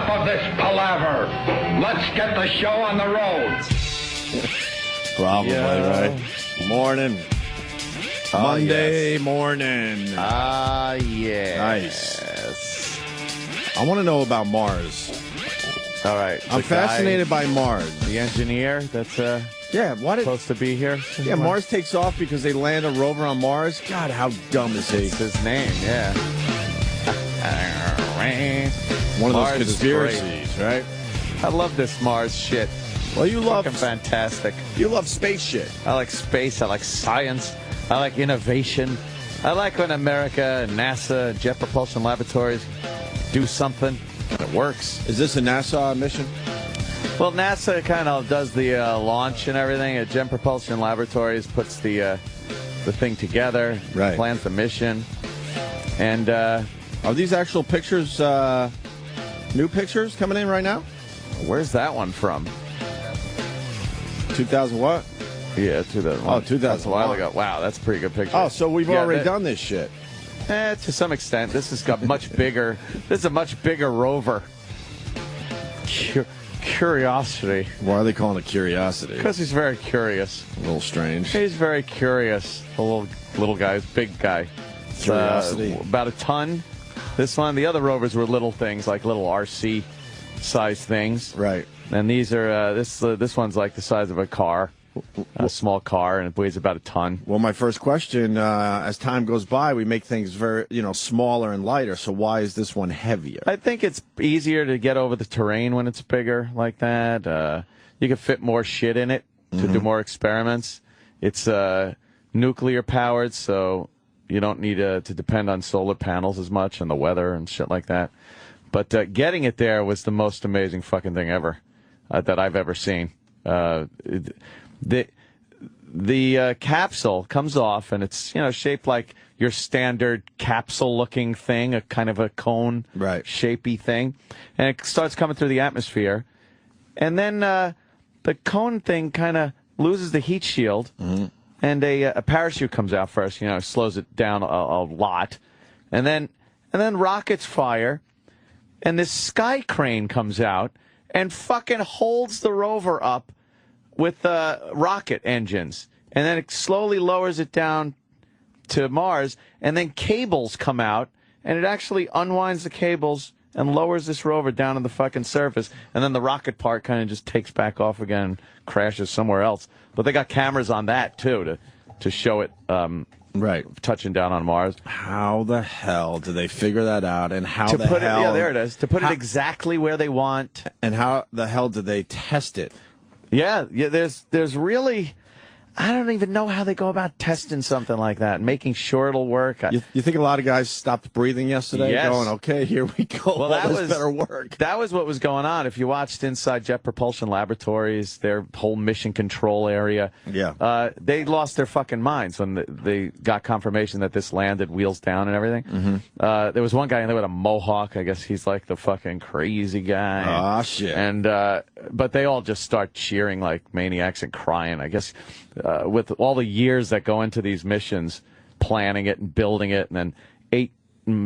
Enough of this palaver. Let's get the show on the road. Probably, right? Morning. Monday morning. Yeah. Nice. I want to know about Mars. All right. I'm fascinated by Mars. The engineer that's supposed to be here. Yeah, Mars takes off because they land a rover on Mars. God, how dumb is he? It's his name, yeah. One of Mars those conspiracies, right? I love this Mars shit. Well, you love fucking fantastic. You love space shit. I like space. I like science. I like innovation. I like when America and NASA and Jet Propulsion Laboratories do something and it works. Is this a NASA mission? Well, NASA kind of does the launch and everything. Jet Propulsion Laboratories puts the thing together, right. Plans the mission, and are these actual pictures? New pictures coming in right now? Where's that one from? 2000 what? Yeah, 2001. Oh, 2000. That's a while ago. Wow, that's a pretty good picture. Oh, so we've already done this shit. To some extent. This has got much bigger. This is a much bigger rover. Curiosity. Why are they calling it Curiosity? Because he's very curious. A little strange. He's very curious. The little guy, big guy. Curiosity. About a ton. This one, the other rovers were little things, like little RC-sized things. Right. And these are this one's like the size of a car, a small car, and it weighs about a ton. Well, my first question: as time goes by, we make things very, smaller and lighter. So why is this one heavier? I think it's easier to get over the terrain when it's bigger like that. You can fit more shit in it to do more experiments. It's nuclear powered, so you don't need to depend on solar panels as much and the weather and shit like that. But getting it there was the most amazing fucking thing ever that I've ever seen. The capsule comes off, and it's shaped like your standard capsule-looking thing, a kind of a cone, shapey thing, and it starts coming through the atmosphere, and then the cone thing kind of loses the heat shield, and a parachute comes out first. Slows it down a lot, and then rockets fire, and this sky crane comes out and fucking holds the rover up with rocket engines, and then it slowly lowers it down to Mars, and then cables come out, and it actually unwinds the cables and lowers this rover down to the fucking surface, and then the rocket part kind of just takes back off again and crashes somewhere else. But they got cameras on that, too, to show it touching down on Mars. How the hell do they figure that out, and how the hell... Yeah, there it is. To put it exactly where they want. And how the hell do they test it? Yeah, there's really... I don't even know how they go about testing something like that, making sure it'll work. You think a lot of guys stopped breathing yesterday, going, okay, here we go. Well, that was better work. That was what was going on. If you watched Inside Jet Propulsion Laboratories, their whole mission control area, they lost their fucking minds when they got confirmation that this landed wheels down and everything. There was one guy in there with a mohawk. I guess he's like the fucking crazy guy. Ah, shit. And but they all just start cheering like maniacs and crying. I guess with all the years that go into these missions, planning it and building it, and then 8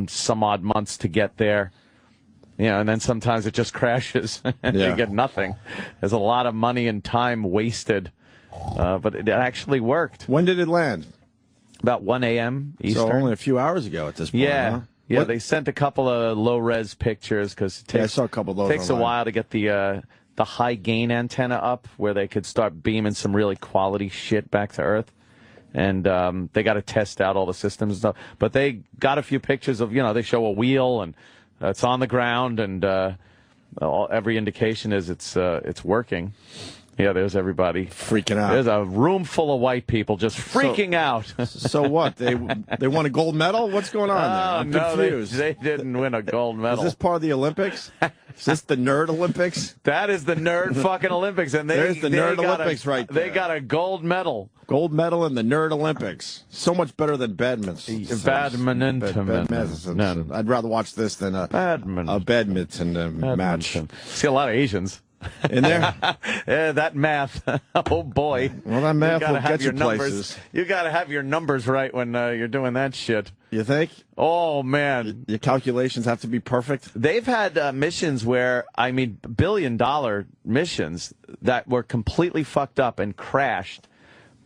some odd months to get there, and then sometimes it just crashes and you get nothing. There's a lot of money and time wasted, but it actually worked. When did it land? About 1 a.m. Eastern. So only a few hours ago at this point. Yeah. Huh? Yeah, they sent a couple of low-res pictures because I saw a couple of those takes online. a while to get the high-gain antenna up where they could start beaming some really quality shit back to Earth. And they got to test out all the systems and stuff. But they got a few pictures of, they show a wheel, and it's on the ground, and every indication is it's working. Yeah, there's everybody. Freaking out. There's a room full of white people just freaking out. So what? They won a gold medal? What's going on there? I'm confused. They didn't win a gold medal. Is this part of the Olympics? Is this the Nerd Olympics? That is the Nerd fucking Olympics. And there's the Nerd Olympics right there. They got a gold medal. Gold medal in the Nerd Olympics. So much better than badminton. Badminton. I'd rather watch this than a badminton match. See a lot of Asians. in there. Yeah, that math. Oh, boy. Well, that math will get you places. You got to have your numbers right when you're doing that shit. You think? Oh, man. Your calculations have to be perfect? They've had missions where, billion-dollar missions that were completely fucked up and crashed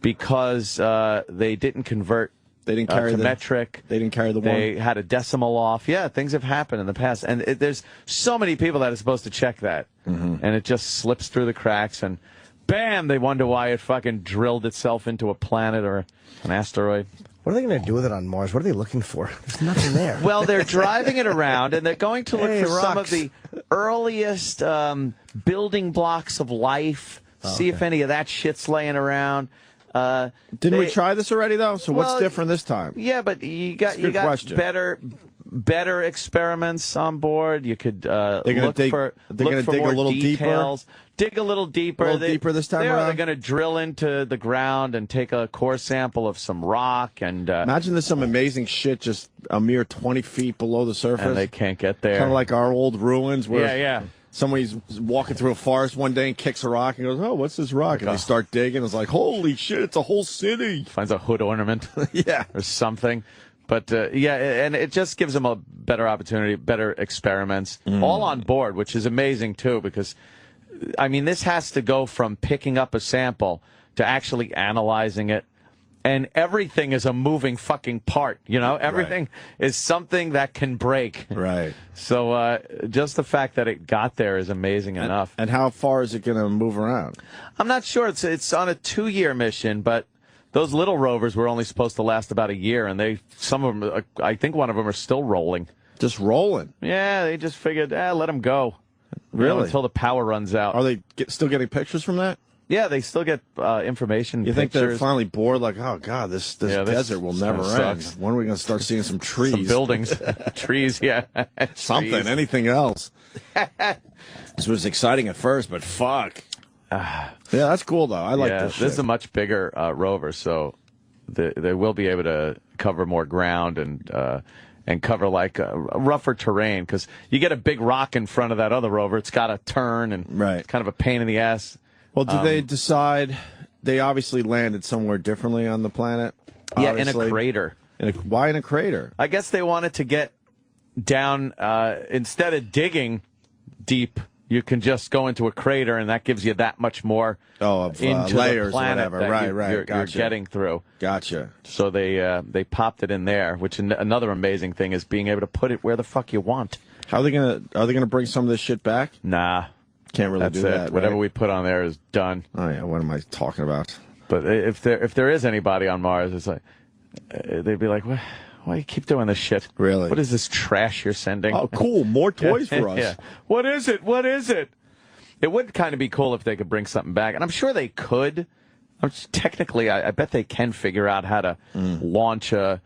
because they didn't convert. They didn't carry to metric. They didn't carry the one. They had a decimal off. Yeah, things have happened in the past. And there's so many people that are supposed to check that. And it just slips through the cracks. And bam, they wonder why it fucking drilled itself into a planet or an asteroid. What are they going to do with it on Mars? What are they looking for? There's nothing there. Well, they're driving it around, and they're going to look for rocks. some of the earliest building blocks of life, see if any of that shit's laying around. Didn't we try this already, though? So what's different this time? Yeah, but you got question. better experiments on board. You could They're look dig for a more little details. Dig a little deeper. A little deeper this time around? They're going to drill into the ground and take a core sample of some rock. And imagine there's some amazing shit just a mere 20 feet below the surface. And they can't get there. Kind of like our old ruins where yeah. Somebody's walking through a forest one day and kicks a rock and goes, oh, what's this rock? And they start digging. It's like, holy shit, it's a whole city. Finds a hood ornament. Yeah. Or something. But, and it just gives them a better opportunity, better experiments, all on board, which is amazing, too, because, this has to go from picking up a sample to actually analyzing it. And everything is a moving fucking part, Everything is something that can break. Right. So just the fact that it got there is amazing enough. And how far is it going to move around? I'm not sure. It's on a 2-year mission, but those little rovers were only supposed to last about a year, and some of them, I think one of them are still rolling. Just rolling? Yeah, they just figured, let them go. Really? Until the power runs out. Are they still getting pictures from that? Yeah, they still get information. You think they're finally bored? Like, oh god, this desert will never end. When are we going to start seeing some trees, some buildings, trees? Yeah, something, trees. Anything else? This was exciting at first, but fuck. Yeah, that's cool though. I like this. This is a much bigger rover, so they will be able to cover more ground and cover like rougher terrain because you get a big rock in front of that other rover. It's got to turn and it's kind of a pain in the ass. Well, did they decide? They obviously landed somewhere differently on the planet. Yeah, obviously. in a crater. Why in a crater? I guess they wanted to get down instead of digging deep. You can just go into a crater, and that gives you that much more into layers the planet or whatever. Right. You're Gotcha. getting through. Gotcha. So they popped it in there, which another amazing thing is being able to put it where the fuck you want. Are they gonna bring some of this shit back? Nah. Can't really do that. Whatever right? we put on there is done. Oh yeah, what am I talking about? But if there is anybody on Mars, it's like they'd be like, why do you keep doing this shit? Really? What is this trash you're sending? Oh, cool! More toys for us. Yeah. What is it? What is it? It would kind of be cool if they could bring something back, and I'm sure they could. Technically, I bet they can figure out how to launch a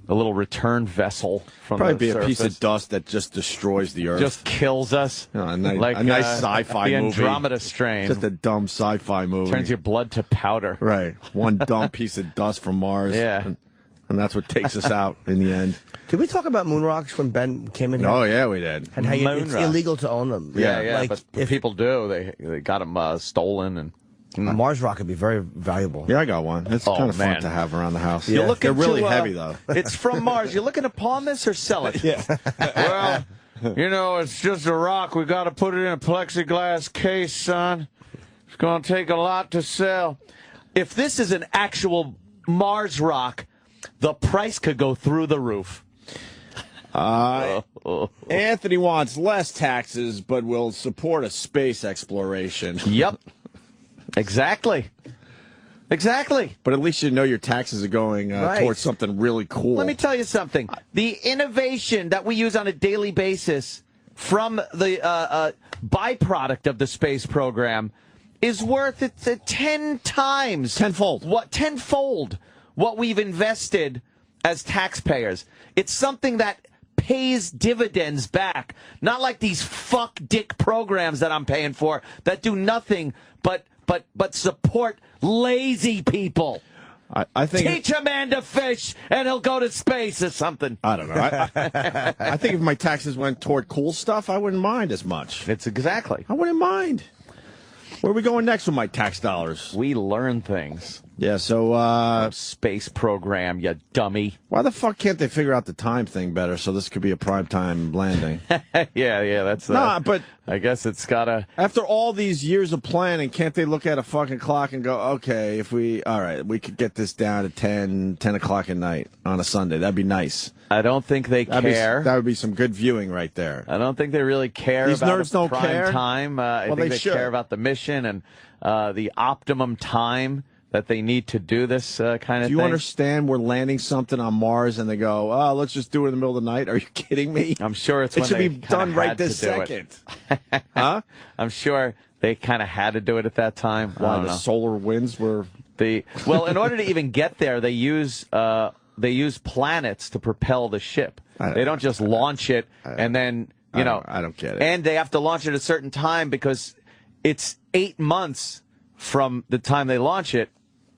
little return vessel from Probably the be surface. a piece of dust that just destroys the Earth. Just kills us. A nice sci-fi the movie. Andromeda strain. Just a dumb sci-fi movie. Turns your blood to powder. Right. One dumb piece of dust from Mars. Yeah. And that's what takes us out in the end. Did we talk about moon rocks when Ben came in here? Oh, yeah, we did. And how it's illegal to own them. Yeah, like, but if people do, they got them stolen. And a Mars rock would be very valuable. Yeah, I got one. It's kind of fun to have around the house. Yeah. They're really heavy, though. It's from Mars. You're looking to pawn this or sell it? Yeah. Well, it's just a rock. We got to put it in a plexiglass case, son. It's going to take a lot to sell. If this is an actual Mars rock, the price could go through the roof. Anthony wants less taxes, but will support a space exploration. Yep. Exactly. But at least you know your taxes are going towards something really cool. Let me tell you something. The innovation that we use on a daily basis from the byproduct of the space program is worth 10 times. Tenfold what we've invested as taxpayers. It's something that pays dividends back. Not like these fuck dick programs that I'm paying for that do nothing but support lazy people. I think teach a man to fish and he'll go to space or something. I don't know. I think if my taxes went toward cool stuff, I wouldn't mind as much. It's exactly. I wouldn't mind. Where are we going next with my tax dollars? We learn things. Yeah, so, space program, you dummy. Why the fuck can't they figure out the time thing better so this could be a primetime landing? yeah, that's... but... I guess it's gotta... After all these years of planning, can't they look at a fucking clock and go, okay, all right, we could get this down to 10 o'clock at night on a Sunday. That'd be nice. I don't think they care. That would be some good viewing right there. I don't think they really care These about nerds don't prime care? time. I think they care about the mission and the optimum time that they need to do this kind of thing. Do you understand we're landing something on Mars and they go, oh, let's just do it in the middle of the night? Are you kidding me? I'm sure it should be done right this second. Huh? I'm sure they kind of had to do it at that time. Why, the solar winds were... Well, in order to even get there, they use planets to propel the ship. They don't just launch it and then, I don't get it. And they have to launch it at a certain time because it's 8 months from the time they launch it.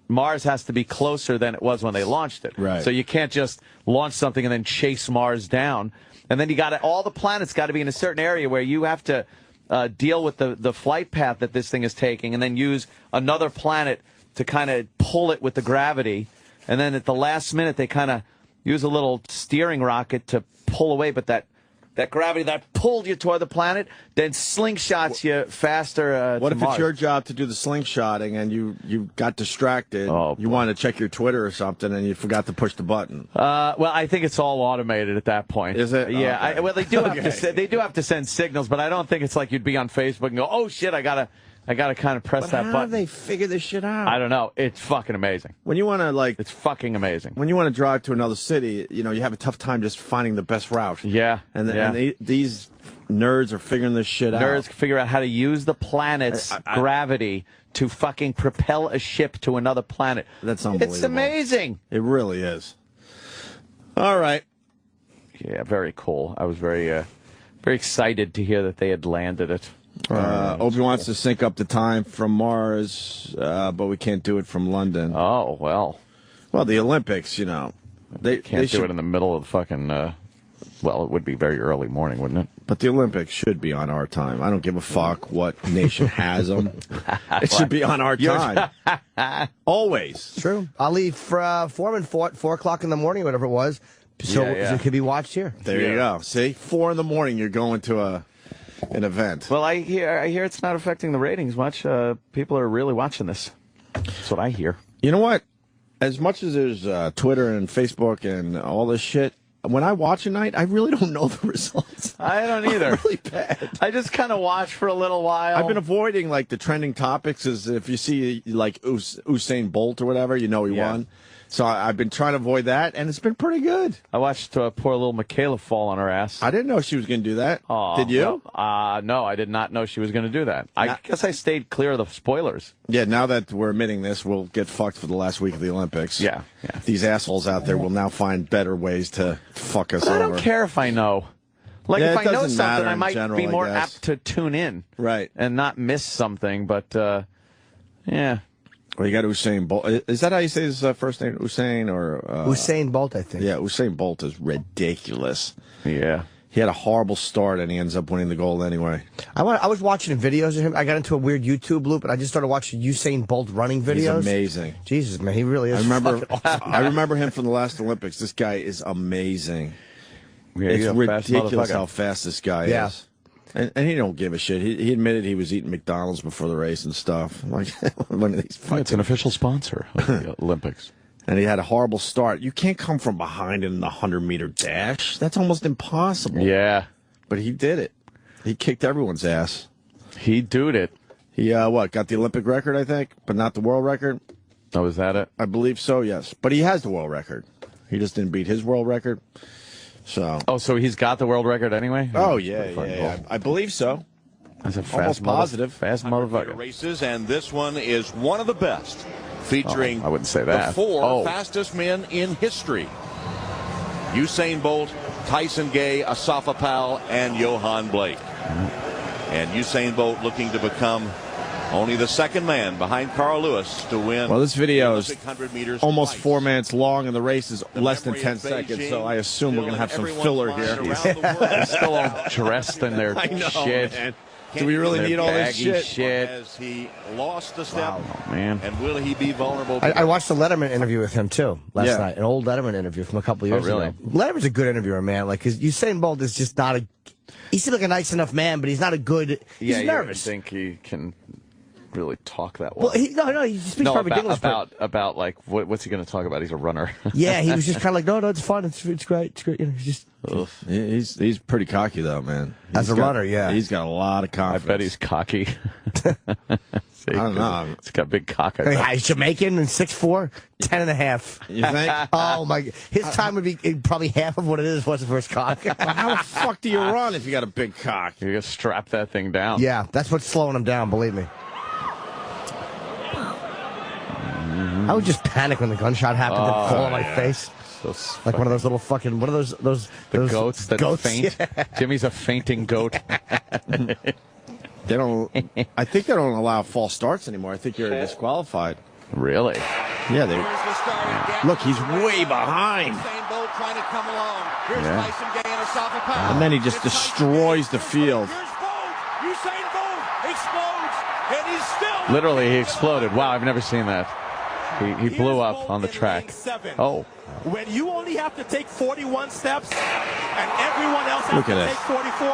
Mars has to be closer than it was when they launched it. Right. So you can't just launch something and then chase Mars down. And then all the planets got to be in a certain area where you have to deal with the flight path that this thing is taking and then use another planet to kind of pull it with the gravity. And then at the last minute, they kind of use a little steering rocket to pull away. But that gravity that pulled you toward the planet then slingshots you faster What to if Mars. it's your job to do the slingshotting and you got distracted? You wanted to check your Twitter or something and you forgot to push the button. Well, I think it's all automated at that point. Is it? Yeah. Okay. Well, they do have to send signals, but I don't think it's like you'd be on Facebook and go, "Oh shit, I gotta kind of press that button." How do they figure this shit out? I don't know. It's fucking amazing. When you want to it's fucking amazing. When you want to drive to another city, you have a tough time just finding the best route. Yeah. And these nerds are figuring this shit out. Nerds figure out how to use the planet's gravity to fucking propel a ship to another planet. That's unbelievable. It's amazing. It really is. All right. Yeah, very cool. I was very excited to hear that they had landed it. Opie wants to sync up the time from Mars, but we can't do it from London. Oh, well. Well, the Olympics, they can't do it in the middle of the fucking, well, it would be very early morning, wouldn't it? But the Olympics should be on our time. I don't give a fuck what nation has them. It should be on our time. Always. True. I'll leave Foreman 4 o'clock in the morning, whatever it was, so it could be watched here. There you go. See? 4 in the morning, you're going to an event. Well, I hear it's not affecting the ratings much. People are really watching this. That's what I hear. You know what? As much as there's Twitter and Facebook and all this shit, when I watch a night, I really don't know the results. I don't either. Really bad. I just kind of watch for a little while. I've been avoiding the trending topics. Is if you see Usain Bolt or whatever, he won. So I've been trying to avoid that, and it's been pretty good. I watched poor little Michaela fall on her ass. I didn't know she was going to do that. Oh, did you? No, I did not know she was going to do that. I guess I stayed clear of the spoilers. Yeah, now that we're admitting this, we'll get fucked for the last week of the Olympics. Yeah. These assholes out there will now find better ways to fuck us over. I don't care if I know. If I know something, I might be more apt to tune in. Right. And not miss something, but, yeah. Well, you got Usain Bolt. Is that how you say his first name? Usain or Usain Bolt, I think. Yeah, Usain Bolt is ridiculous. Yeah. He had a horrible start, and he ends up winning the gold anyway. I was watching videos of him. I got into a weird YouTube loop, and I just started watching Usain Bolt running videos. He's amazing. Jesus, man, he really is. I remember him from the last Olympics. This guy is amazing. Yeah, it's ridiculous how fast this guy is. And he don't give a shit. He admitted he was eating McDonald's before the race and stuff. Like one of these. It's an official sponsor of the Olympics. And he had a horrible start. You can't come from behind in the 100-meter dash. That's almost impossible. Yeah. But he did it. He kicked everyone's ass. He doed it. He, got the Olympic record, I think, but not the world record? Oh, is that it? I believe so, yes. But he has the world record. He just didn't beat his world record. So he's got the world record anyway? Oh, yeah. I believe so. That's a fast almost positive. Fast motherfucker. Races, and this one is one of the best, featuring I wouldn't say that. the 4 fastest men in history. Usain Bolt, Tyson Gay, Asafa Powell, and Johan Blake. And Usain Bolt looking to become only the second man behind Carl Lewis to win. Well, this video is 100 meters almost twice. 4 minutes long, and the race is less than 10 seconds, so I assume we're going to have some filler here. Still all dressed in their shit. Man. Do we really need all this shit? Has he lost the step? Oh, man. And will he be vulnerable? I watched the Letterman interview with him, too, last night. An old Letterman interview from a couple of years ago. Letterman's a good interviewer, man. Like, because Usain Bolt is just not a... He seems like a nice enough man, but he's not a good... He's nervous. I think he can really talk that well. Well, he speaks perfect English. About like, what's he going to talk about? He's a runner. Yeah, he was just kind of like, no, it's fun. It's great. It's great. You know, he's pretty cocky, though, man. As a runner, yeah. He's got a lot of confidence. I bet he's cocky. I don't know. He's got a big cock. He's Jamaican and 6'4", 10.5. You think? Oh, my. His time would be probably half of what it was the first cock. How the fuck do you run if you got a big cock? You gotta strap that thing down. Yeah, that's what's slowing him down, believe me. I would just panic when the gunshot happened and fall on my face. Like one of those little fucking, those goats that faint. Yeah. Jimmy's a fainting goat. They don't. I think they don't allow false starts anymore. I think you're disqualified. Really? Yeah. Look, he's way behind. Yeah. And then he just destroys the field. Literally, he exploded. Wow, I've never seen that. He blew up on the track. Oh. When you only have to take 41 steps and everyone else has to take 44,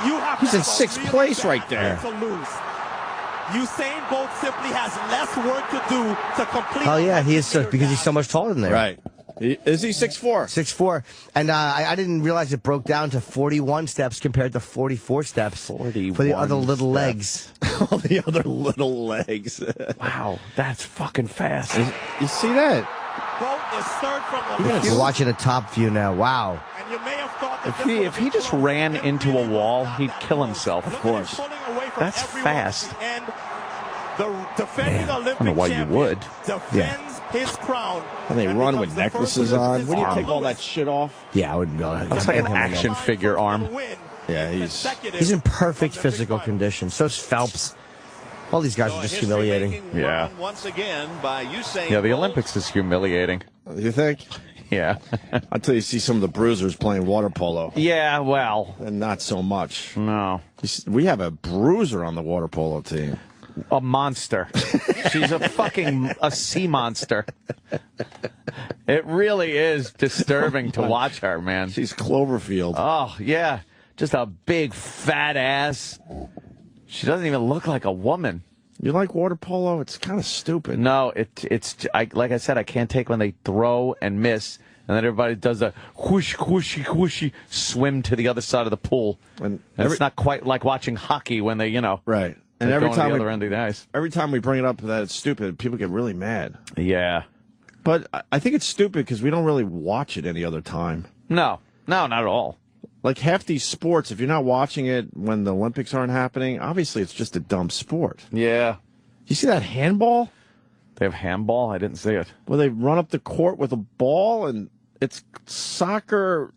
you have He's to in sixth place right there. To lose. Usain Bolt simply has less work to do to complete. Oh, yeah, he is because he's so much taller than they. Right. Is he 6'4"? 6'4". And I didn't realize it broke down to 41 steps compared to 44 steps for the other little legs. All the other little legs. Wow, that's fucking fast. You see that? Bolt is third from the You're watching a top view now. Wow. And you may have thought that If he just ran into a wall, he'd kill himself. Of course. That's fast. And the defending Olympic I don't know why you would. Defends his crown. And they run with necklaces on. Wouldn't you take all that shit off? Yeah, I wouldn't go. Looks like an action figure arm. Yeah, he's in perfect physical condition. So's Phelps. All these guys are just humiliating. Yeah. Once again by Usain Yeah, the Bolt. Olympics is humiliating. You think? Yeah. Until you see some of the bruisers playing water polo. Yeah, well. And not so much. No. We have a bruiser on the water polo team. A monster. She's a sea monster. It really is disturbing to watch her, man. She's Cloverfield. Oh, yeah. Just a big fat ass. She doesn't even look like a woman. You like water polo? It's kind of stupid. No, like I said, I can't take when they throw and miss, and then everybody does a whoosh, whooshy, whooshy swim to the other side of the pool. And it's not quite like watching hockey when they, Right. And every time the other end of the ice. Every time we bring it up that it's stupid, people get really mad. Yeah. But I think it's stupid because we don't really watch it any other time. No, not at all. Like half these sports, if you're not watching it when the Olympics aren't happening, obviously it's just a dumb sport. Yeah. You see that handball? They have handball? I didn't see it. Where they run up the court with a ball, and it's soccer,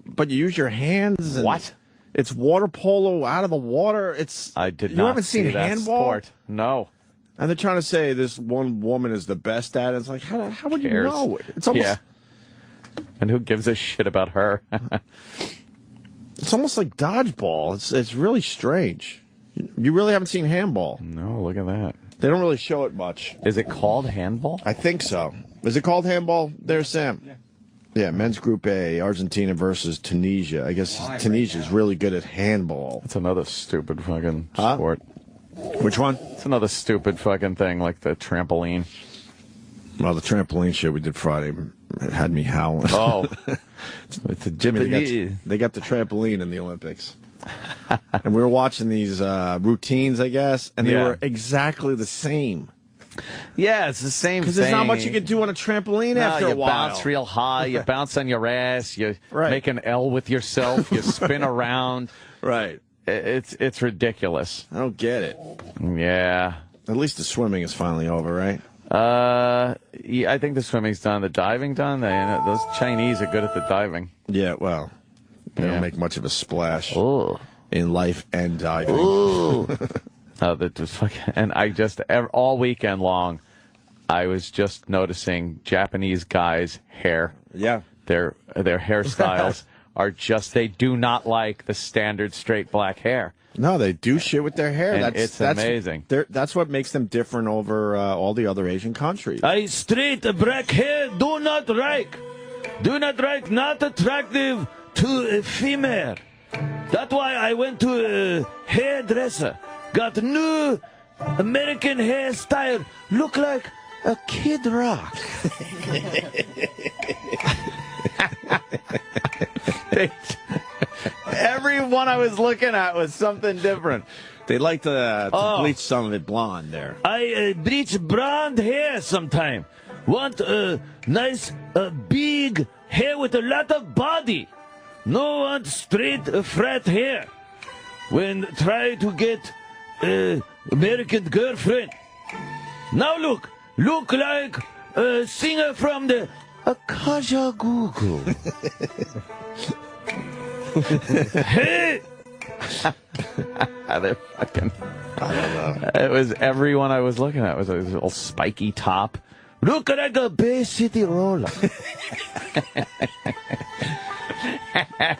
but you use your hands. And what? It's water polo out of the water. I did not. You haven't seen that handball? Sport. No. And they're trying to say this one woman is the best at it. It's like, how would you know? It's almost, yeah. And who gives a shit about her? It's almost like dodgeball. It's really strange. You really haven't seen handball. No, look at that. They don't really show it much. Is it called handball? I think so. Is it called handball there, Sam? Yeah. Yeah, men's Group A, Argentina versus Tunisia. I guess Tunisia's really good at handball. It's another stupid fucking sport. Which one? It's another stupid fucking thing, like the trampoline. Well, the trampoline shit we did Friday had me howling. Oh. Jimmy, they got the trampoline in the Olympics. And we were watching these routines, I guess, and they were exactly the same. Yeah, it's the same thing. Because there's not much you can do on a trampoline after a while. You bounce real high, you bounce on your ass, you make an L with yourself, you spin around. Right. It's ridiculous. I don't get it. Yeah. At least the swimming is finally over, right? Yeah, I think the swimming's done. The diving done. Those Chinese are good at the diving. Yeah, well, they don't make much of a splash in life and diving. Ooh. And I just all weekend long, I was just noticing Japanese guys' hair. Yeah, their hairstyles are just, they do not like the standard straight black hair. No, they do shit with their hair. And it's amazing. That's what makes them different over all the other Asian countries. I straight black hair do not like. Do not like, not attractive to a female. That's why I went to a hairdresser. Got new American hairstyle. Look like a Kid Rock. Everyone I was looking at was something different. They like to bleach some of it blonde there. I bleach blonde hair sometime. Want a nice, big hair with a lot of body. No want straight, flat hair. When try to get American girlfriend. Now look like a singer from the Kajagoogoo. Hey! They're fucking. I don't know. It was everyone I was looking at. It was a little spiky top. Look like a Bay City roller.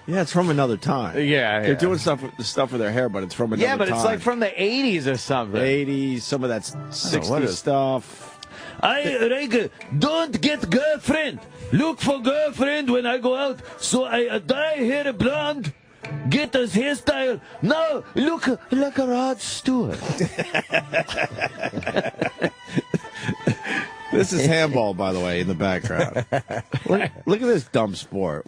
Yeah, it's from another time. Yeah. They're doing stuff with their hair, but it's from another time. Yeah, but it's like from the 80s or something. The 80s, some of that 60s stuff. I like don't get girlfriend. Look for girlfriend when I go out. So I dye hair blonde. Get us hairstyle. Now look like a Rod Stewart. This is handball, by the way, in the background. Look at this dumb sport.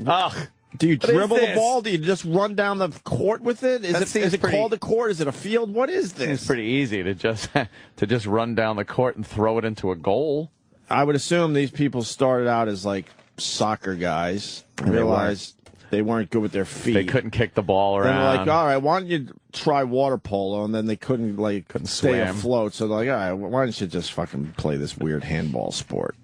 Do you dribble the ball? Do you just run down the court with it? Is it called a court? Is it a field? What is this? It's pretty easy to just run down the court and throw it into a goal. I would assume these people started out as like soccer guys and realized they weren't good with their feet. They couldn't kick the ball around. And they're like, all right, why don't you try water polo? And then they couldn't stay swim. afloat. So they're like, all right, why don't you just fucking play this weird handball sport?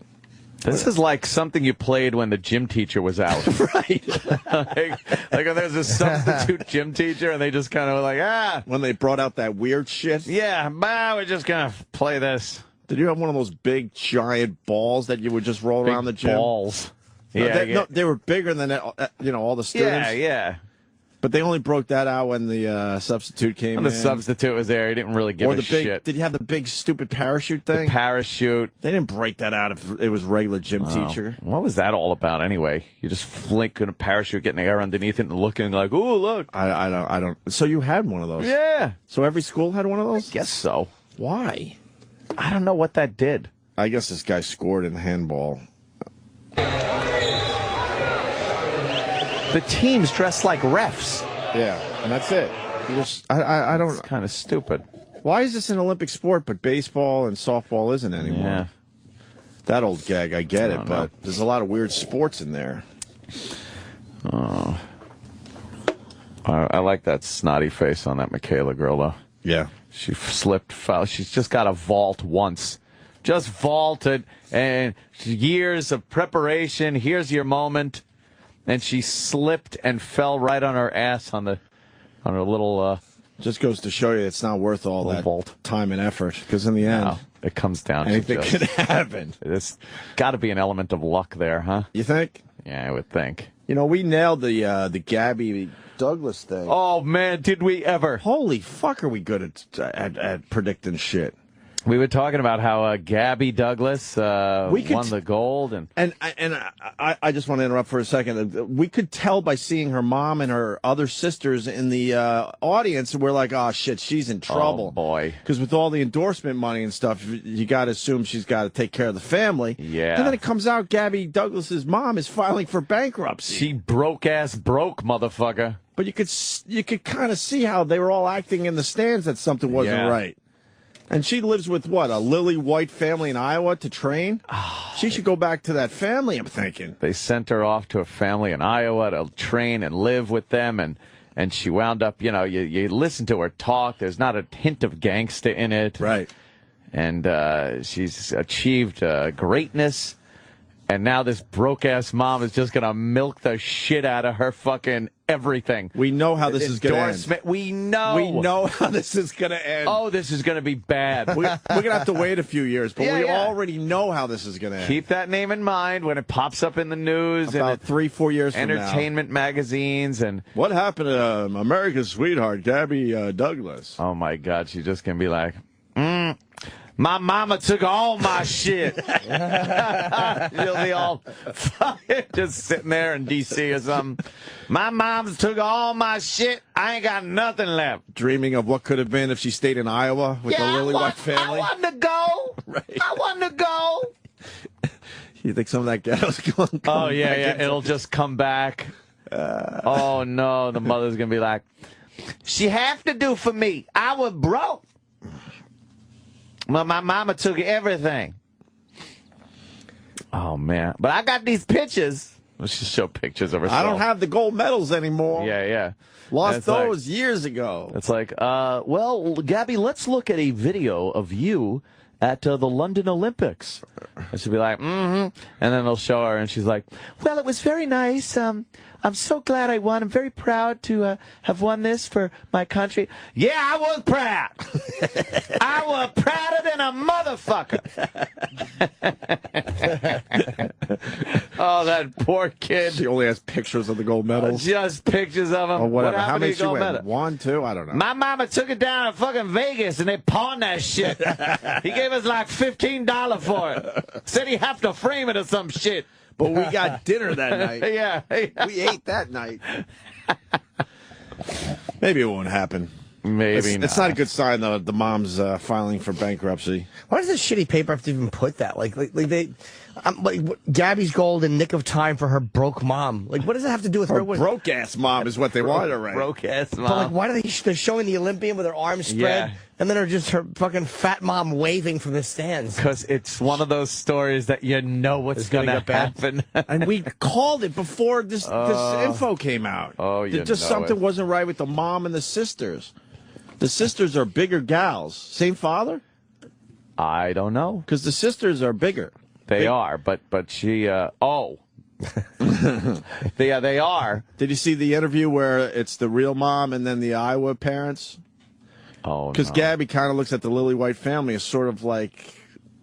This is like something you played when the gym teacher was out. Right. like when there's a substitute gym teacher and they just kind of like, when they brought out that weird shit. Yeah, we're just going to play this. Did you have one of those big, giant balls that you would just roll around the gym? Balls. No, they were bigger than all the students. Yeah. But they only broke that out when the substitute came in. When the substitute was there, he didn't really give a shit. Did you have the big, stupid parachute thing? The parachute. They didn't break that out if it was regular gym teacher. What was that all about anyway? You just flink in a parachute, getting the air underneath it and looking like, ooh, look. I don't. So you had one of those? Yeah. So every school had one of those? I guess so. Why? I don't know what that did. I guess this guy scored in handball. The teams dress like refs. Yeah, and that's it. I don't. It's kind of stupid. Why is this an Olympic sport, but baseball and softball isn't anymore? Yeah. That old gag, I get it, but there's a lot of weird sports in there. Oh. I like that snotty face on that Michaela girl, though. Yeah. She slipped, fell. She's just got to vault once. Just vaulted, and years of preparation. Here's your moment. And she slipped and fell right on her ass on her little. Just goes to show you it's not worth all that time and effort. Because in the end, it comes down to anything could happen. There's got to be an element of luck there, huh? You think? Yeah, I would think. You know, we nailed the Gabby Douglas thing. Oh man, did we ever? Holy fuck, are we good at predicting shit? We were talking about how Gabby Douglas won the gold, and I just want to interrupt for a second. We could tell by seeing her mom and her other sisters in the audience, and we're like, oh shit, she's in trouble. Oh boy, because with all the endorsement money and stuff, you got to assume she's got to take care of the family. Yeah, and then it comes out Gabby Douglas's mom is filing for bankruptcy. She broke, motherfucker. But you could kind of see how they were all acting in the stands that something wasn't right. And she lives with, what, a lily white family in Iowa to train? She should go back to that family, I'm thinking. They sent her off to a family in Iowa to train and live with them, and she wound up, you listen to her talk, there's not a hint of gangsta in it. Right. And she's achieved greatness, And now this broke-ass mom is just going to milk the shit out of her fucking everything. We know how this is going to end. We know. We know how this is going to end. Oh, this is going to be bad. We're going to have to wait a few years, but we already know how this is going to end. Keep that name in mind when it pops up in the news. About 3-4 years from now. Entertainment magazines. And what happened to America's sweetheart, Gabby Douglas? Oh, my God. She's just going to be like, my mama took all my shit. She'll be all fucking just sitting there in D.C. or something. My mom took all my shit. I ain't got nothing left. Dreaming of what could have been if she stayed in Iowa with the Lily White family. I wanted to go. Right. I wanted to go. You think some of that ghetto's going to come back? It'll just come back. Oh, no. The mother's going to be like, she have to do for me. I was broke. Well, my mama took everything. Oh, man. But I got these pictures. Let's just show pictures of herself. I don't have the gold medals anymore. Yeah. Lost those years ago. It's like, well, Gabby, let's look at a video of you at the London Olympics. And she'll be like, and then they'll show her, and she's like, well, it was very nice. I'm so glad I won. I'm very proud to have won this for my country. Yeah, I was proud. I was prouder than a motherfucker. Oh, that poor kid. She only has pictures of the gold medals. Just pictures of them. Or whatever. What How many she win? medal? 1, 2? I don't know. My mama took it down in fucking Vegas, and they pawned that shit. He gave us like $15 for it. Said he have to frame it or some shit. But we got dinner that night. Yeah. We ate that night. Maybe it won't happen. Maybe It's not a good sign, though, the mom's filing for bankruptcy. Why does this shitty paper have to even put that? Like Gabby's gold in nick of time for her broke mom. Like, what does it have to do with her? Broke-ass mom is what they wanted to write. Broke-ass mom. But, like, why are they're showing the Olympian with her arms spread? Yeah. And then her fucking fat mom waving from the stands. Because it's one of those stories that you know what's going to happen. And we called it before this info came out. Oh, you Just know something it. wasn't right with the mom and the sisters. The sisters are bigger gals. Same father? I don't know. Because the sisters are bigger. They are, but she, yeah, they are. Did you see the interview where it's the real mom and then the Iowa parents? Oh, Because Gabby kind of looks at the Lily White family as sort of like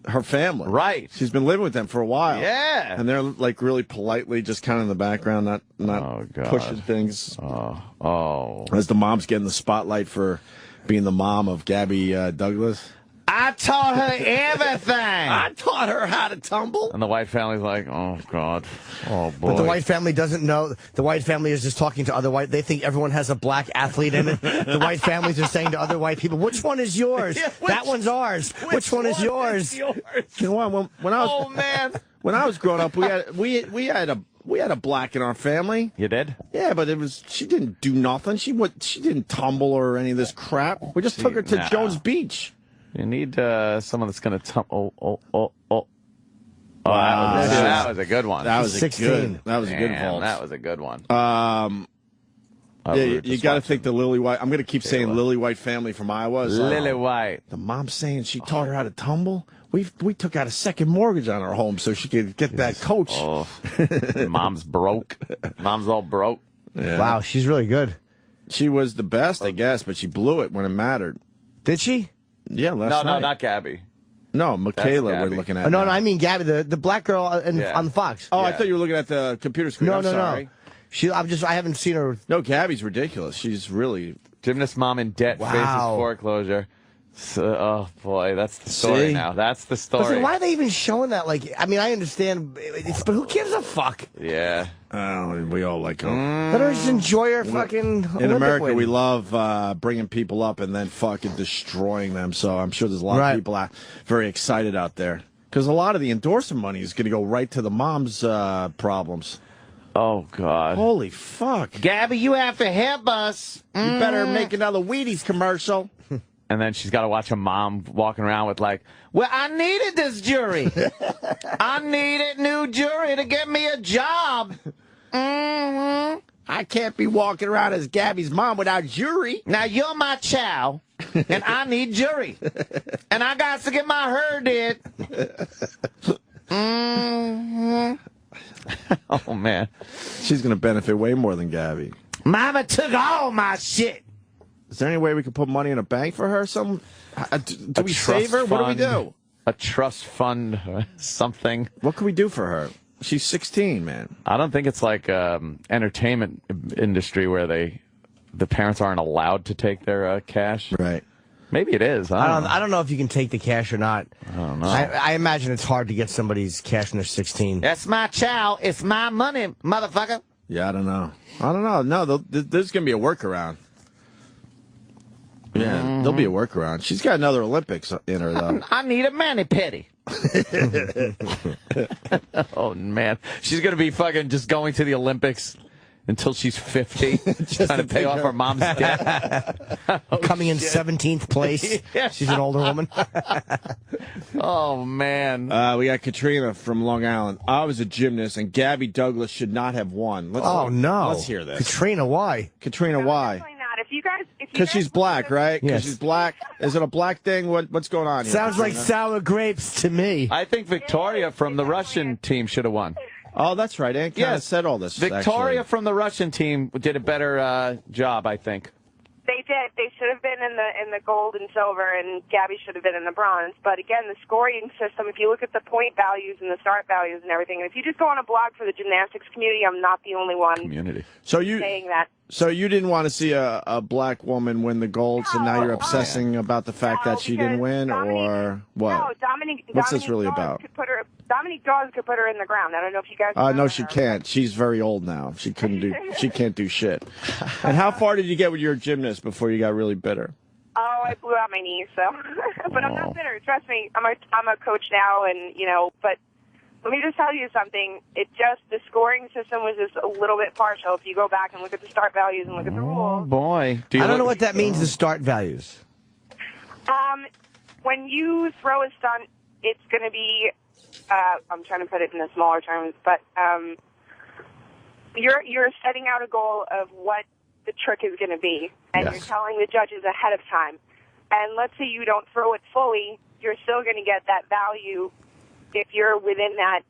her family. Right. She's been living with them for a while. Yeah. And they're like really politely just kind of in the background, not pushing things. As the mom's getting the spotlight for being the mom of Gabby Douglas. I taught her everything. I taught her how to tumble. And the White family's like, oh, God. Oh, boy. But the White family doesn't know. The White family is just talking to other white. They think everyone has a black athlete in it. The White families are saying to other white people, which one is yours? Yeah, that one's ours. Which one is yours? You know what? When I was, oh, man. When I was growing up, we had a black in our family. You did? Yeah, but she didn't do nothing. She didn't tumble or any of this crap. We just took her to Jones Beach. You need someone that's going to tumble. Oh, Wow. that was a good one. That was 16. That was a good vault. That was a good one. You got to think the Lily White. I'm going to keep saying Lily White family from Iowa. Lily White. The mom's saying she taught her how to tumble. We took out a second mortgage on our home so she could get that coach. Oh, mom's broke. Mom's all broke. Yeah. Wow, she's really good. She was the best, I guess, but she blew it when it mattered. Did she? Yeah, last night. No, not Gabby. No, Michaela Gabby. we're looking at. Oh, no, now. I mean Gabby, the black girl on Fox. Oh, I thought you were looking at the computer screen. No, I'm sorry. I haven't seen her. No, Gabby's ridiculous. She's really... Gymnast mom in debt, faces foreclosure. So, oh, boy, that's the story now. That's the story. Listen, why are they even showing that? Like, I mean, I understand, but who gives a fuck? Yeah. We all like them. Let her just enjoy her fucking In America, we love bringing people up and then fucking destroying them. So I'm sure there's a lot of people very excited out there. Because a lot of the endorsement money is going to go right to the mom's problems. Oh, God. Holy fuck. Gabby, you have to help us. You better make another Wheaties commercial. And then she's got to watch a mom walking around with like, well, I needed this jury. I needed new jury to get me a job. I can't be walking around as Gabby's mom without jury. Now, you're my chow, and I need jury. And I got to get my hair did. Oh, man. She's going to benefit way more than Gabby. Mama took all my shit. Is there any way we could put money in a bank for her? Do we save her? What do we do? A trust fund, something. What can we do for her? She's 16, man. I don't think it's like entertainment industry where the parents aren't allowed to take their cash. Right. Maybe it is. I don't know if you can take the cash or not. I don't know. I imagine it's hard to get somebody's cash when they're 16. That's my child. It's my money, motherfucker. Yeah, I don't know. No, there's going to be a workaround. Yeah, there'll be a workaround. She's got another Olympics in her, though. I need a mani-pedi. Oh, man. She's going to be fucking just going to the Olympics until she's 50, trying to pay off her mom's debt. Coming in 17th place. Yeah. She's an older woman. Oh, man. We got Katrina from Long Island. I was a gymnast, and Gabby Douglas should not have won. No. Let's hear this. Katrina, why? Katrina, why? Definitely not. If you guys Because she's black, right? Because Yes. she's black. Is it a black thing? What's going on here? Sounds like Katrina? sour grapes to me. I think Victoria from the Russian team should have won. Oh, that's right. Aunt kind of said all this. Victoria actually. from the Russian team did a better job, I think. They did. They should have been in the gold and silver, and Gabby should have been in the bronze. But again, the scoring system, if you look at the point values and the start values and everything, and if you just go on a blog for the gymnastics community, I'm not the only one saying that. So you didn't want to see a black woman win the gold, so now you're obsessing about the fact that she didn't win, or what? No, What's this really about? Dominique Dawes could put her in the ground. I don't know if you guys. No, she can't. She's very old now. She can't do shit. And how far did you get with your gymnast before you got really bitter? Oh, I blew out my knee, so. But I'm not bitter. Trust me. I'm a coach now, and but let me just tell you something. The scoring system was just a little bit partial. If you go back and look at the start values and look at the rules. Oh, boy. I don't know what that means, the start values. When you throw a stunt, it's going to be, I'm trying to put it in the smaller terms, but you're setting out a goal of what the trick is going to be, and you're telling the judges ahead of time. And let's say you don't throw it fully, you're still going to get that value if you're within that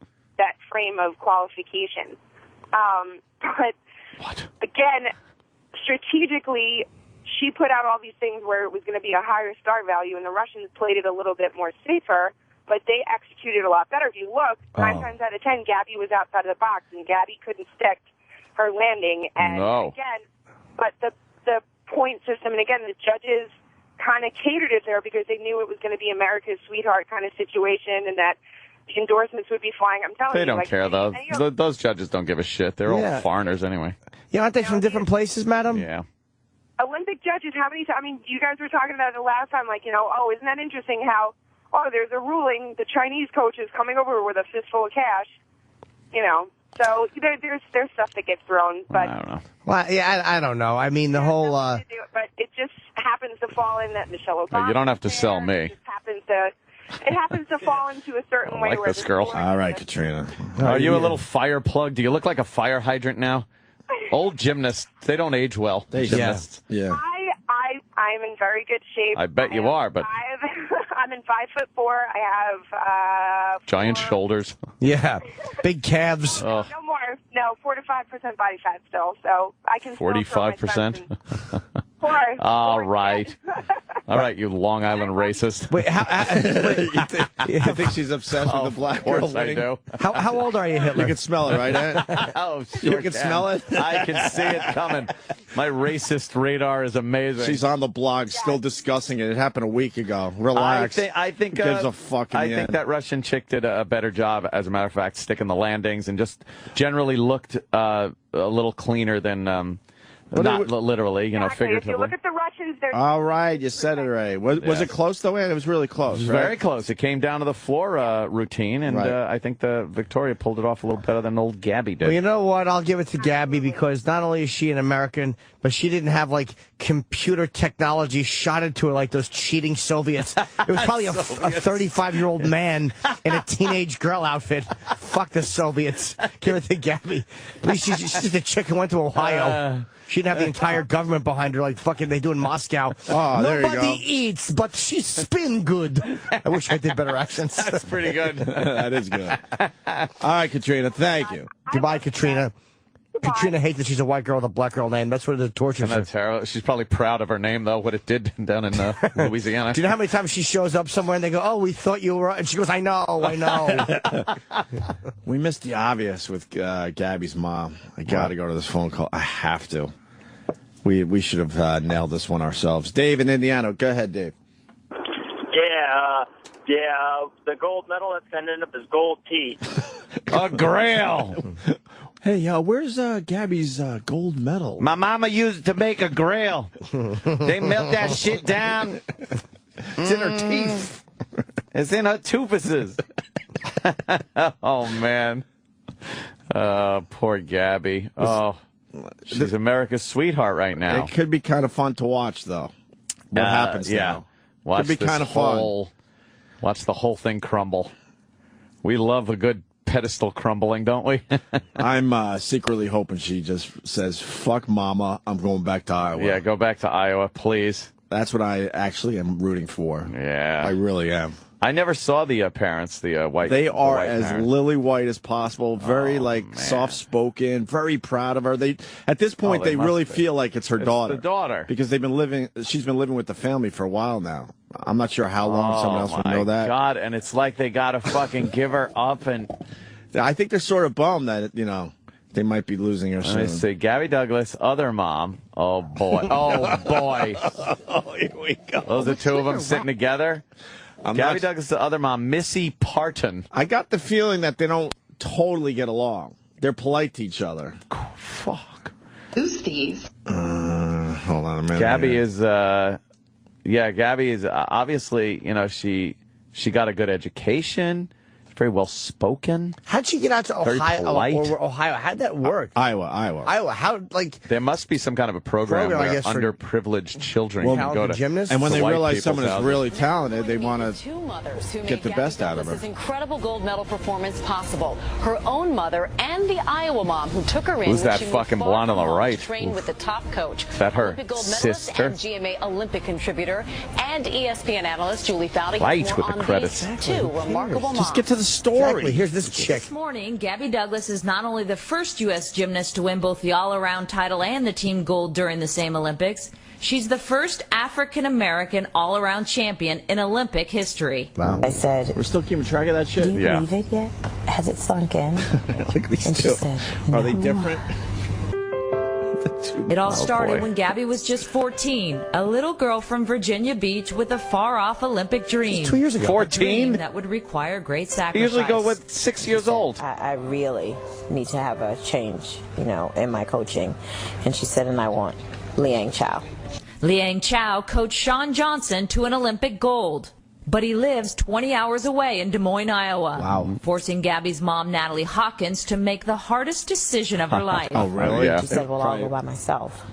frame of qualification. But again, strategically, she put out all these things where it was going to be a higher start value, and the Russians played it a little bit more safer, but they executed a lot better. If you look, 9 times out of 10, Gabby was outside of the box, and Gabby couldn't stick her landing. And again, but the point system, and again, the judges kind of catered it there because they knew it was going to be America's sweetheart kind of situation, and that the endorsements would be flying. I'm telling you. They don't care, though. Those judges don't give a shit. They're all foreigners anyway. Yeah, aren't they from different places, madam? Yeah. Olympic judges, how many times? I mean, you guys were talking about it the last time, like, oh, isn't that interesting how, there's a ruling, the Chinese coach is coming over with a fistful of cash, So there's stuff that gets thrown, but I don't know. Well, yeah, I don't know. I mean, the whole. But it just happens to fall in that Michelle Obama. You don't have to sell me. It happens to fall into a certain way. Like this girl. All right, Katrina. Are you a little fire plug? Do you look like a fire hydrant now? Old gymnasts, they don't age well. Gymnasts. Yeah. I'm in very good shape. I bet you are, but I'm in 5'4". I have giant shoulders. Yeah, big calves. No more. No, 4 to 5% body fat still. So I can. 45%. All right, you Long Island racist. Wait, I think she's obsessed with the black girl. Of course I do. How old are you, Hitler? You can smell it, right, Ed? Oh, sure you can smell it? I can see it coming. My racist radar is amazing. She's on the blog still discussing it. It happened a week ago. Relax. I think gives a fuck in I the think end. that Russian chick did a better job, as a matter of fact, sticking the landings and just generally looked a little cleaner than not literally, figuratively. If you look at the Russians, they're... All right, you said it right. Was it close, though, Ann? It was really close, right? Very close. It came down to the floor routine, and I think the Victoria pulled it off a little better than old Gabby did. Well, you know what? I'll give it to Gabby because not only is she an American, but she didn't have, computer technology shot into her like those cheating Soviets. It was probably a 35-year-old man in a teenage girl outfit. Fuck the Soviets. Give it to Gabby. At least she's just a chick who went to Ohio. She didn't have the entire government behind her like fucking they do in Moscow. Oh, there you go. Nobody eats, but she spin good. I wish I did better accents. That's pretty good. That is good. All right, Katrina, thank you. Goodbye, Katrina. Katrina hates that she's a white girl with a black girl name. That's what the torture is. That's terrible. She's probably proud of her name, though, what it did down in Louisiana. Do you know how many times she shows up somewhere and they go, "Oh, we thought you were," and she goes, "I know." We missed the obvious with Gabby's mom. I got to go to this phone call. I have to. We should have nailed this one ourselves. Dave in Indiana. Go ahead, Dave. Yeah, the gold medal that's going to end up as gold teeth. A grail. Hey, where's Gabby's gold medal? My mama used it to make a grail. They melt that shit down. It's in her teeth. It's in her toofuses. Oh, man. Poor Gabby. Oh, she's America's sweetheart right now. It could be kind of fun to watch, though. What happens now? Watch could be kind of fun. Watch the whole thing crumble. We love a good pedestal crumbling, don't we? I'm secretly hoping she just says, "Fuck mama, I'm going back to Iowa." Yeah, go back to Iowa, please. That's what I actually am rooting for. Yeah. I really am. I never saw the parents, the white. They are white as parents. lily white as possible. Very soft-spoken. Very proud of her. They at this point they really feel like it's her daughter. The daughter, because they've been living. She's been living with the family for a while now. I'm not sure how long someone else would know that. God, and it's like they gotta fucking give her up, and I think they're sort of bummed that they might be losing her soon. I see Gabby Douglas, other mom. Oh boy, oh boy. Oh, here we go. Those are two of them sitting together. Gabby Douglas, the other mom, Missy Parton. I got the feeling that they don't totally get along. They're polite to each other. Oh, fuck. Who's Steve? Hold on a minute. Gabby is, Gabby is obviously, she got a good education. Very well spoken. How'd she get out to Ohio? Ohio? How'd that work? Iowa. How There must be some kind of a program where underprivileged children can go to gymnasts. And when they realize someone is really talented, they want to get the best out of her. This incredible gold medal performance possible. Her own mother and the Iowa mom who took her in. Who's that fucking blonde on the right? Trained with the top coach. Is that her Olympic gold medalist sister? and GMA Olympic contributor and ESPN analyst Julie Foudy. Right with the credits. Two remarkable moms. Just get to the story. Exactly. Here's this chick. This morning, Gabby Douglas is not only the first U.S. gymnast to win both the all-around title and the team gold during the same Olympics, she's the first African-American all-around champion in Olympic history. Wow. I said, we're still keeping track of that shit? "Do you believe it yet? Has it sunk in?" I think these and she two. said, Are they different? It all started when Gabby was just 14, a little girl from Virginia Beach with a far-off Olympic dream. 2 years ago. 14? That would require great You sacrifice. usually go with 6 years old. I really need to have a change, in my coaching. And she said, "And I want Liang Chow." Liang Chow coached Shawn Johnson to an Olympic gold. But he lives 20 hours away in Des Moines, Iowa, forcing Gabby's mom, Natalie Hawkins, to make the hardest decision of her life. Oh, really? She said, "Well, I'll go by myself."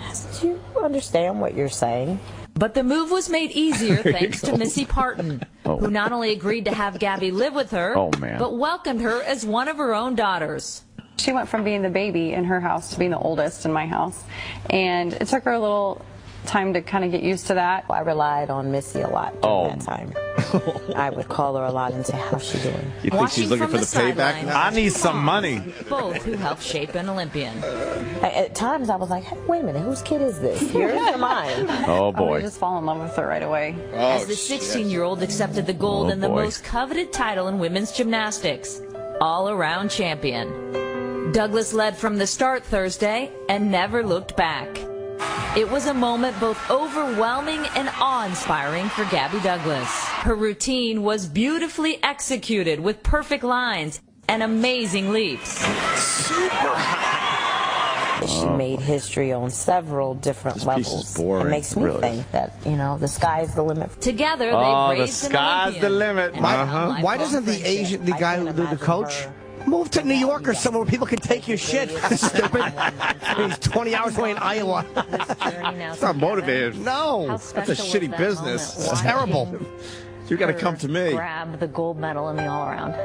I said, "Do you understand what you're saying?" But the move was made easier thanks to Missy Parton, who not only agreed to have Gabby live with her, but welcomed her as one of her own daughters. She went from being the baby in her house to being the oldest in my house, and it took her a little time to kind of get used to that. I relied on Missy a lot during that time. I would call her a lot and say, "How's she doing?" You think she's looking for the payback now? I need some money. Both who helped shape an Olympian. At times I was like, "Hey, wait a minute, whose kid is this? Yours or mine?" Oh, I boy. would just fall in love with her right away. As the 16-year-old accepted the gold and the most coveted title in women's gymnastics, all-around champion. Douglas led from the start Thursday and never looked back. It was a moment both overwhelming and awe-inspiring for Gabby Douglas. Her routine was beautifully executed with perfect lines and amazing leaps. She made history on several different levels. It makes me think that, the sky's the limit. Together, they raised the sky's the limit. Why doesn't the guy who did the coach move to New York or somewhere where people can take your shit? Stupid. He's 20 hours away in Iowa. It's not motivated. No. That's a shitty business. It's terrible. You got to come to me. Grab the gold medal in the all-around.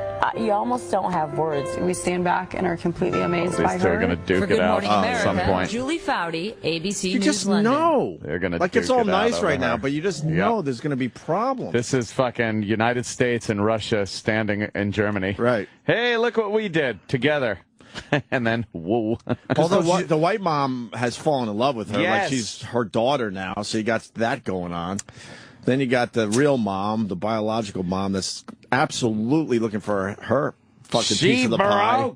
You almost don't have words. We stand back and are completely amazed by These two are her. going to duke For it Good out Morning at some America, point. Julie Foudy, ABC You News just London. know. They're going to like duke it's all it out nice over right now, her. but you just know there's going to be problems. This is fucking United States and Russia standing in Germany. Right. Hey, look what we did together. And then, whoa. Although the white mom has fallen in love with her. Yes. Like she's her daughter now, so you got that going on. Then you got the real mom, the biological mom, that's absolutely looking for her fucking piece of the pie.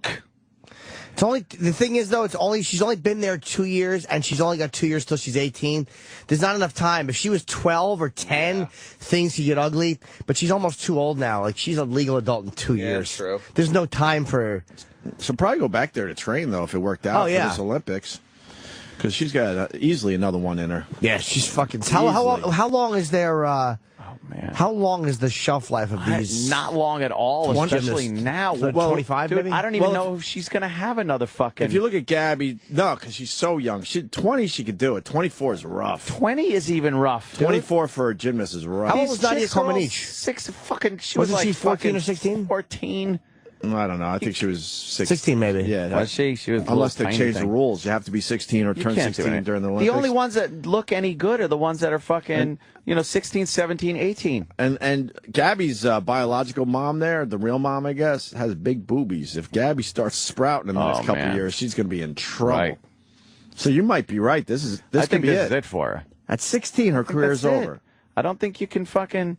It's only the thing is though. She's only been there 2 years, and she's only got 2 years till she's 18. There's not enough time. If she was 12 or 10, things could get ugly. But she's almost too old now. Like she's a legal adult in 2 years. True. There's no time for her. She'll probably go back there to train though if it worked out for this Olympics, because she's got easily another one in her. Yeah, she's fucking. How long is there? How long is the shelf life of these? Not long at all, especially now. So 25, dude, maybe? I don't even know if she's going to have another fucking... If you look at Gabby, no, because she's so young. 20, she could do it. 24 is rough. 20 is even rough. 24 for a gymnast is rough. How old was Nadia Comaneci? She was Wasn't like she 14 or 16? 14. I don't know. I think she was 16, maybe. Yeah. Was she? She was a unless they little change tiny the rules. You have to be 16 or turn 16 during the Olympics. The only ones that look any good are the ones that are fucking, 16, 17, 18. And Gabby's biological mom there, the real mom, I guess, has big boobies. If Gabby starts sprouting in the next couple of years, she's going to be in trouble. Right. So you might be right. This I think could be this is it for her. At 16, her career's over. I don't think you can fucking...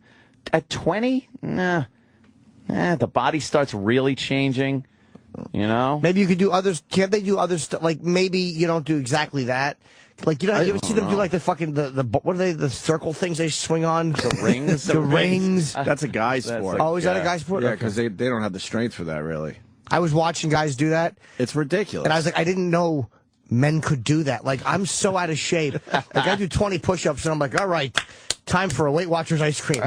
At 20? Nah. The body starts really changing. Maybe you could do others. Can't they do other stuff? Like maybe you don't do exactly that. Like you ever see them do like the fucking the what are they, the circle things they swing on? The rings. The rings. That's a guy's sport. Oh, is that a guy's sport? Yeah, because they don't have the strength for that really. I was watching guys do that. It's ridiculous. And I was like, I didn't know men could do that. Like I'm so out of shape. Like I do 20 push-ups and I'm like, all right. Time for a Weight Watchers ice cream.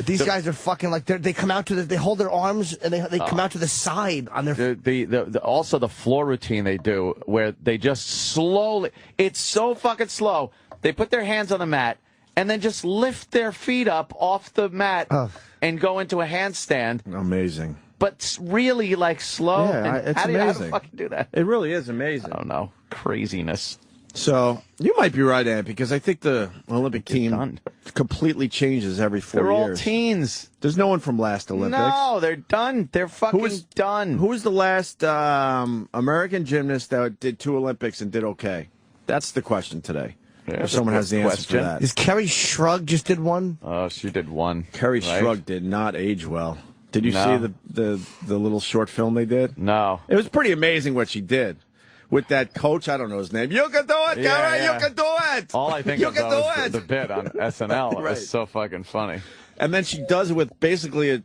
These guys are fucking like they come out to they hold their arms and they come out to the side on their. Also the floor routine they do where they just slowly. It's so fucking slow. They put their hands on the mat and then just lift their feet up off the mat and go into a handstand. Amazing. But really like slow. Yeah, it's how amazing. Do you fucking do that? It really is amazing. I don't know. Craziness. So you might be right, Ant, because I think the Olympic team completely changes every 4 years. They're all teens. There's no one from last Olympics. No, they're done. They're fucking done. Who was the last American gymnast that did 2 Olympics and did okay? That's the question today. Yeah, if someone has the answer for that. Is Kerry Shrug just did one? Oh, she did one. Kerry Shrug did not age well. Did you see the little short film they did? No. It was pretty amazing what she did. With that coach, I don't know his name. You can do it, Kerry. You can do it. All I think you of can though do is it. the bit on SNL. Right. It's so fucking funny. And then she does it with basically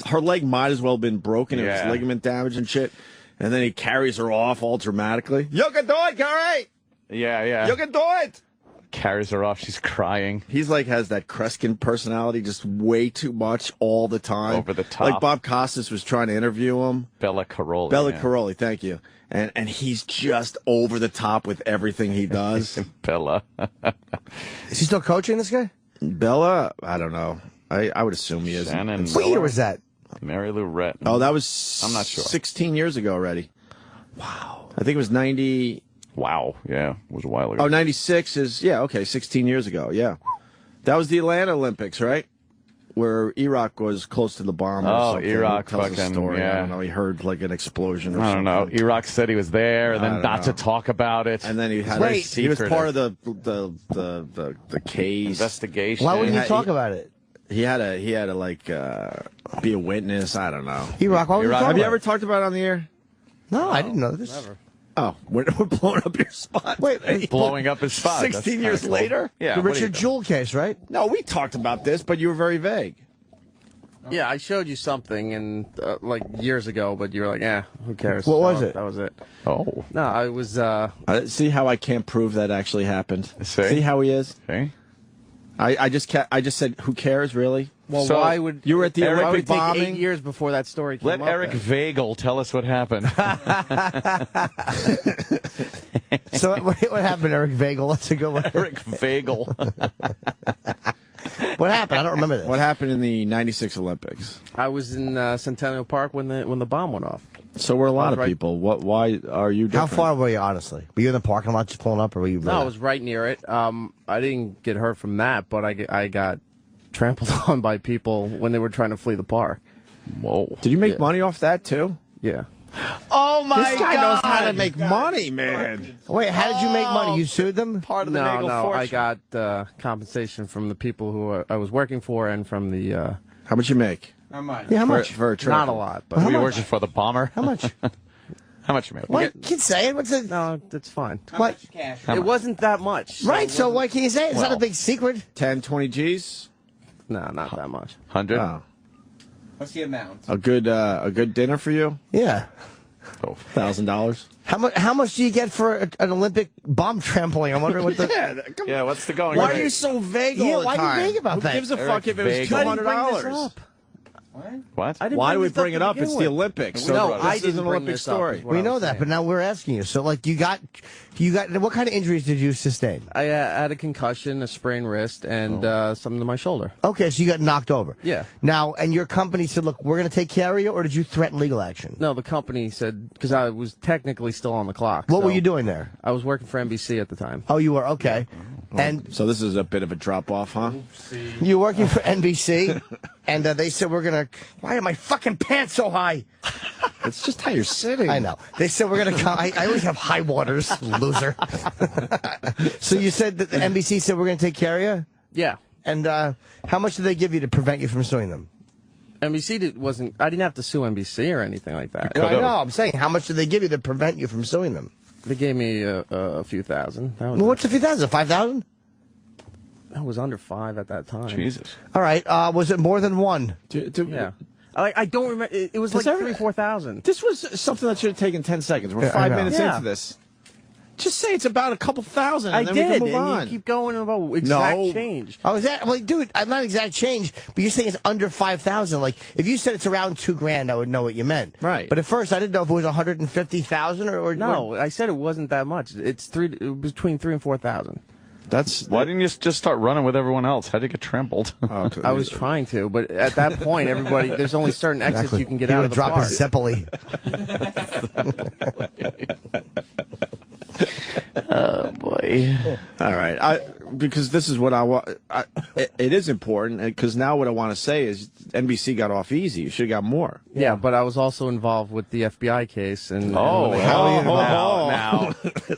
her leg might as well have been broken. It was ligament damage and shit. And then he carries her off all dramatically. You can do it, Kerry. Yeah. You can do it. Carries her off. She's crying. He's like has that Kreskin personality, just way too much all the time. Over the top. Like Bob Costas was trying to interview him. Bella Caroli. Caroli, thank you. And he's just over the top with everything he does. Bella. Is he still coaching this guy? Bella? I don't know. I would assume he is. What year was that? Mary Lou Retton. Oh, that was I'm not sure. 16 years ago already. Wow. I think it was 90. Wow. Yeah, it was a while ago. Oh, 96 is, 16 years ago. Yeah. That was the Atlanta Olympics, right? Where Iraq was close to the bomb. Oh, something. Iraq He tells a fucking, story. yeah. I don't know. He heard like an explosion or I something. don't know. Iraq said he was there, and then not to talk about it. And then he had he was part of the case investigation. Why wouldn't he talk about it? He had to like be a witness. I don't know. Iraq. Why would he talk Have you about ever it? talked about it on the air? No, I didn't know this. Never. Oh, we're blowing up your spot. Wait, blowing up his spot. 16 years later? Yeah. The Richard Jewell case, right? No, we talked about this, but you were very vague. Yeah, I showed you something and like years ago, but you were like, "Yeah, who cares?" What was it? That was it. Oh, no, I was. See how I can't prove that actually happened. See how he is. See? I just said, "Who cares?" Really? Well, So, why would you were at the Why would Olympic it take bombing? 8 years before that story came Let up? Eric Vagel tell us what happened. So what happened, Eric Vagel? That's a good one. Eric Vagel. What happened? I don't remember this. What happened in the '96 Olympics? I was in Centennial Park when the bomb went off. So were a lot of people. Why are you different? How far were you, honestly? Were you in the parking lot just pulling up, or were you? No, I was right near it. I didn't get hurt from that, but I got trampled on by people when they were trying to flee the park. Whoa! Did you make money off that too? Yeah. Oh my God! This guy knows how to make money, man. Wait, how did you make money? You sued them? Part of the No, Nagel no, fortune. I got compensation from the people who I was working for and from the. How much you make? Yeah, how much? For a trip? Not a lot, but Were you working for the bomber? How much? How much you make? What? You can say it. What's it? No, that's fine. What? It wasn't that much. Right. So why can you say it? It's not a Well. big secret. 10, 20 G's. No, not that much. 100. Oh. What's the amount? A good dinner for you? Yeah. $1,000. How much do you get for an Olympic bomb trampoline? I'm wondering what the. Yeah, what's the going Why rate? are you so vague Yeah, all the why time? are you vague about that? Who gives a Eric fuck if it was vague. $200? What? Why do we bring it up? It's the Olympics. So No, I this is didn't an bring Olympic this up, story. is what We I know was that, saying. but now we're asking you. So, like, you got. What kind of injuries did you sustain? I had a concussion, a sprained wrist, and something to my shoulder. Okay, so you got knocked over. Yeah. Now, and your company said, "Look, we're going to take care of you," or did you threaten legal action? No, the company said, because I was technically still on the clock. What so were you doing there? I was working for NBC at the time. Oh, you were okay. And So this is a bit of a drop off, huh? you were working for NBC, and they said we're gonna. Why are my fucking pants so high? It's just how you're sitting. I know. They said we're gonna come. I always have high waters, loser. So you said that the NBC said we're gonna take care of you, Yeah. and how much did they give you to prevent you from suing them? NBC wasn't. I didn't have to sue NBC or anything like that. I know. I'm saying, how much did they give you to prevent you from suing them? They gave me a few thousand. That was, Well, what's a few thousand? 5,000? that was under 5 at that time. Jesus. All right. Was it more than one? Yeah. I don't remember. It was like 3,000-4,000. This was something that should have taken 10 seconds. We're Yeah, I 5 know. minutes Yeah. into this. Just say it's about a couple thousand. I And then did, we can move and on. you keep going about exact change. Oh, is that? Well, dude, I'm not exact change, but you're saying it's under 5,000. Like, if you said it's around $2,000, I would know what you meant. Right. But at first, I didn't know if it was 150,000 or No, I said it wasn't that much. It's between 3,000 and 4,000. That's Why didn't you just start running with everyone else? How'd you get trampled? I was trying to, but at that point, everybody, there's only certain exits you can get out of the drop park. his Zeppeli. Oh, boy. All right. Because this is what I want. It is important, because now what I want to say is NBC got off easy. You should have got more. Yeah, but I was also involved with the FBI case. And Oh, and when they- now.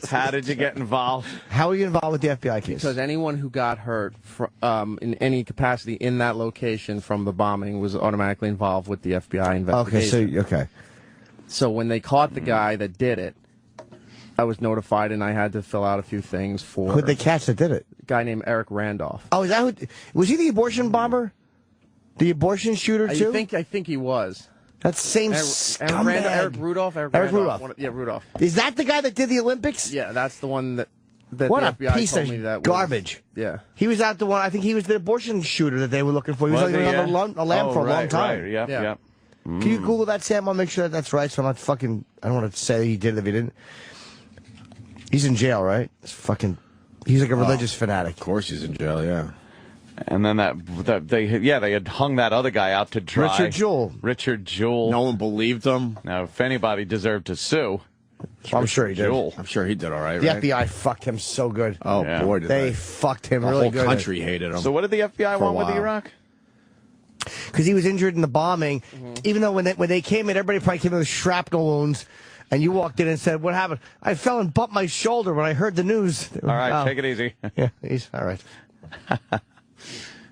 How did you get involved? How are you involved with the FBI case? Because anyone who got hurt in any capacity in that location from the bombing was automatically involved with the FBI investigation. Okay. So when they caught the guy that did it, I was notified, and I had to fill out a few things for Who'd they catch that did it? a guy named Eric Randolph. Oh, is that who? Was he the abortion bomber? The abortion shooter, too? I think he was. That same Eric scumbag. Rudolph? Eric Randolph. Rudolph. Yeah, Rudolph. Is that the guy that did the Olympics? Yeah, that's the one that What the a FBI piece told of me that garbage. Was, yeah. He was out the one. I think he was the abortion shooter that they were looking for. He was on the lam for a long time. Right. Yep, Yeah. yep. Can you Google that, Sam? I'll make sure that's right. So I'm not fucking. I don't want to say he did it if he didn't. He's in jail, right? He's like a religious fanatic. Of course he's in jail, yeah. And then they had hung that other guy out to dry. Richard Jewell. No one believed him. Now, if anybody deserved to sue, I'm sure he did. Jewell. I'm sure he did all right, The right? FBI fucked him so good. Oh, Yeah. boy, did They fucked him The really whole good. country hated him. So what did the FBI For a want with while. Iraq? Because he was injured in the bombing. Even though when they came in, everybody probably came in with shrapnel wounds. And you walked in and said, "What happened?" I fell and bumped my shoulder when I heard the news. All right, take it easy. Yeah, he's all right.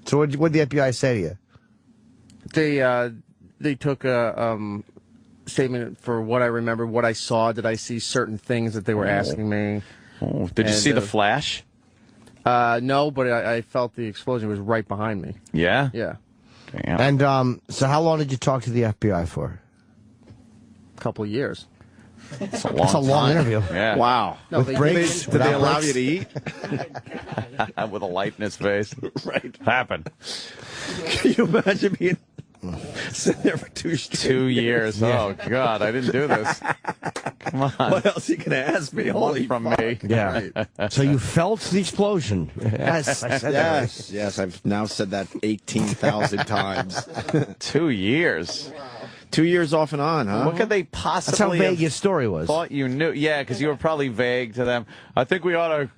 So what did the FBI say to you? They took a statement for what I remember, what I saw. Did I see certain things that they were asking me? Oh, did you And, see the flash? No, but I felt the explosion was right behind me. Yeah? Yeah. Damn. And so how long did you talk to the FBI for? A couple of years. That's a long, That's a long interview. Yeah. Wow. No, With they breaks? Did they Without allow breaks? you to eat? With a light in his face. Right. Happened. Can you imagine being Sit there for 2 2 years. Oh, God, I didn't do this. Come on. What else are you going to ask me? Holy from fuck. me. Yeah. So you felt the explosion. Yes, I said that. Yes, yes. I've now said that 18,000 times. 2 years. 2 years off and on, huh? What could they possibly That's how vague have your story was. thought you knew? Yeah, because you were probably vague to them. I think we ought to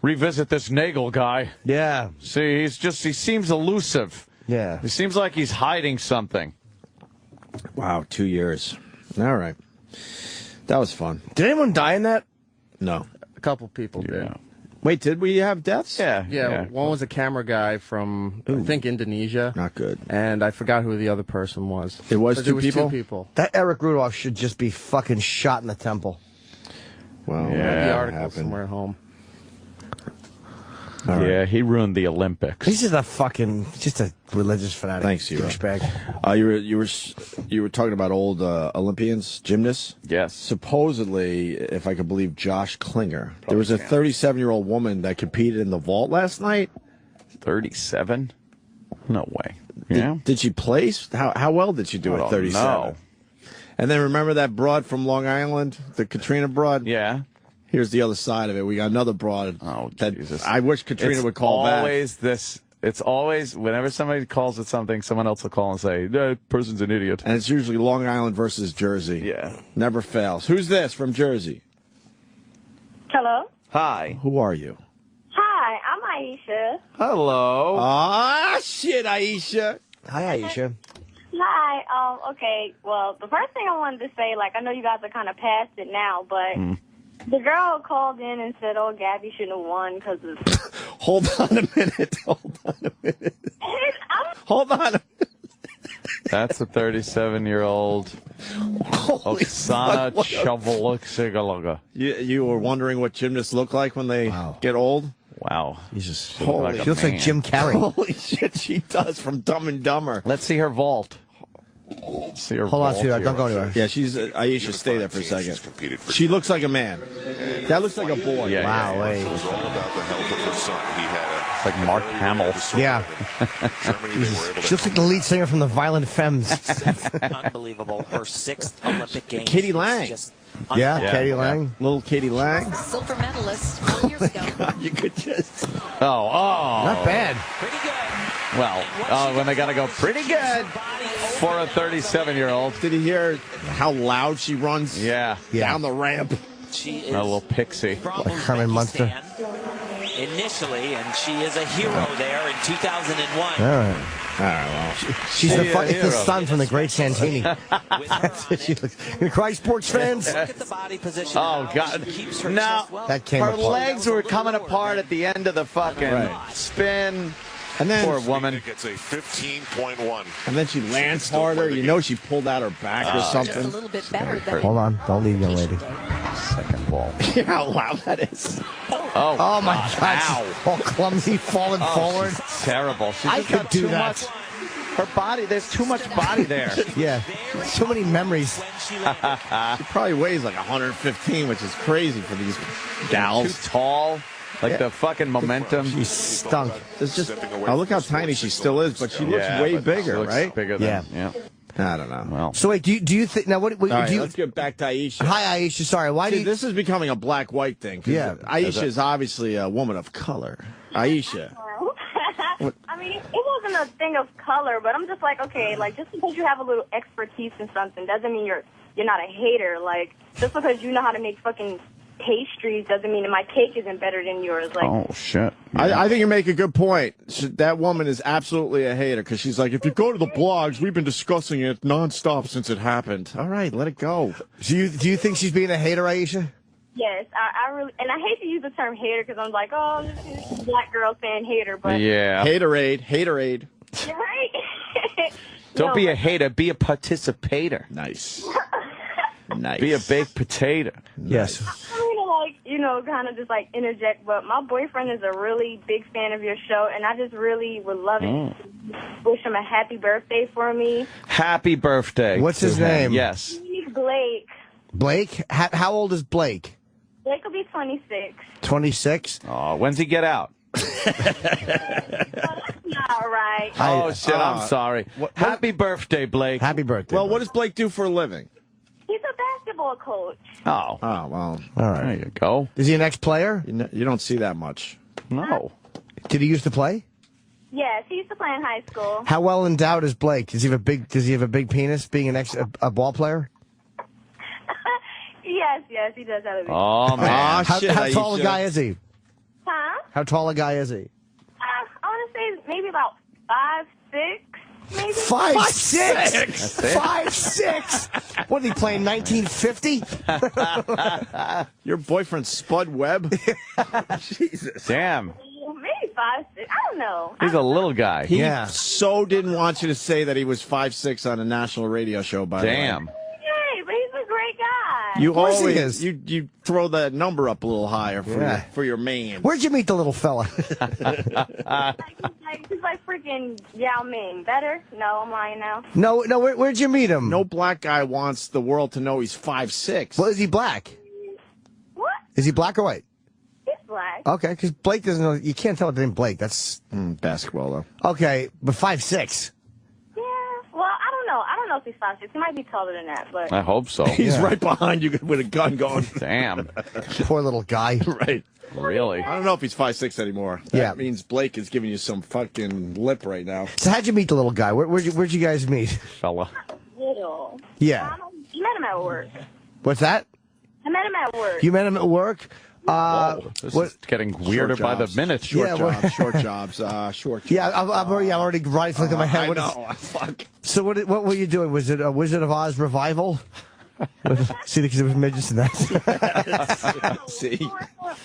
revisit this Nagel guy. Yeah. See, he seems elusive. Yeah. He seems like he's hiding something. Wow, 2 years. All right. That was fun. Did anyone die in that? No. A couple people did. Wait, did we have deaths? Yeah, one was a camera guy from, I think, Indonesia. Not good. And I forgot who the other person was. It was two people? 2 people. That Eric Rudolph should just be fucking shot in the temple. Well, I have the article somewhere at home. All right. Yeah, he ruined the Olympics. He's just a religious fanatic. Thanks, you. Douchebag. You were talking about old Olympians, gymnasts. Yes. Supposedly, if I could believe Josh Klinger, there was a 37-year-old woman that competed in the vault last night. 37? No way. Yeah. Did she place? How well did she do at 37? No. And then remember that broad from Long Island, the Katrina broad? Yeah. Here's the other side of it. We got another broad. Oh, that Jesus. I wish Katrina would call back. It's always, whenever somebody calls it something, someone else will call and say, that person's an idiot. And it's usually Long Island versus Jersey. Yeah. Never fails. Who's this from Jersey? Hello? Hi. Who are you? Hi, I'm Aisha. Hello. Ah, shit, Aisha. Hi, Aisha. Hi. Okay, well, the first thing I wanted to say, I know you guys are kind of past it now, but the girl called in and said, oh, Gabby shouldn't have won because of... Hold on a minute. Hold on a minute. That's a 37-year-old Oksana Chovoluk. You were wondering what gymnasts look like when they get old? Wow. Jesus. She looks like Jim Carrey. Holy shit, she does from Dumb and Dumber. Let's see her vault. See her Hold on, vault sweetheart. here. Don't go anywhere. Yeah, she's Aisha. Stay there for a second. She looks like a man. That looks like a boy. Yeah, wow, wait. It's like Mark Hamill. Yeah. She looks like the lead singer from the Violent Femmes. Unbelievable. Her 6th Olympic Games. Katie Lang. Yeah, Katie Lang. Little Katie Lang. Silver medalist 4 years ago. You could just... Oh. Not bad. Pretty good. Well, when they got to go pretty good for a 37-year-old. Did you hear how loud she runs? Yeah. Down the ramp. She is A little pixie. Like Herman Munster. Initially, and she is a hero there in 2001. All right. Well. She's it's the son from the great Santini. She looks. You cry, sports fans? Look at the body position. Oh, God. Keeps her Now, chest well. That came her apart. legs were coming apart at the end of the fucking spin. And then, poor woman. It's a 15.1. And then she lands harder. You know she pulled out her back or something. A little bit better than Hold on. Don't leave, young lady. Second ball. Hear how loud that is. Oh, my God. Ow. All clumsy, falling forward. She's terrible. She's I just could got do too that. much. Her body, there's too much body there. Yeah. So many memories. She probably weighs like 115, which is crazy for these gals. Too tall. Like the fucking momentum. She stunk. It's just, look how tiny she still is, but she looks way bigger, she looks right? Bigger than, yeah. I don't know. Well, So wait, do you think now? What All do right, you? let's get back to Aisha. Hi, Aisha. Sorry, why do you? This is becoming a black-white thing. 'Cause Yeah. Aisha is obviously a woman of color. Aisha. I mean, it wasn't a thing of color, but I'm just like, okay, just because you have a little expertise in something doesn't mean you're not a hater. Just because you know how to make fucking pastries doesn't mean that my cake isn't better than yours. oh, shit. I think you make a good point. That woman is absolutely a hater because she's like, if you go to the blogs, we've been discussing it nonstop since it happened. All right, let it go. Do you think she's being a hater, Aisha? Yes, I really, and I hate to use the term hater because I'm like, oh, this is black girl saying hater, but Yeah. Haterade. you're right. Don't be a hater. Be a participator. Nice. Nice. Be a baked potato. Yes. I'm gonna kind of just interject, but my boyfriend is a really big fan of your show, and I just really would love it. Wish him a happy birthday for me. Happy birthday. What's his name? Yes. He's Blake. Blake? How old is Blake? Blake will be 26. 26. Oh, when's he get out? not right. Oh, shit, I'm sorry. Happy birthday, Blake. Happy birthday. Well, what does Blake do for a living? He's a basketball coach. Oh. Oh, well. All right. There you go. Is he an ex-player? You don't see that much. No. Did he used to play? Yes, he used to play in high school. How well endowed is Blake? Does he have a big penis being a ball player? Yes, he does have a big Oh, man. How tall a guy is he? Huh? How tall a guy is he? I want to say maybe about 5'6", maybe. 5'6"? That's it. 5'6". What, did he play in 1950? Your boyfriend Spud Webb? Jesus. Damn. Maybe 5'6". I don't know. He's a little guy. He so didn't want you to say that he was 5'6" on a national radio show, by the way. Damn. Hey, but he's a great guy. You Of course he always is. you throw that number up a little higher for your man. Where'd you meet the little fella? He's like freaking Yao Ming. Better? No, I'm lying now. No. Where'd you meet him? No black guy wants the world to know he's 5'6". Well, is he black? What? Is he black or white? He's black. Okay, because Blake doesn't know. You can't tell the name Blake. That's basketball, though. Okay, but 5'6". Yeah. Well, I don't know. I don't know if he's 5'6". He might be taller than that, but. I hope so. He's right behind you with a gun going. Damn. Poor little guy. Right. Really? I don't know if he's 5'6" anymore. That means Blake is giving you some fucking lip right now. So how'd you meet the little guy? Where'd you guys meet? Fella. Little. Yeah. I met him at work. What's that? I met him at work. You met him at work? This is getting weirder by the minute. Short jobs. Yeah, I'm already rifling in my head. I know. Fuck. So what were you doing? Was it a Wizard of Oz revival? See, because it was midgets and that. See?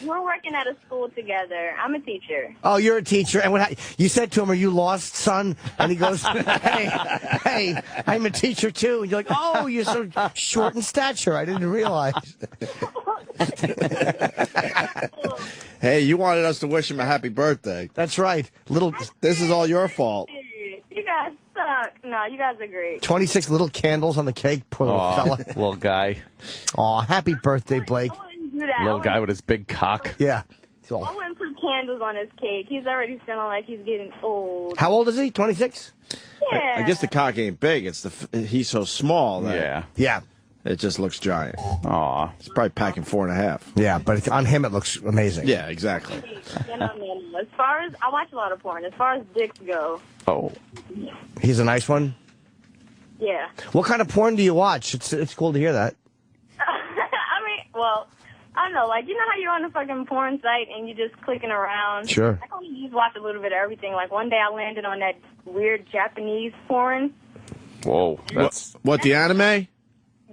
We're working at a school together. I'm a teacher. Oh, you're a teacher, and you said to him, "Are you lost, son?" And he goes, "Hey, I'm a teacher too." And you're like, "Oh, you're so short in stature. I didn't realize." Hey, you wanted us to wish him a happy birthday. That's right. This is all your fault. You guys suck. No, you guys are great. 26 little candles on the cake. Poor little fella. Little guy. Aw, happy birthday, Blake. Do that. Little guy with his big cock. Yeah. I wouldn't put candles on his cake. He's already feeling like he's getting old. How old is he? 26? Yeah. I guess the cock ain't big. It's he's so small that Yeah. it just looks giant. Aw. He's probably packing 4.5. Yeah, but on him it looks amazing. Yeah, exactly. As far as I watch a lot of porn. As far as dicks go, Oh. He's a nice one. yeah. What kind of porn do you watch? It's cool to hear that. I mean, well, I don't know. Like, you know how you're on a fucking porn site and you're just clicking around? Sure. I kind of just watch a little bit of everything. Like, one day I landed on that weird Japanese porn. Whoa. That's What, the anime?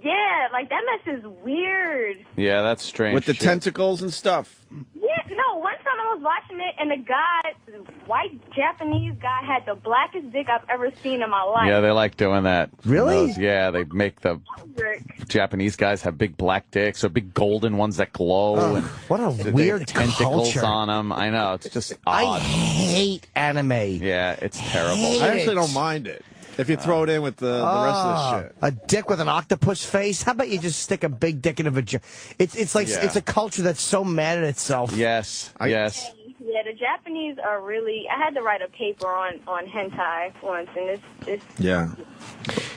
Yeah, like, that mess is weird. Yeah, that's strange. With the shit. tentacles and stuff. Yeah, no, one time I was watching it and the white Japanese guy had the blackest dick I've ever seen in my life. Yeah, they like doing that. Really? Yeah, they make the Japanese guys have big black dicks or big golden ones that glow. And What a they have weird tentacles culture. on them. I know. It's just I odd. hate anime. Yeah, it's terrible. I actually don't mind it. If you throw it in with the rest of the shit. A dick with an octopus face? How about you just stick a big dick in a vagina? It's like it's a culture that's so mad at itself. Yes, yes. Yeah, the Japanese are really. I had to write a paper on hentai once, and it's Yeah.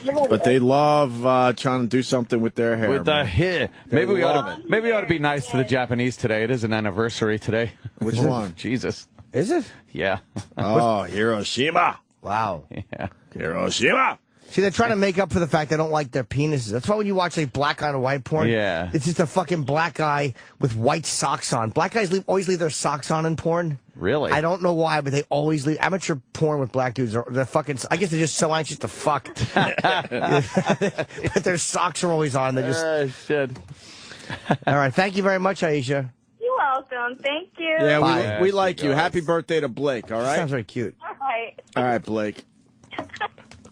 But they love trying to do something with their hair. With the man. hair. They Maybe we love ought to be nice to the Japanese today. It is an anniversary today. Which one? Jesus. Is it? Yeah. Oh, Hiroshima. Wow. Yeah. Hiroshima. See, they're trying to make up for the fact they don't like their penises. That's why when you watch like black on white porn, Yeah. it's just a fucking black guy with white socks on. Black guys always leave their socks on in porn. Really? I don't know why, but they always leave. Amateur porn with black dudes they're fucking. I guess they're just so anxious to fuck. But their socks are always on. They just. Shit. All right. Thank you very much, Aisha. You're welcome. Thank you. Yeah, we like you. Happy birthday to Blake, all right? Sounds very cute. All right. All right, Blake.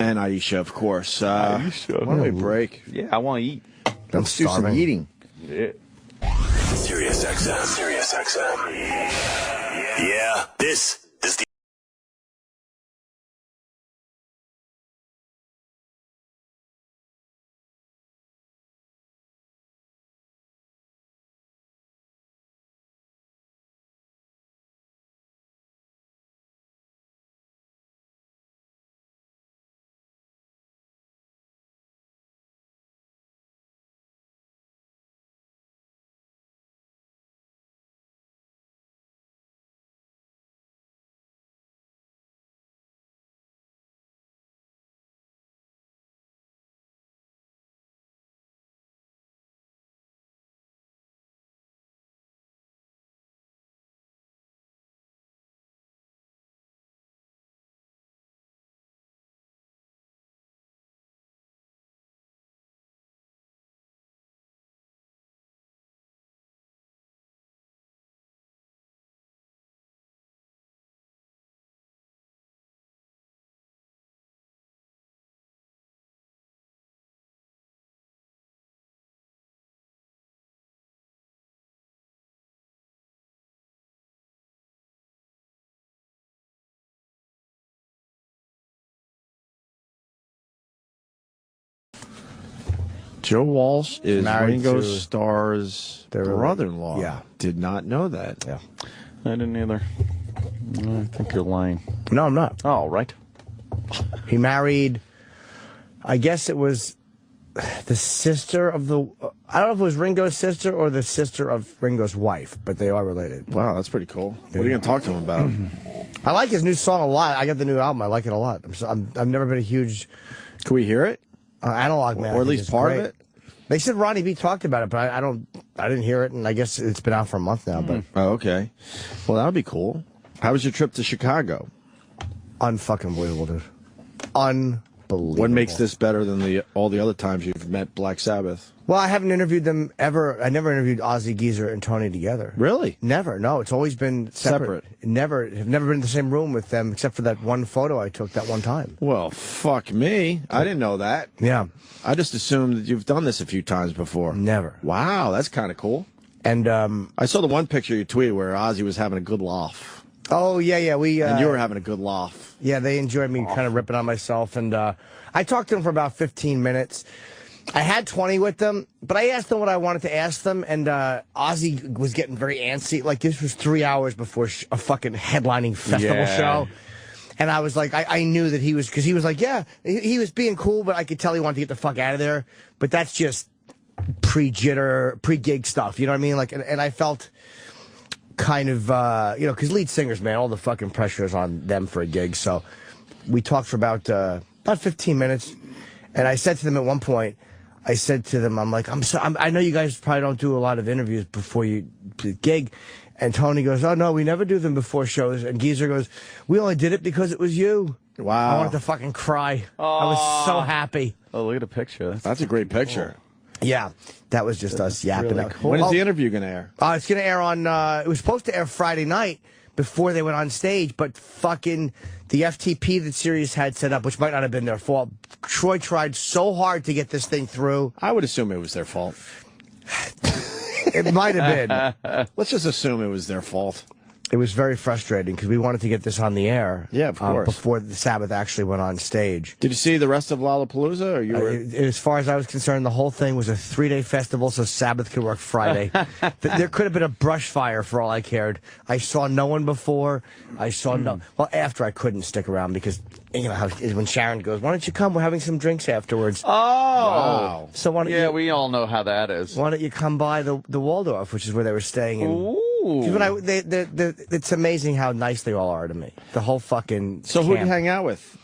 And Aisha, of course. Aisha. Why don't we break? Yeah, I want to eat. Let's do some eating. Yeah. Sirius XM. Sirius XM. Yeah, this Joe Walsh is Ringo to Starr's brother-in-law. Yeah. Did not know that. Yeah. I didn't either. I think you're lying. No, I'm not. Oh, right. He married, I guess it was the sister of the, I don't know if it was Ringo's sister or the sister of Ringo's wife, but they are related. Wow, that's pretty cool. What are you going to talk to him about? I like his new song a lot. I got the new album. I like it a lot. I've never been a huge... Can we hear it? Analog Man. Or at least part of it? They said Ronnie B talked about it, but I didn't hear it, and I guess it's been out for a month now. But Oh, okay. Well, that would be cool. How was your trip to Chicago? Unfucking believable, dude. Unbelievable. What makes this better than all the other times you've met Black Sabbath? Well, I haven't interviewed them ever. I never interviewed Ozzy, Geezer, and Tony together. Really? Never. No, it's always been separate. Have never been in the same room with them, except for that one photo I took that one time. Well, fuck me. I didn't know that. Yeah. I just assumed that you've done this a few times before. Never. Wow, that's kind of cool. And I saw the one picture you tweeted where Ozzy was having a good laugh. Oh, yeah. And you were having a good laugh. Yeah, they enjoyed me kind of ripping on myself. And I talked to them for about 15 minutes. I had 20 with them, but I asked them what I wanted to ask them, and Ozzy was getting very antsy. Like, this was 3 hours before a fucking headlining festival show. And I was like, I knew that he was, because he was like, yeah, he was being cool, but I could tell he wanted to get the fuck out of there. But that's just pre-jitter, pre-gig stuff, you know what I mean? Like, and I felt kind of, because lead singers, man, all the fucking pressure is on them for a gig. So we talked for about 15 minutes, and I said to them at one point, I said to them, I'm like, I know you guys probably don't do a lot of interviews before you gig. And Tony goes, oh, no, we never do them before shows. And Geezer goes, we only did it because it was you. Wow. I wanted to fucking cry. I was so happy. Oh, look at the picture. That's a great picture. Yeah, that was just us yapping. Really cool. When is the interview going to air? It's going to air on, it was supposed to air Friday night before they went on stage, but fucking the FTP that Sirius had set up, which might not have been their fault. Troy tried so hard to get this thing through. I would assume it was their fault. It might have been. Let's just assume it was their fault. It was very frustrating because we wanted to get this on the air. Yeah, of course. Before the Sabbath actually went on stage. Did you see the rest of Lollapalooza? Or you were... As far as I was concerned, the whole thing was a 3-day festival, so Sabbath could work Friday. There could have been a brush fire for all I cared. I saw no one before. I saw no... Well, after I couldn't stick around because, you know, how when Sharon goes, why don't you come? We're having some drinks afterwards. Oh! Wow. So why don't you, we all know how that is. Why don't you come by the Waldorf, which is where they were staying in... Ooh. It's amazing how nice they all are to me. The whole fucking So camp. who'd you hang out with?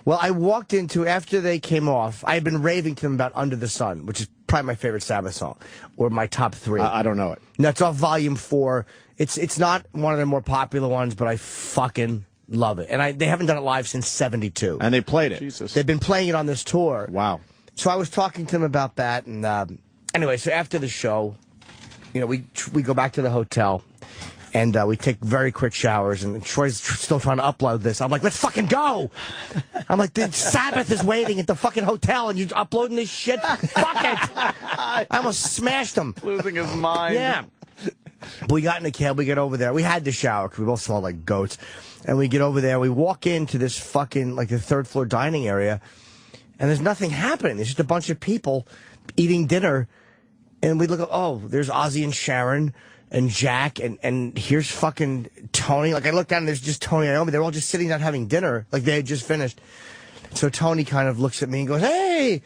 Well, I walked into, after they came off, I had been raving to them about Under the Sun, which is probably my favorite Sabbath song, or my top 3. I don't know it. And that's off Volume 4. It's not one of the more popular ones, but I fucking love it. And they haven't done it live since 72. And they played it. Jesus. They've been playing it on this tour. Wow. So I was talking to them about that, and anyway, so after the show, you know, we go back to the hotel. And we take very quick showers, and Troy's still trying to upload this. I'm like, let's fucking go! I'm like, the Sabbath is waiting at the fucking hotel, and you're uploading this shit? Fuck it! I almost smashed him. Losing his mind. Yeah. But we got in the cab, we get over there. We had to shower, because we both smelled like goats. And we get over there, we walk into this fucking, like, the 3rd floor dining area, and there's nothing happening. There's just a bunch of people eating dinner, and we look at, oh, there's Ozzy and Sharon, and Jack, and here's fucking Tony. Like, I look down, and there's just Tony and Naomi. They're all just sitting down having dinner. Like, they had just finished. So Tony kind of looks at me and goes, hey!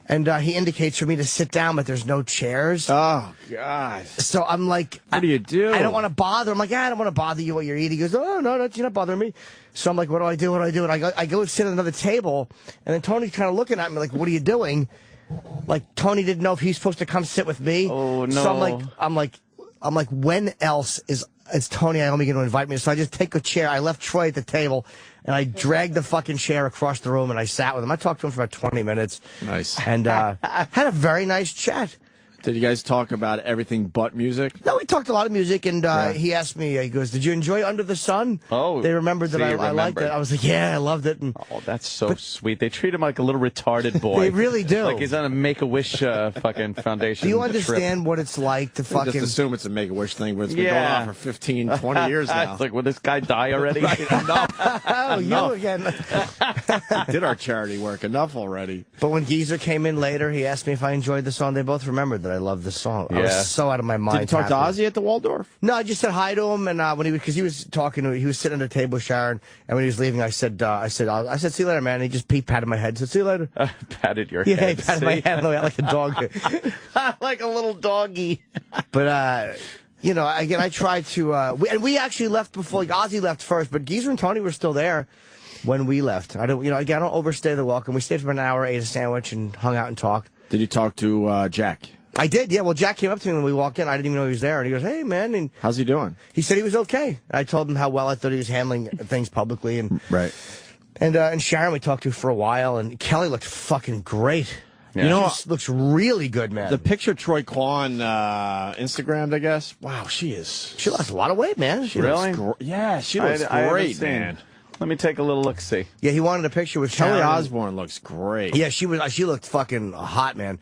And he indicates for me to sit down, but there's no chairs. Oh, God. So I'm like... What do you do? I don't want to bother. I'm like, I don't want to bother you while you're eating. He goes, oh, no, you're not bothering me. So I'm like, what do I do? And I go sit at another table, and then Tony's kind of looking at me like, what are you doing? Like, Tony didn't know if he's supposed to come sit with me. Oh, no. So I'm like, when else is Tony Iommi going to invite me? So I just take a chair. I left Troy at the table, and I dragged the fucking chair across the room, and I sat with him. I talked to him for about 20 minutes. Nice. And had a very nice chat. Did you guys talk about everything but music? No, we talked a lot of music, and he asked me, he goes, did you enjoy Under the Sun? Oh. They remembered that I liked it. I was like, yeah, I loved it. And, oh, that's so sweet. They treat him like a little retarded boy. They really do. Like he's on a Make-A-Wish fucking foundation. Do you understand what it's like to fucking... Just assume it's a Make-A-Wish thing, but it's been going on for 15, 20 years now. It's like, will this guy die already? Oh, you again. Did our charity work enough already? But when Geezer came in later, he asked me if I enjoyed the song. They both remembered that I loved the song. I was so out of my mind. Did you talk to Ozzy at the Waldorf? No, I just said hi to him, and when because he was talking to, he was sitting at a table, Sharon, and when he was leaving, I said, see you later, man. And he just patted my head, said, see you later. Patted your head. Yeah, he patted my head like a dog, like a little doggy. But you know, again, I tried to, we actually left before Ozzy left first, but Geezer and Tony were still there when we left. I don't overstay the welcome. We stayed for an hour, ate a sandwich, and hung out and talked. Did you talk to Jack? I did, yeah. Well, Jack came up to me when we walked in. I didn't even know he was there. And he goes, hey, man. And how's he doing? He said he was okay. I told him how well I thought he was handling things publicly. And And Sharon we talked to for a while. And Kelly looked fucking great. Yeah. You know, she looks really good, man. The picture Troy Kwan Instagrammed, I guess. Wow, she lost a lot of weight, man. She looks she looks great, man. Let me take a little look-see. Yeah, he wanted a picture with Kelly Sharon. Osbourne looks great. Yeah, she looked fucking hot, man.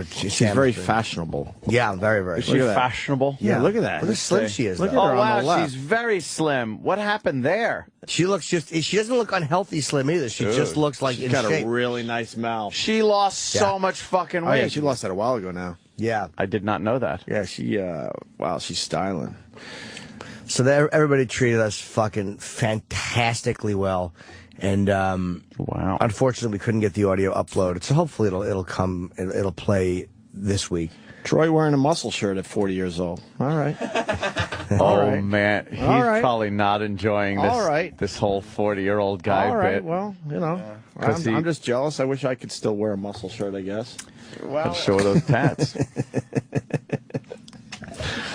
She's very fashionable. Yeah, very, very. Is she fashionable? Yeah, look at that. Look how slim she is. Look at her on the left. She's very slim. What happened there? She doesn't look unhealthy slim either. She just looks like she's got a really nice mouth. She lost so much fucking weight. Oh, yeah, she lost that a while ago now. Yeah. I did not know that. Yeah, wow, she's styling. So everybody treated us fucking fantastically well. And wow. Unfortunately, we couldn't get the audio uploaded. So hopefully it'll play this week. Troy wearing a muscle shirt at 40 years old. All right. Man, he's probably not enjoying this. This whole 40-year-old guy All right. bit. Well, you know, I'm just jealous. I wish I could still wear a muscle shirt, I guess. Well, show those tats.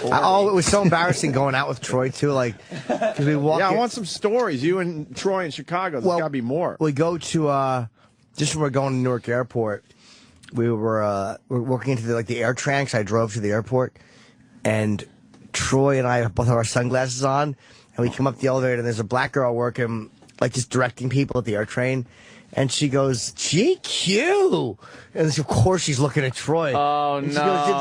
It was so embarrassing going out with Troy too. Like, because we walk. Yeah, I want some stories. You and Troy in Chicago. There's got to be more. We go to just when we're going to Newark Airport. We're walking into the air tranks. I drove to the airport, and Troy and I both have our sunglasses on, and we come up the elevator, and there's a black girl working, like just directing people at the air train. And she goes, GQ! And of course she's looking at Troy. Oh, and she goes, did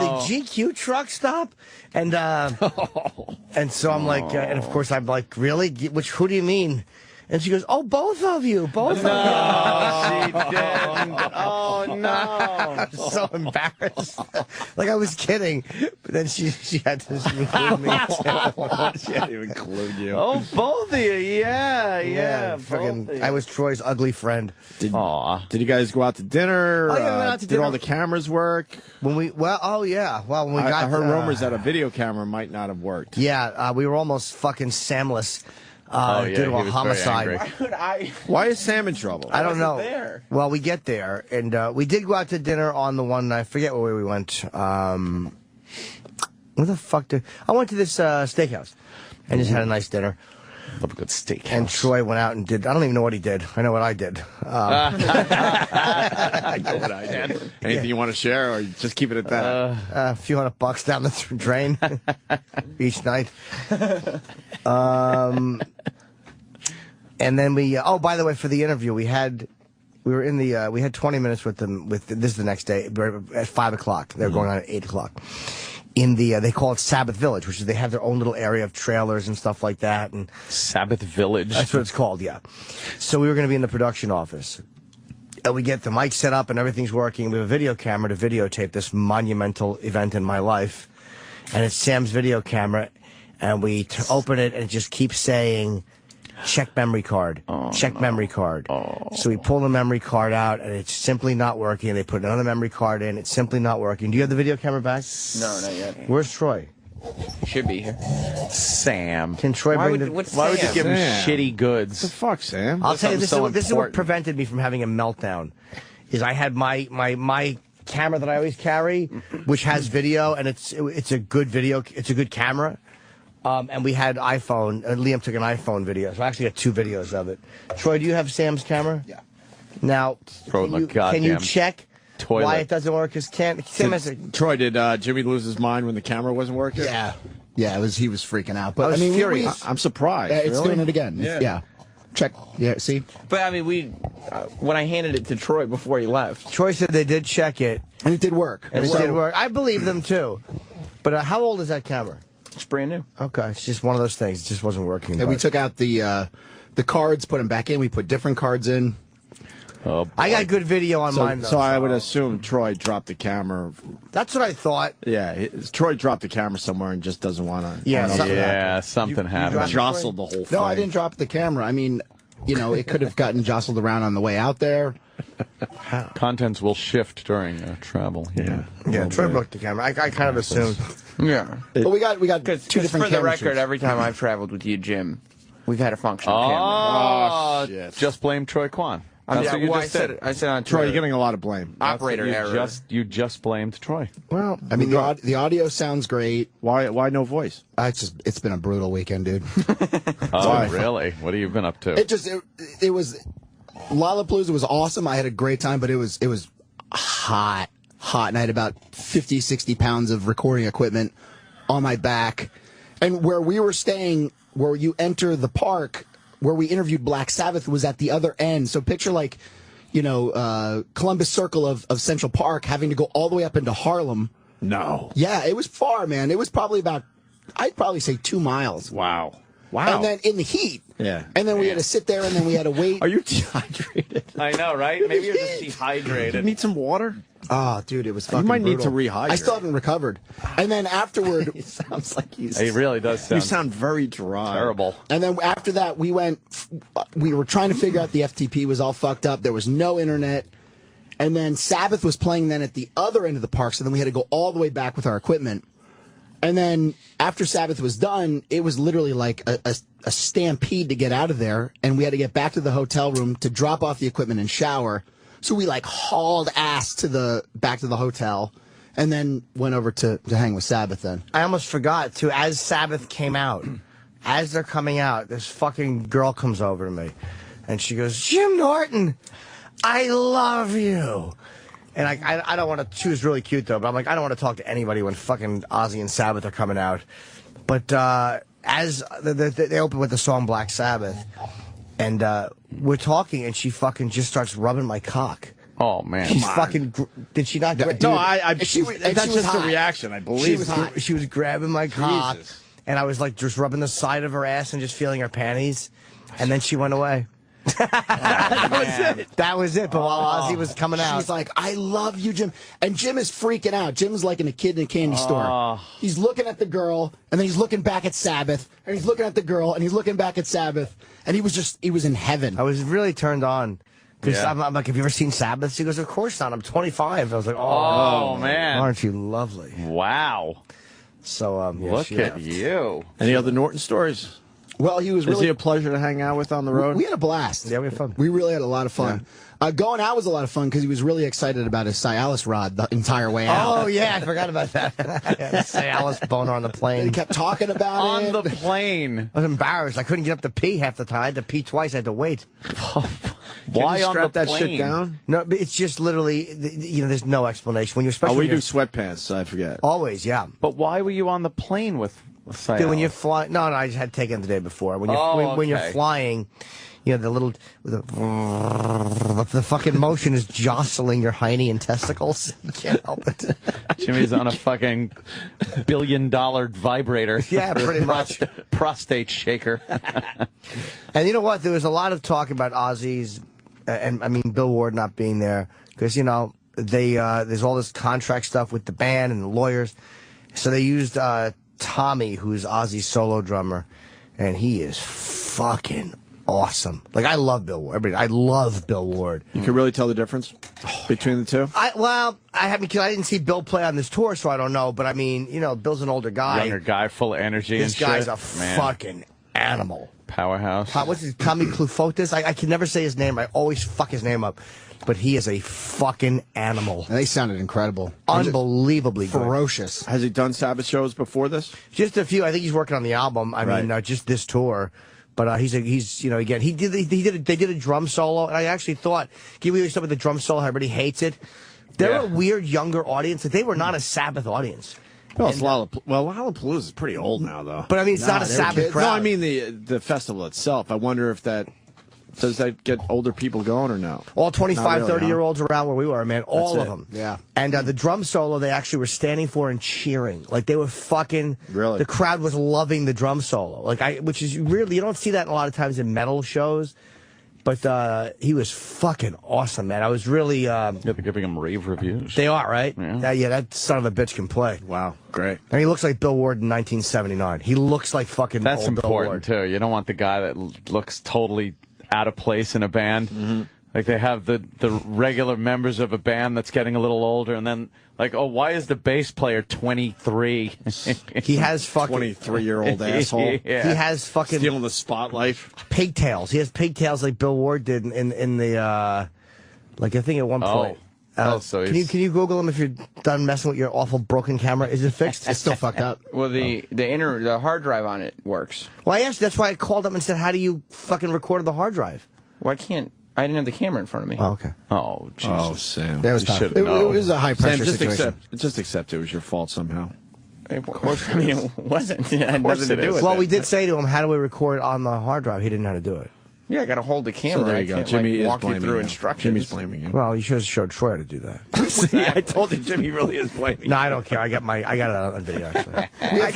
the GQ truck stop? And and so I'm like, and of course I'm like, really? Who do you mean? And she goes, oh, both of you. Both of you. No, she didn't. Oh, no. I was so embarrassed. Like, I was kidding. But then she had to include me. She had to include you. Oh, both of you. Yeah. I was Troy's ugly friend. Did you guys go out to dinner? Oh, yeah, we went out to did dinner. all the cameras work? When we I heard rumors that a video camera might not have worked. Yeah, we were almost fucking Samless. Due to a homicide. Why is Sam in trouble? I don't know. Well, we get there, and we did go out to dinner on the one. I forget where we went. Where the fuck I went to this steakhouse and just had a nice dinner. Love a good steakhouse. And Troy went out and did. I don't even know what he did. I know what I did. I know what I did. Anything you want to share, or just keep it at that? A few $100 down the drain each night. And then we. By the way, for the interview, we had 20 minutes with them. This is the next day at 5 o'clock. They're going on at 8 o'clock. In the they call it Sabbath Village, which is they have their own little area of trailers and stuff like that. And Sabbath Village. That's what it's called. Yeah. So we were going to be in the production office. And we get the mic set up and everything's working. We have a video camera to videotape this monumental event in my life. And it's Sam's video camera. And we open it and it just keeps saying, check memory card, memory card. So we pull the memory card out and it's simply not working. They put another memory card in. It's simply not working. Do you have the video camera back? No, not yet. Where's Troy? He should be here. Sam. Can Troy why bring would you give him shitty goods? What the fuck, Sam? I'll tell you, this is what prevented me from having a meltdown. Is I had my camera that I always carry, which has video, and it's a good video. It's a good camera. And we had iPhone. Liam took an iPhone video, so I actually got 2 videos of it. Troy, do you have Sam's camera? Yeah. Now, can you check toilet. Why it doesn't work is Troy, did Jimmy lose his mind when the camera wasn't working? Yeah. Yeah, he was freaking out. But I was furious. I'm surprised. It's really? doing it again. Yeah. Check. Yeah, see? But, I mean, when I handed it to Troy before he left. Troy said they did check it. And it did work. It did work. I believe them, too. But how old is that camera? It's brand new. Okay, it's just one of those things. It just wasn't working. And we took out the cards, put them back in. We put different cards in. Oh, I got good video on mine, though. So I would assume Troy dropped the camera. That's what I thought. Yeah, Troy dropped the camera somewhere and just doesn't want to. Something happened. Jostled the whole thing. No, I didn't drop the camera. I mean, it could have gotten jostled around on the way out there. Contents will shift during travel. Yeah, Troy broke the camera. I kind of assumed. Yeah. But we got two different for the camera record, shoots. every time I've traveled with you, Jim, we've had a functional Oh, camera. just blame Troy Kwan. I That's what you I just said did. I said on Troy, Twitter, you're getting a lot of blame. operator error. You just blamed Troy. Well, I mean, the audio sounds great. Why no voice? It's been a brutal weekend, dude. Oh, really? What have you been up to? It was Lollapalooza was awesome. I had a great time, but it was hot, and I had about 50, 60 pounds of recording equipment on my back. And where we were staying, where you enter the park, where we interviewed Black Sabbath, was at the other end. So picture Columbus Circle of Central Park having to go all the way up into Harlem. No. Yeah, it was far, man. It was probably I'd probably say 2 miles. Wow. And then in the heat. Yeah. And then we had to sit there, and then we had to wait. Are you dehydrated? I know, right? Maybe you're just dehydrated. You need some water? Oh, dude, it was fucking You might need brutal. to rehydrate. I still haven't recovered. And then afterward... It sounds like he's... He really does sound... You sound very dry. Terrible. And then after that, we were trying to figure out the FTP was all fucked up. There was no internet. And then Sabbath was playing then at the other end of the park, so then we had to go all the way back with our equipment. And then after Sabbath was done, it was literally like a stampede to get out of there, and we had to get back to the hotel room to drop off the equipment and shower. So we hauled ass back to the hotel, and then went over to hang with Sabbath then. I almost forgot, too, as Sabbath came out, as they're coming out, this fucking girl comes over to me, and she goes, Jim Norton, I love you. And I don't want to, she was really cute, though, but I'm like, I don't want to talk to anybody when fucking Ozzy and Sabbath are coming out. But as they open with the song Black Sabbath, and we're talking, and she fucking just starts rubbing my cock. Oh, man. She's fucking, did she not? No, dude, that's just hot. a reaction, I believe. She was grabbing my cock, Jesus. and I was like just rubbing the side of her ass and just feeling her panties, and then she went away. That was it. But while Ozzy was coming out, she's like, I love you, Jim. And Jim is freaking out. Jim's like a kid in a candy store. He's looking at the girl, and then he's looking back at Sabbath, and he's looking at the girl, and he's looking back at Sabbath, and he was in heaven. I was really turned on. Because I'm like, have you ever seen Sabbath? She goes, of course not. I'm 25. I was like, oh man. Aren't you lovely? Wow. So, look at you. Any other Norton stories? Well, he was Is he a pleasure to hang out with on the road? We had a blast. Yeah, we had fun. We really had a lot of fun. Going out was a lot of fun because he was really excited about his Cialis rod the entire way out. Oh, yeah, I forgot about that. Cialis boner on the plane. He kept talking about it. On the plane. I was embarrassed. I couldn't get up to pee half the time. I had to pee twice. I had to wait. Why on the that plane? shit down? No, but it's just literally, there's no explanation. When you're especially we do sweatpants, I forget. Always, yeah. But why were you on the plane with Cialis? Dude, when you're flying, no, I just had taken it the day before. When you're flying, the little the fucking motion is jostling your hiney and testicles. You can't help it. Jimmy's on a fucking $1 billion vibrator. Yeah, pretty much. Prostate shaker. And you know what? There was a lot of talk about Ozzy's, and I mean Bill Ward not being there because there's all this contract stuff with the band and the lawyers, so they used Tommy, who's Ozzy's solo drummer, and he is fucking awesome. Like, I love Bill Ward. I love Bill Ward. You can really tell the difference between the two? I didn't see Bill play on this tour, so I don't know. But, I mean, Bill's an older guy. Younger guy, full of energy and shit. This guy's a fucking animal. Powerhouse. What's his Tommy Clufotis? I can never say his name. I always fuck his name up. But he is a fucking animal. And they sounded incredible. Unbelievably good. Ferocious. Has he done Sabbath shows before this? Just a few. I think he's working on the album. I mean, just this tour. But he's again, they did a drum solo, and I actually thought, can we start with the drum solo? Everybody hates it. They're a weird younger audience. They were not a Sabbath audience. Well, it's Lollapalooza is pretty old now, though. But I mean, it's not a Sabbath crowd. No, I mean the festival itself. I wonder if does that get older people going or no? All 25, 30-year-olds around where we were, man. All of them. Yeah. And the drum solo they actually were standing for and cheering. Like, they were fucking... Really? The crowd was loving the drum solo. Which is really... You don't see that a lot of times in metal shows. But he was fucking awesome, man. I was really... They're giving him rave reviews. They are, right? Yeah. That son of a bitch can play. Wow, great. And he looks like Bill Ward in 1979. He looks like fucking That's old Bill Ward. important, too. You don't want the guy that looks totally out of place in a band. Mm-hmm. Like, they have the regular members of a band that's getting a little older, and then, like, oh, why is the bass player 23? He has fucking... 23-year-old asshole. Yeah. He has fucking... Stealing the spotlight. Pigtails. He has pigtails like Bill Ward did in the... like, I think at one point... so can you Google him if you're done messing with your awful broken camera? Is it fixed? It's still fucked up. Well, the hard drive on it works. Well, I asked. That's why I called up and said, "How do you fucking record the hard drive?" Well, I didn't have the camera in front of me. Oh, okay. Oh, Jesus. Oh, Sam. That was tough. It was a high-pressure situation. Just accept it was your fault somehow. Of course, I mean, it wasn't. It had nothing to do with it. Well, we did say to him, "How do we record on the hard drive?" He didn't know how to do it. Yeah, I got to hold the camera. So there you go. I can't, Jimmy is walk you blaming through you. instructions. Jimmy's blaming you. Well, you should have showed Troy how to do that. See, I told you Jimmy really is blaming you. No, I don't care. I got it on video, actually.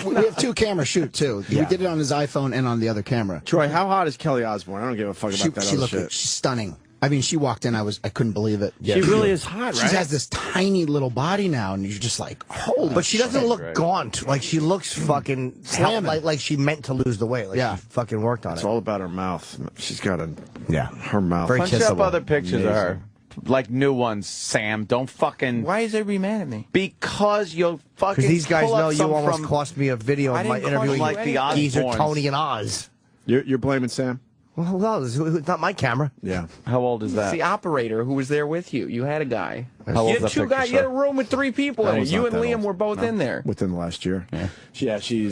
we have two camera shoot, too. Yeah. We did it on his iPhone and on the other camera. Troy, how hot is Kelly Osbourne? I don't give a fuck about that other shit. She's stunning. I mean, she walked in, I couldn't believe it. She really is hot, right? She has this tiny little body now, and you're just like, holy But she doesn't look gaunt. Like, she looks fucking slamming. like she meant to lose the weight. Like, she fucking worked on it. It's all about her mouth. She's got her mouth. Very Punch kissable. up other pictures of her. Like new ones, Sam. Don't fucking... Why is everybody mad at me? Because you'll fucking... Because these guys pull up know you some almost from... cost me a video of my interviewing like the Geezer, Osbournes. Tony, and Oz. You're blaming Sam? Well, no, it's not my camera. Yeah. How old is It's that? the operator who was there with you. You had a guy. How old You is had that two picture, guys. You had a sir? room with 3 people in it. You and Liam were both in there. Within the last year. Yeah, she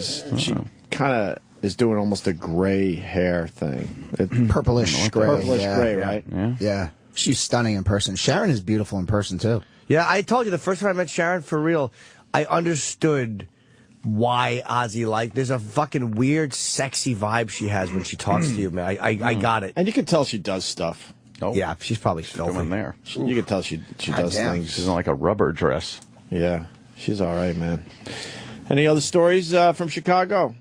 kind of is doing almost a gray hair thing. Purplish gray. Purplish gray, right? Yeah. She's stunning in person. Sharon is beautiful in person, too. Yeah, I told you the first time I met Sharon, for real, I understood why Ozzy liked. There's a fucking weird, sexy vibe she has when she talks to you, man. I got it. And you can tell she does stuff. Oh, yeah, she's probably filthy. Going there. You can tell she does things. She's in like a rubber dress. Yeah, she's all right, man. Any other stories from Chicago?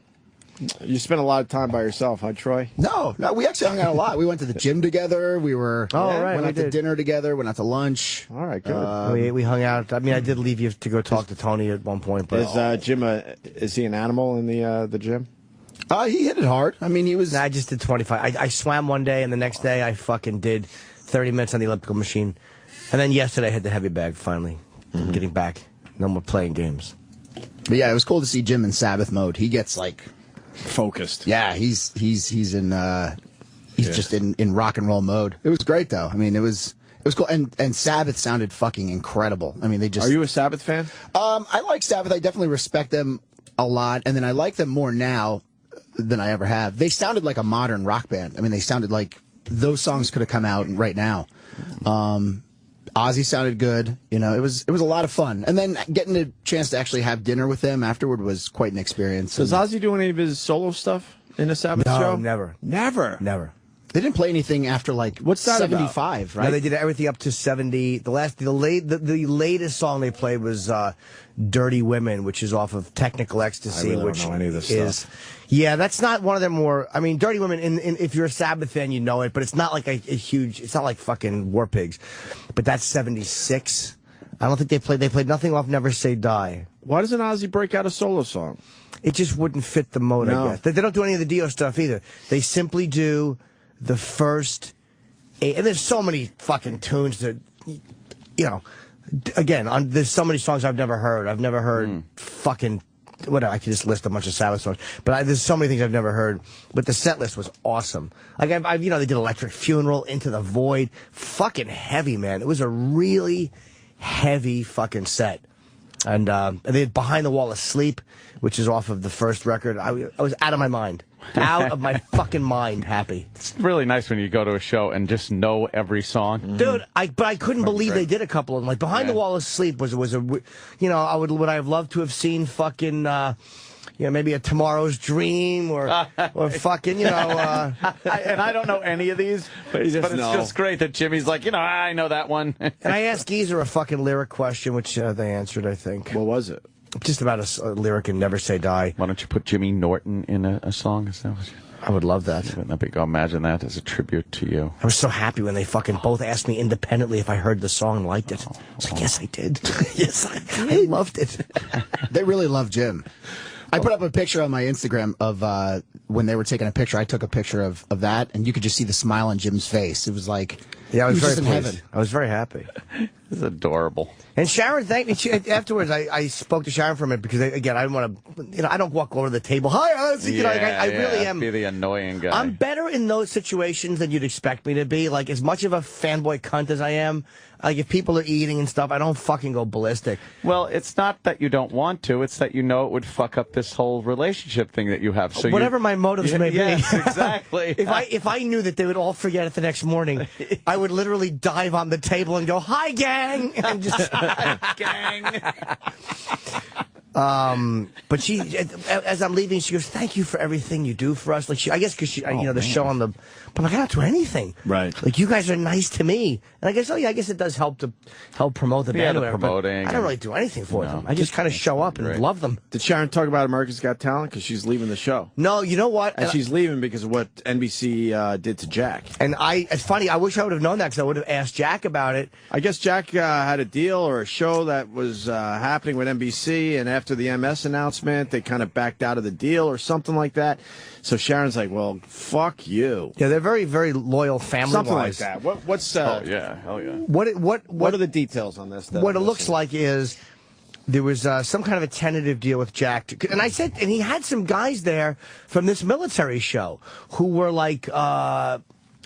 You spent a lot of time by yourself, huh, Troy? No, we actually hung out a lot. We went to the gym together. We went out to dinner together. Went out to lunch. All right, good. We hung out. I mean, I did leave you to go talk to Tony at one point. But Jim, is he an animal in the gym? He hit it hard. I mean, he was. I just did 25. I swam one day, and the next day I fucking did 30 minutes on the elliptical machine. And then yesterday I hit the heavy bag, finally. Getting back. No more playing games. But yeah, it was cool to see Jim in Sabbath mode. He gets like... focused. Yeah, he's in just in rock and roll mode. It was great though. I mean, it was cool, and Sabbath sounded fucking incredible. I mean, they just... Are you a Sabbath fan? I like Sabbath. I definitely respect them a lot, and then I like them more now than I ever have. They sounded like a modern rock band. I mean, they sounded like those songs could have come out right now. Ozzy sounded good. You know, it was a lot of fun. And then getting a chance to actually have dinner with them afterward was quite an experience. Does Ozzy do any of his solo stuff in a Sabbath show? Never. Never. They didn't play anything after like what's that 75, about? right? No, they did everything up to 70. The latest song they played was "Dirty Women," which is off of Technical Ecstasy. I really which don't know any of this is, stuff. Yeah, that's not one of their more. I mean, "Dirty Women." If you're a Sabbath fan, you know it, but it's not like a huge. It's not like fucking War Pigs, but that's 76. I don't think they played. They played nothing off "Never Say Die." Why doesn't Ozzy break out a solo song? It just wouldn't fit the mode. No. I guess they don't do any of the Dio stuff either. They simply do the first 8, and there's so many fucking tunes that, you know, again, there's so many songs I've never heard. I've never heard fucking, whatever, I could just list a bunch of Sabbath songs, but there's so many things I've never heard, but the set list was awesome. Like, I've you know, they did Electric Funeral, Into the Void, fucking heavy, man. It was a really heavy fucking set. And they had Behind the Wall of Sleep, which is off of the first record. I was out of my mind. Out of my fucking mind happy. It's really nice when you go to a show and just know every song. Dude, but I couldn't believe they did a couple of them. Like Behind the Wall of Sleep was a, you know, would I have loved to have seen fucking, you know, maybe A Tomorrow's Dream or fucking, you know. And I don't know any of these, but it's just great that Jimmy's like, you know, I know that one. And I asked Geezer a fucking lyric question, which they answered, I think. What was it? Just about a lyric in Never Say Die. Why don't you put Jimmy Norton in a song? Is that what I would love that. Wouldn't that be go? Imagine that as a tribute to you. I was so happy when they fucking both asked me independently if I heard the song and liked it. I was like, yes, I did. Yes, I loved it. They really love Jim. I put up a picture on my Instagram of when they were taking a picture. I took a picture of that, and you could just see the smile on Jim's face. It was like, yeah, I was very in heaven. I was very happy. It's adorable. And Sharon thanked me. Afterwards, I spoke to Sharon for a minute because, again, I didn't want to, you know, I don't walk over to the table. Hi, you know, I really am. Be the annoying guy. I'm better in those situations than you'd expect me to be. Like, as much of a fanboy cunt as I am, like, if people are eating and stuff, I don't fucking go ballistic. Well, it's not that you don't want to. It's that you know it would fuck up this whole relationship thing that you have. So whatever my motives may be. Yes, exactly. If I knew that they would all forget it the next morning, I would literally dive on the table and go, "Hi, gang," and just gang. But she, as I'm leaving, she goes, "Thank you for everything you do for us." Like I guess because she, you know, the show on the, but like, I don't do anything. Right. Like you guys are nice to me, and I guess, I guess it does help promote the band. The promoting. I don't really do anything for them. I just kind of show up and love them. Did Sharon talk about America's Got Talent? Because she's leaving the show. No, you know what? And she's leaving because of what NBC did to Jack. And it's funny. I wish I would have known that because I would have asked Jack about it. I guess Jack had a deal or a show that was happening with NBC, and after the MS announcement, they kind of backed out of the deal or something like that. So Sharon's like, "Well, fuck you." Yeah, they're very, very loyal family-wise. Something like that. What's oh yeah, hell yeah. What are the details on this? What it looks like is there was some kind of a tentative deal with Jack, and I said, and he had some guys there from this military show who were like,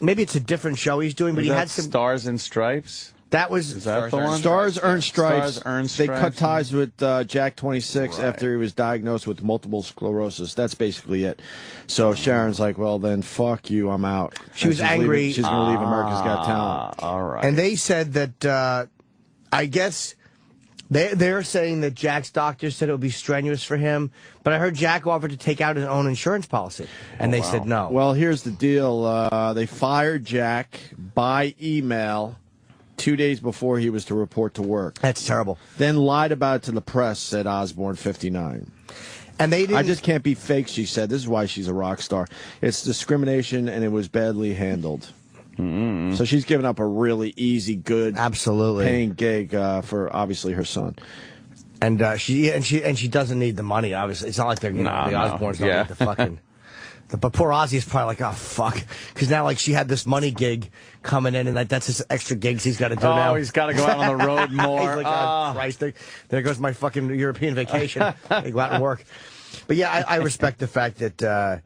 maybe it's a different show he's doing, but he had some Stars and Stripes. That was Is that the one? Stars Earn Stripes. Stars Earn They Stripes. cut ties with Jack 26 after he was diagnosed with multiple sclerosis. That's basically it. So Sharon's like, "Well, then fuck you, I'm out." She was angry. She's going to leave America's Got Talent. All right. And they said that, I guess, they're saying that Jack's doctor said it would be strenuous for him, but I heard Jack offered to take out his own insurance policy, and they said no. Well, here's the deal. They fired Jack by email 2 days before he was to report to work. That's terrible. Then lied about it to the press, said Osborne 59. And they didn't... I just can't be fake, she said. This is why she's a rock star. It's discrimination, and it was badly handled. Mm-hmm. So she's given up a really easy, good, paying gig for obviously her son. And she doesn't need the money. Obviously, it's not like they're the Osbournes don't need the fucking. But poor Ozzy is probably like, oh fuck, because now like she had this money gig coming in, and that's his extra gigs he's got to do now. Oh, he's got to go out on the road more. He's like, oh, Christ, there goes my fucking European vacation. I go out and work. But yeah, I respect the fact that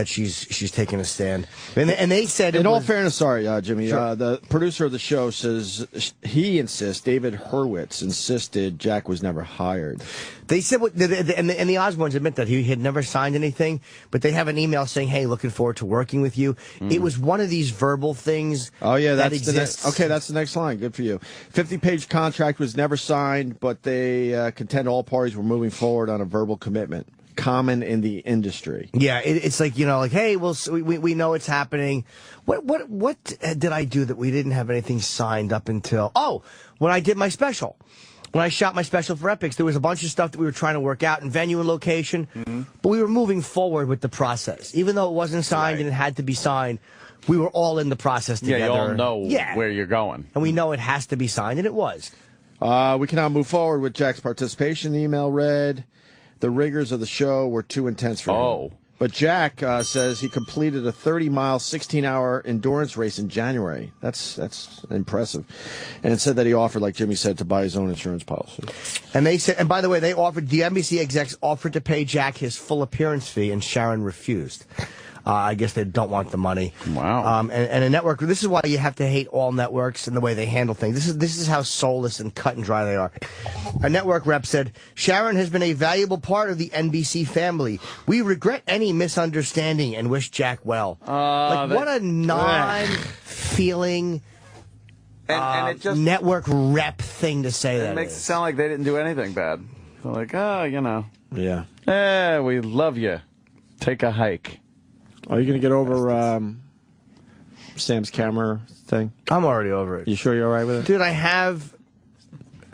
she's taking a stand. And they said, in all fairness, sorry, Jimmy, sure. The producer of the show says he insists, David Hurwitz insisted Jack was never hired. They said, and the Osbournes admit that he had never signed anything, but they have an email saying, "Hey, looking forward to working with you." It was one of these verbal things. Oh yeah, that exists. Okay, that's the next line. Good for you. 50-page contract was never signed, but they contend all parties were moving forward on a verbal commitment. Common in the industry. Yeah, it's like, you know, like, hey, we know it's happening. What did I do that we didn't have anything signed up until? Oh, when I did my special. When I shot my special for Epics, there was a bunch of stuff that we were trying to work out in venue and location, but we were moving forward with the process. Even though it wasn't signed and it had to be signed, we were all in the process together. Yeah, you all know where you're going. And we know it has to be signed, and it was. We can now move forward with Jack's participation. The email read, "The rigors of the show were too intense for him." But Jack says he completed a 30-mile, 16-hour endurance race in January. That's impressive. And it said that he offered, like Jimmy said, to buy his own insurance policy. And they said, and by the way, the NBC execs offered to pay Jack his full appearance fee, and Sharon refused. I guess they don't want the money. Wow. And a network, this is why you have to hate all networks and the way they handle things. This is how soulless and cut and dry they are. A network rep said, Sharon has been a valuable part of the NBC family. We regret any misunderstanding and wish Jack well. What a non-feeling and it just, network rep thing to say. It makes it sound like they didn't do anything bad. They're like, Yeah. We love you. Take a hike. Are you going to get over Sam's camera thing? I'm already over it. You sure you're all right with it? Dude, I have...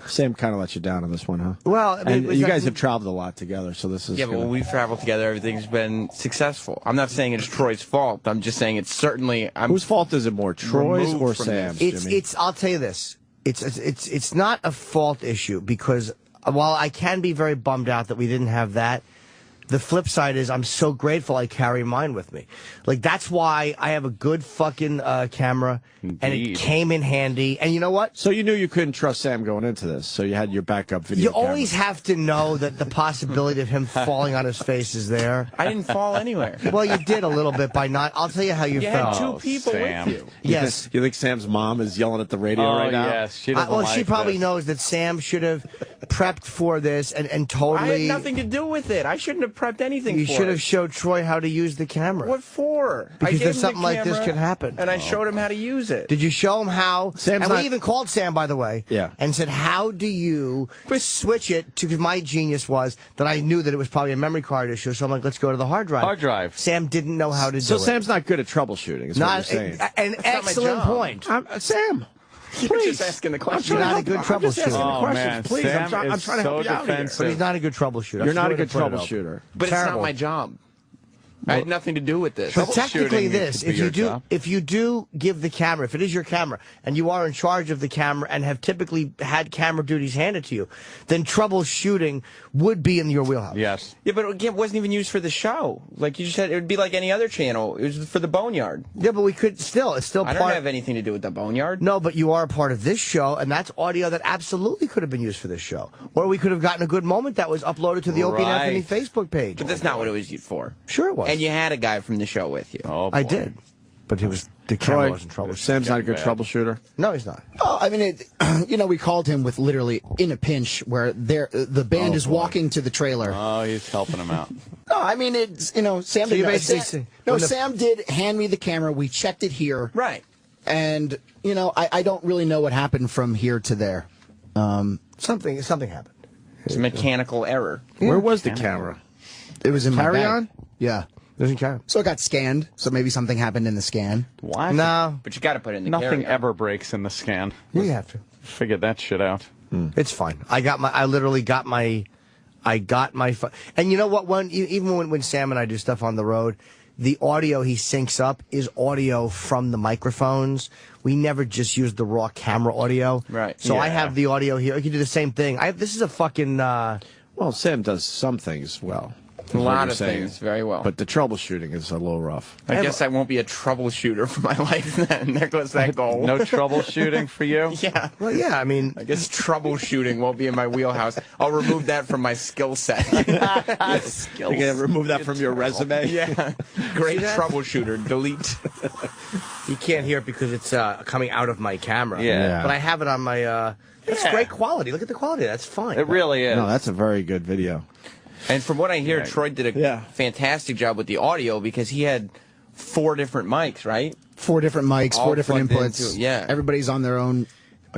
Sam kind of let you down on this one, huh? Well, and you guys have traveled a lot together, so this is... Yeah, but when we've traveled together, everything's been successful. I'm not saying it's Troy's fault. I'm just saying it's certainly... Whose fault is it more, Troy's or Sam's, Jimmy? I'll tell you this. It's not a fault issue, because while I can be very bummed out that we didn't have that, the flip side is I'm so grateful I carry mine with me. Like, that's why I have a good fucking camera, and it came in handy. And you know what? So you knew you couldn't trust Sam going into this, so you had your backup video You always have to know that the possibility of him falling on his face is there. I didn't fall anywhere. Well, you did a little bit by not. I'll tell you how you felt. You had 2 people with you. Yes. You think Sam's mom is yelling at the radio right now? Yes, she doesn't like she probably knows that Sam should have prepped for this and totally... I had nothing to do with it. I shouldn't have prepped anything You for should it. have showed Troy how to use the camera. What for? Because there's something like this could happen. And I showed him how to use it. Did you show him how? We even called Sam, by the way, and said, how do you switch it to, because my genius was that I knew that it was probably a memory card issue, so I'm like, let's go to the hard drive. Hard drive. Sam didn't know how to do it. So Sam's not good at troubleshooting, is what you're saying. An excellent point. Sam. You're just asking the question. You're not a good troubleshooter. I'm just asking the questions, please. I'm trying to help you out here. But he's not a good troubleshooter. You're not a good troubleshooter. But it's not my job. I had nothing to do with this. But technically if you do give the camera, if it is your camera, and you are in charge of the camera and have typically had camera duties handed to you, then troubleshooting would be in your wheelhouse. Yes. Yeah, but it wasn't even used for the show. Like you just said, it would be like any other channel. It was for the Boneyard. Yeah, but we could still, it's still I part... don't have anything to do with the Boneyard. No, but you are a part of this show, and that's audio that absolutely could have been used for this show. Or we could have gotten a good moment that was uploaded to the Opie and Anthony Facebook page. But that's not what it was used for. Sure it was. And you had a guy from the show with you. Oh, I did. But the camera wasn't troubleshooting. Sam's not a good troubleshooter? No, he's not. Oh, I mean, we called him with literally in a pinch where the band is walking to the trailer. Oh, he's helping him out. No, I mean, it's, Sam Sam did hand me the camera. We checked it here. Right. And, I don't really know what happened from here to there. Something happened. It's a mechanical error. Where was the camera? It was in my bag. Carry-on? Yeah. Doesn't count. So it got scanned. So maybe something happened in the scan. What? No. But you got to put it in the Nothing carry-on. ever breaks in the scan. You have to. Figured that shit out. It's fine. I literally got my and you know what? Even when Sam and I do stuff on the road, the audio he syncs up is audio from the microphones. We never just use the raw camera audio. Right. So I have the audio here. I can do the same thing. This is a fucking... Well, Sam does some things well. A lot of things very well. But the troubleshooting is a little rough. I guess I won't be a troubleshooter for my life then. There goes that goal. No troubleshooting for you? Yeah. Well, yeah, I mean... I guess troubleshooting won't be in my wheelhouse. I'll remove that from my skill set. You can remove that from your resume? Yeah. Great troubleshooter. Delete. You can't hear it because it's coming out of my camera. Yeah. But I have it on my... That's great quality. Look at the quality. That's fine. It really is. No, that's a very good video. And from what I hear, Troy did a fantastic job with the audio because he had 4 different mics, right? 4 different mics, All 4 different plugged inputs. into- yeah. Everybody's on their own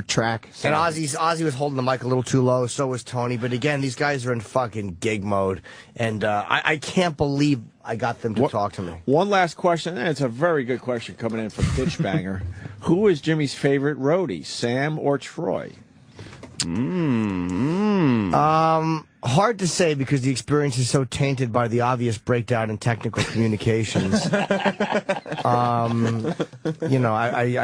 track. And Ozzy was holding the mic a little too low, so was Tony. But again, these guys are in fucking gig mode. And I can't believe I got them to talk to me. One last question, and it's a very good question coming in from Ditchbanger. Who is Jimmy's favorite roadie, Sam or Troy? Hard to say because the experience is so tainted by the obvious breakdown in technical communications. I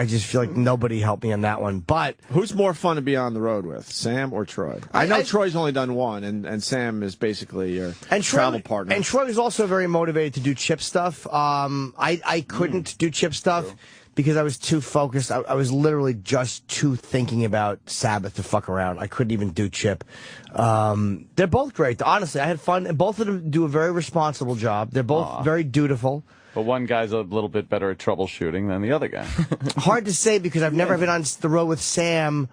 just feel like nobody helped me on that one. But who's more fun to be on the road with, Sam or Troy? I know Troy's only done one, and Sam is basically your travel partner. And Troy was also very motivated to do Chip stuff. I couldn't do Chip stuff because I was too focused. I was literally just too thinking about Sabbath to fuck around. I couldn't even do Chip. They're both great. Honestly, I had fun. And both of them do a very responsible job. They're both very dutiful. But one guy's a little bit better at troubleshooting than the other guy. Hard to say because I've never been on the road with Sam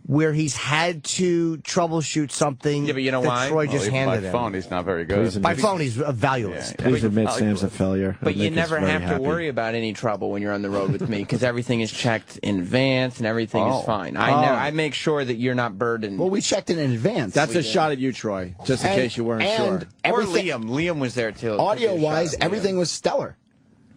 where he's had to troubleshoot something but you know that why? Troy just handed by him. phone, he's not very good. By phone, he's valueless. Please admit Sam's a failure. But you never have to worry about any trouble when you're on the road with me because everything is checked in advance and everything is fine. I make sure that you're not burdened. Well, we checked it in advance. That's a shot at you, Troy, just in case you weren't sure. Or Liam. Liam was there, too. Audio-wise, everything was stellar.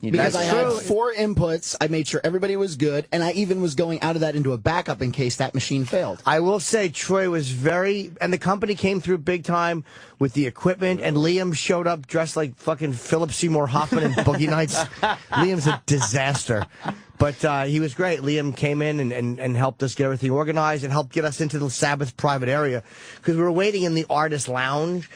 Because I had 4 inputs, I made sure everybody was good, and I even was going out of that into a backup in case that machine failed. I will say Troy was and the company came through big time with the equipment, and Liam showed up dressed like fucking Philip Seymour Hoffman in Boogie Nights. Liam's a disaster. But he was great. Liam came in and helped us get everything organized and helped get us into the Sabbath private area because we were waiting in the artist lounge,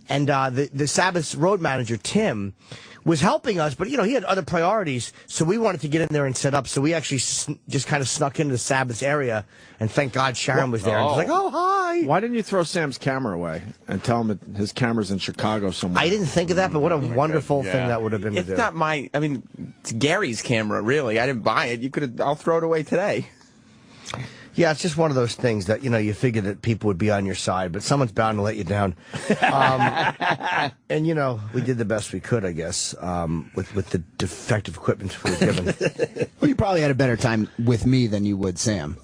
and the Sabbath's road manager, Tim, was helping us, but, he had other priorities, so we wanted to get in there and set up, so we actually just kind of snuck into the Sabbath's area, and thank God Sharon was there, and was like, oh, hi! Why didn't you throw Sam's camera away and tell him his camera's in Chicago somewhere? I didn't think of that, but what a wonderful thing that would have been to do. It's not it's Gary's camera, really. I didn't buy it. I'll throw it away today. Yeah, it's just one of those things that, you figure that people would be on your side, but someone's bound to let you down. And, we did the best we could, I guess, with the defective equipment we were given. Well, you probably had a better time with me than you would Sam.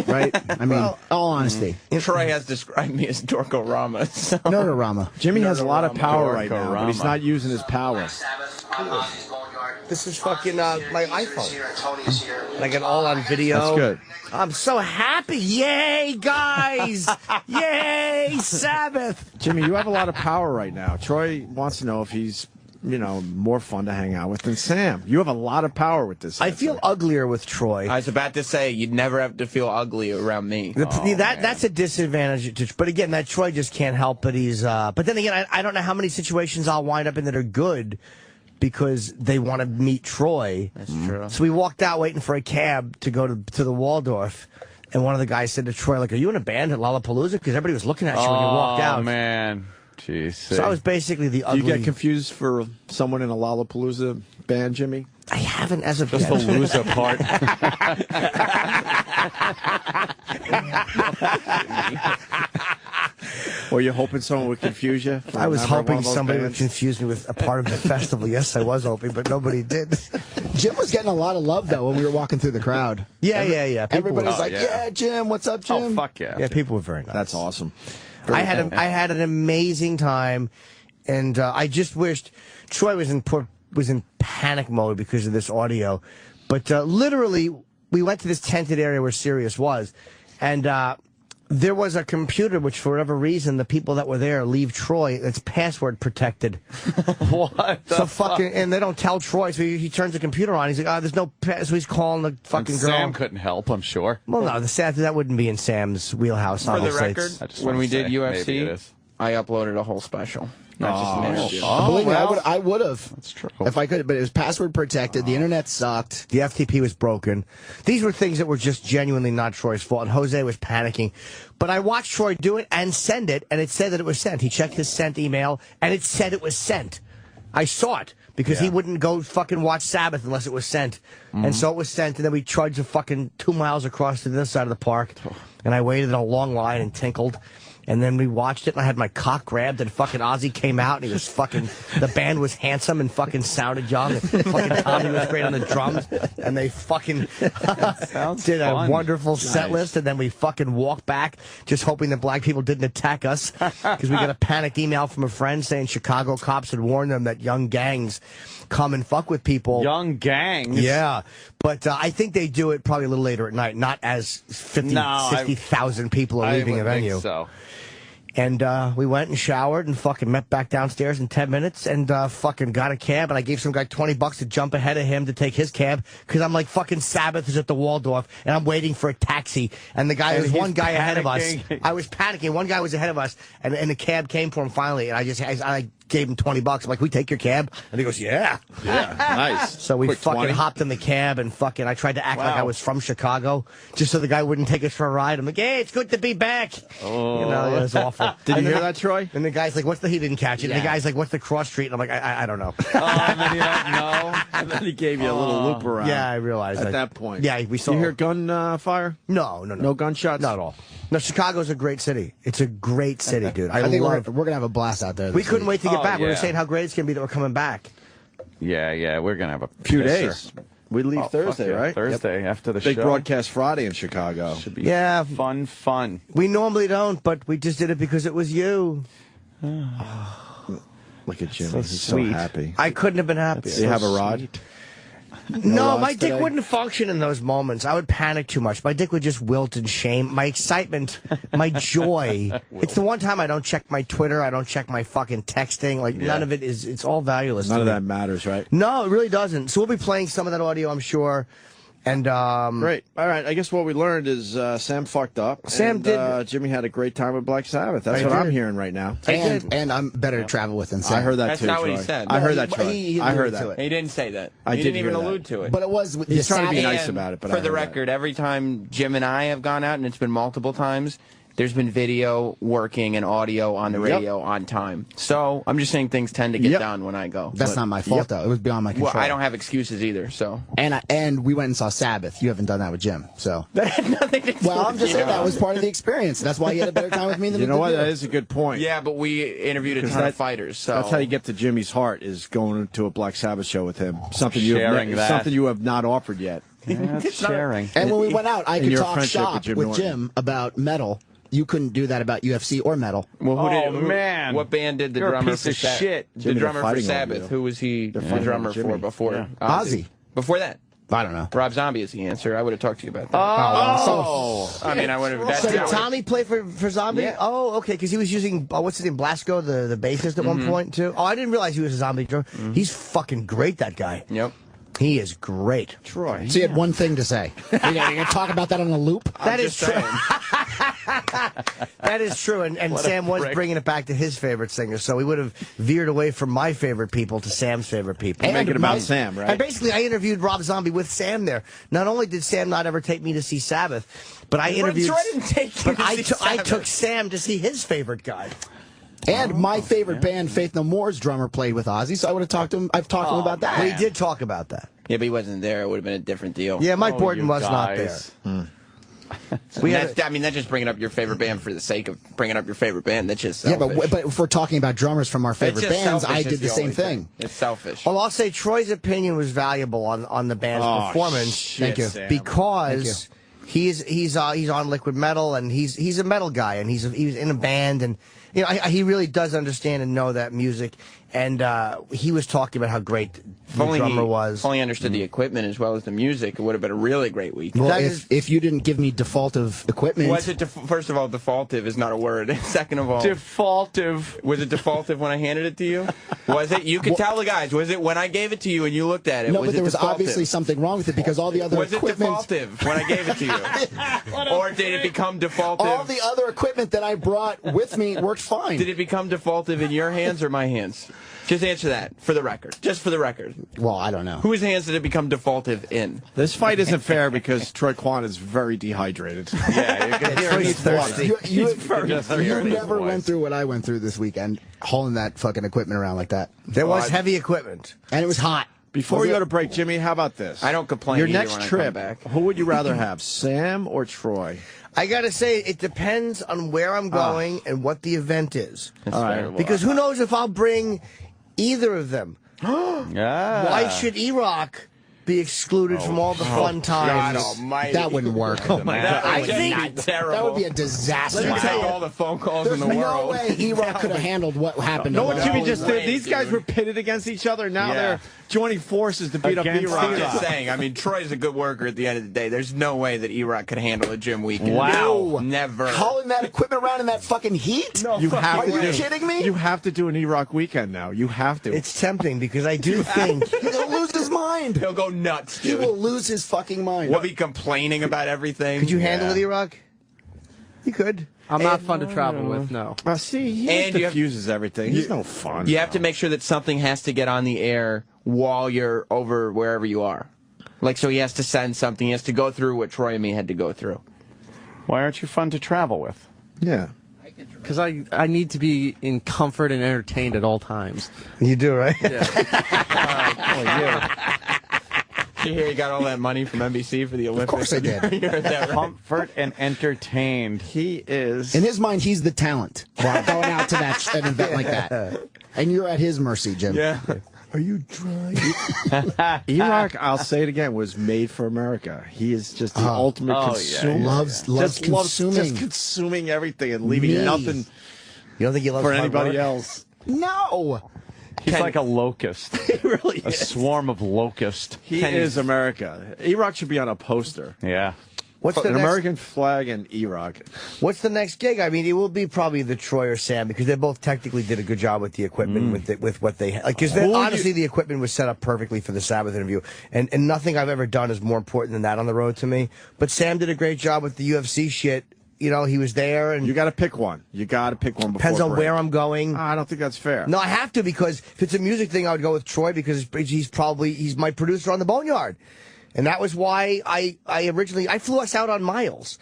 Right? I mean, all honesty. Troy has described me as Dorkorama. So. Nerdorama. Jimmy has a lot of power right now, but he's not using his power. This is fucking my iPhone. And I get all on video. That's good. I'm so happy. Yay, guys. Yay, Sabbath. Jimmy, you have a lot of power right now. Troy wants to know if he's, more fun to hang out with than Sam. You have a lot of power with this. I feel uglier with Troy. I was about to say, you'd never have to feel ugly around me. That's a disadvantage. But again, that Troy just can't help it. But then again, I don't know how many situations I'll wind up in that are good because they want to meet Troy. That's true. So we walked out waiting for a cab to go to the Waldorf, and one of the guys said to Troy, like, are you in a band at Lollapalooza? Because everybody was looking at you when you walked out. Oh, man. Jeez. So I was basically the ugly... Do you get confused for someone in a Lollapalooza band, Jimmy? I haven't as of just yet. the loser part. Were you hoping someone would confuse you? I was hoping somebody would confuse me with a part of the festival. Yes, I was hoping, but nobody did. Jim was getting a lot of love, though, when we were walking through the crowd. Yeah. Everybody was like, yeah, Jim, what's up, Jim? Oh, fuck yeah. Yeah, people were very nice. That's awesome. I had an amazing time, and I just wished Troy was in panic mode because of this audio. But literally, we went to this tented area where Sirius was, and there was a computer which, for whatever reason, the people that were there leave Troy. It's password protected. What? So fucking, and they don't tell Troy. So he turns the computer on. He's like, there's no pass. So he's calling the fucking girl. Sam couldn't help, I'm sure. Well, no, that wouldn't be in Sam's wheelhouse. For the record, when we did UFC, I uploaded a whole special. Not just believe me, I would have. That's true. If I could, but it was password protected. The internet sucked. The FTP was broken. These were things that were just genuinely not Troy's fault, and Jose was panicking. But I watched Troy do it and send it, and it said that it was sent. He checked his sent email, and it said it was sent. I saw it, because he wouldn't go fucking watch Sabbath unless it was sent. And so it was sent, and then we trudged a fucking 2 miles across to the other side of the park, and I waited in a long line and tinkled. And then we watched it, and I had my cock grabbed, and fucking Ozzy came out, and he was fucking, the band was handsome and fucking sounded young, and fucking Tommy was great on the drums, and they fucking did a wonderful set list, and then we fucking walked back, just hoping that black people didn't attack us, because we got a panicked email from a friend saying Chicago cops had warned them that young gangs come and fuck with people. Young gangs? Yeah. But I think they do it probably a little later at night, not as 50,000 people are leaving a venue. Think so. And we went and showered and fucking met back downstairs in 10 minutes and fucking got a cab. And I gave some guy $20 to jump ahead of him to take his cab because I'm like, fucking Sabbath is at the Waldorf and I'm waiting for a taxi. And the guy, there was one guy ahead of us. I was panicking. One guy was ahead of us and the cab came for him finally. And I gave him $20. I'm like, we take your cab? And he goes, yeah. Yeah, nice. So we Quick fucking 20. hopped in the cab and fucking, I tried to act like I was from Chicago, just so the guy wouldn't take us for a ride. I'm like, hey, it's good to be back. Oh. You know, it was awful. Did you hear that, Troy? And the guy's like, he didn't catch it. Yeah. And the guy's like, what's the cross street? And I'm like, I don't know. And then you don't know. And then he gave you a little loop around. Yeah, I realized at that point. Yeah, we saw. You hear gun fire? No. No gunshots? Not at all. No, Chicago's a great city. It's a great city, dude. I think we're going to have a blast out there. We couldn't wait to get back. We were yeah. saying how great it's going to be that we're coming back. Yeah, we're going to have a few pisser. days. We leave Thursday, fuck yeah. right? Thursday after the Big show. broadcast Friday in Chicago. Should be Yeah. fun. We normally don't, but we just did it because it was you. Look at Jimmy. So He's sweet. so happy. I couldn't have been happier. Do you have a rod? No, my rods dick today? wouldn't function in those moments. I would panic too much. My dick would just wilt in shame. My excitement, my joy. It's the one time I don't check my Twitter. I don't check my fucking texting. Like, none of it is, it's all valueless. None to of me. that matters, right? No, it really doesn't. So we'll be playing some of that audio, I'm sure. And Great. All right. I guess what we learned is Sam fucked up. Sam and, did. Jimmy had a great time with Black Sabbath. That's I what did. I'm hearing right now. And I'm better to travel with than Sam. I heard that That's too. not what he Troy. said. I heard No, that. Troy. he I heard alluded to that. it. He didn't say that. I He did didn't even hear that. allude to it. But it was the He's trying to be Sabbath- nice about it. But for I the heard that. record, every time Jim and I have gone out, and it's been multiple times, there's been video working and audio on the radio on time. So I'm just saying things tend to get done when I go. That's But- not my fault, though. It was beyond my control. Well, I don't have excuses either, so. And we went and saw Sabbath. You haven't done that with Jim, so. That had nothing to do Well, I'm with just saying you. that was part of the experience. That's why you had a better time with me than You know with what? you. That is a good point. Yeah, but we interviewed a ton of fighters, so. That's how you get to Jimmy's heart, is going to a Black Sabbath show with him. Something Sharing that. something you have not offered yet. Yeah, that's sharing. And when we went out, I And could your talk friendship shop with Jim with Norton. Jim about metal. You couldn't do that about UFC or metal. Well, man. What band did the You're a drummer piece for of shit. The Jimmy, drummer they're for fighting over Sabbath. you. Who was he the fighting drummer over Jimmy. for before? Yeah. Ozzy. Before that? I don't know. Rob Zombie is the answer. I would have talked to you about that. I mean, I would have. So did Tommy play for Zombie? Yeah. Oh, okay, because he was using, what's his name, Blasco, the bassist at one point, too. Oh, I didn't realize he was a Zombie drummer. He's fucking great, that guy. Yep. He is great. Troy. So you had one thing to say. You're going to talk about that on a loop? That is true. That is true. And Sam was bringing it back to his favorite singer, so we would have veered away from my favorite people to Sam's favorite people. And make it about Sam, right? And basically, I interviewed Rob Zombie with Sam there. Not only did Sam not ever take me to see Sabbath, but I interviewed. Troy didn't take you but to see I Sabbath. took Sam to see his favorite guy. And my favorite band, Faith No More's drummer, played with Ozzy, so I would have talked to him. I've talked to him about that. We did talk about that. Yeah, but he wasn't there. It would have been a different deal. Yeah, Mike Borden was not there. I mean, that's just bringing up your favorite band for the sake of bringing up your favorite band. That's just Yeah, selfish. but if we're talking about drummers from our favorite It's just bands, selfish I is did the same only thing. It's selfish. Well, I'll say Troy's opinion was valuable on the band's performance. Shit, Thank you. Sam. Because he's on Liquid Metal, and he's a metal guy, and he's in a band, and you know he really does understand and know that music. And he was talking about how great the drummer was. If only he understood the equipment as well as the music, it would have been a really great week. Well, if you didn't give me defaultive equipment... Was it first of all, defaultive is not a word. Second of all... Defaultive. Was it defaultive when I handed it to you? Was it? You could tell the guys. Was it when I gave it to you and you looked at it? No, was but there was defaultive? obviously something wrong with it because all the other Was it equipment... defaultive when I gave it to you? Or did it become defaultive? All the other equipment that I brought with me worked fine. Did it become defaultive in your hands or my hands? Just answer that, for the record. Just for the record. Well, I don't know. Whose hands did it become defaultive in? This fight isn't fair because Troy Kwan is very dehydrated. Yeah, you can hear Troy's thirsty. You never went through what I went through this weekend, hauling that fucking equipment around like that. There was heavy equipment. And it was hot. Before we go to break, Jimmy, how about this? I don't complain Your either next when I trip, come back. who would you rather have, Sam or Troy? I gotta say, it depends on where I'm going and what the event is. That's All right. terrible. Because who knows if I'll bring either of them. Yeah. Why should E-Rock be excluded from all the fun times? God almighty. That wouldn't work. Oh my God. I That would think- be terrible. That would be a disaster. Let me tell you all the phone calls There's in the no world. way E-Rock could have handled what happened. Know to what him. Jimmy just did? way, These guys dude. were pitted against each other. Now Yeah. they're joining forces to beat up Against E-Rock. I'm just saying. I mean, Troy's a good worker at the end of the day. There's no way that E-Rock could handle a gym weekend. Wow. No. Never. Hauling that equipment around in that fucking heat? You have Are to you do. kidding me? You have to do an E-Rock weekend now. You have to. It's tempting because I do think He'll lose his mind. He'll go nuts, He dude. will lose his fucking mind. He'll be complaining about everything. Could you handle it, E-Rock? You could. I'm not fun to travel with, no. See, he And you diffuses everything. He's no fun. You have to make sure that something has to get on the air while you're over wherever you are. Like, so he has to send something. He has to go through what Troy and me had to go through. Why aren't you fun to travel with? Yeah. Because I need to be in comfort and entertained at all times. You do, right? You hear you got all that money from NBC for the Olympics? Of course I did. You heard that, right? Comfort and entertained. He is. In his mind, he's the talent. While going out to an event like that. And you're at his mercy, Jim. Yeah. Are you dry? E-Rock, I'll say it again, was made for America. He is just the ultimate consumer. Yeah. Loves consuming. Just consuming everything and leaving nothing You don't think he loves for hard anybody work? else. No. He's like a locust. He really is. A swarm of locusts. He is America. E-Rock should be on a poster. Yeah. What's the An next, American flag and E-Rock. What's the next gig? I mean, it will be probably the Troy or Sam because they both technically did a good job with the equipment, with what they had. Like, because honestly, the equipment was set up perfectly for the Sabbath interview, and nothing I've ever done is more important than that on the road to me. But Sam did a great job with the UFC shit. You know, he was there, and you got to pick one. You got to pick one before depends on break. where I'm going. I don't think that's fair. No, I have to because if it's a music thing, I would go with Troy because he's my producer on the Boneyard, and that was why I originally flew us out on Miles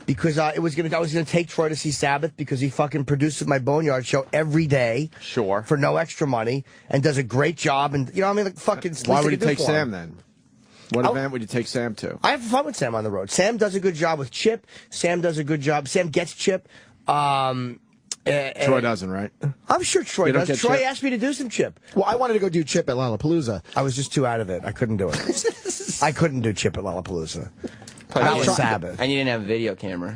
because I was gonna take Troy to see Sabbath because he fucking produces my Boneyard show every day, sure, for no extra money, and does a great job, and you know what I mean, like fucking. Why would you take Sam then? What event would you take Sam to? I have fun with Sam on the road. Sam does a good job with Chip. Sam does a good job. Sam gets Chip. Troy doesn't, right? I'm sure Troy does. Troy asked me to do some Chip. Well, I wanted to go do Chip at Lollapalooza. I was just too out of it. I couldn't do it. I couldn't do Chip at Lollapalooza. That was Sabbath. And you didn't have a video camera.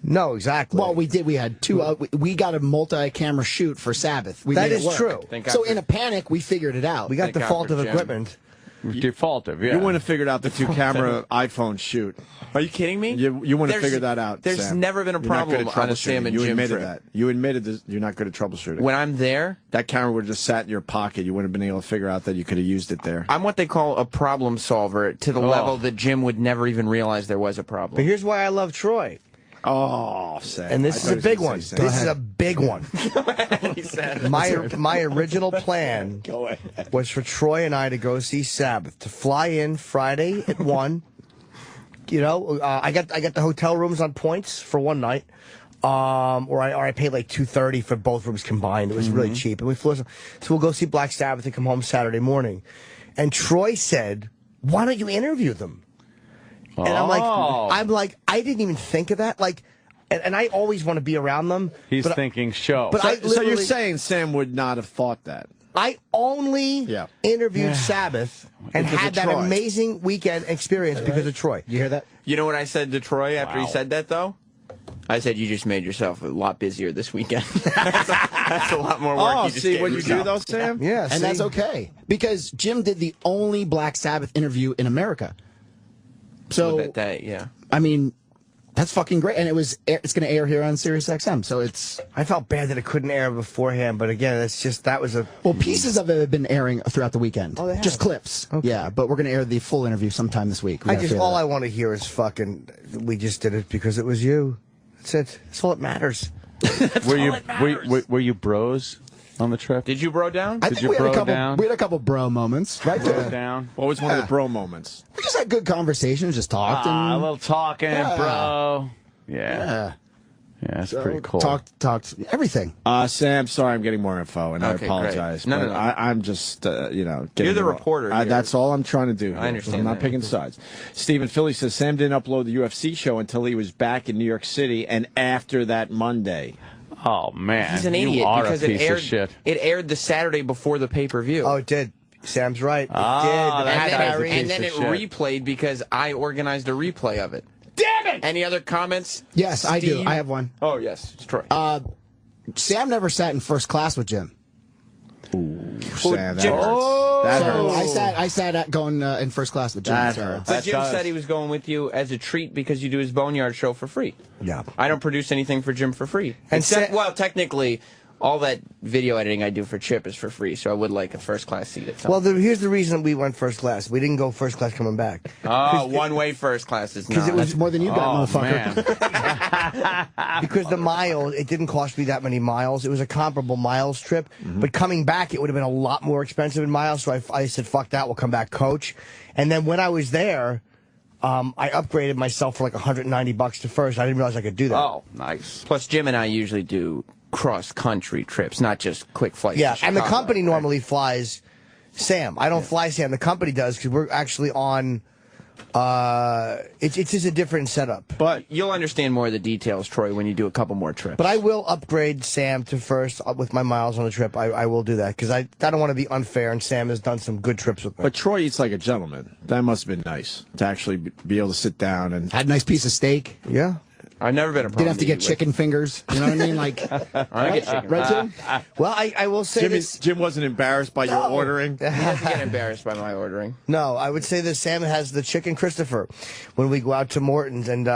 No, exactly. Well, we did. We had two. We got a multi-camera shoot for Sabbath. That is true. So in a panic, we figured it out. We got defaultive equipment. Defaultive, yeah. You wouldn't have figured out the two-camera iPhone shoot. Are you kidding me? You wouldn't have figured that out, There's Sam. never been a problem on a Sam and You Jim admitted trip. that. You admitted that you're not good at troubleshooting. When I'm there, that camera would have just sat in your pocket. You wouldn't have been able to figure out that you could have used it there. I'm what they call a problem solver to the level that Jim would never even realize there was a problem. But here's why I love Troy. Oh, Sam. And this is a big one. This is a big one. My original plan was for Troy and I to go see Sabbath, to fly in Friday at 1. You know, I got the hotel rooms on points for one night. Or I paid like $230 for both rooms combined. It was really cheap. And we flew. So we'll go see Black Sabbath and come home Saturday morning. And Troy said, "Why don't you interview them?" And I'm like, I didn't even think of that. Like, and I always want to be around them. He's thinking show. But so you're saying Sam would not have thought that? I only interviewed Sabbath and had that amazing weekend experience because of Troy. You hear that? You know what I said to Troy after he said that, though? I said, you just made yourself a lot busier this weekend. That's a lot more work. You just see gave what yourself. you do, though, Sam? Yeah, and that's okay. Because Jim did the only Black Sabbath interview in America. So, that day, yeah. I mean, that's fucking great. And it's going to air here on Sirius XM. So it's... I felt bad that it couldn't air beforehand, but again, it's just, that was a... Well, pieces of it have been airing throughout the weekend. Oh, they have? Just clips. Okay. Yeah, but we're going to air the full interview sometime this week. All I want to hear is fucking, we just did it because it was you. That's it. That's all that matters. Were you bros on the trip? Did you bro down? I think we had a couple bro moments, right? Bro down. What was one of the bro moments? We just had good conversations, just talked. A little talking, bro. Yeah. Yeah, that's pretty cool. Talked everything. Sam, sorry I'm getting more info, and I apologize. Great. No. I'm just, getting You're the reporter. that's all I'm trying to do here. I understand I'm not picking sides. Stephen Philly says Sam didn't upload the UFC show until he was back in New York City and after that Monday. Oh, man. He's an idiot because it aired the Saturday before the pay-per-view. Oh, it did. Sam's right. It did. And then it replayed because I organized a replay of it. Damn it! Any other comments? Yes, Steve? I do. I have one. Oh, yes. It's Troy. Sam never sat in first class with Jim. Ooh, Sam, that hurts. That hurts. I sat going in first class with Jim. That hurts. But Jim said he was going with you as a treat because you do his Boneyard show for free. Yeah. I don't produce anything for Jim for free. And well, technically, all that video editing I do for Chip is for free, so I would like a first-class seat at some Well, here's the reason we went first class. We didn't go first class coming back. Oh, one-way first class is not. That's more than you got, motherfucker. Because the miles, it didn't cost me that many miles. It was a comparable miles trip. But coming back, it would have been a lot more expensive in miles, so I said, fuck that, we'll come back coach. And then when I was there, I upgraded myself for like $190 to first. I didn't realize I could do that. Oh, nice. Plus, Jim and I usually do cross-country trips, not just quick flights. Yeah, to and the Chicago, company normally flies Sam. I don't fly Sam. The company does because we're actually on. It's just a different setup. But you'll understand more of the details, Troy, when you do a couple more trips. But I will upgrade Sam to first with my miles on the trip. I will do that because I don't want to be unfair, and Sam has done some good trips with me. But Troy eats like a gentleman. That must have been nice to actually be able to sit down and had a nice piece of steak. Yeah. I've never been a problem. Didn't have to get chicken fingers. You know what I mean? Like, I get chicken right, Jim? Well, I will say this. Jim wasn't embarrassed by your ordering? He doesn't get embarrassed by my ordering. No, I would say that Sam has the chicken Christopher when we go out to Morton's. And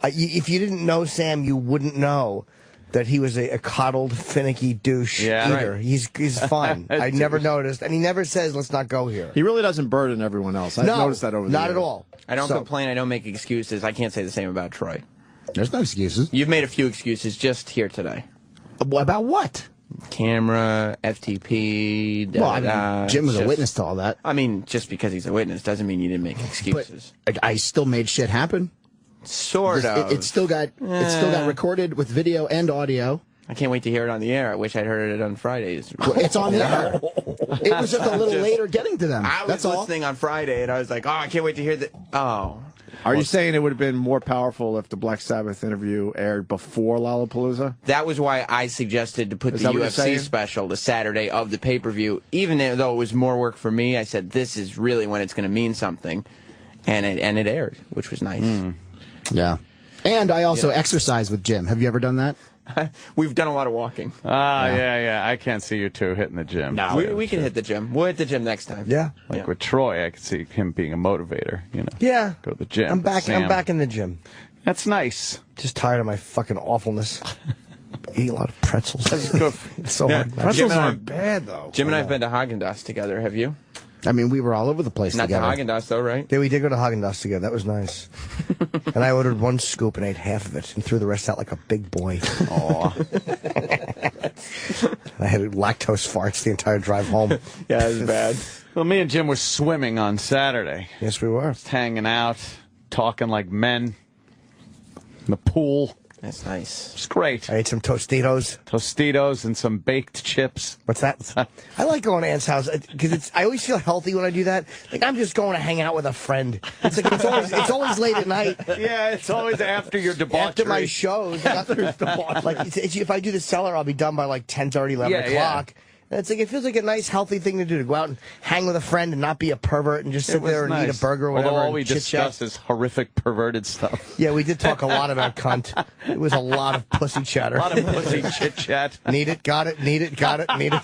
if you didn't know Sam, you wouldn't know that he was a coddled, finicky douche eater. Right. He's fun. I never noticed. And he never says, let's not go here. He really doesn't burden everyone else. I've noticed that over the years. Not at all. I don't complain. I don't make excuses. I can't say the same about Troy. There's no excuses. You've made a few excuses just here today. About what? Camera, FTP. Well, I mean, Jim was a witness to all that. I mean, just because he's a witness doesn't mean you didn't make excuses. But I still made shit happen. Sort of. It still got recorded with video and audio. I can't wait to hear it on the air. I wish I'd heard it on Fridays. Well, it's on there. It was just a little later getting to them. I was listening on Friday, and I was like, oh, I can't wait to hear that. Oh. Are you saying it would have been more powerful if the Black Sabbath interview aired before Lollapalooza? That was why I suggested to put the UFC special the Saturday of the pay-per-view. Even though it was more work for me, I said, this is really when it's going to mean something. And it aired, which was nice. Yeah. And I also exercise with Jim. Have you ever done that? We've done a lot of walking. Yeah. I can't see you two hitting the gym. No, we can hit the gym. We'll hit the gym next time. Yeah. Like with Troy, I could see him being a motivator, you know. Yeah. Go to the gym. I'm back Sam. I'm back in the gym. That's nice. Just tired of my fucking awfulness. Eat a lot of pretzels. It's so hard. Pretzels aren't bad, though. Jim and I have been to Haagen-Dazs together. Have you? I mean, we were all over the place Not together. Not to Haagen-Dazs, though, right? Yeah, we did go to Haagen-Dazs together. That was nice. And I ordered one scoop and ate half of it and threw the rest out like a big boy. Aw. I had lactose farts the entire drive home. Yeah, it was bad. Well, me and Jim were swimming on Saturday. Yes, we were. Just hanging out, talking like men in the pool. That's nice. It's great. I ate some Tostitos. Tostitos and some baked chips. What's that? I like going to Aunt's house because I always feel healthy when I do that. Like I'm just going to hang out with a friend. It's like it's always late at night. Yeah, it's always after your debauchery. After my shows. Like if I do the cellar, I'll be done by like 10:30, 11 o'clock. Yeah. And it's like it feels like a nice, healthy thing to do, to go out and hang with a friend and not be a pervert and just sit there and eat a burger or whatever. Although all we and chit-chat. discuss is horrific, perverted stuff. Yeah, we did talk a lot about cunt. It was a lot of pussy chatter. A lot of pussy chit-chat. Need it, got it, need it, got it, need it.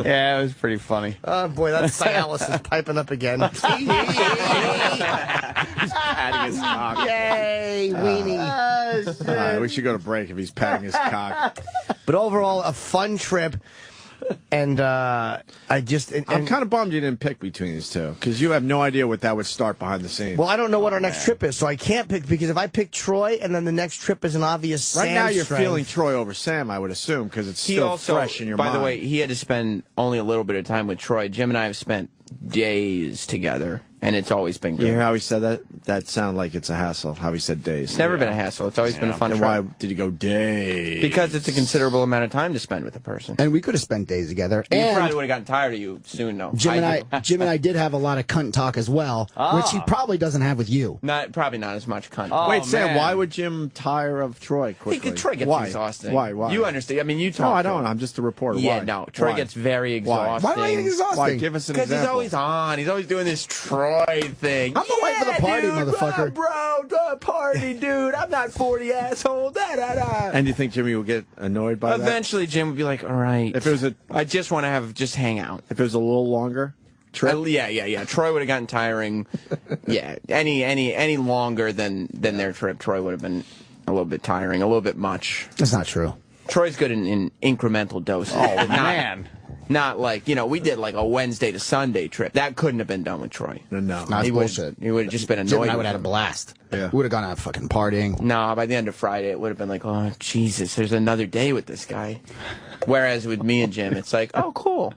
Yeah, it was pretty funny. Oh, boy, that Cialis is piping up again. He's patting his cock. Yay, weenie. We should go to break if he's patting his cock. But overall, a fun trip. And I'm kind of bummed you didn't pick between these two because you have no idea what that would start behind the scenes. Well, I don't know what our next trip is, so I can't pick because if I pick Troy and then the next trip is an obvious right Sam now you're strength. feeling Troy over Sam, I would assume, because it's still fresh in your mind. By the way, he had to spend only a little bit of time with Troy. Jim and I have spent days together, and it's always been great. You hear how he said that? That sounded like it's a hassle, how he said days. It's never been a hassle. It's always been a fun and trip. why did you go days? Because it's a considerable amount of time to spend with a person. And we could have spent days together. You And probably would have gotten tired of you soon, though. Jim and I did have a lot of cunt talk as well, which he probably doesn't have with you. Probably not as much cunt. Wait, Sam, why would Jim tire of Troy quickly? Troy gets exhausting. Why? You understand. I mean, you talk. No, I don't. I'm just a reporter. Yeah, Why? no. Troy gets very exhausting. Why am I getting exhausting? Why? Give us an example. Because he's always on. He's always doing this Troy thing. I'm the late for the party, motherfucker. Bro, party, dude. I'm not 40, asshole. And do you think Jimmy will get annoyed by that? Eventually, Jim would be like, all right. If it was I just want to just hang out. If it was a little longer trip? Yeah. Troy would have gotten tiring. Yeah, any longer than their trip, Troy would have been a little bit tiring, a little bit much. That's not true. Troy's good in incremental doses. Oh, man. Not like, we did like a Wednesday to Sunday trip. That couldn't have been done with Troy. No, that's bullshit. He would have just been Jim annoyed. and I would have had a blast. Yeah. We would have gone out fucking partying. No, by the end of Friday, it would have been like, oh, Jesus, there's another day with this guy. Whereas with me and Jim, it's like, oh, cool.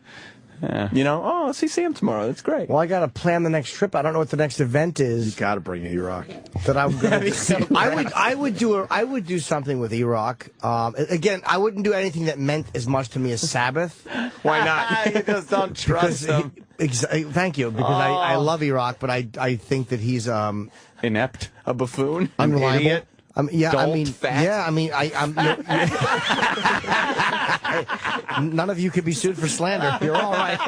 Yeah. Oh, let's see him tomorrow. That's great. Well, I got to plan the next trip. I don't know what the next event is. You got to bring E-Rock. That I'm going to. I would do something with E-Rock. Again, I wouldn't do anything that meant as much to me as Sabbath. Why not? You just don't trust him. Thank you, because I love E-Rock, but I think that he's inept, a buffoon, unreliable. An idiot. None of you could be sued for slander. You're all right.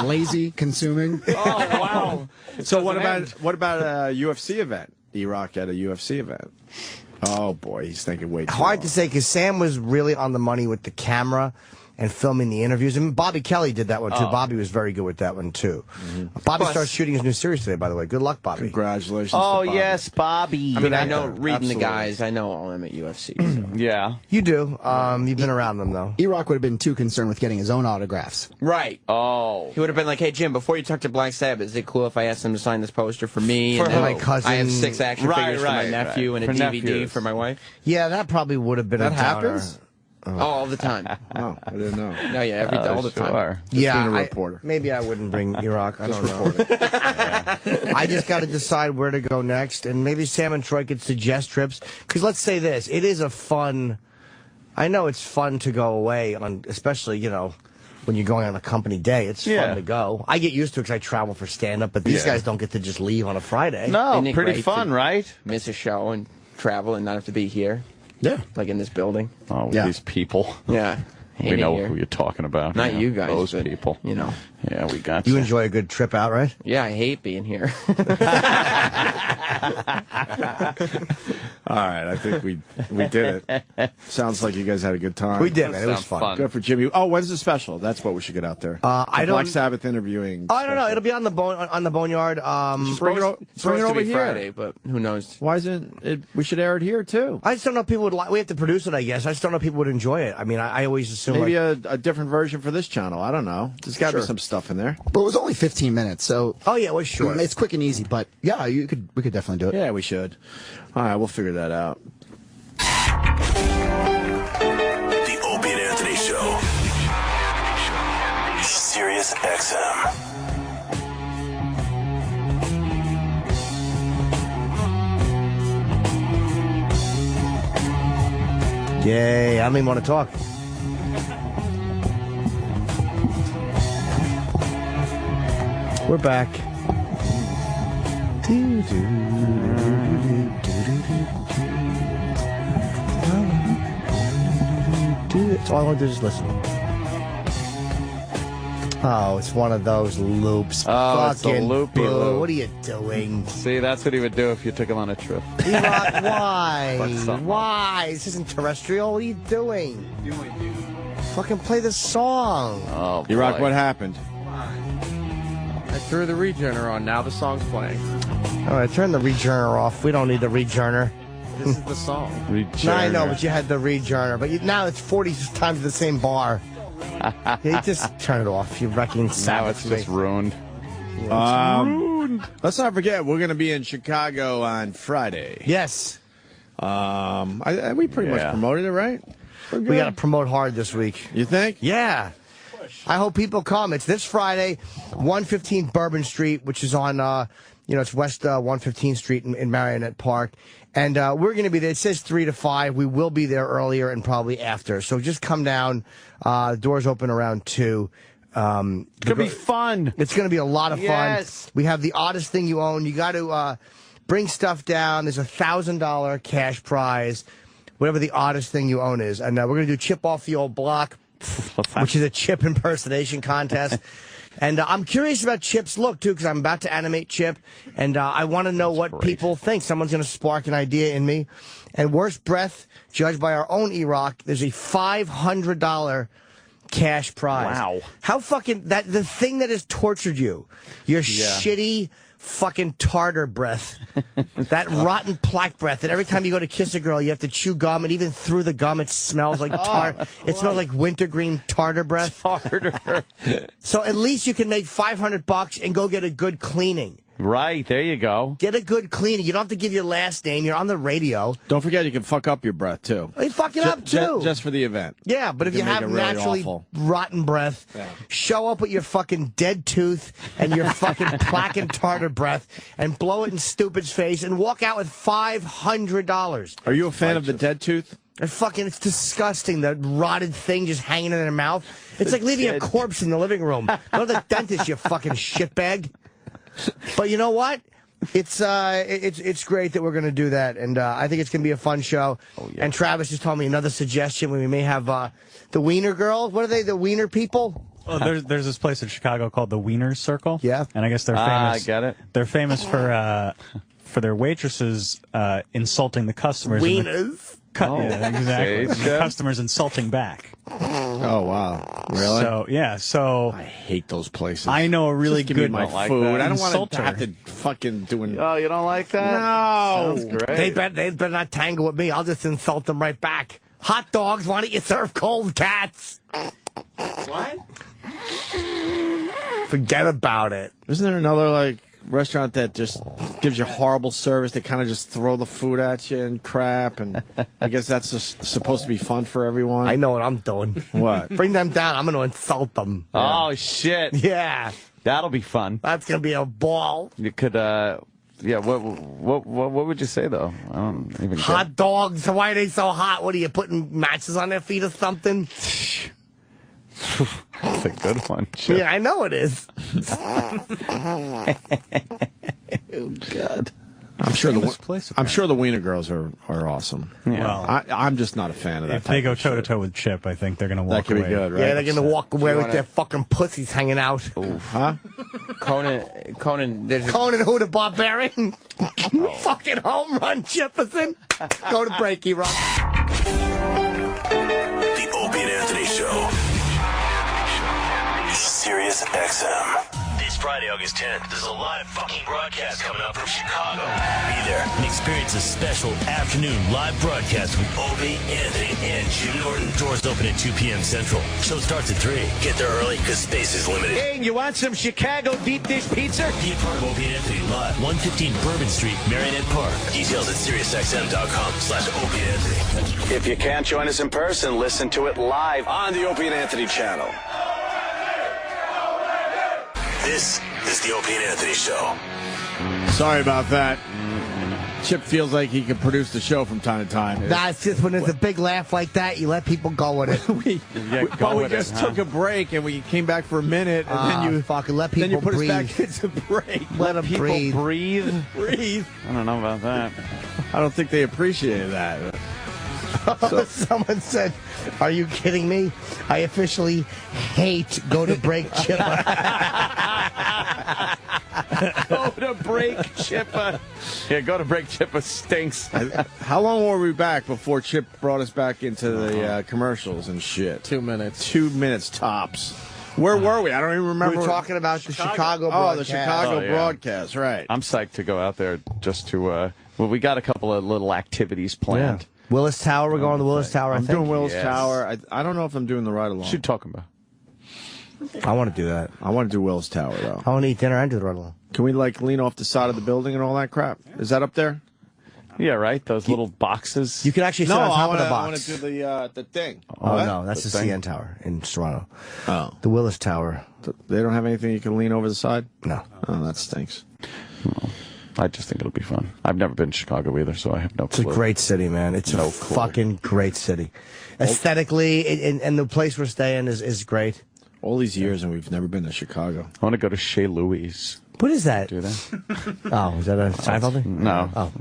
Lazy, consuming. Oh, wow. So what about a UFC event? E-Rock at a UFC event. Oh, boy, he's thinking way too hard long. to say, because Sam was really on the money with the camera and filming the interviews. And Bobby Kelly did that one, too. Bobby was very good with that one, too. Bobby starts shooting his new series today, by the way. Good luck, Bobby. Congratulations. Oh, yes, Bobby. I mean, I know reading the guys. I know all of them at UFC. So. Yeah. You do. You've been around them, though. E-Rock would have been too concerned with getting his own autographs. Right. Oh. He would have been like, hey, Jim, before you talk to Black Sabbath, is it cool if I ask him to sign this poster for me? For and then my cousin. I have 6 action figures for my nephew and a DVD for my wife? Yeah, that probably would have been a downer. Happens? Oh, all the time. Oh, I didn't know. No, yeah, all the time. Yeah, being a reporter. Maybe I wouldn't bring E-Rock. I don't know. I just got to decide where to go next, and maybe Sam and Troy could suggest trips. Because let's say this, it is a fun. I know it's fun to go away on, especially when you're going on a company day. It's fun to go. I get used to it because I travel for stand-up, but these guys don't get to just leave on a Friday. No, pretty fun, right? Miss a show and travel and not have to be here. Yeah. Like in this building. Oh, these people. Yeah. We know who you're talking about. Not you guys. Those people. Yeah, we got you. Enjoy a good trip out, right? Yeah, I hate being here. All right, I think we did it. Sounds like you guys had a good time. We did, man. It was fun. Good for Jimmy. Oh, when's the special? That's what we should get out there. Black Sabbath interviewing. Oh, I don't know. It'll be on the Boneyard. Bring it over here. Friday, but who knows? Why isn't it? We should air it here too. I just don't know if people would like. We have to produce it, I guess. I just don't know if people would enjoy it. I mean, I always assume maybe a different version for this channel. I don't know. There's got to be some stuff in there. But it was only 15 minutes, so. Oh yeah, it was short. It's quick and easy, but yeah, we could definitely do it. Yeah, we should. All right, we'll figure that out. The Opie and Anthony Show. Sirius XM. Yay, I don't even want to talk. We're back. That's all I want to do is listen. Oh, it's one of those loops. Oh, it's a fucking loopy boo. loop. What are you doing? See, that's what he would do if you took him on a trip. E-Rock, why? Why? This isn't terrestrial. What are you doing? Fucking play the song. Oh, E-Rock, what happened? I threw the rejoiner on. Now the song's playing. All right, turn the rejoiner off. We don't need the rejoiner. This is the song. No, I know, but you had the rejoiner. But now it's 40 times the same bar. You just turn it off. You're wrecking Sabbath. Now it's just ruined. Let's not forget, we're going to be in Chicago on Friday. Yes. We pretty much promoted it, right? We got to promote hard this week. You think? Yeah. I hope people come. It's this Friday, 115 Bourbon Street, which is on, it's West 115th Street in Marionette Park. And we're going to be there. It says 3 to 5. We will be there earlier and probably after. So just come down. The doors open around 2. It's going to be fun. It's going to be a lot of fun. We have the oddest thing you own. You got to bring stuff down. There's a $1,000 cash prize, whatever the oddest thing you own is. And we're going to do Chip Off the Old Block, which is a Chip impersonation contest. And I'm curious about Chip's look, too, because I'm about to animate Chip, and I want to know what people think. Someone's going to spark an idea in me. And worst breath, judged by our own E-Rock, there's a $500 cash prize. Wow. How fucking, the thing that has tortured you, your shitty fucking tartar breath. That rotten plaque breath. And every time you go to kiss a girl, you have to chew gum, and even through the gum, it smells like it smells like wintergreen tartar breath. Tartar. So at least you can make $500 and go get a good cleaning. Right, there you go. Get a good cleaning. You don't have to give your last name. You're on the radio. Don't forget, you can fuck up your breath, too. You fuck it up, too. Just for the event. Yeah, but if you have really naturally awful. rotten breath, show up with your fucking dead tooth and your fucking plaque and tartar breath and blow it in stupid's face and walk out with $500. Are you a fan of the dead tooth? It's disgusting, that rotted thing just hanging in their mouth. It's like leaving a corpse in the living room. Go to the dentist, you fucking shitbag. But you know what? It's great that we're going to do that, and I think it's going to be a fun show. Oh, yeah. And Travis just told me another suggestion when we may have the Wiener Girls. What are they, the Wiener people? Oh, there's this place in Chicago called the Wiener Circle. Yeah. And I guess they're famous. I get it. They're famous for their waitresses insulting the customers. Wieners? Yeah, exactly. The customers insulting back. Oh, wow. Really? So I hate those places. I know a really Just good my like food. that. I don't want Insulter. to have to fucking do an... Oh, you don't like that? No. Sounds great. They better not tangle with me. I'll just insult them right back. Hot dogs, why don't you serve cold cats? What? Forget about it. Isn't there another, restaurant that just gives you horrible service? They kind of just throw the food at you and crap, and I guess that's just supposed to be fun for everyone. I know what I'm doing. What? Bring them down. I'm going to insult them. Oh, shit. Yeah. That'll be fun. That's going to be a ball. You could, what would you say, though? I don't even Hot dogs. Why are they so hot? What are you, putting matches on their feet or something? That's a good one. Chip. Yeah, I know it is. Oh, God. I'm sure the Wiener Girls are awesome. Yeah. Well, I'm just not a fan of that. If they go toe to toe with Chip, I think they're going to walk away. That could be good, right? Yeah, they're going to walk away with their fucking pussies hanging out. Ooh. Huh? Conan, Conan who, the Barbarian? Fucking home run, Jefferson. Go to break, E-Rock. The Opie and Anthony Show. Sirius XM. This Friday, August 10th, there's a live fucking broadcast coming up from Chicago. Be there and experience a special afternoon live broadcast with Opie, Anthony, and Jim Norton. Doors open at 2 p.m. Central. Show starts at 3. Get there early because space is limited. Hey, you want some Chicago deep dish pizza? Be a part of Opie and Anthony live. 115 Bourbon Street, Marionette Park. Details at SiriusXM.com/Opie and Anthony. If you can't join us in person, listen to it live on the Opie and Anthony channel. This is the Opie and Anthony Show. Sorry about that. Chip feels like he can produce the show from time to time. Nah, it's just when there's a big laugh like that, you let people go with it. we just took a break and we came back for a minute, and then you fucking let people then you put breathe. us back into break. Let them breathe. Breathe. I don't know about that. I don't think they appreciated that. Someone said, "Are you kidding me? I officially hate Go to Break Chipper." Go to Break Chipper. Yeah, Go to Break Chipper stinks. How long were we back before Chip brought us back into the commercials and shit? 2 minutes. 2 minutes tops. Where were we? I don't even remember. We were talking about the Chicago broadcast. Oh, the Chicago broadcast, right. I'm psyched to go out there just to, well, we got a couple of little activities planned. Yeah. Willis Tower, we're going to Willis Tower, I think. I'm doing Willis Tower. I don't know if I'm doing the ride along. What you talking about? I want to do that. I want to do Willis Tower, though. I want to eat dinner and do the ride along. Can we, lean off the side of the building and all that crap? Is that up there? Yeah, right? Those little boxes. You can actually sit on top of the box. I want to do the thing. Oh, no, that's the CN Tower in Toronto. Oh. The Willis Tower. They don't have anything you can lean over the side? No. Oh, that stinks. Well, I just think it'll be fun. I've never been to Chicago either, so I have no clue. It's a great city, man. It's a fucking great city. Aesthetically, and the place we're staying is great. All these years, and we've never been to Chicago. I want to go to Chez Louis. What is that? Do that? Oh, is that a Seinfeld thing? No. Oh.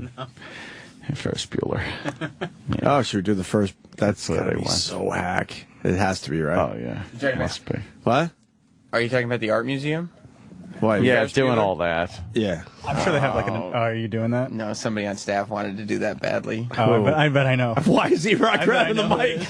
Ferris Bueller. Yeah. Oh, should we do the first? That's gotta be so hack. It has to be, right? Oh, yeah. It must be. What? Are you talking about the art museum? Why? Yeah, doing all that. Yeah. I'm sure they have are you doing that? No, somebody on staff wanted to do that badly. Oh, I bet I know. Why is E-Rock grabbing the mic?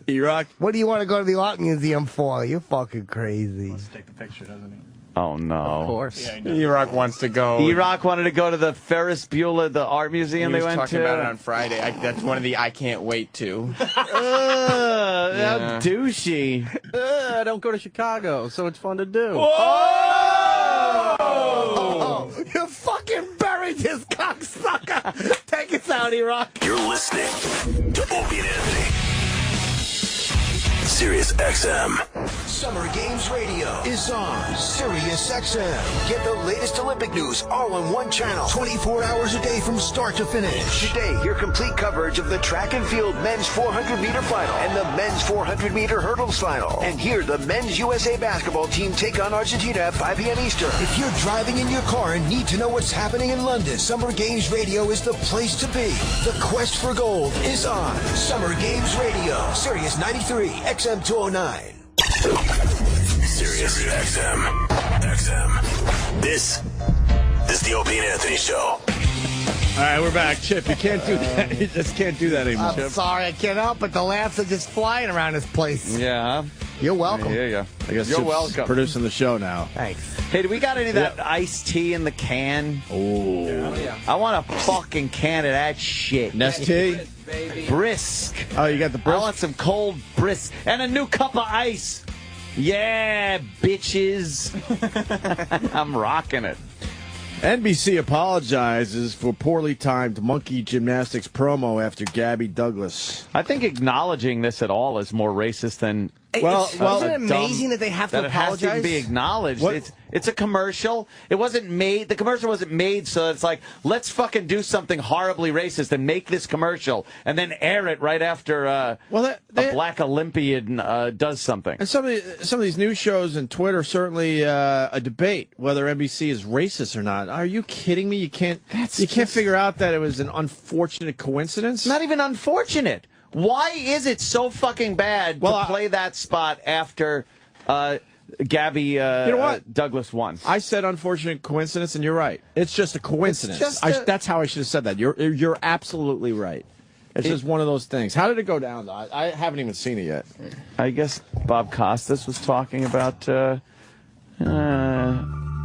E-Rock? What do you want to go to the art museum for? You're fucking crazy. Let's take the picture, doesn't he? Oh, no. Of course. Yeah, E-Rock wants to go. E-Rock wanted to go to the Ferris Bueller, the art museum they went to. He was talking about it on Friday. That's one of the I can't wait to. How douchey. I don't go to Chicago, so it's fun to do. Oh, you fucking buried this cocksucker. Take us out, E-Rock. You're listening to Opie and Anthony. Sirius XM. Summer Games Radio is on Sirius XM. Get the latest Olympic news all on one channel, 24 hours a day from start to finish. Today, hear complete coverage of the track and field men's 400-meter final and the men's 400-meter hurdles final. And hear the men's USA basketball team take on Argentina at 5 p.m. Eastern. If you're driving in your car and need to know what's happening in London, Summer Games Radio is the place to be. The quest for gold is on Summer Games Radio. Sirius 93, XM 209. Sirius XM. This is the Opie and Anthony Show. All right, we're back. Chip, you can't do that. You just can't do that anymore, Chip. I'm sorry, I can't help it. The laughs are just flying around this place. Yeah. You're welcome. I hear you. I guess You're Chip's welcome. producing the show now. Thanks. Hey, do we got any of that iced tea in the can? Oh. Yeah. I want a fucking can of that shit. Nestea? Brisk. Oh, you got the brisk? I want some cold brisk. And a new cup of ice. Yeah, bitches. I'm rocking it. NBC apologizes for poorly timed monkey gymnastics promo after Gabby Douglas. I think acknowledging this at all is more racist than... Isn't it amazing that they have to apologize? It has to be acknowledged. It's a commercial. It wasn't made. The commercial wasn't made so it's like, let's fucking do something horribly racist and make this commercial and then air it right after a black Olympian does something. And some of these news shows and Twitter certainly a debate whether NBC is racist or not. Are you kidding me? You can't figure out that it was an unfortunate coincidence? Not even unfortunate. Why is it so fucking bad to play that spot after Gabby you know what? Douglas won? I said unfortunate coincidence, and you're right. It's just a coincidence. That's how I should have said that. You're absolutely right. It's just one of those things. How did it go down, though? I haven't even seen it yet. I guess Bob Costas was talking about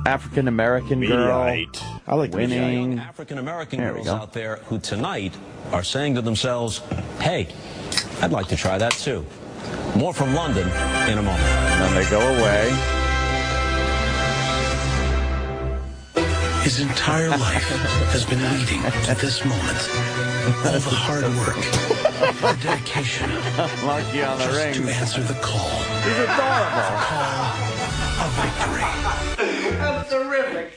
African-American girl I like winning. African-American girls out there who tonight are saying to themselves, hey, I'd like to try that too. More from London in a moment. And then they go away. His entire life has been leading to this moment. All the hard work, the dedication, Monkey on the ring. to answer the call. He's adorable. A victory. That's terrific.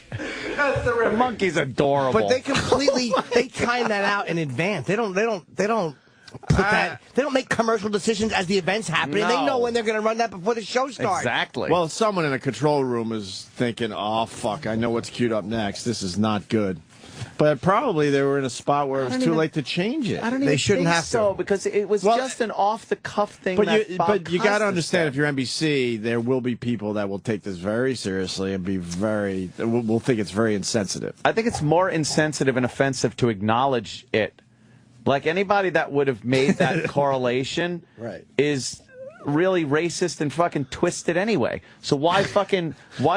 That's terrific. The monkey's adorable. But they time that out in advance. They don't put that. They don't make commercial decisions as the event's happening. No. They know when they're going to run that before the show starts. Exactly. Well, someone in a control room is thinking, oh, fuck, I know what's queued up next. This is not good. But probably they were in a spot where it was too late to change it. I don't even think so, because it was just an off-the-cuff thing. But you got to understand, if you're NBC, there will be people that will take this very seriously and will think it's very insensitive. I think it's more insensitive and offensive to acknowledge it. Like, anybody that would have made that correlation is really racist and fucking twisted anyway. So why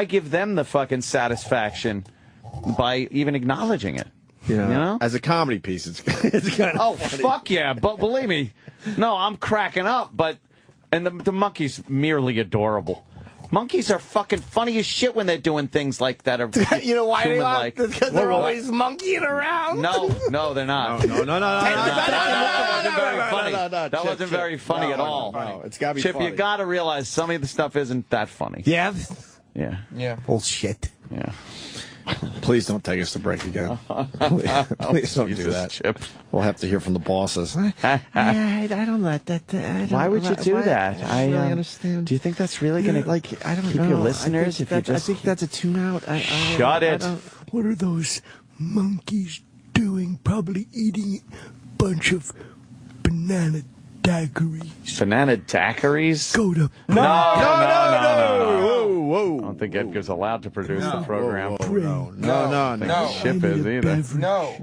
give them the fucking satisfaction by even acknowledging it? You know? As a comedy piece, it's kind of funny. Fuck yeah. But believe me, no, I'm cracking up. And the monkey's merely adorable. Monkeys are fucking funny as shit when they're doing things like that. You know why they laugh? Because they're always monkeying around. No, they're not. No. That wasn't very funny at all. No, it's got to be Chip, funny. you got to realize some of the stuff isn't that funny. Yeah? Yeah. Bullshit. Yeah. Please don't take us to break again. Please don't do that. Chip. We'll have to hear from the bosses. I don't like that. Why would you do that? I don't really understand. Do you think that's really going to I don't keep know. your listeners? I think that's a tune-out. Shut it. What are those monkeys doing? Probably eating a bunch of banana daiquiris. Banana daiquiris? Go to... No. whoa. I don't think Edgar's allowed to produce the program. No. I think the ship is either. No.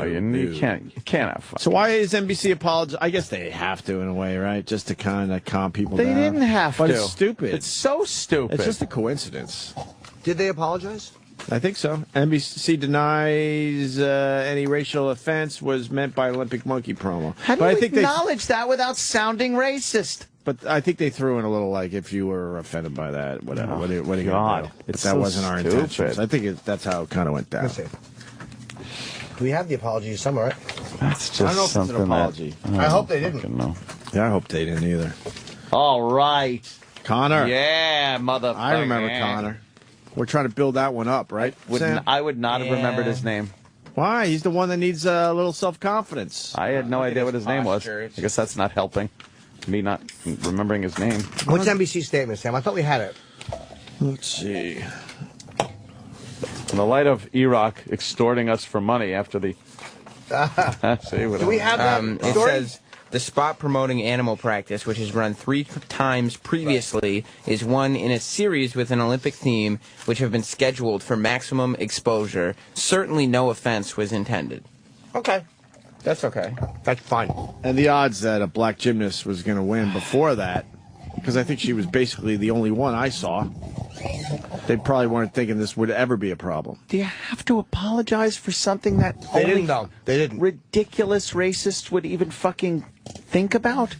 You can't have fun. So why is NBC apologize? I guess they have to in a way, right? Just to kind of calm people down. They didn't have but to. It's stupid. It's so stupid. It's just a coincidence. Did they apologize? I think so. NBC denies any racial offense was meant by Olympic Monkey promo. How do but you I think acknowledge that without sounding racist? But I think they threw in a little, like, if you were offended by that, whatever. Oh, what are you going to do? But that so wasn't our stupid. intention. I think that's how it kind of went down. Let's see. We have the apology somewhere, right? That's just I don't know if it's something an apology. I hope they didn't. Know. Yeah, I hope they didn't either. All right. Connor. Yeah, motherfucker. I remember Connor. We're trying to build that one up, right? I would not have remembered his name. Why? He's the one that needs a little self-confidence. I had no idea what his name was. I guess that's not helping. Me not remembering his name. What's NBC's statement, Sam? I thought we had it. Let's see. In the light of Iraq extorting us for money after the... Do we have that It says... The spot promoting animal practice, which has run 3 times previously, is one in a series with an Olympic theme, which have been scheduled for maximum exposure. Certainly no offense was intended. Okay. That's okay. That's fine. And the odds that a black gymnast was going to win before that, because I think she was basically the only one I saw, they probably weren't thinking this would ever be a problem. Do you have to apologize for something that They didn't, though. They didn't. Ridiculous racists would even fucking think about?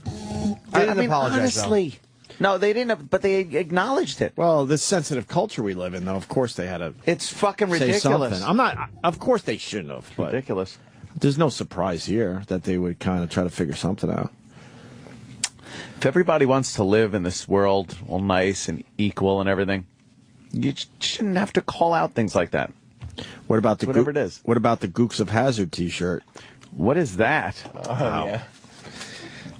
They didn't apologize, honestly. though. No, they didn't, but they acknowledged it. Well, this sensitive culture we live in, though, of course they had to It's fucking say ridiculous. something. Of course they shouldn't have. But Ridiculous. there's no surprise here that they would kind of try to figure something out. If everybody wants to live in this world all nice and equal and everything, you shouldn't have to call out things like that. What about the whatever it is? What about the Gooks of Hazard T-shirt? What is that? Yeah.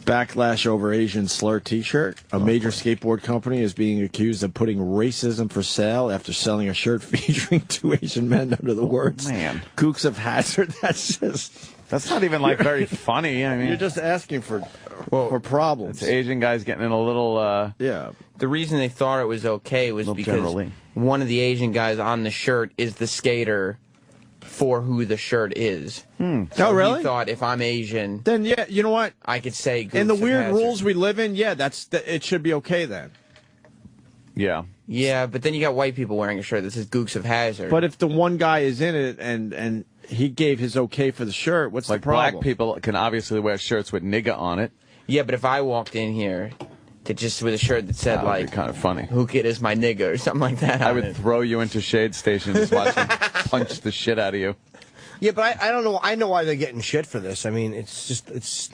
Backlash over Asian slur T-shirt. A major skateboard company is being accused of putting racism for sale after selling a shirt featuring 2 Asian men under the words Gooks of Hazard. That's not even like very funny. I mean, you're just asking for problems. It's Asian guys getting in a little. Yeah. The reason they thought it was okay was because one of the Asian guys on the shirt is the skater for who the shirt is. So oh, really? He thought if I'm Asian, then yeah, you know what? I could say Gooks in the of weird Hazard. rules we live in, yeah, it should be okay then. Yeah. Yeah, but then you got white people wearing a shirt that says Gooks of Hazard. But if the one guy is in it and he gave his okay for the shirt, what's the problem? Black people can obviously wear shirts with nigga on it. Yeah, but if I walked in here just with a shirt that said, that would be kind of funny. Who kid is my nigga or something like that. I would throw you into shade stations, watch them punch the shit out of you. Yeah, but I don't know. I know why they're getting shit for this. I mean, it's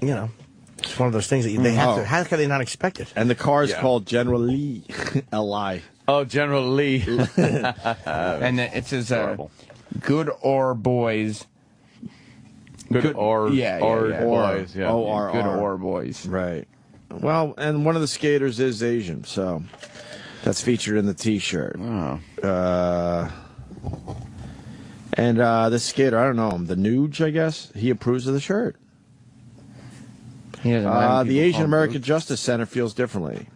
you know, it's one of those things that they have to. How can they not expect it? And the car is called General Lee, L.I. Oh, General Lee. And it says, good or boys. Good or boys. Yeah. O-R-R. Good or boys. Right. Well, and one of the skaters is Asian, so that's featured in the T-shirt. Oh. And this skater, I don't know him, the Nuge, I guess, he approves of the shirt. The Asian American Justice Center feels differently.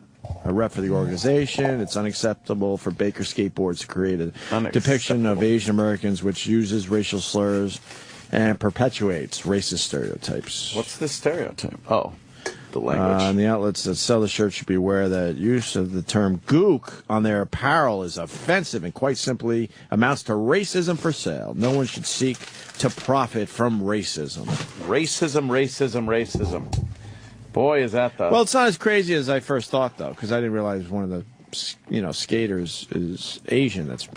A rep for the organization, it's unacceptable for Baker Skateboards to create a depiction of Asian Americans which uses racial slurs and perpetuates racist stereotypes. What's the stereotype? Oh, the language. And the outlets that sell the shirt should be aware that use of the term gook on their apparel is offensive and quite simply amounts to racism for sale. No one should seek to profit from racism. Racism. Boy, is that though. Well, it's not as crazy as I first thought, though, because I didn't realize one of the, skaters is Asian. That's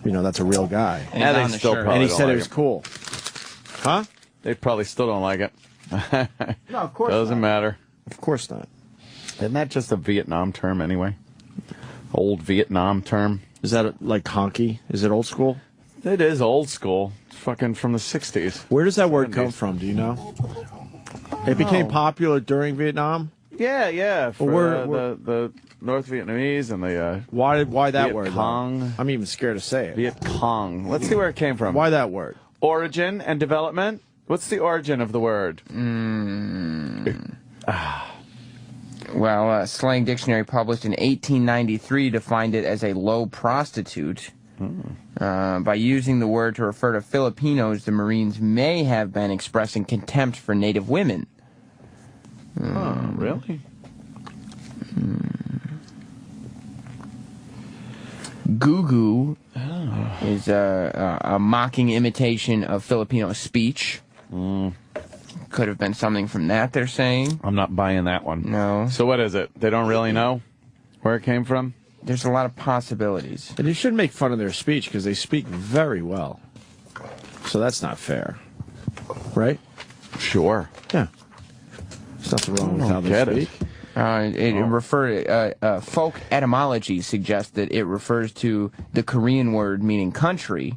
that's a real guy. And he said it was cool. Huh? They probably still don't like it. No, of course Doesn't matter. Of course not. Isn't that just a Vietnam term anyway? Old Vietnam term. Is that like honky? Is it old school? It is old school. It's fucking from the 60s. Where does that word come from? Do you know? It became popular during Vietnam? Yeah. For the North Vietnamese and the why that Viet word? Cong. I'm even scared to say it. Viet Cong. Let's see where it came from. Why that word? Origin and development. What's the origin of the word? Well, Slang Dictionary published in 1893 defined it as a low prostitute. By using the word to refer to Filipinos, the Marines may have been expressing contempt for native women. Oh, really? Gugu is a mocking imitation of Filipino speech. Could have been something from that, they're saying. I'm not buying that one. No. So what is it? They don't really know where it came from? There's a lot of possibilities. And you shouldn't make fun of their speech because they speak very well. So that's not fair. Right? Sure. Yeah. There's nothing wrong with how they speak. Folk etymology suggests that it refers to the Korean word meaning country.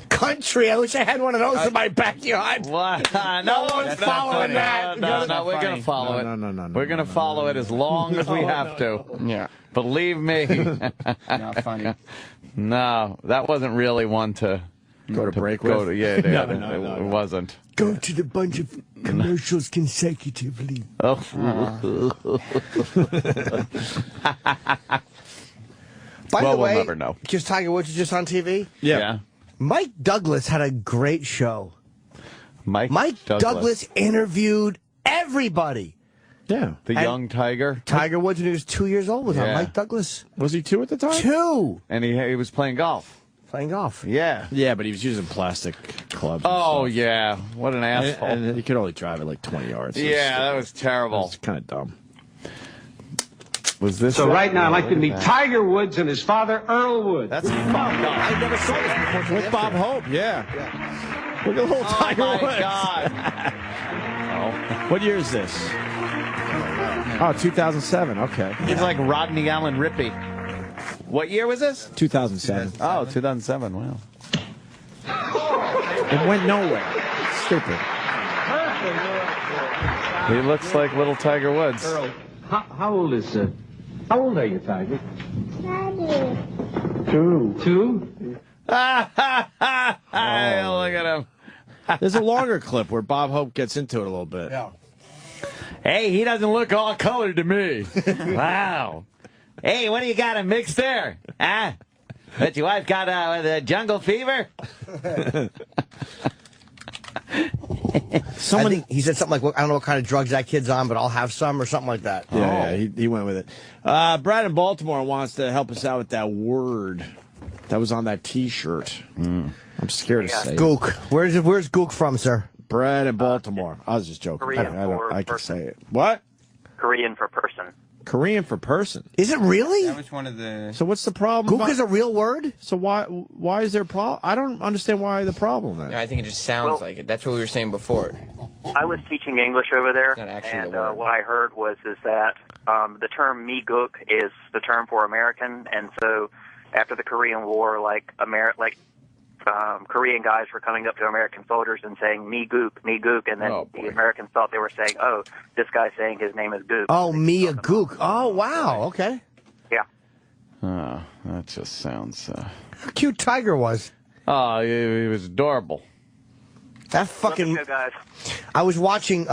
Country? I wish I had one of those in my backyard. What? No one's following that. No, we're going to follow it. No. We're going to follow it as long as we have to. Yeah. Believe me. Not funny. No, that wasn't really one to go to break with. It wasn't. Go to the bunch of commercials consecutively. Oh. By the way, we'll never know. Because Tiger Woods is just on TV? Yeah. Mike Douglas had a great show. Mike Douglas interviewed everybody. Yeah. The young Tiger. Tiger Woods, when he was 2 years old, was on Mike Douglas. Was he 2 at the time? 2. And he was playing golf. Playing golf. Yeah. Yeah, but he was using plastic clubs. Oh, yeah. What an asshole. And he could only drive it like 20 yards. Yeah, that was terrible. It's kind of dumb. Was this so right now, I'd like to meet Tiger Woods and his father, Earl Woods. That's fucked up. I never saw this before. With Bob Hope, yeah. Look at little Tiger Woods. Oh, my God. What year is this? Oh, 2007. Okay. He's like Rodney Allen Rippey. What year was this? 2007. Oh, 2007. Wow. It went nowhere. Stupid. He looks like little Tiger Woods. Earl, how old is how old are you, Tiger? 2. 2? Oh, look at him. There's a longer clip where Bob Hope gets into it a little bit. Yeah. Hey, he doesn't look all colored to me. Wow. Hey, what do you got him mixed there? Huh? But your wife got the jungle fever? I think he said something like, I don't know what kind of drugs that kid's on, but I'll have some or something like that. Yeah, he went with it. Brad in Baltimore wants to help us out with that word that was on that T-shirt. I'm scared to say it. Gook. Where's Gook from, sir? Brad in Baltimore. I was just joking. I can say it. What? Korean for person. Korean for person. Is it really? That was one of the... So what's the problem? Gook is a real word? So why is there a problem? I don't understand why the problem is. No, I think it just sounds like it. That's what we were saying before. I was teaching English over there, Not actually and the word. what I heard is that the term "migook" is the term for American, and so after the Korean War, Korean guys were coming up to American soldiers and saying "migook, migook," and then the Americans thought they were saying, "Oh, this guy's saying his name is Gook." Oh, me a Gook. Oh, wow. Okay. Yeah. Oh, that just sounds... How cute Tiger was. Oh, he was adorable. That fucking... Let me go, guys. I was watching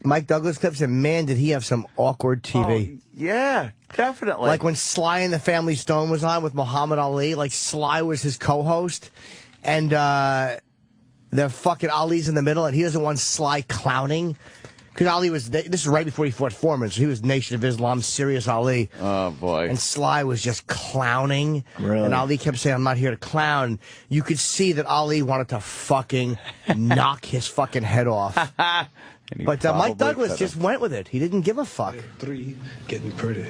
Mike Douglas clips, and man, did he have some awkward TV. Oh, yeah, definitely. Like when Sly and the Family Stone was on with Muhammad Ali, like Sly was his co-host, and the fucking Ali's in the middle, and he doesn't want Sly clowning. Because Ali was, this is right before he fought Foreman, so he was Nation of Islam, serious Ali. Oh, boy. And Sly was just clowning. Really? And Ali kept saying, I'm not here to clown. You could see that Ali wanted to fucking knock his fucking head off. But Mike Douglas just went with it. He didn't give a fuck. 3, getting pretty.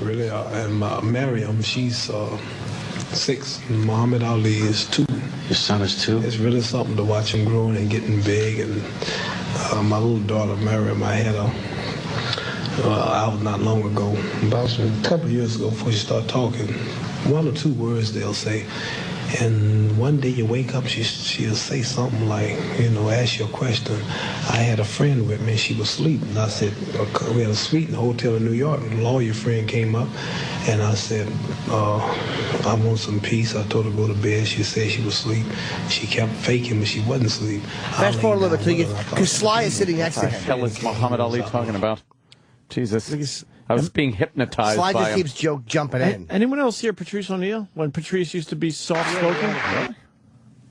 Really, and Miriam, she's 6. Muhammad Ali is 2. Your son is 2? It's really something to watch him growing and getting big. And my little daughter, Miriam, I had her out not long ago, about a couple of years ago before she started talking. 1 or 2 words they'll say. And one day you wake up, she'll say something like, ask you a question. I had a friend with me, she was asleep. And I said, we had a suite in a hotel in New York. And a lawyer friend came up, and I said, I want some peace. I told her to go to bed. She said she was asleep. She kept faking, but she wasn't asleep. Fast forward a little bit, because Sly is sitting next to What the hell is Muhammad Ali talking about? Jesus. I was being hypnotized Sly by just him. keeps jumping in. Anyone else hear Patrice O'Neill when Patrice used to be soft-spoken?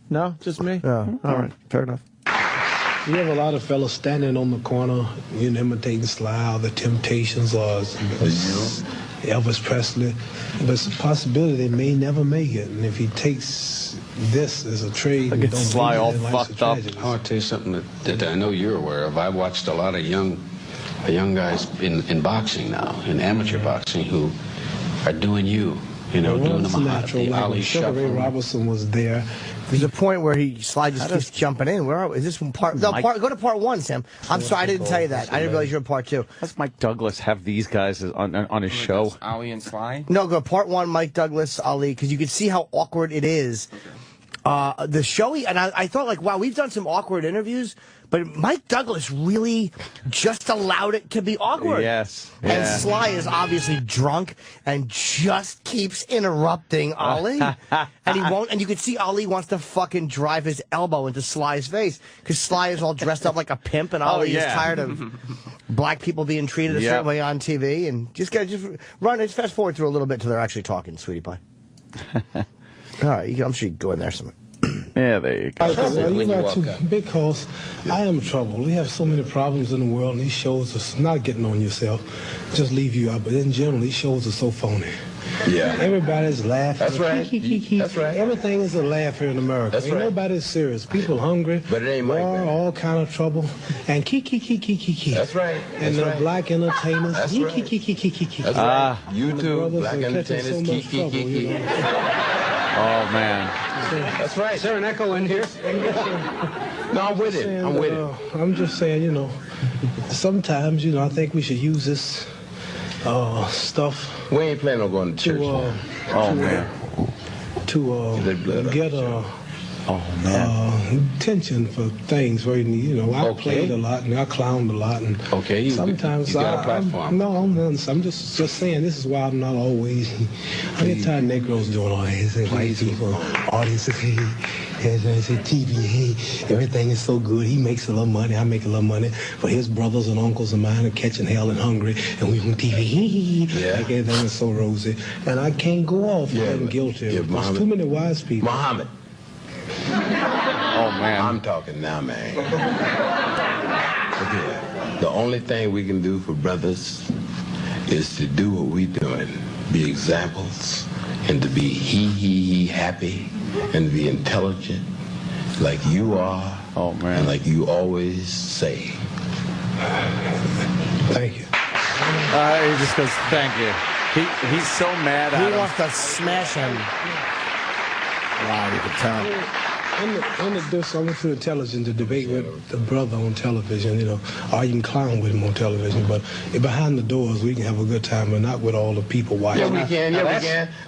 No, just me? Yeah. All right, fair enough. You have a lot of fellas standing on the corner, imitating Sly, or the Temptations, or Elvis Presley. But it's a possibility they may never make it. And if he takes this as a trade, Look at Sly all fucked up. I'll tell you something that I know you're aware of. I watched a lot of young guys in boxing now, in amateur boxing, who are doing doing the Ali Sugar Ray Shuffle. Robertson was there. There's a point where Sly just keeps jumping in. Where are we? Is this one part? No, go to part 1, Sam. I'm sorry, I didn't tell you that. I didn't realize you were in part 2. Does Mike Douglas have these guys on his show? Ali and Sly? No, go part 1, Mike Douglas, Ali, because you can see how awkward it is. The show, and I thought, like, wow, we've done some awkward interviews, but Mike Douglas really just allowed it to be awkward. Yes. And Sly is obviously drunk and just keeps interrupting Ali. And he won't, and you can see Ali wants to fucking drive his elbow into Sly's face because Sly is all dressed up like a pimp and Ali is tired of black people being treated a certain way on TV. And just fast forward through a little bit till they're actually talking, sweetie pie. All right, I'm sure you can go in there somewhere. Yeah, there you go. Because I am trouble. We have so many problems in the world, and these shows are not getting on yourself. Just leave you out. But in general, these shows are so phony. Yeah. Everybody's laughing. That's right. That's right. Everything is a laugh here in America. That's right. Nobody's serious. People hungry. But it ain't like that. All kind of trouble. And kiki. That's right. And the black entertainers. That's right. Kiki. That's right. YouTube, black entertainers, kiki. Oh, man. That's right. Is there an echo in here? No, I'm with it. I'm just saying, sometimes, I think we should use this stuff. We ain't planning on going to church. To get attention for things where I played a lot and I clowned a lot, and sometimes you got a platform. I'm just saying this is why I'm not always. I get tired of Negroes doing all this, and white people, audiences, TV, everything is so good. He makes a little money, I make a little money, but his brothers and uncles of mine are catching hell and hungry, and we on TV. Like everything is so rosy, and I can't go off feeling guilty. There's too many wise people. Muhammad. Oh, man. I'm talking now, man. Okay. The only thing we can do for brothers is to do what we're doing. Be examples, and to be happy, and to be intelligent, like you are, and like you always say. Thank you. He just goes, thank you. He's so mad at him. He wants to smash him. Wow, you can tell. I'm too intelligent to debate with the brother on television, or even clown with him on television. But behind the doors, we can have a good time, but not with all the people watching. Yeah, we can.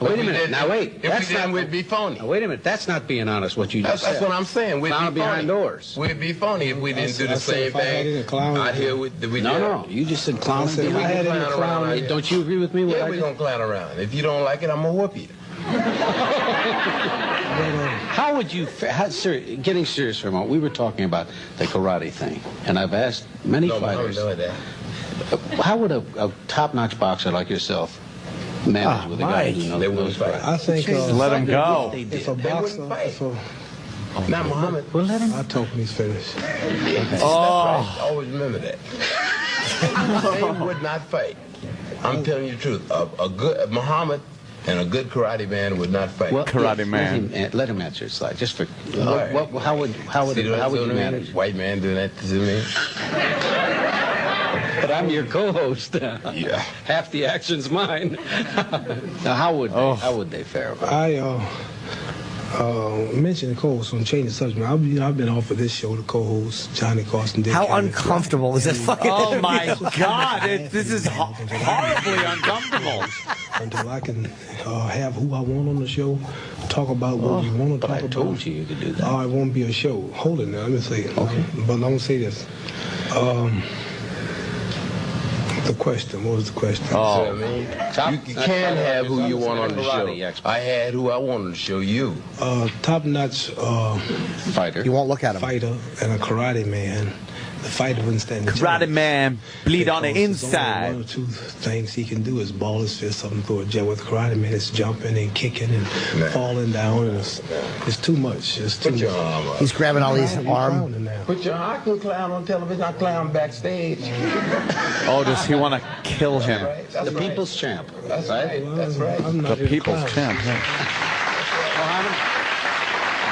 Wait a minute. Now, wait. If we didn't, we'd be phony. Now, wait a minute. That's not being honest, what you just said. That's what I'm saying. We'd Clown be behind doors. We'd be phony if we didn't do the same thing out here. No. You just said clown behind. Don't you agree with me? Yeah, we're going to clown around. If you don't like it, I'm going to whoop you. How would you, getting serious for a moment, we were talking about the karate thing, and I've asked many fighters, how would a top-notch boxer like yourself manage with a guy who knows? They wouldn't fight. I think let him go. If a boxer, not Muhammad. Well, let him. I'll talk when he's finished. Right. Always remember that. They would not fight. I'm telling you the truth. A good Muhammad and a good karate man would not fight. Well, karate man. Let him answer, Sly. Just for how would you manage? White man doing that to me. But I'm your co-host. Yeah. Half the action's mine. Now, how would they fare about it? I mentioned the co-host on Change the Subject. I've been off of this show, the co-host, Johnny Carson. How uncomfortable is this fucking Oh, my God. This is horribly uncomfortable. Until I can have who I want on the show, talk about what we want to talk about. I told you could do that. Oh, it won't be a show. Hold it now. Let me say it. Okay. But I'm going to say this. The question. What was the question? Oh, you can have who you want on the show. I had who I wanted on the show. You. Top-notch fighter. You won't look at him. Fighter and a karate man The fighter wouldn't stand a chance. Karate man, bleed on the Because there's inside. only one or two things he can do is ball his fist up and throw a jab. With Karate man, it's jumping and kicking and falling down. And it's too much. It's too much. He's grabbing all these arms. Put your I could clown on television. I clown backstage. Oh, does he want to kill him? The people's champ. That's right. That's right. The people's champ.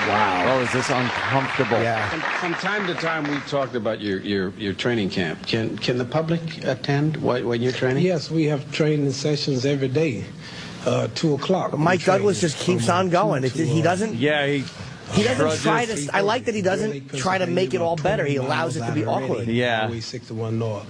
Wow. Oh, is this uncomfortable? Yeah. From time to time, we talked about your training camp. Can the public attend when you're training? Yes, we have training sessions every day, 2 o'clock. But Mike Douglas just keeps on going. He doesn't. Yeah, he doesn't try to. I like that he doesn't try to make it all better. He allows it to be awkward. Yeah. Highway 61 North,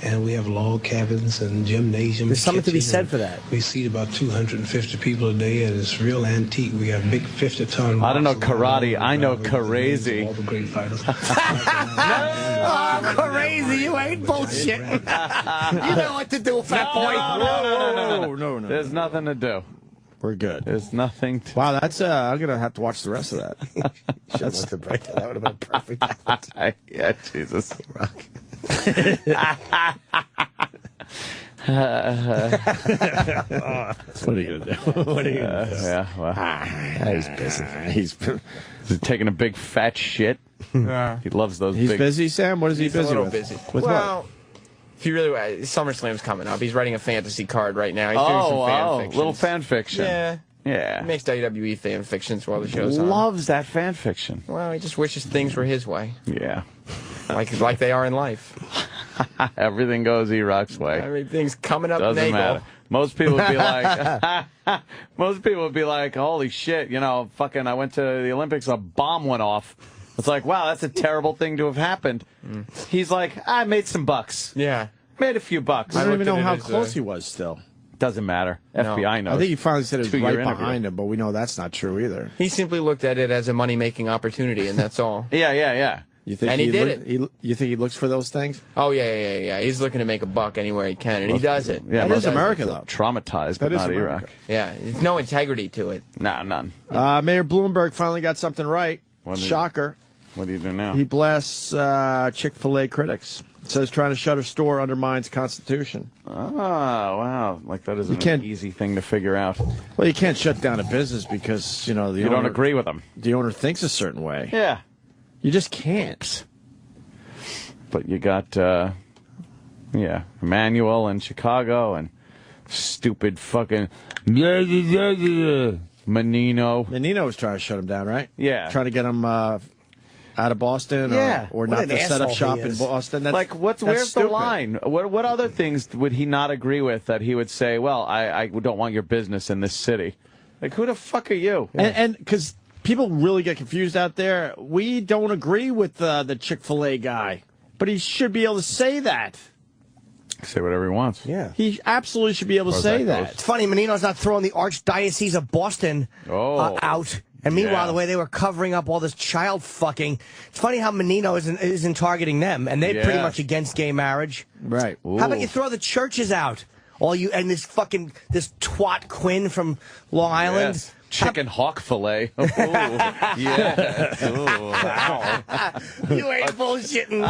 and we have log cabins and gymnasium. There's something to be said for that. We seat about 250 people a day, and it's real antique. We have big 50-ton. I don't know karate. I know crazy. All the great fighters. Oh, crazy! You ain't bullshitting. You know what to do, fat boy. No. There's nothing to do. We're good. There's nothing to... Wow, that's I'm gonna have to watch the rest of that. That's the break. That would have been perfect. Yeah, Jesus. Rock. What are you gonna do? What are you gonna do? Yeah, well, He's busy. He's taking a big fat shit. Yeah. He loves those. He's big... busy, Sam. What is he He's busy a little with? busy. With well, what? if you really, SummerSlam's coming up. He's writing a fantasy card right now. He's doing some fan fictions. Little fan fiction. Yeah. He makes WWE fan fictions while the show's on. Loves that fan fiction. Well, he just wishes things were his way. Yeah. Like they are in life. Everything goes E-Rock's way. Everything's coming up. Doesn't Nagel. matter. Most people would be like, holy shit, fucking, I went to the Olympics, a bomb went off. It's like, wow, that's a terrible thing to have happened. He's like, I made some bucks. Yeah. Made a few bucks. I don't even know how close he was still. Doesn't matter. FBI knows. I think he finally said it was 2-year right interview. behind him, but we know that's not true either. He simply looked at it as a money-making opportunity, and that's all. Yeah. You think And he did it. You think he looks for those things? Oh, yeah. He's looking to make a buck anywhere he can, and he does it. Yeah, that is America, though. Traumatized, but That is not America. Iraq. Yeah, there's no integrity to it. Nah, none. Mayor Bloomberg finally got something right. Shocker. What do you do now? He blasts Chick-Fil-A critics. Says trying to shut a store undermines Constitution. Oh, wow. Like, that isn't an easy thing to figure out. Well, you can't shut down a business because, the owner, don't agree with them. The owner thinks a certain way. Yeah. You just can't. But you got, Emmanuel in Chicago and stupid fucking Menino. Menino was trying to shut him down, right? Yeah. Trying to get him out of Boston or not to set up shop in Boston. Where's stupid. the line? What other things would he not agree with that he would say, well, I don't want your business in this city? Like, who the fuck are you? And because people really get confused out there, we don't agree with the Chick-fil-A guy. But he should be able to say that. Say whatever he wants. Yeah. He absolutely should be able to say that. It's funny, Menino's not throwing the Archdiocese of Boston out. And meanwhile, the way they were covering up all this child fucking, it's funny how Menino isn't targeting them, and they're pretty much against gay marriage. Right. How about you throw the churches out? All you and this twat Quinn from Long Island. Yes. Chicken hawk fillet. Ooh, yeah. Ooh, wow. You ain't bullshitting.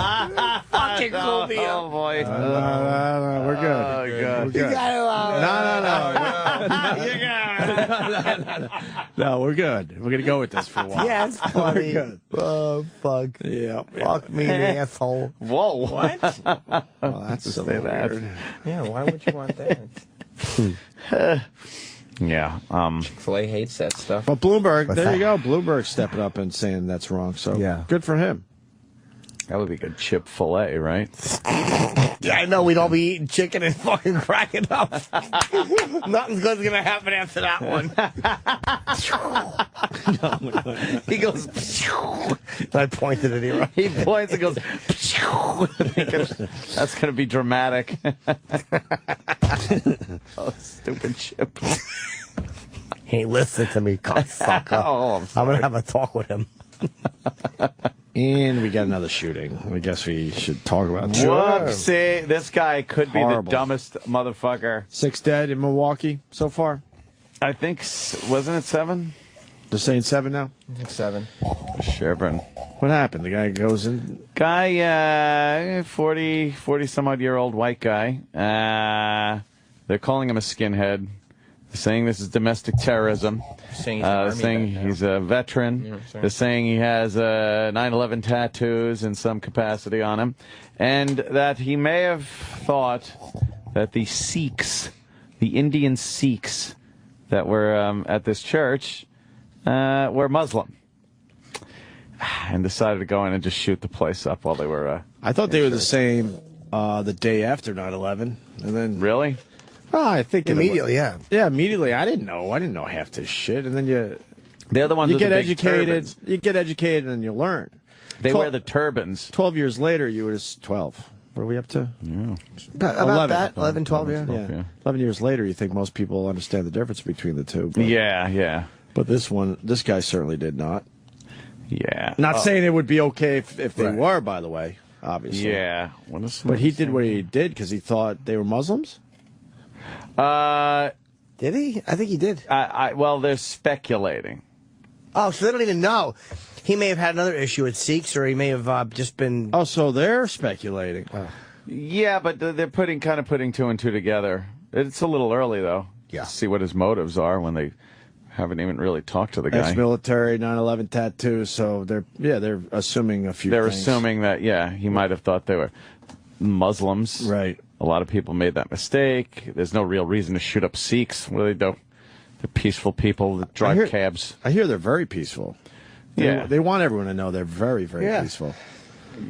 Fucking cool deal. Oh, boy. No, we're good. Oh, God. We're good. No, we're good. We're going to go with this for a while. Yeah, it's funny. We're good. Oh, fuck. Yeah. Fuck me, asshole. Whoa. What? Well, that's so weird. Yeah, why would you want that? Yeah. Chick-fil-A hates that stuff. But Bloomberg, there you go. Bloomberg stepping up and saying that's wrong. So good for him. That would be good chip fillet, right? Yeah, I know. We'd all be eating chicken and fucking cracking up. Nothing's good's going to happen after that one. He goes, I pointed at him. He points and goes, that's going to be dramatic. Oh, stupid chip. He ain't listening to me, cocksucker. Oh, I'm going to have a talk with him. And we got another shooting. I guess we should talk about that. Whoopsie. This guy could be the dumbest motherfucker. 6 dead in Milwaukee so far. I think, wasn't it 7? They're saying 7 now? I think 7. Sherburne. What happened? The guy goes in. 40 some odd year old white guy. They're calling him a skinhead. They're saying this is domestic terrorism. Saying he's a veteran. They're saying he has 9/11 tattoos in some capacity on him, and that he may have thought that the Sikhs, the Indian Sikhs that were at this church, were Muslim, and decided to go in and just shoot the place up while they were. I thought they were the same the day after 9/11, and then really. Oh, I think immediately, yeah, immediately. I didn't know half this shit, and then they're the ones. You with get the big educated. turbans. You get educated, and you learn. They wear the turbans. 12 years later, you were just 12. What are we up to? Yeah. About that, 11, 12, yeah. 11 years later, you think most people understand the difference between the two. But, yeah. But this guy certainly did not. Yeah. Not saying it would be okay if they were, by the way, obviously. Yeah. But he did what he did because he thought they were Muslims? Did he? I think he did. Well, they're speculating. Oh, so they don't even know. He may have had another issue with Sikhs, or he may have just been... Oh, so they're speculating. Yeah, but they're putting two and two together. It's a little early, though. Yeah. To see what his motives are when they haven't even really talked to the guy. Ex-military, 9/11 tattoos, so they're assuming a few They're things. assuming that, he might have thought they were Muslims. Right. A lot of people made that mistake. There's no real reason to shoot up Sikhs. What do they do? They're peaceful people that drive cabs. I hear they're very peaceful. They want everyone to know they're very, very peaceful.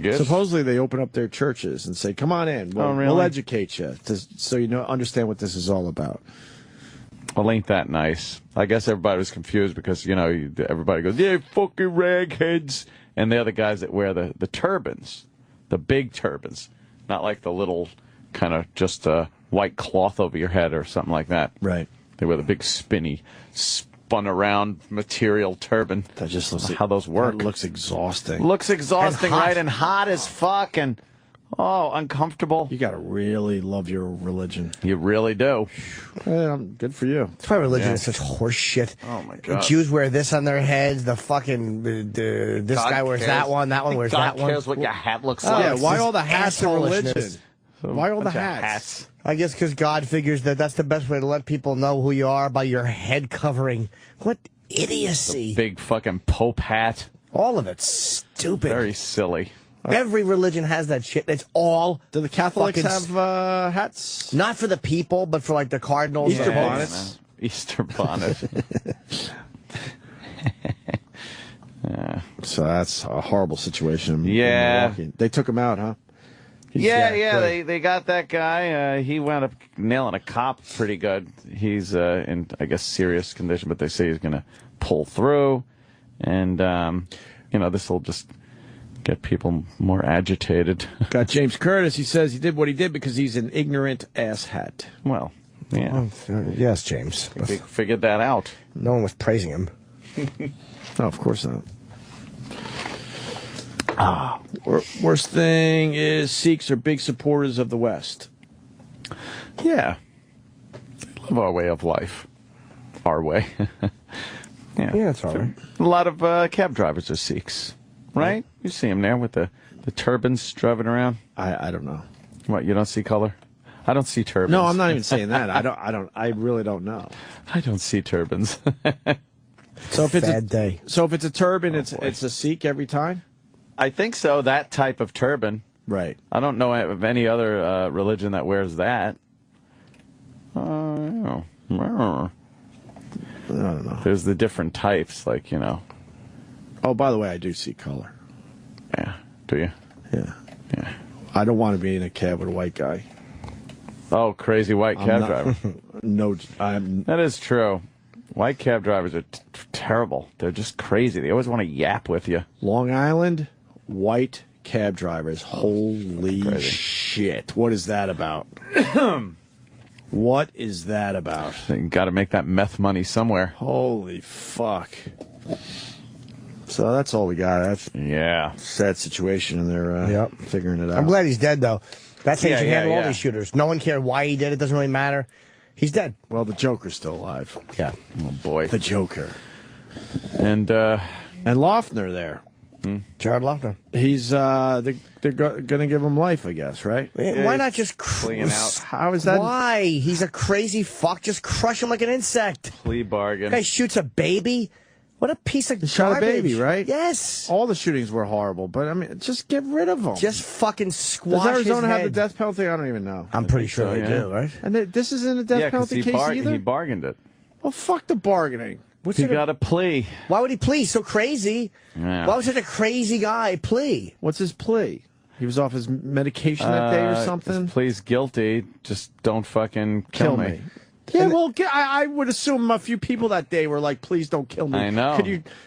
Good. Supposedly they open up their churches and say, come on in. We'll educate you so you understand what this is all about. Well, ain't that nice? I guess everybody was confused because, everybody goes, yeah, fucking ragheads. And they're the guys that wear the turbans, the big turbans, not like the little kind of just white cloth over your head or something like that. Right. They wear the big spinny, spun around material turban. That just looks how those work. That looks exhausting. Looks exhausting, And hot. right? And hot as fuck and uncomfortable. You got to really love your religion. You really do. Good for you. That's why religion is such horse shit. Oh, my God. The Jews wear this on their heads. The fucking... this God guy wears cares. that one. That one wears God that one. cares what your hat looks like. Yeah, why all the hats and religion? Assholishness. Why all the Bunch of hats? I guess because God figures that's the best way to let people know who you are by your head covering. What idiocy. The big fucking Pope hat. All of it's stupid. Very silly. Every religion has that shit. It's all... Do the Catholics have hats? Not for the people, but for like the cardinals. Easter bonnets. Easter bonnet. So that's a horrible situation. Yeah. They took him out, huh? They got that guy. He wound up nailing a cop pretty good. He's in, I guess, serious condition, but they say he's going to pull through. And, this will just get people more agitated. Got James Curtis. He says he did what he did because he's an ignorant asshat. Well, yeah. Yes, James. They figured that out. No one was praising him. No, of course not. Worst thing is Sikhs are big supporters of the West. Yeah. They love our way of life. Our way. Yeah, it's all right. A lot of cab drivers are Sikhs, right? You see them there with the turbans driving around. I don't know. What, you don't see color? I don't see turbans. No, I'm not even saying that. I really don't know. I don't see turbans. So if it's Bad day. So if it's a turban, it's a Sikh every time? I think so, that type of turban. Right. I don't know of any other religion that wears that. I don't know. There's the different types, like, Oh, by the way, I do see color. Yeah. Do you? Yeah. Yeah. I don't want to be in a cab with a white guy. Oh, crazy white cab driver. No, that is true. White cab drivers are terrible. They're just crazy. They always want to yap with you. Long Island, white cab drivers. Holy shit. What is that about? What is that about? You got to make that meth money somewhere. Holy fuck. So that's all we got. That's sad situation, and they're figuring it out. I'm glad he's dead, though. That's how you should handle all yeah. these shooters. No one cared why he did it. Doesn't really matter. He's dead. Well, the Joker's still alive. Yeah. Oh, boy. The Joker. And And Loeffner there. Jared Loeffner. He's they're going to give him life, I guess, right? Why not just out? How is that? Why? He's a crazy fuck. Just crush him like an insect. Plea bargain. Guy shoots a baby. What a piece of He shot a garbage. baby, right? Yes. All the shootings were horrible, but I mean, just get rid of them. Just fucking squash Does Arizona his have the head. death penalty? I don't even know. I'm pretty sure they do, right? And this isn't a death penalty case either? He bargained it. Well, fuck the bargaining. He got a plea. Why would he plea? So crazy. Yeah. Why would such a crazy guy plea? What's his plea? He was off his medication that day or something? His plea's guilty. Just don't fucking kill me. Yeah, well, I would assume a few people that day were like, "Please don't kill me." I know.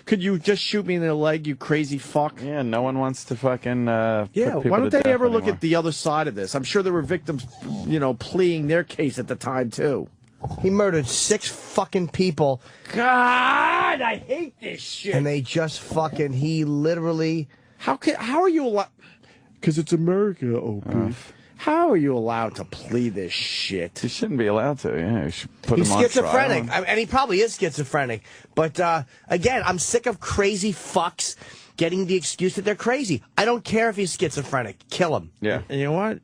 Could you just shoot me in the leg, you crazy fuck? Yeah, no one wants to fucking. Yeah, put people why don't to they death ever look anymore. at the other side of this? I'm sure there were victims, pleading their case at the time too. He murdered 6 fucking people. God, I hate this shit. And they just fucking. He literally. How are you allowed? Because it's America, Opie. How are you allowed to plead this shit? You shouldn't be allowed to. Yeah, you should put He's him on schizophrenic. trial. And he probably is schizophrenic. But again, I'm sick of crazy fucks getting the excuse that they're crazy. I don't care if he's schizophrenic. Kill him. Yeah. And you know what?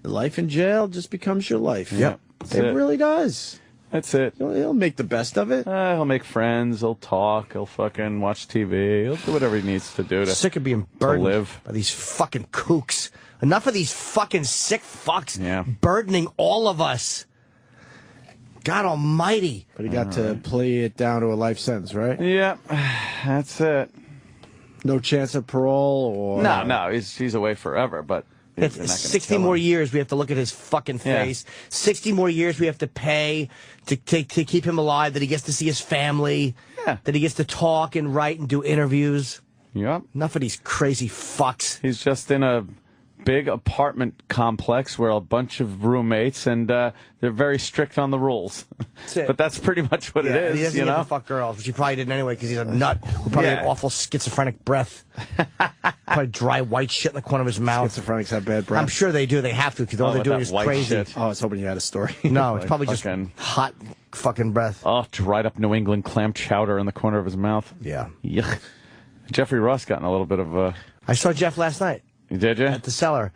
Life in jail just becomes your life. Yep. It really does. That's it. He'll make the best of it. He'll make friends. He'll talk. He'll fucking watch TV. He'll do whatever he needs to do to Sick of being to burdened live. by these fucking kooks. Enough of these fucking sick fucks burdening all of us. God almighty. But he got to plea it down to a life sentence, right? Yeah, that's it. No chance of parole or No, he's away forever. But they're not gonna 60 kill more him. years we have to look at his fucking face. 60 more years we have to pay to keep him alive, that he gets to see his family, that he gets to talk and write and do interviews. Yep. Enough of these crazy fucks. He's just in a big apartment complex where a bunch of roommates, and they're very strict on the rules. That's it. But that's pretty much what it is, He doesn't you get know? to fuck girls, which he probably didn't anyway because he's a nut who probably had awful schizophrenic breath. Probably dry white shit in the corner of his mouth. Schizophrenics have bad breath. I'm sure they do. They have to because all they're doing is crazy. Shit. Oh, I was hoping you had a story. No, it's probably just fucking hot fucking breath. Oh, dried up New England clam chowder in the corner of his mouth. Yeah. Yuck. Jeffrey Ross got in a little bit of I saw Jeff last night. Did you? At the Cellar.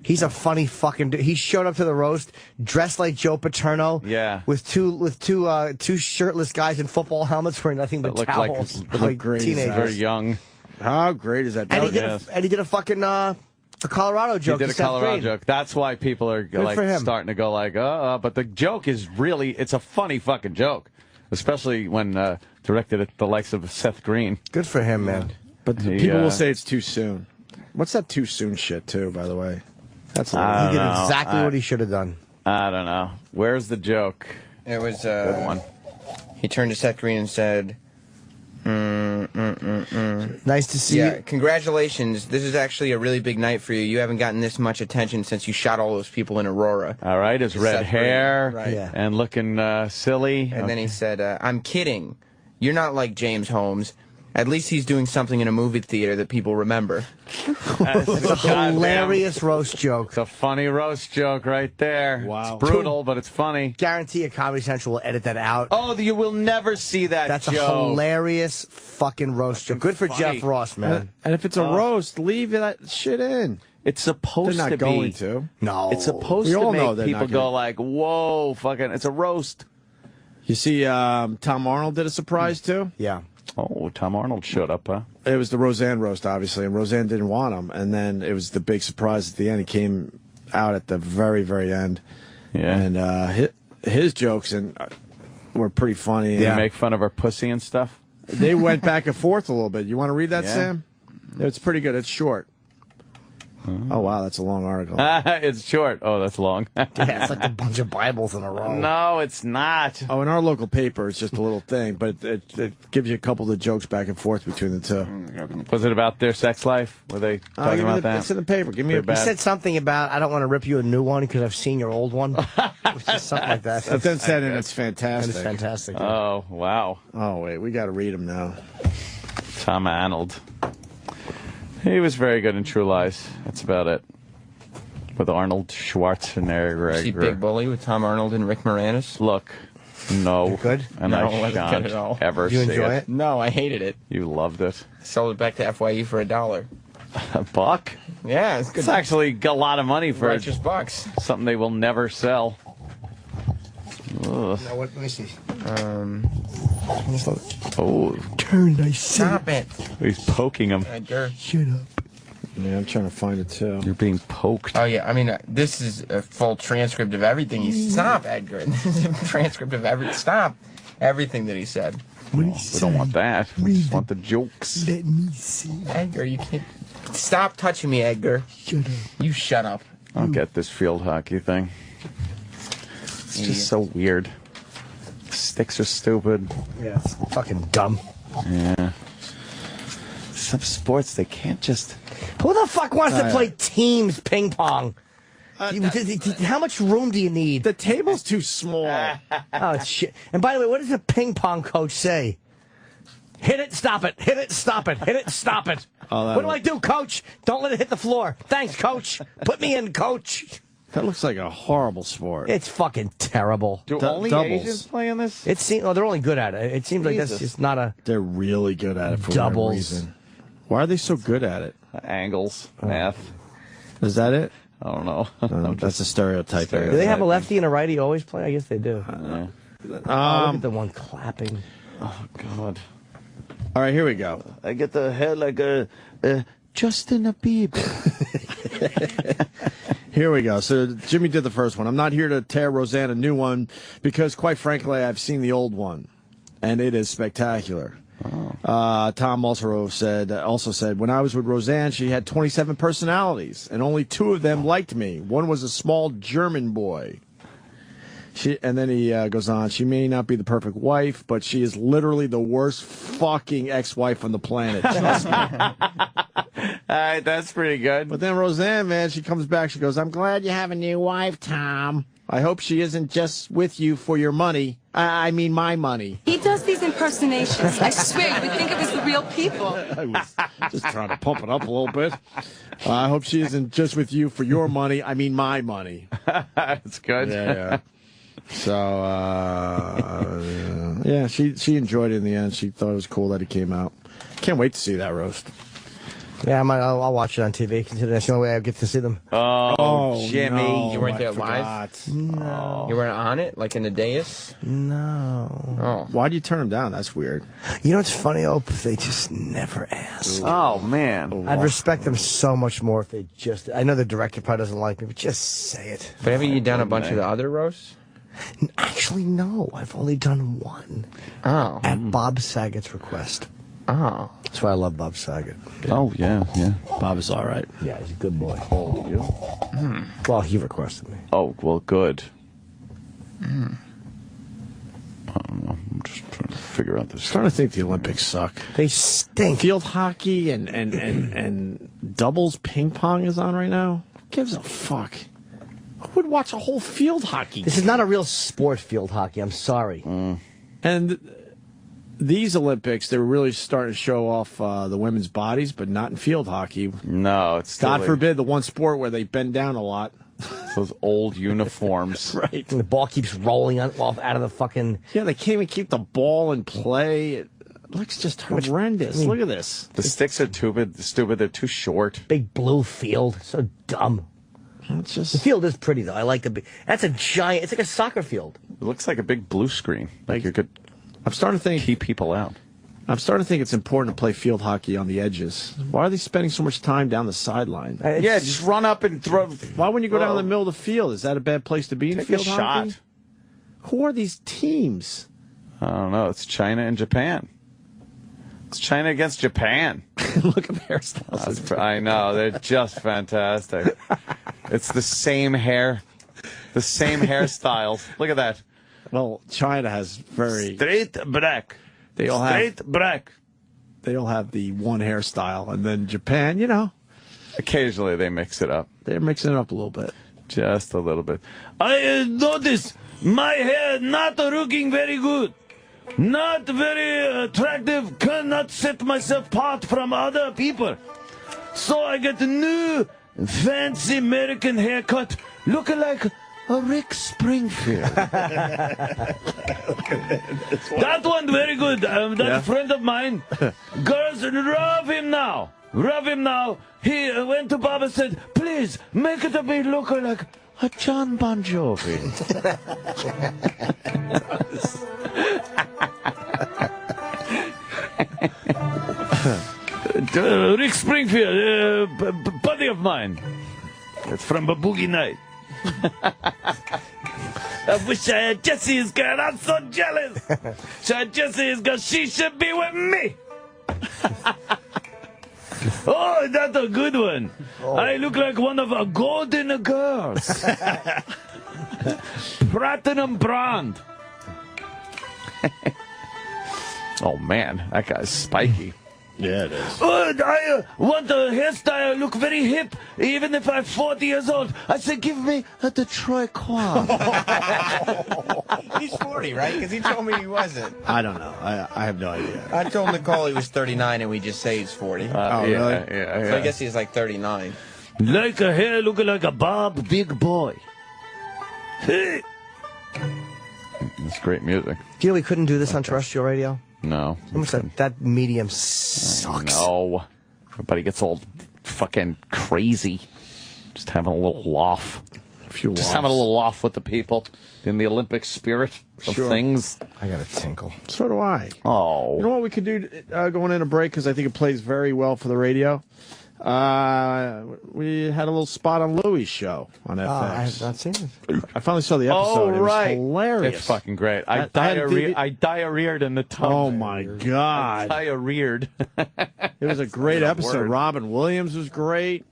He's a funny fucking dude. He showed up to the roast dressed like Joe Paterno. Yeah. With two shirtless guys in football helmets wearing nothing but looked towels. like teenagers. very young. How great is that? And he did a fucking a Colorado joke. He did a to Seth Colorado Green. joke. That's why people are Good for him. starting to go like, but the joke is really, it's a funny fucking joke, especially when directed at the likes of Seth Green. Good for him, man. But people will say it's too soon. What's that too soon shit too? By the way, that's He did exactly what he should have done. I don't know. Where's the joke? It was Good one. He turned to Seth Green and said, Nice to see you. Congratulations. This is actually a really big night for you. You haven't gotten this much attention since you shot all those people in Aurora. All right, his red Seth hair Green. Right. and looking silly. And then he said, I'm kidding. You're not like James Holmes. At least he's doing something in a movie theater that people remember. It's a hilarious roast joke. It's a funny roast joke right there. Wow. It's brutal, but it's funny. Guarantee a Comedy Central will edit that out. Oh, you will never see that That's joke. a hilarious fucking roast joke. Good for funny. Jeff Ross, man. And if it's a roast, leave that shit in. It's supposed They're not to going be. to. No. It's supposed We to all know make they're people not go gonna- like, whoa, fucking, it's a roast. You see, Tom Arnold did a surprise too. Yeah. Oh, Tom Arnold showed up, huh? It was the Roseanne roast, obviously, and Roseanne didn't want him. And then it was the big surprise at the end. He came out at the very, very end. Yeah. And his jokes were pretty funny. Did he make fun of her pussy and stuff? They went back and forth a little bit. You want to read that, Yeah. Sam? It's pretty good. It's short. Oh, wow, that's a long article. It's short. Oh, that's long. Yeah, it's like a bunch of Bibles in a row. No, it's not. Oh, in our local paper, it's just a little thing, but it gives you a couple of the jokes back and forth between the two. Was it about their sex life? Were they talking about that? It's in the paper. Give me They're a He said something about, I don't want to rip you a new one because I've seen your old one. It was just something like that. Then said, and it's fantastic. It's fantastic. Oh, wow. Oh, wait, we got to read them now. Tom Arnold. He was very good in True Lies. That's about it. With Arnold Schwarzenegger. See Big Bully with Tom Arnold and Rick Moranis? Look, No. You're good? And No, I it wasn't good at all. ever Did you see enjoy it? No, I hated it. You loved it. Sold it back to FYE for $1. $1? Yeah, it's good. It's actually a lot of money for righteous bucks. something they will never sell. Ugh. No, let me see. Oh. Turn, I see. Stop it. He's poking him. Edgar. Shut up. Yeah, I'm trying to find it too. You're being poked. Oh, yeah. I mean, this is a full transcript of everything he Stop, Edgar. This is a transcript of Stop. Everything that he said. We don't want that. We just want the jokes. Let me see. Edgar, you can't. Stop touching me, Edgar. Shut up. You shut up. I don't get this field hockey thing. It's just so weird. Sticks are stupid. Yeah, it's fucking dumb. Yeah. Some sports, they can't just... Who the fuck wants to play teams ping pong? How much room do you need? The table's too small. Oh, shit. And by the way, what does a ping pong coach say? Hit it, stop it. Hit it, stop it. Hit it, stop it. What do I do, coach? Don't let it hit the floor. Thanks, coach. Put me in, coach. That looks like a horrible sport. It's fucking terrible. Do only doubles. Asians play in this? It seems. Oh, they're only good at it. It seems like that's just not a. They're really good at it for doubles. whatever reason. Why are they so good at it? Angles, math. Is that it? I don't know. That's a stereotype. Do they have a lefty and a righty always play? I guess they do. Look at the one clapping. Oh, God. All right, here we go. I get the hair like a Justin Bieber. Here we go. So Jimmy did the first one. I'm not here to tear Roseanne a new one because, quite frankly, I've seen the old one, and it is spectacular. Oh. Tom also said, when I was with Roseanne, she had 27 personalities, and only 2 of them liked me. One was a small German boy. And then he goes on, she may not be the perfect wife, but she is literally the worst fucking ex-wife on the planet. Trust me. All right, that's pretty good. But then Roseanne, man, she comes back. She goes, I'm glad you have a new wife, Tom. I hope she isn't just with you for your money. I mean my money. He does these impersonations. I swear, you would think it was the real people. I was just trying to pump it up a little bit. I hope she isn't just with you for your money. I mean my money. That's good. Yeah. So, yeah, she enjoyed it in the end. She thought it was cool that he came out. Can't wait to see that roast. Yeah, I'll watch it on TV. That's the only way I get to see them. Oh, Jimmy. No, You weren't there I live? forgot. No. You weren't on it? Like in the dais? No. Oh. Why'd you turn him down? That's weird. You know what's funny, Ope? They just never ask. Oh, man. I'd respect them so much more if they just... I know the director probably doesn't like me, but just say it. But haven't you done a bunch of the other roasts? Actually, no. I've only done one. Oh. At Bob Saget's request. Oh. That's why I love Bob Saget. Oh, yeah. Bob is all right. Yeah, he's a good boy. Oh, you? Well, he requested me. Oh, well, good. I don't know. I'm just trying to figure out this. I'm trying to think the Olympics suck. They stink. Field hockey and doubles ping pong is on right now. Who gives a fuck? Who would watch a whole field hockey? This is not a real sport, field hockey. I'm sorry. And these Olympics, they're really starting to show off the women's bodies, but not in field hockey. No, it's God forbid the one sport where they bend down a lot. Those old uniforms. Right. And the ball keeps rolling out of the fucking... Yeah, they can't even keep the ball in play. It looks just horrendous. Look at this. The sticks are stupid. They're too short. Big blue field. So dumb. It's just... The field is pretty, though. I like the... That's a giant... It's like a soccer field. It looks like a big blue screen. Like you could... I'm starting to think... keep people out. I'm starting to think it's important to play field hockey on the edges. Why are they spending so much time down the sideline? Yeah, just run up and throw. Why wouldn't you go down the middle of the field? Is that a bad place to be in field hockey? Shot. Who are these teams? I don't know. It's China and Japan. It's China against Japan. Look at the hairstyles. I know. They're just fantastic. It's the same hair. The same hairstyles. Look at that. Well, China has very... Straight black. They all Straight black. They all have the one hairstyle. And then Japan, you know. Occasionally they mix it up. They're mixing it up a little bit. Just a little bit. I notice my hair not looking very good. Not very attractive. Cannot set myself apart from other people. So I get a new fancy American haircut. Looking like Rick Springfield. That one very good. That friend of mine. Girls, rub him now. Rub him now. He went to Bob and said, please, make it a bit look like a John Bon Jovi. Rick Springfield, buddy of mine. That's from a boogie night. I wish I had Jesse's girl. I'm so jealous. So I had Jesse's girl. She should be with me. Oh, that's a good one. Oh. I look like one of our golden girls. Platinum blonde. Oh, man. That guy's spiky. Yeah, it is. I want a hairstyle look very hip, even if I'm 40 years old. I said, give me a Detroit Quan. He's 40, right? Because he told me he wasn't. I don't know. I have no idea. I told Nicole he was 39, and we just say he's 40. Really? Yeah. So I guess he's like 39. Like a hair looking like a Bob Big Boy. Hey. It's great music. Do you know we couldn't do this on terrestrial radio? No. That medium sucks. No. Everybody gets all fucking crazy. Just having a little laugh. Just having a little laugh with the people in the Olympic spirit of things. I got a tinkle. So do I. Oh. You know what we could do going in a break, because I think it plays very well for the radio? We had a little spot on Louie's show on FX. I have not seen it. I finally saw the episode. It was hilarious. It's fucking great. I diarrheaed in the tongue. Oh, my God. I diarrheaed. It was a great episode. Robin Williams was great.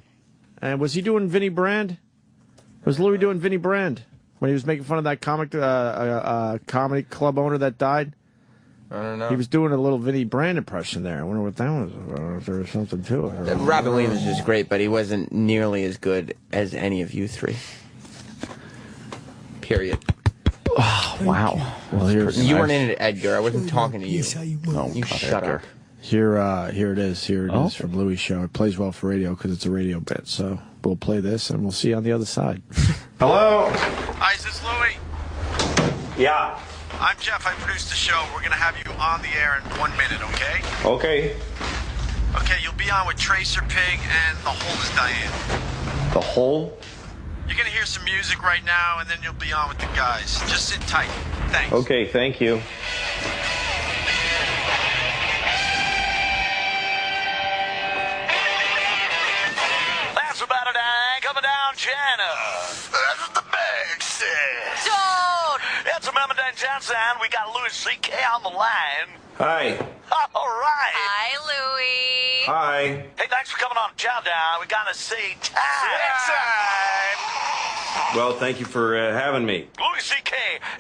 And was he doing Vinnie Brand? Was Louie doing Vinnie Brand when he was making fun of that comedy club owner that died? I don't know. He was doing a little Vinnie Brand impression there. I wonder what that was. If there was something to it. Robin Williams was great, but he wasn't nearly as good as any of you three. Period. Oh, wow. Well, you weren't in it, Edgar. I wasn't talking to you. No, you shut up. Here it is. Here it is from Louie's show. It plays well for radio because it's a radio bit. So we'll play this and we'll see you on the other side. Hello? Hi, is this Louie? Yeah. I'm Jeff. I produced the show. We're going to have you on the air in 1 minute, okay? Okay. Okay, you'll be on with Tracer Pig and The Hole is Diane. The Hole? You're going to hear some music right now, and then you'll be on with the guys. Just sit tight. Thanks. Okay, thank you. That's about it, coming down China. That's what the bag says. Don't! It's Mama Dan Johnson. We got Louis C.K. on the line. Hi. All right. Hi, Louie. Hi. Hey, thanks for coming on Countdown. We got to see time. Well, thank you for having me. Louis C.K.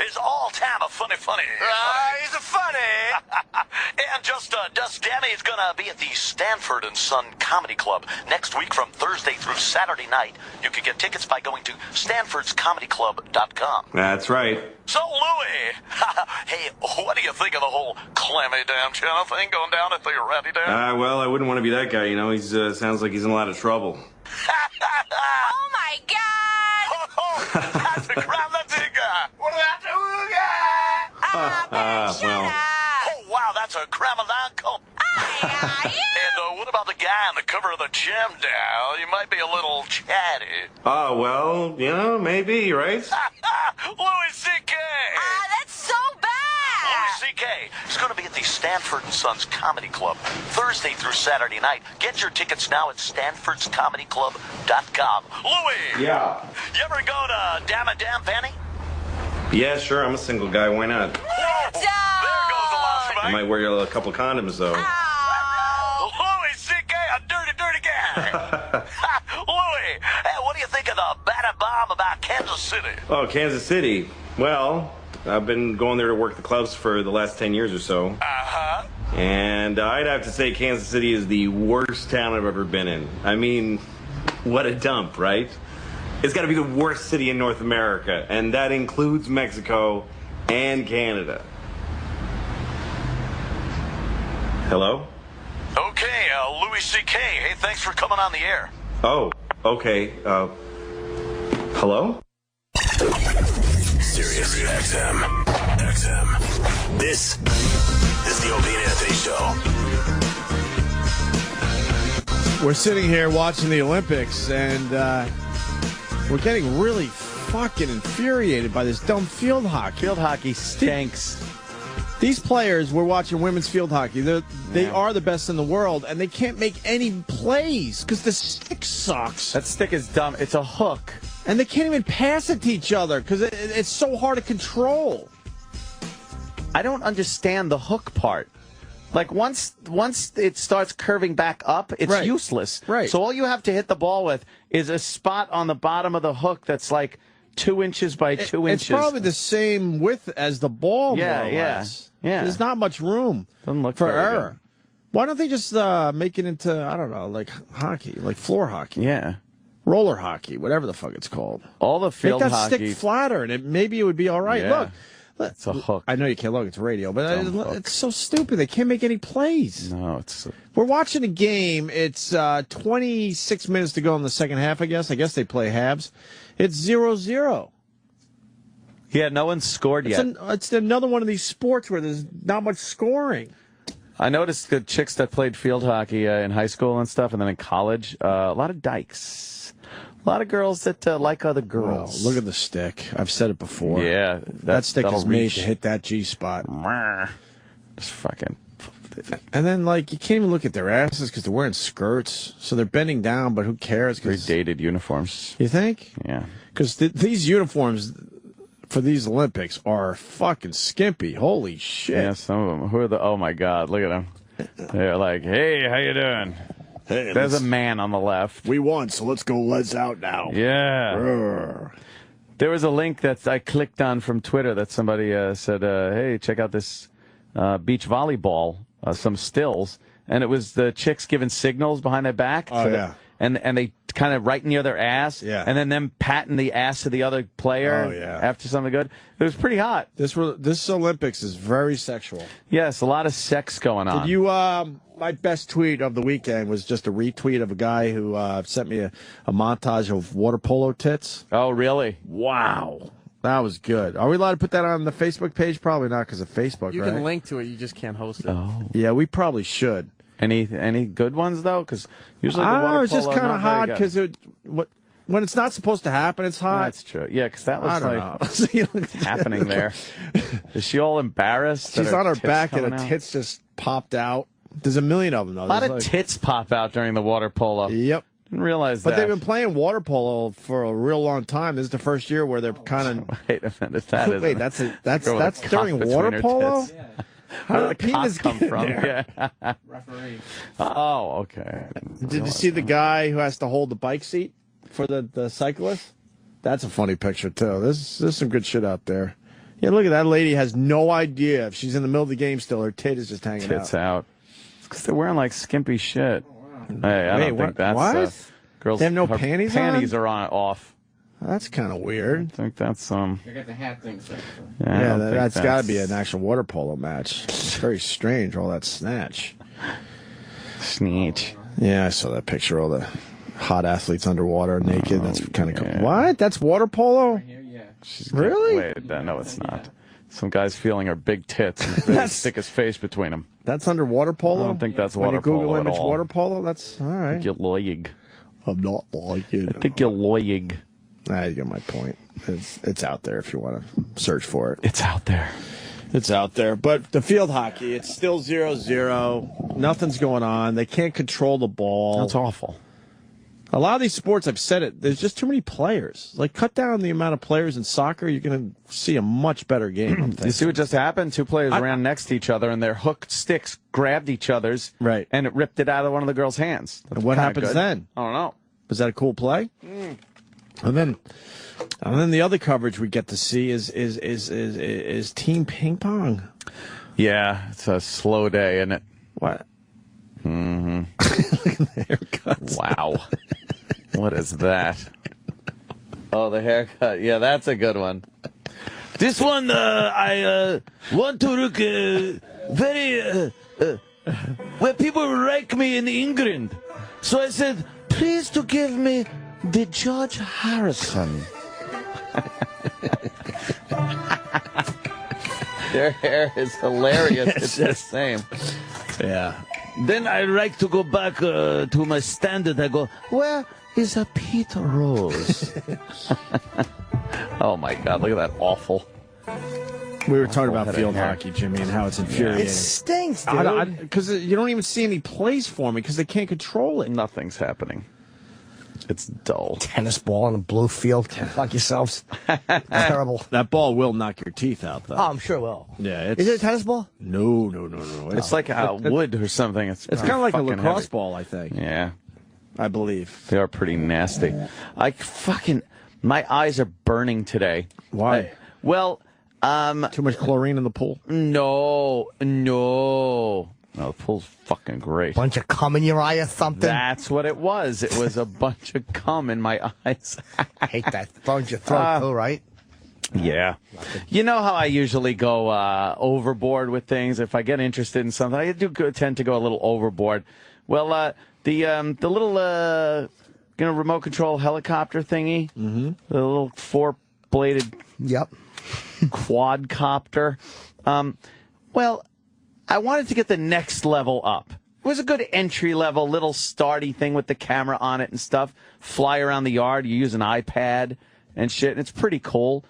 is all-time a funny. He's a funny. And just Danny is going to be at the Stanford & Son Comedy Club next week from Thursday through Saturday night. You can get tickets by going to stanfordscomedyclub.com. That's right. So, Louie, hey, what do you think of the whole clammy damn channel thing going down at the Ratty Dam? Well, I wouldn't want to be that guy, you know. He's sounds like he's in a lot of trouble. Oh, my God. That's a cramatica. What about the well. Oh, wow, that's a cramadanco. And what about the guy on the cover of the gym now? You might be a little chatty. Well, you know, maybe, right? Louis C.K. That's so bad. Louis C.K. is going to be at the Stanford & Sons Comedy Club Thursday through Saturday night. Get your tickets now at stanfordscomedyclub.com. Louis! Yeah. You ever go to Damn Penny? Yeah, sure. I'm a single guy. Why not? Whoa, there goes the last I might wear a couple condoms, though. Louis C.K., a dirty guy. Louis, hey, what do you think of the batter bomb about Kansas City? Oh, Kansas City. Well, I've been going there to work the clubs for the last 10 years or so. Uh-huh. And I'd have to say Kansas City is the worst town I've ever been in. I mean, what a dump, right? It's got to be the worst city in North America, and that includes Mexico and Canada. Hello? Okay, Louis C.K., hey, thanks for coming on the air. Oh, okay. Hello? Sirius XM. This is the Opie and Anthony Show. We're sitting here watching the Olympics, and we're getting really fucking infuriated by this dumb field hockey. Field hockey stinks. These players, we're watching women's field hockey. They are the best in the world, and they can't make any plays because the stick sucks. That stick is dumb. It's a hook. And they can't even pass it to each other because it's so hard to control. I don't understand the hook part. Like, once it starts curving back up, it's useless. Right. So all you have to hit the ball with is a spot on the bottom of the hook that's like 2 inches by 2 inches. It's probably the same width as the ball, more or less. Yeah. There's not much room for error. Good. Why don't they just make it into, I don't know, like hockey, like floor hockey? Yeah. Roller hockey, whatever the fuck it's called. All the field Make that hockey. stick flatter, and maybe it would be all right. Yeah. Look, it's a hook. I know you can't look; it's radio, but it's so stupid. They can't make any plays. No, We're watching a game. It's 26 minutes to go in the second half. I guess they play halves. It's 0-0. Yeah, no one's scored yet. It's another one of these sports where there's not much scoring. I noticed the chicks that played field hockey in high school and stuff, and then in college, a lot of dykes. A lot of girls that like other girls. Oh, look at the stick. I've said it before. Yeah. That stick is made to hit that G spot. Just fucking. And then, like, you can't even look at their asses because they're wearing skirts. So they're bending down, but who cares? Very dated uniforms. You think? Yeah. Because these uniforms for these Olympics are fucking skimpy. Holy shit. Yeah, some of them. Who are oh my God, look at them. They're like, hey, how you doing? Hey, there's a man on the left. We won, so let's go Les out now. Yeah. Urgh. There was a link that I clicked on from Twitter that somebody said, hey, check out this beach volleyball, some stills. And it was the chicks giving signals behind their back. Oh, yeah. And they kind of right near their ass. Yeah. And then them patting the ass of the other player. Oh, yeah. After something good. It was pretty hot. This Olympics is very sexual. Yes, a lot of sex going on. Did you, my best tweet of the weekend was just a retweet of a guy who sent me a montage of water polo tits. Oh, really? Wow. That was good. Are we allowed to put that on the Facebook page? Probably not because of Facebook, You right? can link to it, you just can't host it. Oh. Yeah, we probably should. Any good ones, though? Because usually the water polo it's just kind of hot because when it's not supposed to happen, it's hot. That's true. Yeah, because that was like happening there. Is she all embarrassed? She's on her back and her tits just popped out. There's a million of them, though. A lot of tits pop out during the water polo. Yep. Didn't realize that. But they've been playing water polo for a real long time. This is the first year where they're kind of. Wait a minute. That's during water polo? Yeah. How did the penis come from? there? Yeah. Referee. Oh, okay. Did you see the guy who has to hold the bike seat for the cyclist? That's a funny picture, too. There's some good shit out there. Yeah, look at that lady has no idea if she's in the middle of the game still. Her tit is just hanging out. Tits out. It's because they're wearing like skimpy shit. Hey, I don't think that's what? Girls. They have no panties on? Panties are on off. That's kind of weird. I think that's I got the hat thing set. Yeah, that's got to be an actual water polo match. It's very strange, all that snatch. Snatch. Yeah, I saw that picture. All the hot athletes underwater, naked. That's kind of cool. What? That's water polo? Really? Wait, no, it's not. Some guy's feeling her big tits and really stick his face between them. That's underwater polo? I don't think that's when water polo. When you Google at image all. water polo, that's all right. I think you're lying. I'm not lying. I think you're lying. You get my point. It's out there if you want to search for it. It's out there. It's out there. But the field hockey, it's still 0-0. Nothing's going on. They can't control the ball. That's awful. A lot of these sports, I've said it, there's just too many players. Like, cut down the amount of players in soccer, you're going to see a much better game. You see what just happened? Two players ran next to each other, and their hooked sticks grabbed each other's, and it ripped it out of one of the girl's hands. And what happens then? I don't know. Was that a cool play? And then the other coverage we get to see is team ping pong. Yeah, it's a slow day, isn't it? What? Mm-hmm. Look at the haircuts. Wow. What is that? Oh, the haircut. Yeah, that's a good one. This one, I want to look very... where people rank me in England. So I said, please to give me the George Harrison. Their hair is hilarious. It's the same. Yeah. Then I like to go back to my standard. I go, where is a Pete Rose? Oh, my God. Look at that awful. We were talking about field hockey, Jimmy, and how it's infuriating. It stinks, dude. Because you don't even see any plays for me because they can't control it. Nothing's happening. It's dull. Tennis ball on a blue field. Fuck yourselves. Terrible. That ball will knock your teeth out, though. Oh, I'm sure it will. Yeah. Is it a tennis ball? No. It's like wood or something. It's kind of like a lacrosse heavy. ball, I think. Yeah. I believe. They are pretty nasty. My eyes are burning today. Why? Too much chlorine in the pool? No, the pool's fucking great. Bunch of cum in your eye or something? That's what it was. It was a bunch of cum in my eyes. I hate that. Burns your throat, too, right? Yeah. You know how I usually go overboard with things? If I get interested in something, I do tend to go a little overboard. Well, the little remote control helicopter thingy, the little 4-bladed quadcopter. I wanted to get the next level up. It was a good entry level, little starty thing with the camera on it and stuff. Fly around the yard. You use an iPad and shit. And it's pretty cool.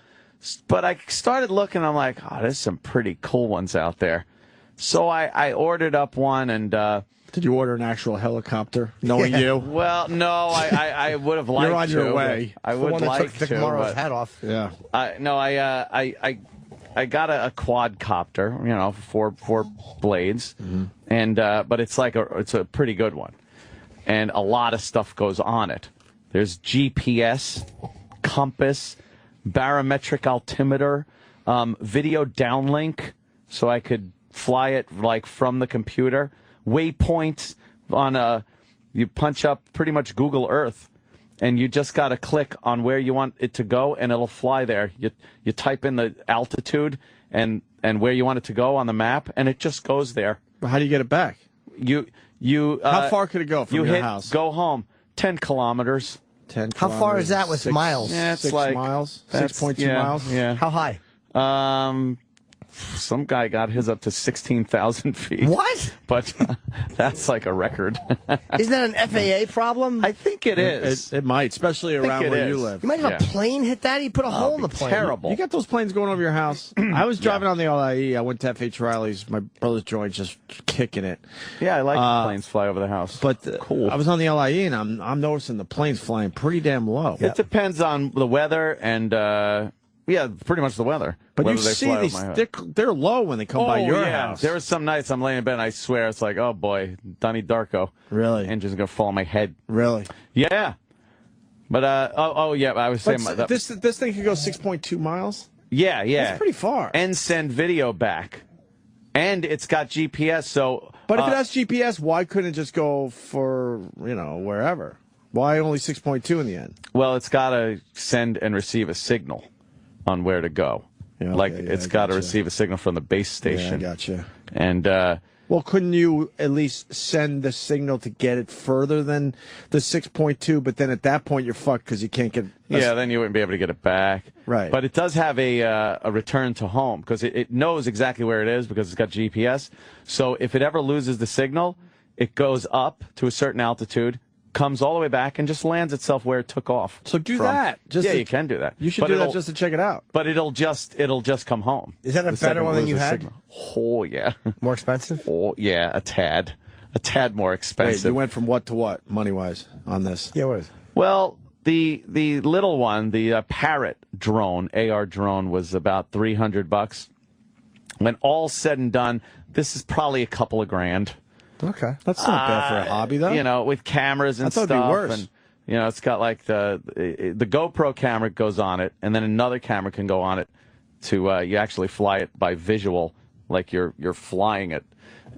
But I started looking. I'm like, oh, there's some pretty cool ones out there. So I ordered up one and. Did you order an actual helicopter, knowing you? Well, no, I would have liked to. You're on your way. I would like to. Took Morrow's hat off. Yeah. I got a quadcopter, 4 blades, and but it's a pretty good one, and a lot of stuff goes on it. There's GPS, compass, barometric altimeter, video downlink, so I could fly it like from the computer. Waypoints on you punch up pretty much Google Earth, and you just got to click on where you want it to go, and it'll fly there. You type in the altitude and where you want it to go on the map, and it just goes there. How do you get it back? How far could it go from your house? Go home. 10 kilometers. 10 How far is that with miles? Yeah, it's 6 like miles. 6.2 miles. Yeah. How high? Some guy got his up to 16,000 feet. What? But that's like a record. Isn't that an FAA problem? I think it is. It might, especially around where you live. You might have a plane hit that. You put a hole in the plane. Terrible. You got those planes going over your house. I was driving on the LIE. I went to F.H. Riley's. My brother's joint, just kicking it. Yeah, I like planes fly over the house. But cool. I was on the LIE, and I'm noticing the planes flying pretty damn low. It depends on the weather and. Yeah, pretty much the weather. But you see these, they're low when they come by your house. There were some nights I'm laying in bed and I swear it's like, oh boy, Donnie Darko. Really? Engine's going to fall on my head. Really? Yeah. But, yeah, I was saying. This thing could go 6.2 miles? Yeah. That's pretty far. And send video back. And it's got GPS, so. But if it has GPS, why couldn't it just go for, wherever? Why only 6.2 in the end? Well, it's got to send and receive a signal on where to go. Yeah, it's got to receive a signal from the base station. Yeah, I gotcha. And well, couldn't you at least send the signal to get it further than the 6.2? But then at that point you're fucked because you can't get. Yeah, then you wouldn't be able to get it back. Right. But it does have a return to home because it knows exactly where it is because it's got GPS. So if it ever loses the signal, it goes up to a certain altitude, comes all the way back and just lands itself where it took off. So do that. You can do that. You should do that just to check it out. But it'll just come home. Is that a better one than you had? Signal. Oh yeah. More expensive? Oh yeah, a tad more expensive. Wait, you went from what to what money wise on this? Yeah, what is? Well, the little one, the Parrot drone, AR drone, was about $300. When all's said and done, this is probably a couple of grand. Okay, that's not bad for a hobby, though. With cameras and stuff. It'd be worse. And, it's got like the GoPro camera goes on it, and then another camera can go on it to you actually fly it by visual, like you're flying it.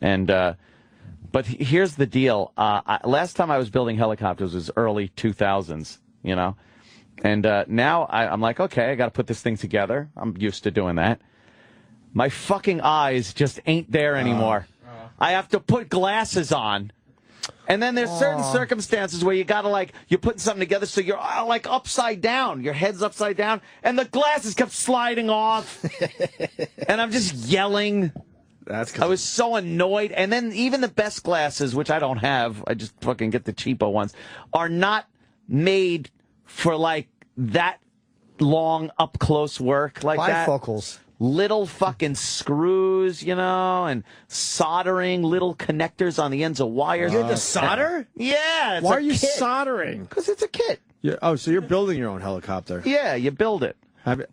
And but here's the deal: last time I was building helicopters was early 2000s, and now I'm like, okay, I got to put this thing together. I'm used to doing that. My fucking eyes just ain't there anymore. I have to put glasses on And then there's certain circumstances where you gotta like, you're putting something together so you're like upside down. Your head's upside down, and the glasses kept sliding off. And I'm just yelling. I was so annoyed. And then even the best glasses, which I don't have, I just fucking get the cheapo ones, are not made for like that long up close work like that. Bifocals. Little fucking screws, you know, and soldering little connectors on the ends of wires. You had to solder? Yeah. It's Why a are you kit. soldering? Because it's a kit. So you're building your own helicopter? Yeah, you build it. How do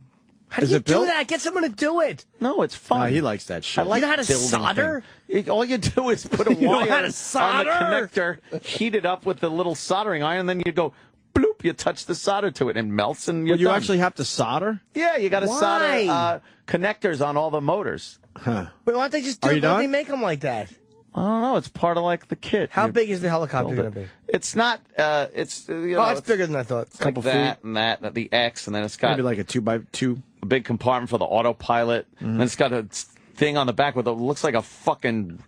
you do that? Get someone to do it. No, it's fun. He likes that shit. I like you know how to building solder? All you do is put a You know wire how to on the solder? connector, heat it up with the little soldering iron, and then you go, bloop, you touch the solder to it, and it melts, and you're you done. actually have to solder? Yeah, you got to Why? solder connectors on all the motors. Huh. But why don't they just do Are it? you Why don't done? they make them like that? I don't know. It's part of like the kit. How You big is the helicopter build going to it. be? It's not. It's you know, It's bigger than I thought. It's like that and that, and the X, and then it's got Maybe like a 2x2. a big compartment for the autopilot, and it's got a thing on the back with looks like a fucking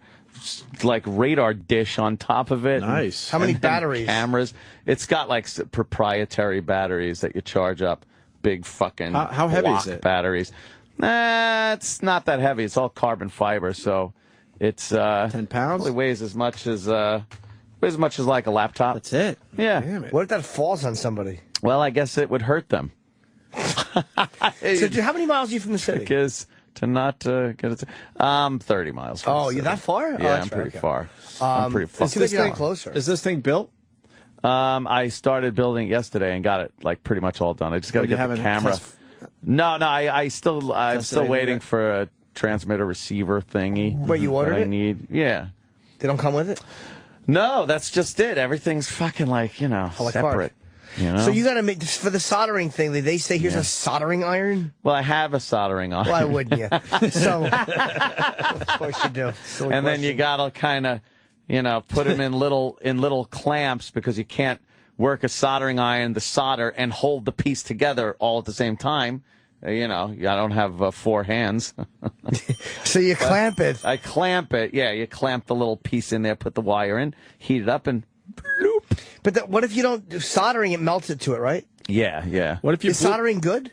like radar dish on top of it. Nice. How many And batteries? Cameras. It's got like proprietary batteries that you charge up. Big fucking How heavy is block it? batteries. Nah, it's not that heavy. It's all carbon fiber, so it's 10 pounds. It weighs as much as like a laptop. That's it. Yeah. Damn it. What if that falls on somebody? Well, I guess it would hurt them. So, how many miles are you from the city? Trick is to not get it. 30 miles. From the You're city. that far? Yeah, that's I'm right, pretty okay. far. I'm pretty far. It's good you're closer. Is this thing built? I started building it yesterday and got it like pretty much all done. I just got to you get the haven't camera. I'm still Tested waiting it? for a transmitter receiver thingy. Wait, you ordered that I it? need. Yeah. They don't come with it? No, that's just it. Everything's fucking like, la carte. separate. You know? So you got to make, for the soldering thing, they say here's a soldering iron? Well, I have a soldering iron. Why wouldn't you? So, of course you do. Silly And then you question. got to kind of, put them in little clamps because you can't work a soldering iron, the solder, and hold the piece together all at the same time. I don't have 4 hands. So you clamp it. I clamp it. Yeah, you clamp the little piece in there, put the wire in, heat it up, and bloop. But what if you don't do soldering? It melts it to it, right? Yeah. What if you Is soldering good?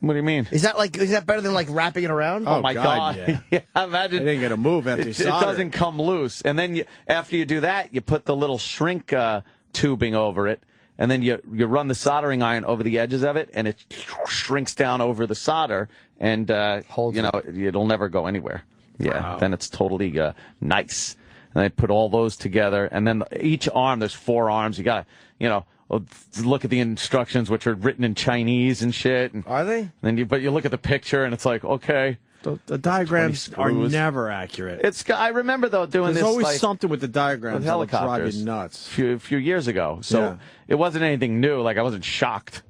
What do you mean? Is that better than like wrapping it around? Oh my God! Yeah. Imagine It ain't gonna move after you it solder. doesn't come loose, and then after you do that, you put the little shrink tubing over it, and then you run the soldering iron over the edges of it, and it shrinks down over the solder, and it'll never go anywhere. Yeah, then it's totally nice. And I put all those together, and then each arm, there's 4 arms. You gotta, look at the instructions, which are written in Chinese and shit. And Are they? but you look at the picture, and it's like, okay. The diagrams are screws. never accurate. I remember though doing There's this always like, something with the diagrams with that will drive helicopters you nuts. a few years ago. So Yeah. it wasn't anything new. Like I wasn't shocked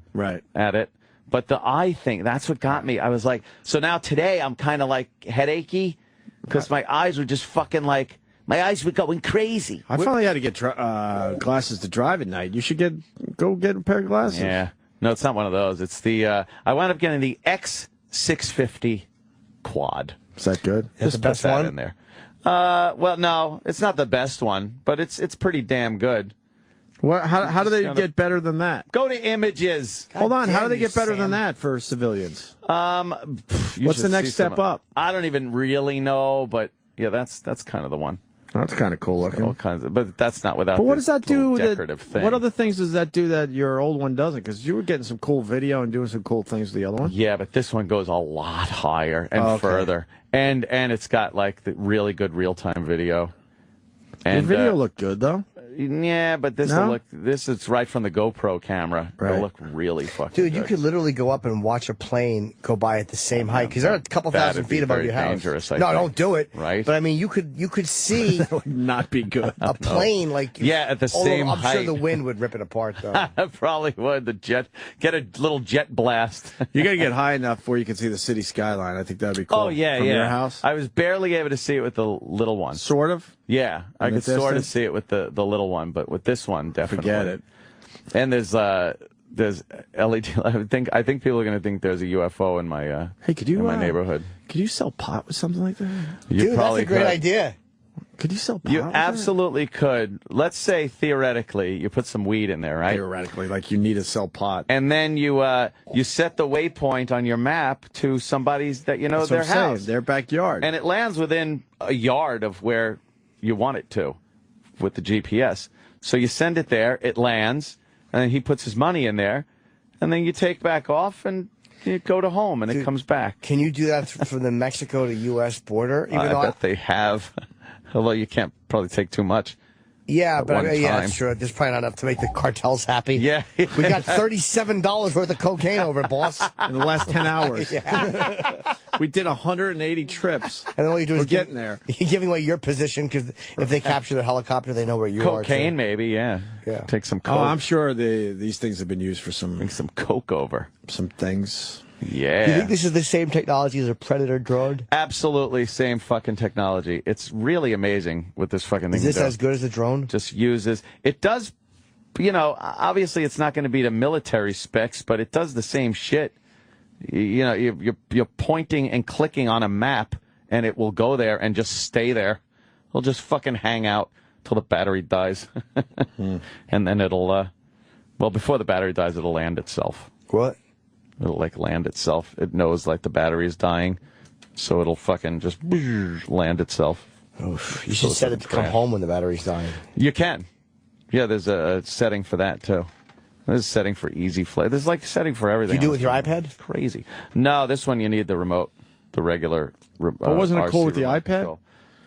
at it. But the eye thing, that's what got me. I was like, so now today I'm kind of like headachy because my eyes were just fucking like, my eyes were going crazy. I finally had to get glasses to drive at night. You should go get a pair of glasses. Yeah. No, it's not one of those. It's the, I wound up getting the X650 quad. Is that good? That's the best one in there. Well, no, it's not the best one, but it's pretty damn good. What? How do they get better than that? Go to images. Hold on. How do they you, get better than Sam. that for civilians? You What's should the next see step up? I don't even really know, but yeah, that's kind of the one. That's kind of cool looking. All kinds of, but that's not without. But what this does that little do? Decorative thing. What other things does that do that your old one doesn't? Because you were getting some cool video and doing some cool things with the other one. Yeah, but this one goes a lot higher and further, and it's got like the really good real time video. And Your video looked good though. Yeah, but this No? is right from the GoPro camera. Right. It'll look really fucking Dude, good. you could literally go up and watch a plane go by at the same height because they're a couple That'd thousand be feet above very your house. dangerous, I no, think. don't do it. Right? But I mean, you could see That would not be good. a plane like at the although same I'm height. sure the wind would rip it apart though. I probably would. Get a little jet blast. You got to get high enough where you can see the city skyline. I think that'd be cool. Oh yeah, From yeah. your house. I was barely able to see it with the little one. Sort of. Yeah, I In the could sort of distance? see it with the little one, but with this one, definitely. Forget it. And there's LED. I think people are going to think there's a UFO in my Hey, could you in my neighborhood. Could you sell pot with something like that? You Dude, that's probably a great could. idea. Could you sell pot? You absolutely could. Let's say, theoretically, you put some weed in there, right? Theoretically, like you need to sell pot. And then you set the waypoint on your map to somebody's that you know That's their what I'm saying, house. their backyard. And it lands within a yard of where you want it to with the GPS. So you send it there, it lands, and then he puts his money in there, and then you take back off and you go to home, and it comes back. Can you do that from the Mexico to U.S. border? I bet they have. Although you can't probably take too much. Yeah, but that's true. There's probably not enough to make the cartels happy. Yeah. We got $37 worth of cocaine over, boss. In the last 10 hours. Yeah. We did 180 trips. And then all you do is getting there. You're giving away your position because if they capture the helicopter, they know where you are. Cocaine, maybe, yeah. Take some coke. Oh, I'm sure these things have been used for some... Bring some coke over. Some things. Yeah. Do you think this is the same technology as a Predator drone? Absolutely same fucking technology. It's really amazing what this fucking thing is. This as good as a drone? Just uses. It does, you know, obviously it's not going to be the military specs, but it does the same shit. You know, you're pointing and clicking on a map, and it will go there and just stay there. It'll just fucking hang out till the battery dies. And then it'll, well, before the battery dies, it'll land itself. What? It'll, like, land itself. It knows, like, the battery is dying, so it'll fucking just land itself. Oof. You should set it to come home when the battery's dying. You can. Yeah, there's a setting for that, too. There's a setting for easy flight. There's, like, a setting for everything. You do it with your iPad? It's crazy. No, this one you need the remote, the regular But wasn't it cool RC with the remote iPad? control.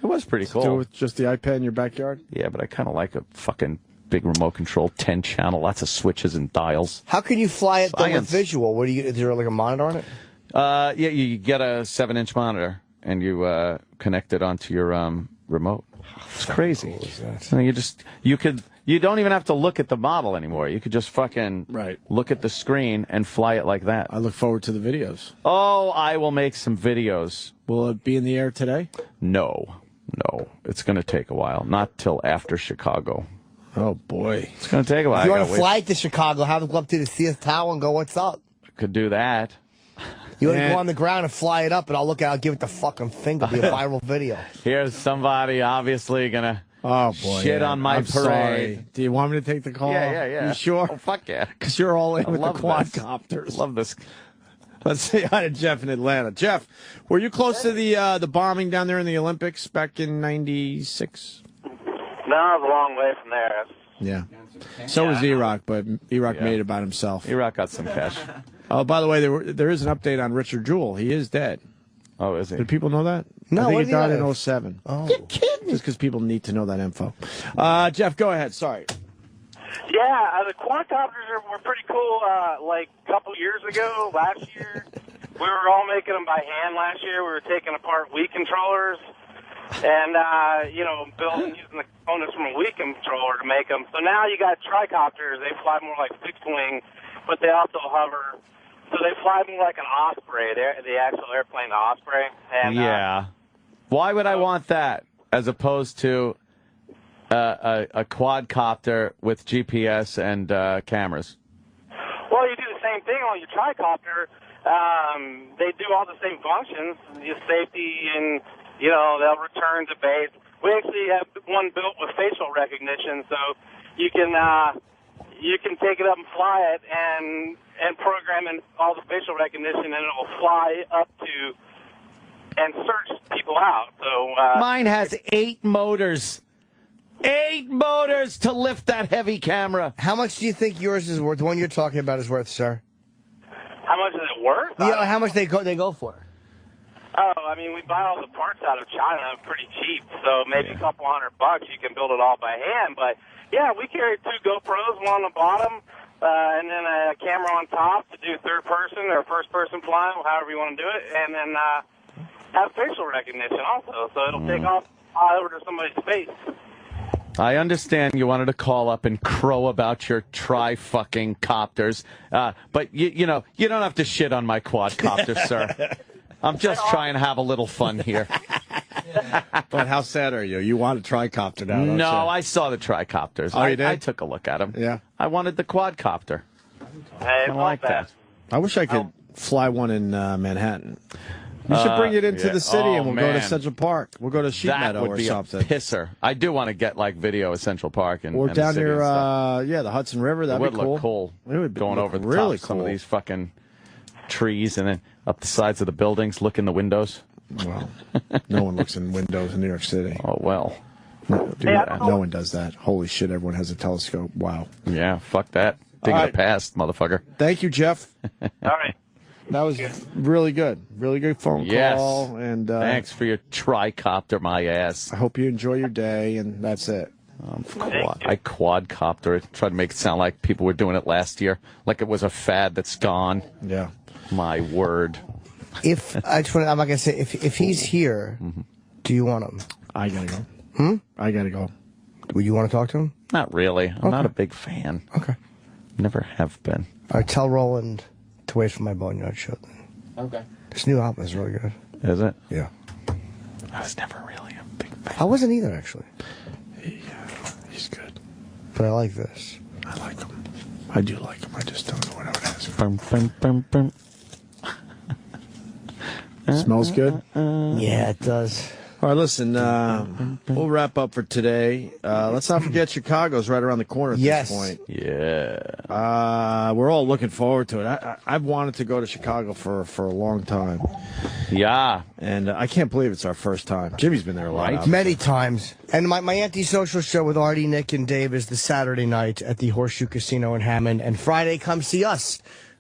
It was pretty cool. Do it with just the iPad in your backyard? Yeah, but I kind of like a fucking big remote control, 10-channel, lots of switches and dials. How can you fly it though with visual? What do you? Is there like a monitor on it? Yeah, you get a 7-inch monitor and you connect it onto your remote. It's crazy. Cool is that? I mean, you don't even have to look at the model anymore. You could just fucking look at the screen and fly it like that. I look forward to the videos. Oh, I will make some videos. Will it be in the air today? No. It's going to take a while. Not till after Chicago. Oh, boy. It's going to take a while. If you want to fly it to Chicago, have them go up to the Sears Tower and go, what's up? Could do that. You want to go on the ground and fly it up, and I'll give it the fucking finger. It'll be a viral video. Here's somebody obviously going to shit on my I'm parade. Sorry. Do you want me to take the call? Yeah. You sure? Oh, fuck yeah. Because you're all in with the quadcopters. Love this. Let's say hi to Jeff in Atlanta. Jeff, were you close to the bombing down there in the Olympics back in '96? No, I was a long way from there. Yeah. So was Iraq, but Iraq made it about himself. Iraq got some cash. Oh, by the way, there is an update on Richard Jewell. He is dead. Oh, is he? Did people know that? No, I think what he did he died die in of? 07. Oh. You're kidding. Just because people need to know that info. Jeff, go ahead. Sorry. Yeah, the quadcopters were pretty cool. Like a couple years ago, last year, we were all making them by hand. Last year, we were taking apart Wii controllers and building using the components from a Wii controller to make them. So now you got tricopters. They fly more like fixed wing, but they also hover. So they fly more like an Osprey. The actual airplane, the Osprey. And, yeah. Why would I want that as opposed to a quadcopter with GPS and cameras? Well, you do the same thing on your tricopter. They do all the same functions, your safety, and they'll return to base. We actually have one built with facial recognition, so you can take it up and fly it and program in all the facial recognition, and it will fly up to and search people out. So mine has 8 motors. 8 motors to lift that heavy camera. How much do you think yours is worth? The one you're talking about is worth, sir? How much is it worth? Yeah, how much they go for? Oh, I mean, we buy all the parts out of China pretty cheap, so maybe a couple $100 you can build it all by hand. But yeah, we carry 2 GoPros, one on the bottom, and then a camera on top to do third person or first person flying, however you want to do it, and then have facial recognition also, so it'll take off over to somebody's face. I understand you wanted to call up and crow about your tri-fucking copters, but you don't have to shit on my quadcopter, sir. I'm just trying to have a little fun here. But how sad are you? You want a tricopter now, don't you? No, I saw the tricopters. Oh, you did? I took a look at them. Yeah. I wanted the quadcopter. Hey, I like that. I wish I could fly one in Manhattan. You should bring it into the city, and we'll go to man. Central Park. We'll go to Sheep That Meadow would or be something. a pisser. I do want to get like video of Central Park and Or and down the city near, and stuff. the Hudson River. That'd It would be cool. look cool. It would going look over the really top of some of cool. these fucking trees and then up the sides of the buildings, look in the windows. Well, no one looks in windows in New York City. Oh, well. No, dude, no one does that. Holy shit, everyone has a telescope. Wow. Yeah, fuck that. Dig All it right. past, motherfucker. Thank you, Jeff. All right. That was really good. Really good phone Yes. call. And Thanks for your tricopter, my ass. I hope you enjoy your day, and that's it. I quadcopter it. Tried to make it sound like people were doing it last year, like it was a fad that's gone. Yeah. My word. If I'm not gonna say if he's here, do you want him? I gotta go. I gotta go. Would you want to talk to him? Not really. I'm not a big fan. Okay. Never have been. All right, tell Roland to wait for my Boneyard show then. Okay. This new album is really good. Is it? Yeah. I was never really a big fan. I wasn't either, actually. He's good. But I like this. I like him. I do like him. I just don't know what I would ask. Bum, bum, bum, bum. Smells good? Yeah, it does. All right, listen, we'll wrap up for today. Let's not forget Chicago's right around the corner at this point. Yeah. We're all looking forward to it. I've wanted to go to Chicago for a long time. Yeah. And I can't believe it's our first time. Jimmy's been there a lot. Many times. And my antisocial show with Artie, Nick, and Dave is the Saturday night at the Horseshoe Casino in Hammond. And Friday, come see us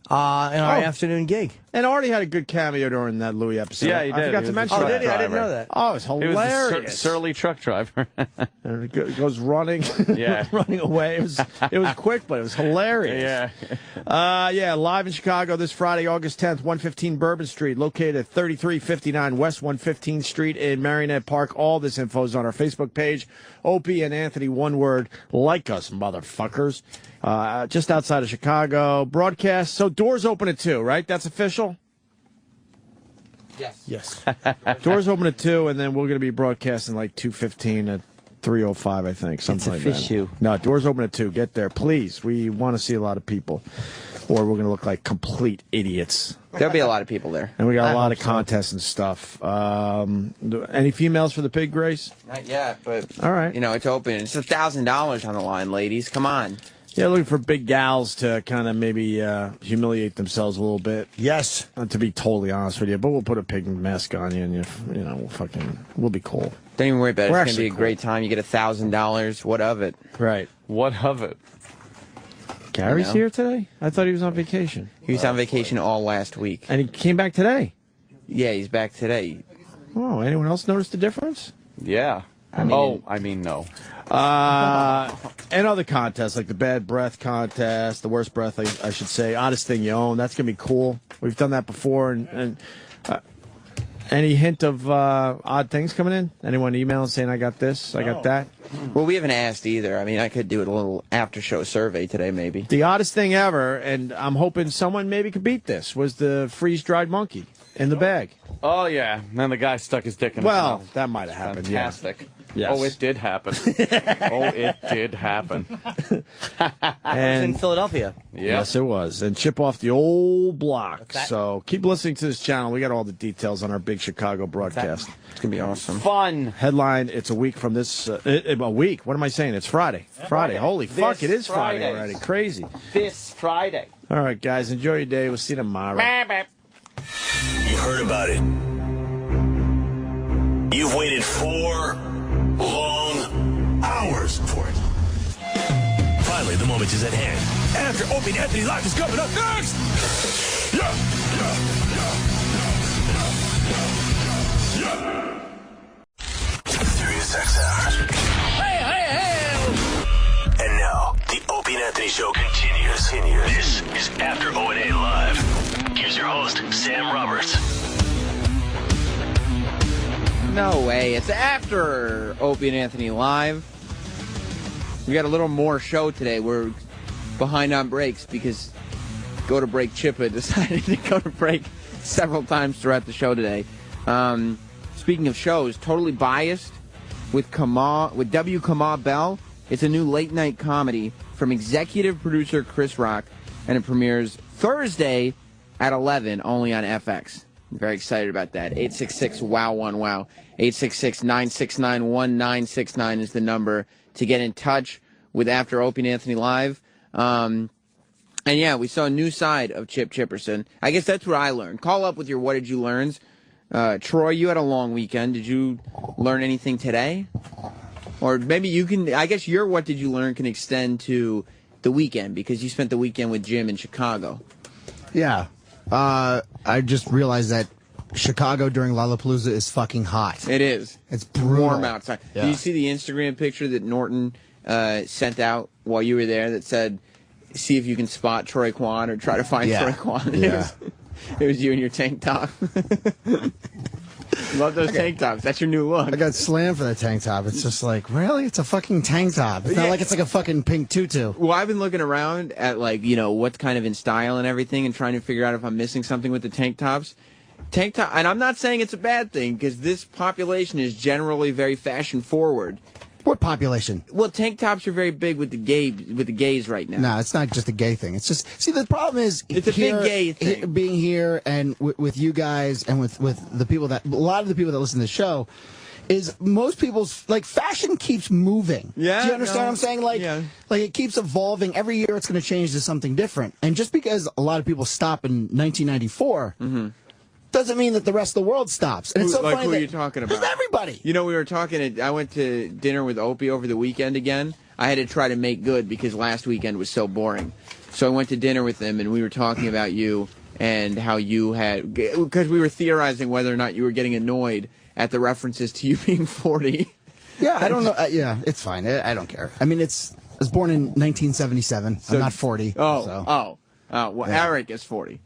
in our afternoon gig. And Artie had a good cameo during that Louis episode. Yeah, he did. I forgot He to was mention the that. truck did he? I didn't driver. know that. Oh, it's He was hilarious. the surly truck driver. And it goes running, Yeah. running away. It was quick, but it was hilarious. Yeah. Live in Chicago this Friday, August 10th, 115 Bourbon Street, located at 3359 West 115th Street in Marionette Park. All this info is on our Facebook page. Opie and Anthony, one word, like us, motherfuckers. Just outside of Chicago. Broadcast. So doors open at 2, right? That's official? Yes. Doors open at 2, and then we're going to be broadcasting like 2:15 at 3:05, I think. Something like official. that. No, doors open at 2. Get there, please. We want to see a lot of people, or we're going to look like complete idiots. There'll be a lot of people there. And we got a lot of contests and stuff. Any females for the pig race? Not yet, but All right. you know, it's open. It's $1,000 on the line, ladies. Come on. Yeah, looking for big gals to kind of maybe humiliate themselves a little bit. Yes. To be totally honest with you, but we'll put a pig mask on you, and we'll be cool. Don't even worry about it. We're It's going to be a actually cool. great time. You get $1,000. What of it? Right. What of it? Gary's know. here today? I thought he was on vacation. He was on vacation all last week. And he came back today? Yeah, he's back today. Oh, anyone else notice the difference? Yeah. mean- I mean, no. And other contests, like the bad breath contest, the worst breath, I should say, oddest thing you own. That's going to be cool. We've done that before. And any hint of odd things coming in? Anyone emailing saying, I got this, I got that? Well, we haven't asked either. I mean, I could do a little after-show survey today, maybe. The oddest thing ever, and I'm hoping someone maybe could beat this, was the freeze-dried monkey in the bag. Oh, yeah. And then the guy stuck his dick in his Well, mouth. that might have happened, Fantastic. Yes. Oh, it did happen. Oh, it did happen. And in Philadelphia. Yes, it was. And chip off the old block. So keep listening to this channel. We got all the details on our big Chicago broadcast. It's going to be awesome. Fun. Headline, it's a week from this, a week. What am I saying? It's Friday. Friday. Holy fuck, This it is Friday Friday. already. Crazy. This Friday. All right, guys, enjoy your day. We'll see you tomorrow. You heard about it. You've waited 4 long hours for it. Finally, the moment is at hand. After Opie and Anthony Live is coming up next. Sirius XM. And now, the Opie and Anthony Show continues. This is After O&A Live. Here's your host, Sam Roberts. No way. It's after Opie and Anthony Live. We got a little more show today. We're behind on breaks because Go to Break Chippa decided to go to break several times throughout the show today. Speaking of shows, Totally Biased with W. Kamau Bell. It's a new late-night comedy from executive producer Chris Rock, and it premieres Thursday at 11, only on FX. Very excited about that. 866-WOW1WOW. 866-969-1969 is the number to get in touch with After Opie and Anthony Live. And yeah, we saw a new side of Chip Chipperson. I guess that's what I learned. Call up with your what did you learns. Troy, you had a long weekend. Did you learn anything today? Or maybe you can, I guess your what did you learn can extend to the weekend because you spent the weekend with Jim in Chicago. Yeah. I just realized that Chicago during Lollapalooza is fucking hot. It is. It's brutal. Warm outside. Yeah. Did you see the Instagram picture that Norton sent out while you were there that said, see if you can spot Troy Kwan or try to find Troy Kwan? Yeah. It was you in your tank top. Love those tank tops. That's your new look. I got slammed for that tank top. It's just like, really? It's a fucking tank top. It's not like it's like a fucking pink tutu. Well, I've been looking around at, like, you know, what's kind of in style and everything and trying to figure out if I'm missing something with the tank tops. And I'm not saying it's a bad thing because this population is generally very fashion forward. What population? Well, tank tops are very big with the gays right now. No, it's not just a gay thing. It's just, see, the problem is it's a big gay thing. Being here and with you guys and with the people that, a lot of the people that listen to the show, is most people's, like, fashion keeps moving. Yeah. Do you understand what I'm saying? Like, like it keeps evolving. Every year it's going to change to something different. And just because a lot of people stop in 1994, doesn't mean that the rest of the world stops. And it's so like, funny who that, are you talking about? just everybody. You know, we were talking. I went to dinner with Opie over the weekend again. I had to try to make good because last weekend was so boring. So I went to dinner with him, and we were talking about you and how you had, because we were theorizing whether or not you were getting annoyed at the references to you being 40. Yeah, I don't know. Yeah, it's fine. I don't care. I mean, I was born in 1977. I'm not 40. Well, yeah. Eric is 40.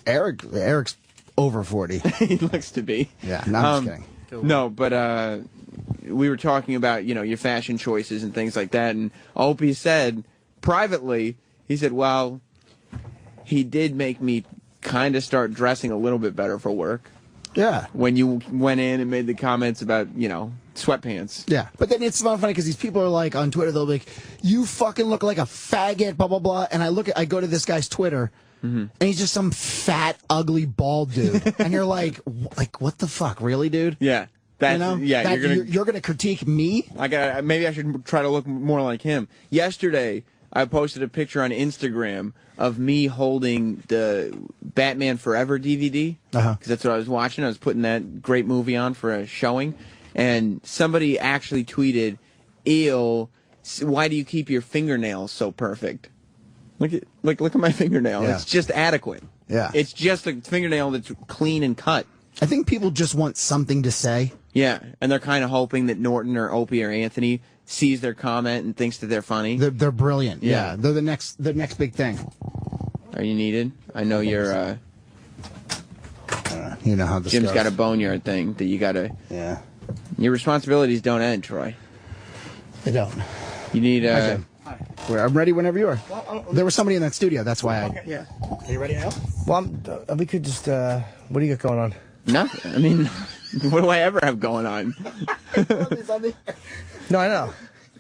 Eric's over 40. He looks to be. Yeah, no, I'm just kidding. No, but we were talking about, you know, your fashion choices and things like that, and Opie said privately, he said, well, he did make me kind of start dressing a little bit better for work. Yeah. When you went in and made the comments about, you know, sweatpants. Yeah. But then it's not funny because these people are like, on Twitter, they'll be like, you fucking look like a faggot, blah, blah, blah. And I go to this guy's Twitter, and he's just some fat, ugly, bald dude. And you're like, what the fuck? Really, dude? Yeah. You're gonna critique me? Maybe I should try to look more like him. Yesterday, I posted a picture on Instagram of me holding the Batman Forever DVD because that's what I was watching. I was putting that great movie on for a showing, and somebody actually tweeted, "Ew, why do you keep your fingernails so perfect? Look at my fingernail. Yeah. It's just adequate. Yeah, it's just a fingernail that's clean and cut." I think people just want something to say. Yeah, and they're kind of hoping that Norton or Opie or Anthony sees their comment and thinks that they're funny. They're brilliant. Yeah, they're the next big thing. Are you needed? I know you're. You know how this Jim's goes. got a boneyard thing that you gotta. Yeah. Your responsibilities don't end, Troy. They don't. You need. I'm ready whenever you are. There was somebody in that studio. That's why I. Yeah. Are you ready now? Well, we could just. What do you got going on? Nothing. I mean, what do I ever have going on? No, I know.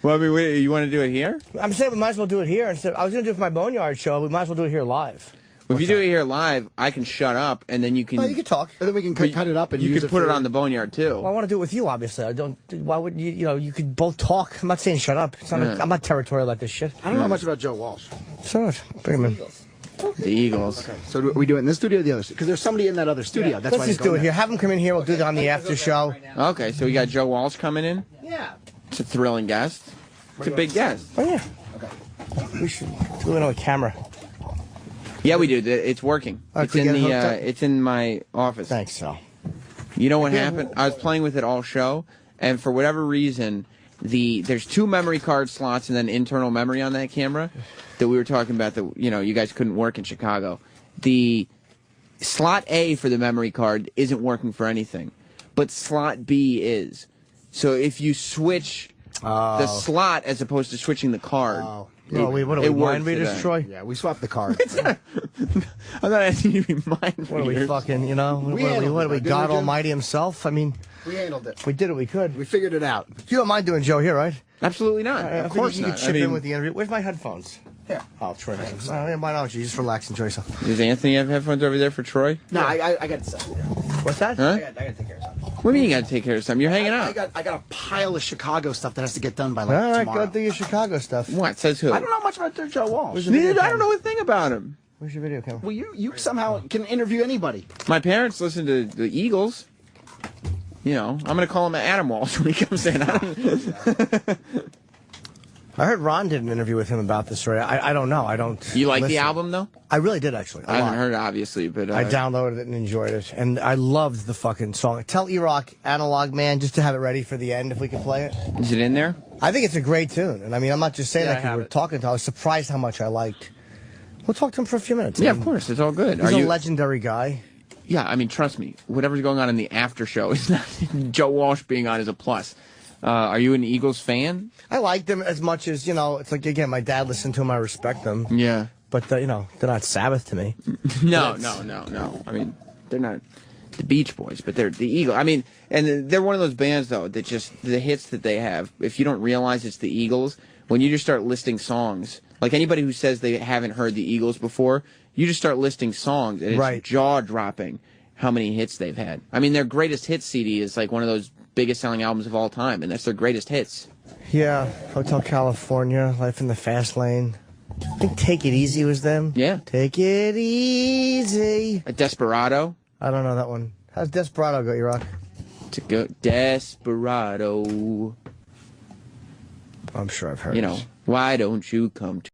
Well, I mean, you want to do it here? I'm saying we might as well do it here. Instead, I was going to do it for my Boneyard show. We might as well do it here live. Well, if you do it here live, I can shut up, and then you can. Oh, you can talk. And then we can cut it up and you use can it put it for- on the Boneyard too. Well, I want to do it with you, obviously. I don't. Why would you? You know, you could both talk. I'm not saying shut up. It's not I'm not territorial like this shit. I don't know much about Joe Walsh. So much. Bring him in. The Eagles. Okay. So do we do it in this studio or the other? Because there's somebody in that other studio. Yeah. That's Let's why just do it here. Have him come in here. We'll do it on the after show. Okay, so we got Joe Walsh coming in. Yeah. It's a thrilling guest. It's a big guest. Oh yeah. Okay. We should do it on a camera. Yeah, we do. It's working. It's in the. It's in my office. Thanks, Sal. You know what happened? I was playing with it all show, and for whatever reason, there's 2 memory card slots and then internal memory on that camera that we were talking about that you guys couldn't work in Chicago. The slot A for the memory card isn't working for anything, but slot B is. So if you switch the slot as opposed to switching the card. What are we, mind readers, Troy? Yeah, we swapped the card. I'm not asking you to be mind readers. What are we fucking, what are we, God Almighty himself? I mean, we handled it. We did what we could. We figured it out. You don't mind doing Joe here, right? Absolutely not. Of course you not. could chip in with the interview. Where's my headphones? Here. Oh, Troy. Why don't you just relax and enjoy yourself? Does Anthony have headphones over there for Troy? No, I got stuff. What's that? Huh? I got to take care of something. What do you mean you got to take care of something? You're hanging out. I got a pile of Chicago stuff that has to get done by like All right, tomorrow. go do your Chicago stuff. What? Says who? I don't know much about Joe Walsh. Neither, I don't know a thing about him. Where's your video camera? Well, you somehow can interview anybody. My parents listen to the Eagles. You know, I'm going to call him Adam Walsh when he comes in. I heard Ron did an interview with him about this story. I don't know. I don't. You like listen. the album, though? I really did, actually. I haven't heard it, obviously, but... I downloaded it and enjoyed it. And I loved the fucking song. Tell E-Rock, Analog Man, just to have it ready for the end if we can play it. Is it in there? I think it's a great tune. And I mean, I'm not just saying that because we're talking to him. I was surprised how much I liked. We'll talk to him for a few minutes. Yeah, of course. It's all good. He's a legendary guy. Yeah, I mean, trust me. Whatever's going on in the after show is not... Joe Walsh being on is a plus. Are you an Eagles fan? I like them as much as, you know, it's like, again, my dad listened to them. I respect them. Yeah. But, you know, they're not Sabbath to me. No. I mean, they're not the Beach Boys, but they're the Eagles. I mean, and they're one of those bands, though, that just, the hits that they have, if you don't realize it's the Eagles, when you just start listing songs, like anybody who says they haven't heard the Eagles before, you just start listing songs, and it's jaw-dropping how many hits they've had. I mean, their greatest hits CD is like one of those biggest selling albums of all time, and that's their greatest hits. Yeah, Hotel California, Life in the Fast Lane. I think Take It Easy was them. Yeah. Take It Easy. A Desperado. I don't know that one. How's Desperado go, E-Rock? To go Desperado. I'm sure I've heard You know, why don't you come to...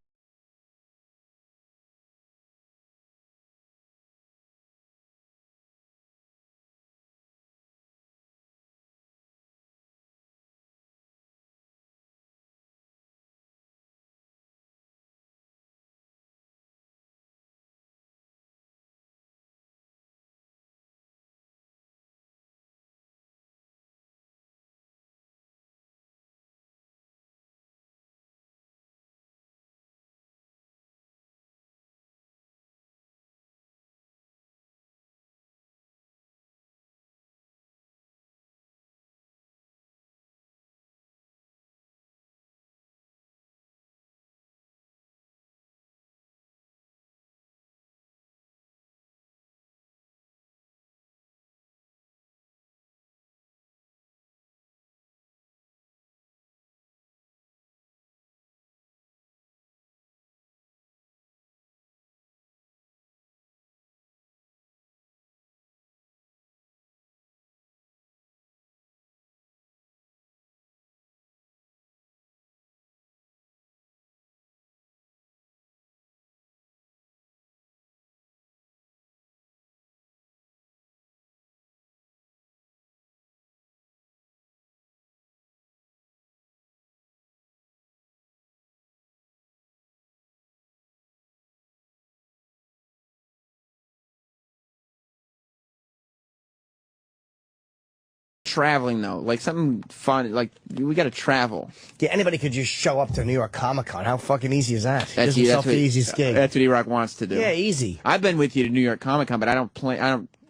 Traveling, though, like something fun, like we got to travel. Yeah, anybody could just show up to New York Comic Con. How fucking easy is that? That's the easiest gig. That's what E-Rock wants to do. Yeah, easy. I've been with you to New York Comic Con, but I don't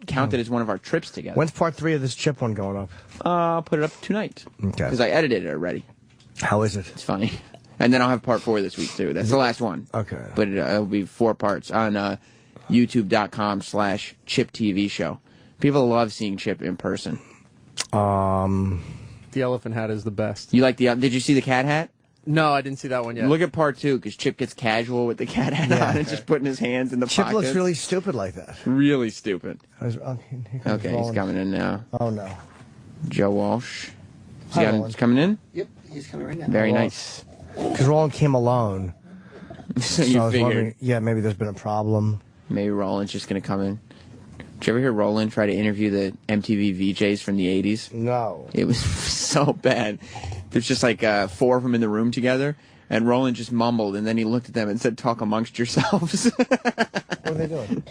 count it as one of our trips together. When's part 3 of this Chip one going up? I'll put it up tonight. Okay. Because I edited it already. How is it? It's funny. And then I'll have part 4 this week, too. That's the last one. Okay. But it'll be 4 parts on youtube.com/Chip TV show. People love seeing Chip in person. The elephant hat is the best. You like the? Did you see the cat hat? No, I didn't see that one yet. Look at part 2 because Chip gets casual with the cat hat on and just putting his hands in the Chip pockets. looks really stupid like that. Really stupid. Okay, he's coming in now. Oh no, Joe Walsh. Hi, He's coming in. Yep, he's coming right now. Very nice. Because Roland came alone. So I you was figured? wondering, yeah, maybe there's been a problem. Maybe Roland's just gonna come in. Did you ever hear Roland try to interview the MTV VJs from the 80s? No. It was so bad. There's just like 4 of them in the room together, and Roland just mumbled, and then he looked at them and said, "Talk amongst yourselves." What are they doing?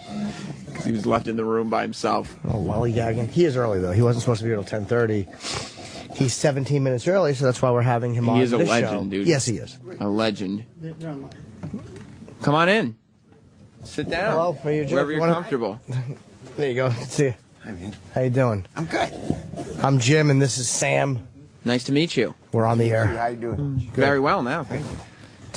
Because he was left in the room by himself. Oh, lollygagging. He is early, though. He wasn't supposed to be here till 10:30. He's 17 minutes early, so that's why we're having him on He is a this legend, show. dude. Yes, he is. A legend. Come on in. Sit down. Hello, are you wherever you're comfortable. There you go. Good to see you. Hi, man. How you doing? I'm good. I'm Jim, and this is Sam. Nice to meet you. We're on the air. How you doing? Very well now.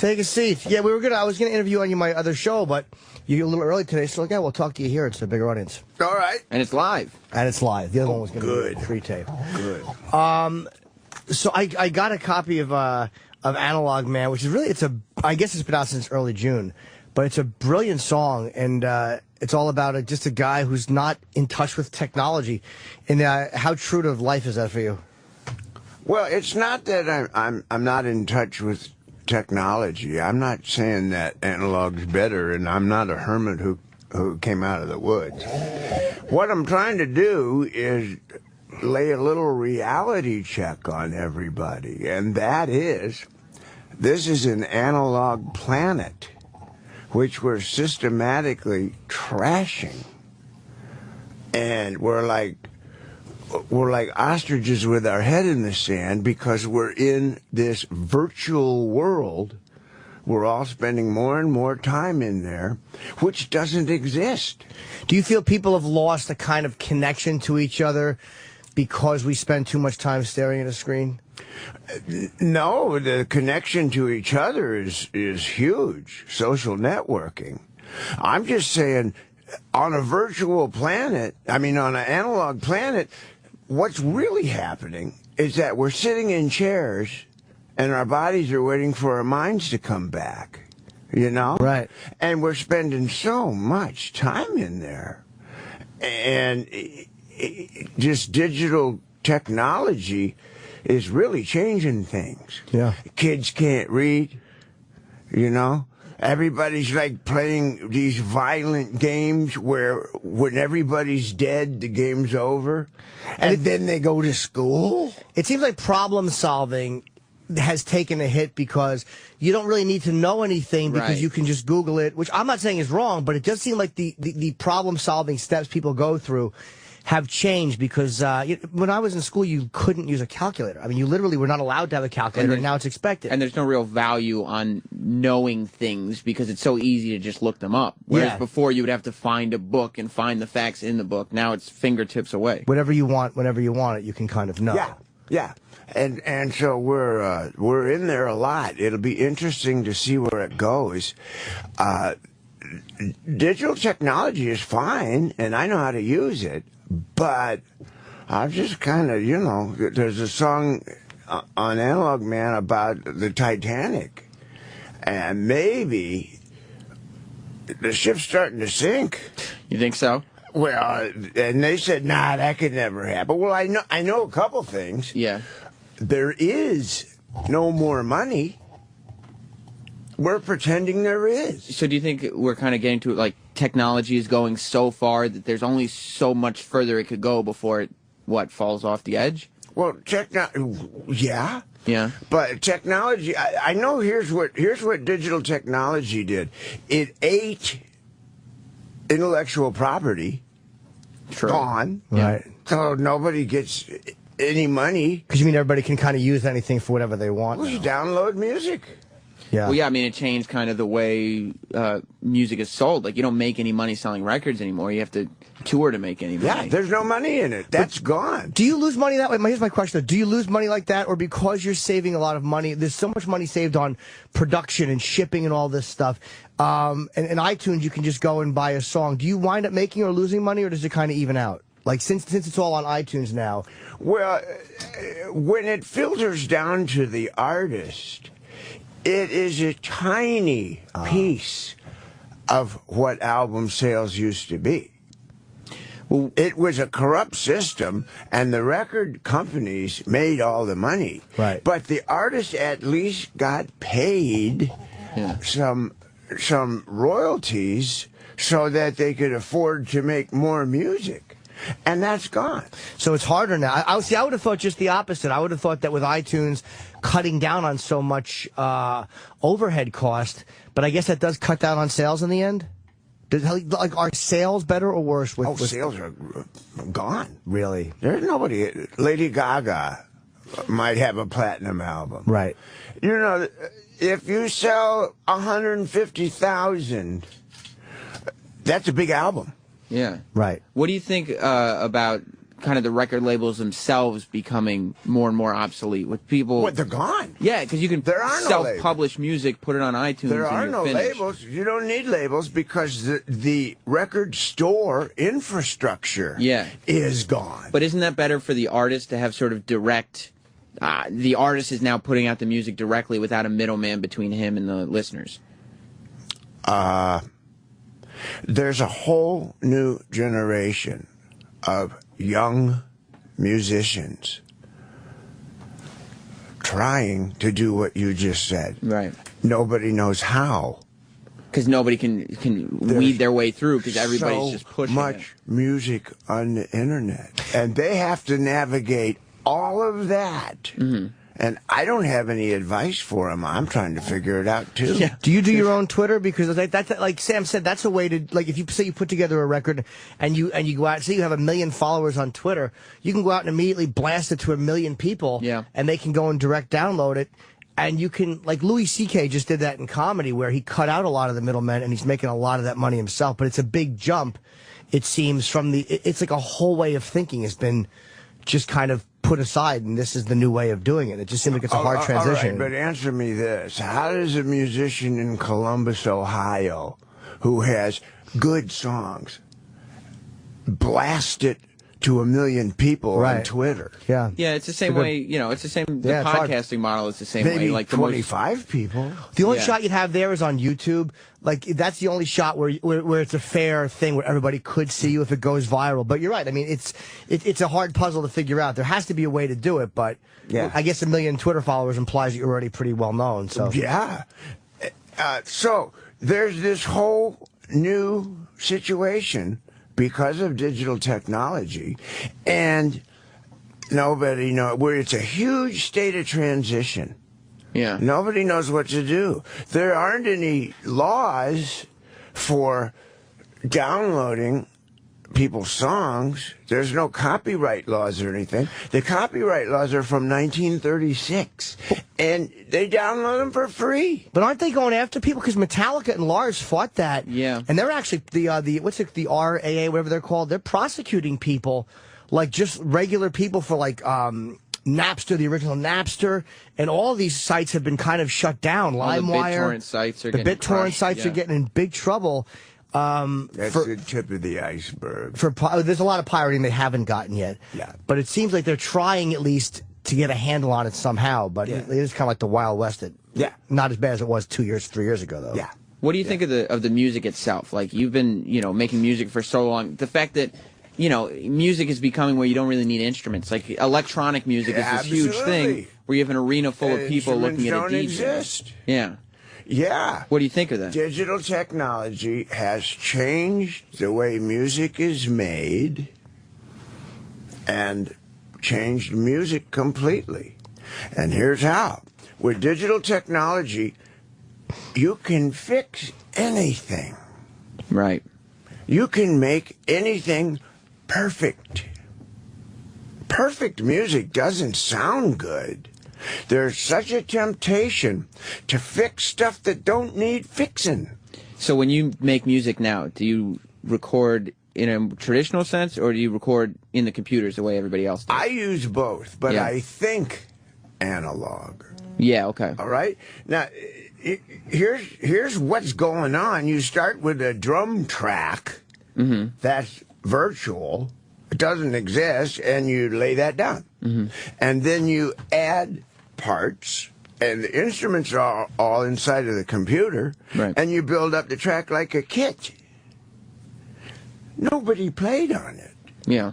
Take a seat. Yeah, I was gonna interview on my other show, but you're a little early today, so yeah, we'll talk to you here. It's a bigger audience. All right. And it's live. The other one was gonna be pre-tape. Good. So I got a copy of Analog Man, which is really I guess it's been out since early June, but it's a brilliant song, and it's all about just a guy who's not in touch with technology. And how true to life is that for you? Well, it's not that I'm not in touch with technology. I'm not saying that analog's better, and I'm not a hermit who came out of the woods. What I'm trying to do is lay a little reality check on everybody, and that is, this is an analog planet which we're systematically trashing, and we're like ostriches with our head in the sand because we're in this virtual world. We're all spending more and more time in there, which doesn't exist. Do you feel people have lost a kind of connection to each other because we spend too much time staring at a screen? No, the connection to each other is huge. Social networking. I'm just saying, on a virtual planet, on an analog planet, what's really happening is that we're sitting in chairs and our bodies are waiting for our minds to come back, Right. And we're spending so much time in there. And just digital technology is really changing things. Yeah. Kids can't read, Everybody's like playing these violent games where when everybody's dead, the game's over. And then they go to school. It seems like problem solving has taken a hit because you don't really need to know anything because you can just Google it, which I'm not saying is wrong, but it does seem like the problem solving steps people go through have changed because when I was in school, you couldn't use a calculator. You literally were not allowed to have a calculator, and now it's expected. And there's no real value on knowing things because it's so easy to just look them up. Whereas before, you would have to find a book and find the facts in the book. Now it's fingertips away. Whatever you want, whenever you want it, you can kind of know. Yeah. And so we're in there a lot. It'll be interesting to see where it goes. Digital technology is fine, and I know how to use it. But I'm just kind of, there's a song on Analog Man about the Titanic. And maybe the ship's starting to sink. You think so? Well, and they said, nah, that could never happen. Well, I know a couple things. Yeah. There is no more money. We're pretending there is. So do you think we're kind of getting to, like, technology is going so far that there's only so much further it could go before it, falls off the edge? Well, yeah. Yeah. But technology, I know here's what digital technology did. It ate intellectual property. True. Gone. Right. So nobody gets any money. Because you mean everybody can kind of use anything for whatever they want. Well, you download music. Yeah. Well, yeah, it changed kind of the way music is sold. Like, you don't make any money selling records anymore. You have to tour to make any money. Yeah, there's no money in it. That's gone. Do you lose money that way? Here's my question, though. Do you lose money like that? Or because you're saving a lot of money, there's so much money saved on production and shipping and all this stuff. And in iTunes, you can just go and buy a song. Do you wind up making or losing money, or does it kind of even out? Like, since it's all on iTunes now. Well, when it filters down to the artist, it is a tiny piece of what album sales used to be. Well, it was a corrupt system, and the record companies made all the money. Right. But the artists at least got paid some royalties so that they could afford to make more music. And that's gone. So it's harder now. I would have thought just the opposite. I would have thought that with iTunes cutting down on so much overhead cost, but I guess that does cut down on sales in the end? Are sales better or worse? Sales are gone. Really? There's nobody. Lady Gaga might have a platinum album. Right. If you sell 150,000, that's a big album. Yeah. Right. What do you think about kind of the record labels themselves becoming more and more obsolete with people. What, they're gone? Yeah, because you can self-publish music, put it on iTunes. There are and no you're finished. labels. You don't need labels because the record store infrastructure is gone. But isn't that better for the artist to have sort of direct? The artist is now putting out the music directly without a middleman between him and the listeners. There's a whole new generation of young musicians trying to do what you just said. Right. Nobody knows how. Because nobody can weed their way through because everybody's just pushing so much music on the internet. And they have to navigate all of that. Mm-hmm. And I don't have any advice for them. I'm trying to figure it out, too. Yeah. Do you do your own Twitter? Because that's like Sam said, that's a way to, like, if you say you put together a record and you go out, say you have 1 million followers on Twitter, you can go out and immediately blast it to 1 million people, and they can go and direct download it. And you can, like Louis C.K. just did that in comedy where he cut out a lot of the middlemen and he's making a lot of that money himself. But it's a big jump, it seems, from it's like a whole way of thinking has been just kind of put aside, and this is the new way of doing it. It just seems like it's a hard transition. All right, but answer me this. How does a musician in Columbus, Ohio, who has good songs, blast it to 1 million people on Twitter? Yeah, it's the same way. You know, it's the same. The podcasting model is the same way. Like 25 people. The only shot you'd have there is on YouTube. Like that's the only shot where it's a fair thing where everybody could see you if it goes viral. But you're right. I mean, it's a hard puzzle to figure out. There has to be a way to do it, but I guess 1 million Twitter followers implies that you're already pretty well known. So so there's this whole new situation because of digital technology, and nobody knows where it's a huge state of transition. Yeah. Nobody knows what to do. There aren't any laws for downloading people's songs. There's no copyright laws or anything. The copyright laws are from 1936, and they download them for free. But aren't they going after people? Because Metallica and Lars fought that. Yeah. And they're actually, the RAA, whatever they're called, they're prosecuting people, like just regular people for like, Napster, the original Napster, and all these sites have been kind of shut down. LimeWire, BitTorrent sites are getting in big trouble. That's the tip of the iceberg. There's a lot of pirating they haven't gotten yet. Yeah. But it seems like they're trying at least to get a handle on it somehow. But it is kind of like the Wild West. Not as bad as it was 2 years, 3 years ago, though. Yeah. What do you think of the music itself? Like you've been, making music for so long. The fact that music is becoming where you don't really need instruments. Like electronic music is this huge thing where you have an arena full of people looking at a DJ. Exist. Yeah. Yeah. What do you think of that? Digital technology has changed the way music is made and changed music completely. And here's how. With digital technology, you can fix anything. Right. You can make anything perfect. Perfect music doesn't sound good. There's such a temptation to fix stuff that don't need fixing. So when you make music now, do you record in a traditional sense, or do you record in the computers the way everybody else does? I use both, but I think analog. Yeah, okay. All right? Now, here's what's going on. You start with a drum track that's virtual. It doesn't exist, and you lay that down. And then you add parts, and the instruments are all inside of the computer, and you build up the track like a kit. Nobody played on it. Yeah.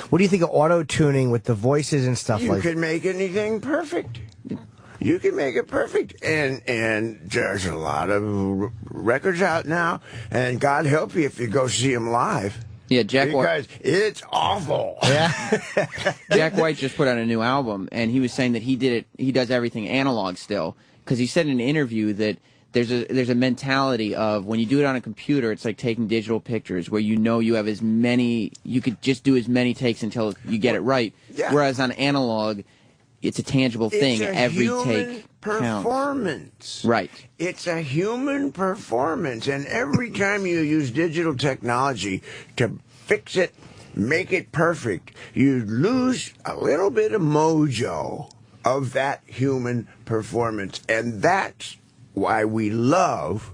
What do you think of auto-tuning with the voices and stuff You can make anything perfect. You can make it perfect. And there's a lot of records out now, and God help you if you go see them live. Yeah, Jack White. Because it's awful. Yeah. Jack White just put out a new album, and he was saying that he does everything analog still, because he said in an interview that there's a mentality of when you do it on a computer, it's like taking digital pictures where you have as many, you could just do as many takes until you get it right. Yeah. Whereas on analog, it's a tangible thing. Every take performance. Counts. Right. It's a human performance, and every time you use digital technology to fix it make it perfect, you lose a little bit of mojo of that human performance. And that's why we love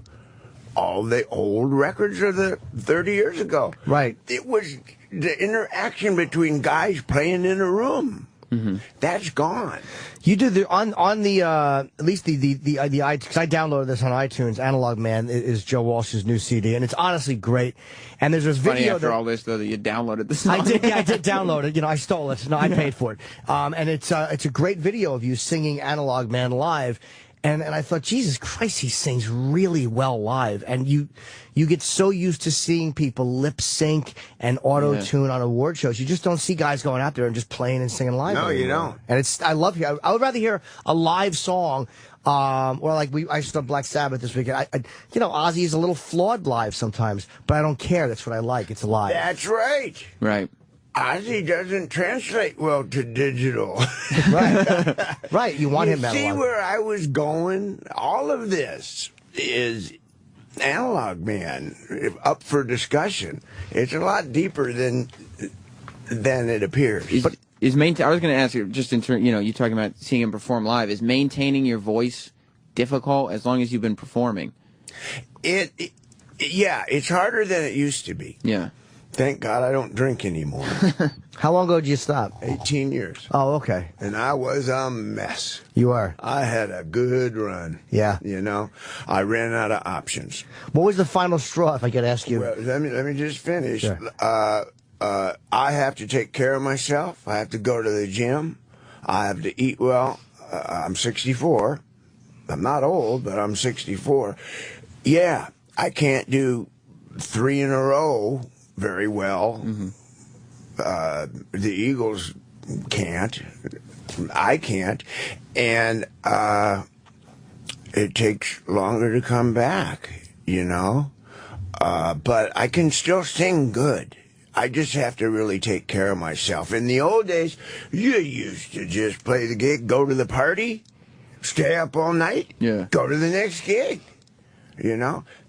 all the old records of the 30 years ago. Right. It was the interaction between guys playing in a room. Mm-hmm. That's gone. You do the on the at least the iTunes, because I downloaded this on iTunes. Analog Man is Joe Walsh's new CD, and it's honestly great. And there's this video after all this though that you downloaded this. I did download it. You know, I stole it. No, I paid for it. And it's a great video of you singing Analog Man live. And I thought, Jesus Christ, he sings really well live. And you get so used to seeing people lip sync and auto tune on award shows. You just don't see guys going out there and just playing and singing live. No, anymore. you don't. And I love you. I would rather hear a live song, or like I saw Black Sabbath this weekend. You know, Ozzy is a little flawed live sometimes, but I don't care. That's what I like. It's live. That's right. Right. Ozzy doesn't translate well to digital. Right. Right. You want him that see live. Where I was going? All of this is Analog Man up for discussion. It's a lot deeper than it appears. I was going to ask you, just in turn, you talking about seeing him perform live. Is maintaining your voice difficult as long as you've been performing? Yeah, it's harder than it used to be. Yeah. Thank God I don't drink anymore. How long ago did you stop? 18 years. Oh, okay. And I was a mess. You are. I had a good run. Yeah. I ran out of options. What was the final straw, if I could ask you? Well, let me just finish. Sure. I have to take care of myself. I have to go to the gym. I have to eat well. I'm 64. I'm not old, but I'm 64. Yeah, I can't do 3 in a row very well. Mm-hmm. The Eagles can't. I can't. And it takes longer to come back, But I can still sing good. I just have to really take care of myself. In the old days, you used to just play the gig, go to the party, stay up all night, go to the next gig.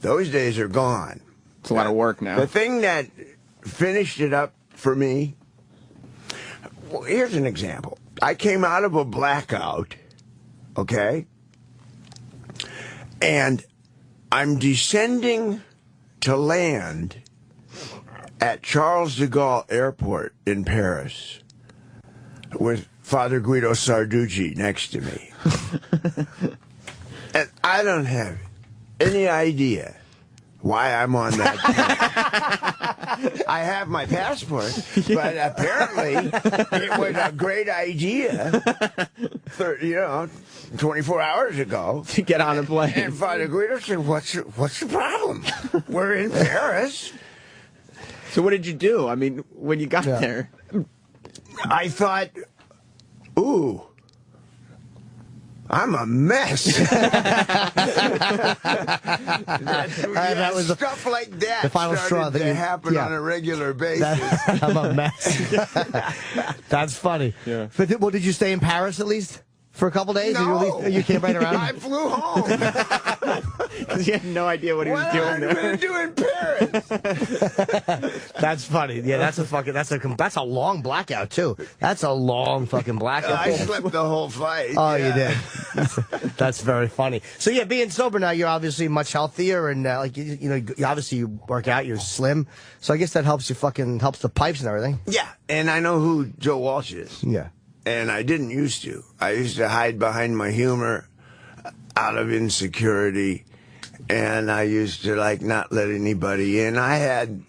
Those days are gone. It's a lot of work now. The thing that finished it up for me, well, here's an example. I came out of a blackout, okay? And I'm descending to land at Charles de Gaulle Airport in Paris with Father Guido Sarducci next to me. And I don't have any idea why I'm on that plane. I have my passport, but apparently it was a great idea, 24 hours ago. To get on a plane. And Father Guido said, what's the problem? We're in Paris. So what did you do? I mean, when you got there? I thought, ooh, I'm a mess. That was stuff like that. The final straw that happen on a regular basis. I'm a mess. That's funny. Yeah. But did you stay in Paris at least for a couple days? No. Or you came right around? I flew home. Because you had no idea what he was doing there. What am I going to do in Paris? That's funny. Yeah, that's a long blackout too. That's a long fucking blackout. I slept the whole flight. Oh, you did. That's very funny. So yeah, being sober now, you're obviously much healthier, and obviously you work out, you're slim. So I guess that helps helps the pipes and everything. Yeah, and I know who Joe Walsh is. Yeah. And I didn't used to. I used to hide behind my humor out of insecurity. And I used to, not let anybody in. I had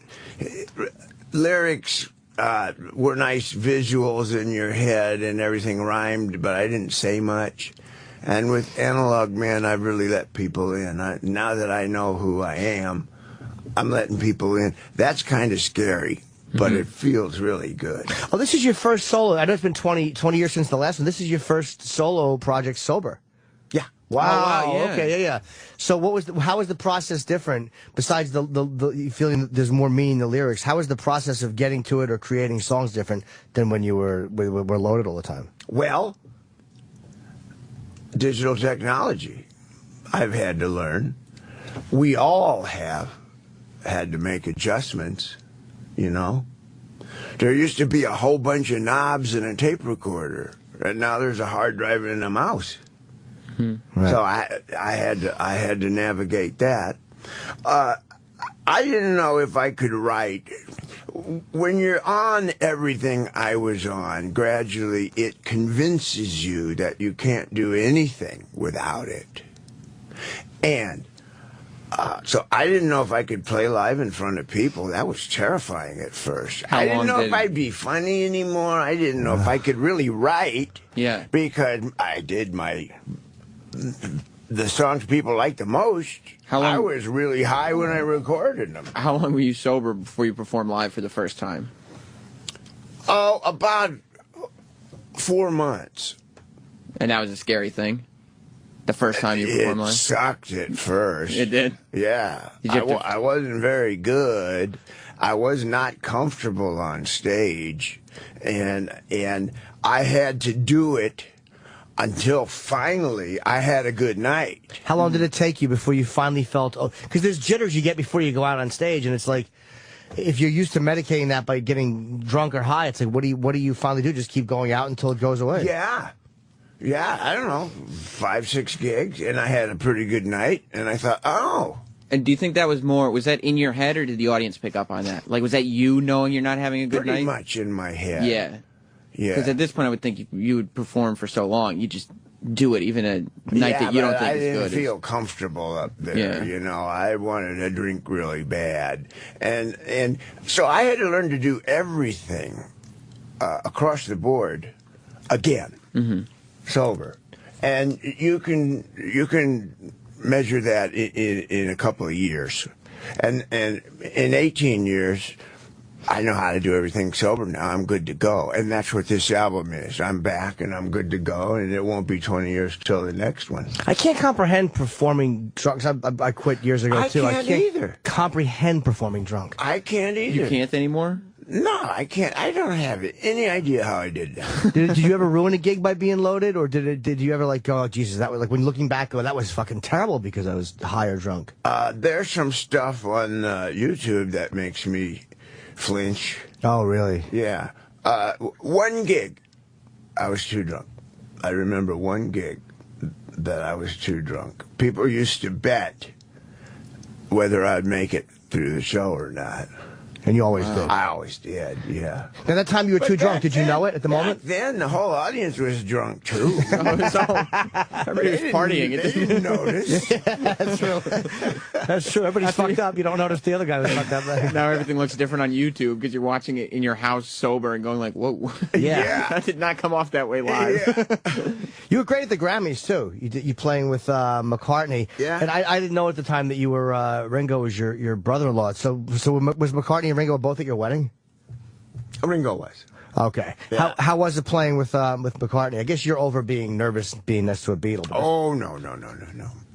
lyrics were nice visuals in your head and everything rhymed, but I didn't say much. And with Analog Man, I've really let people in. Now that I know who I am, I'm letting people in. That's kind of scary. But it feels really good. Oh, this is your first solo. I know it's been 20 years since the last one. This is your first solo project sober. Yeah. Wow. Yeah. Okay. Yeah. So how was the process different besides the feeling that there's more meaning in the lyrics? How was the process of getting to it or creating songs different than when you were loaded all the time? Well, digital technology I've had to learn. We all have had to make adjustments. There used to be a whole bunch of knobs and a tape recorder, and now there's a hard drive and a mouse. Right. So I had to navigate that. I didn't know if I could write. When you're on everything I was on, gradually it convinces you that you can't do anything without it. And so I didn't know if I could play live in front of people. That was terrifying at first. I didn't know if I'd be funny anymore. I didn't know if I could really write. Yeah. Because I did the songs people like the most. I was really high when I recorded them. How long were you sober before you performed live for the first time? Oh, about 4 months. And that was a scary thing? The first time you performed live? It sucked at first. It did? Yeah. I wasn't very good. I was not comfortable on stage. And I had to do it until finally I had a good night. How long did it take you before you finally felt... Oh, because there's jitters you get before you go out on stage, and it's like, if you're used to medicating that by getting drunk or high, it's like, what do you finally do? Just keep going out until it goes away? Yeah. Yeah, I don't know, 5, 6 gigs, and I had a pretty good night, and I thought, oh. And do you think that was that in your head, or did the audience pick up on that? Like, was that you knowing you're not having a good night? Pretty much in my head. Yeah. Yeah. Because at this point, I would think you would perform for so long, you just do it, even a night that you don't think is good. I didn't feel comfortable up there. Yeah. You know, I wanted to drink really bad, and so I had to learn to do everything across the board again, sober, and you can measure that in a couple of years, and in 18 years. I know how to do everything sober now. I'm good to go. And that's what this album is. I'm back and I'm good to go, and it won't be 20 years till the next one. I can't comprehend performing drunk. I quit years ago, too. I can't either. Comprehend performing drunk. I can't either. You can't anymore? No, I can't. I don't have any idea how I did that. Did you ever ruin a gig by being loaded, or did you ever go, oh, Jesus, that was like, when looking back, go, that was fucking terrible because I was high or drunk? There's some stuff on YouTube that makes me flinch. Oh, really? Yeah. One gig, I was too drunk. I remember one gig that I was too drunk. People used to bet whether I'd make it through the show or not. And you always did? I always did, yeah. Now, that time you were too drunk, did you know it at the moment? Then the whole audience was drunk, too. Everybody was partying. They didn't notice. Yeah, that's true. That's true. Everybody's fucked up. You don't notice the other guy was fucked up. Now everything looks different on YouTube because you're watching it in your house sober and going like, whoa. Yeah. That did not come off that way live. Yeah. You were great at the Grammys, too. You playing with McCartney. Yeah. And I didn't know at the time that you were, Ringo was your brother-in-law. So was McCartney and Ringo both at your wedding? Ringo was. Okay. Yeah. How was it playing with McCartney? I guess you're over being nervous being next to a Beatle. Oh, no.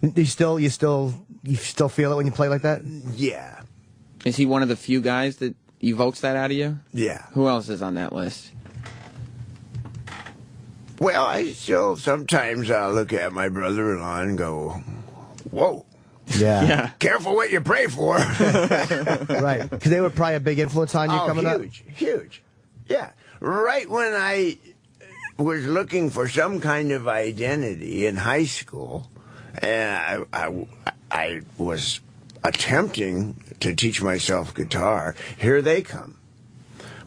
You still feel it when you play like that? Yeah. Is he one of the few guys that evokes that out of you? Yeah. Who else is on that list? Well, I still sometimes I'll look at my brother-in-law and go, whoa. Yeah. Careful what you pray for. Right. Because they were probably a big influence on you coming up? Huge. Yeah. Right when I was looking for some kind of identity in high school, and I was attempting to teach myself guitar, here they come.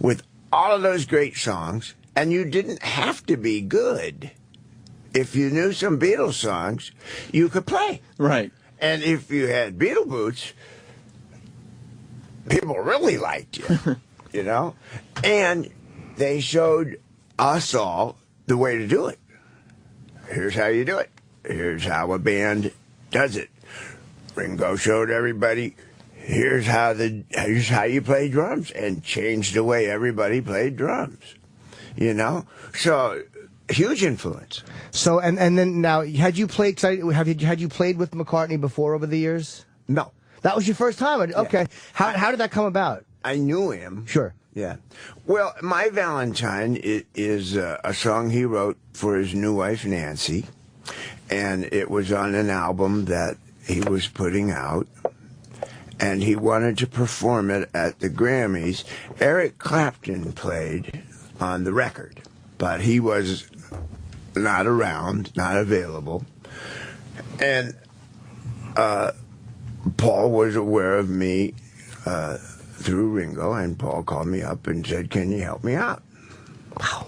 With all of those great songs, and you didn't have to be good. If you knew some Beatles songs, you could play. Right. And if you had Beatle boots, people really liked you, you know? And they showed us all the way to do it. Here's how you do it. Here's how a band does it. Ringo showed everybody, here's how you play drums, and changed the way everybody played drums, you know? So... huge influence. So and then now, had you played with McCartney before over the years? No, that was your first time. Okay, yeah. How did that come about? I knew him. Sure. Yeah. Well, My Valentine is a song he wrote for his new wife Nancy, and it was on an album that he was putting out, and he wanted to perform it at the Grammys. Eric Clapton played on the record, but he was not around, not available. And Paul was aware of me through Ringo, and Paul called me up and said, "Can you help me out?" Wow.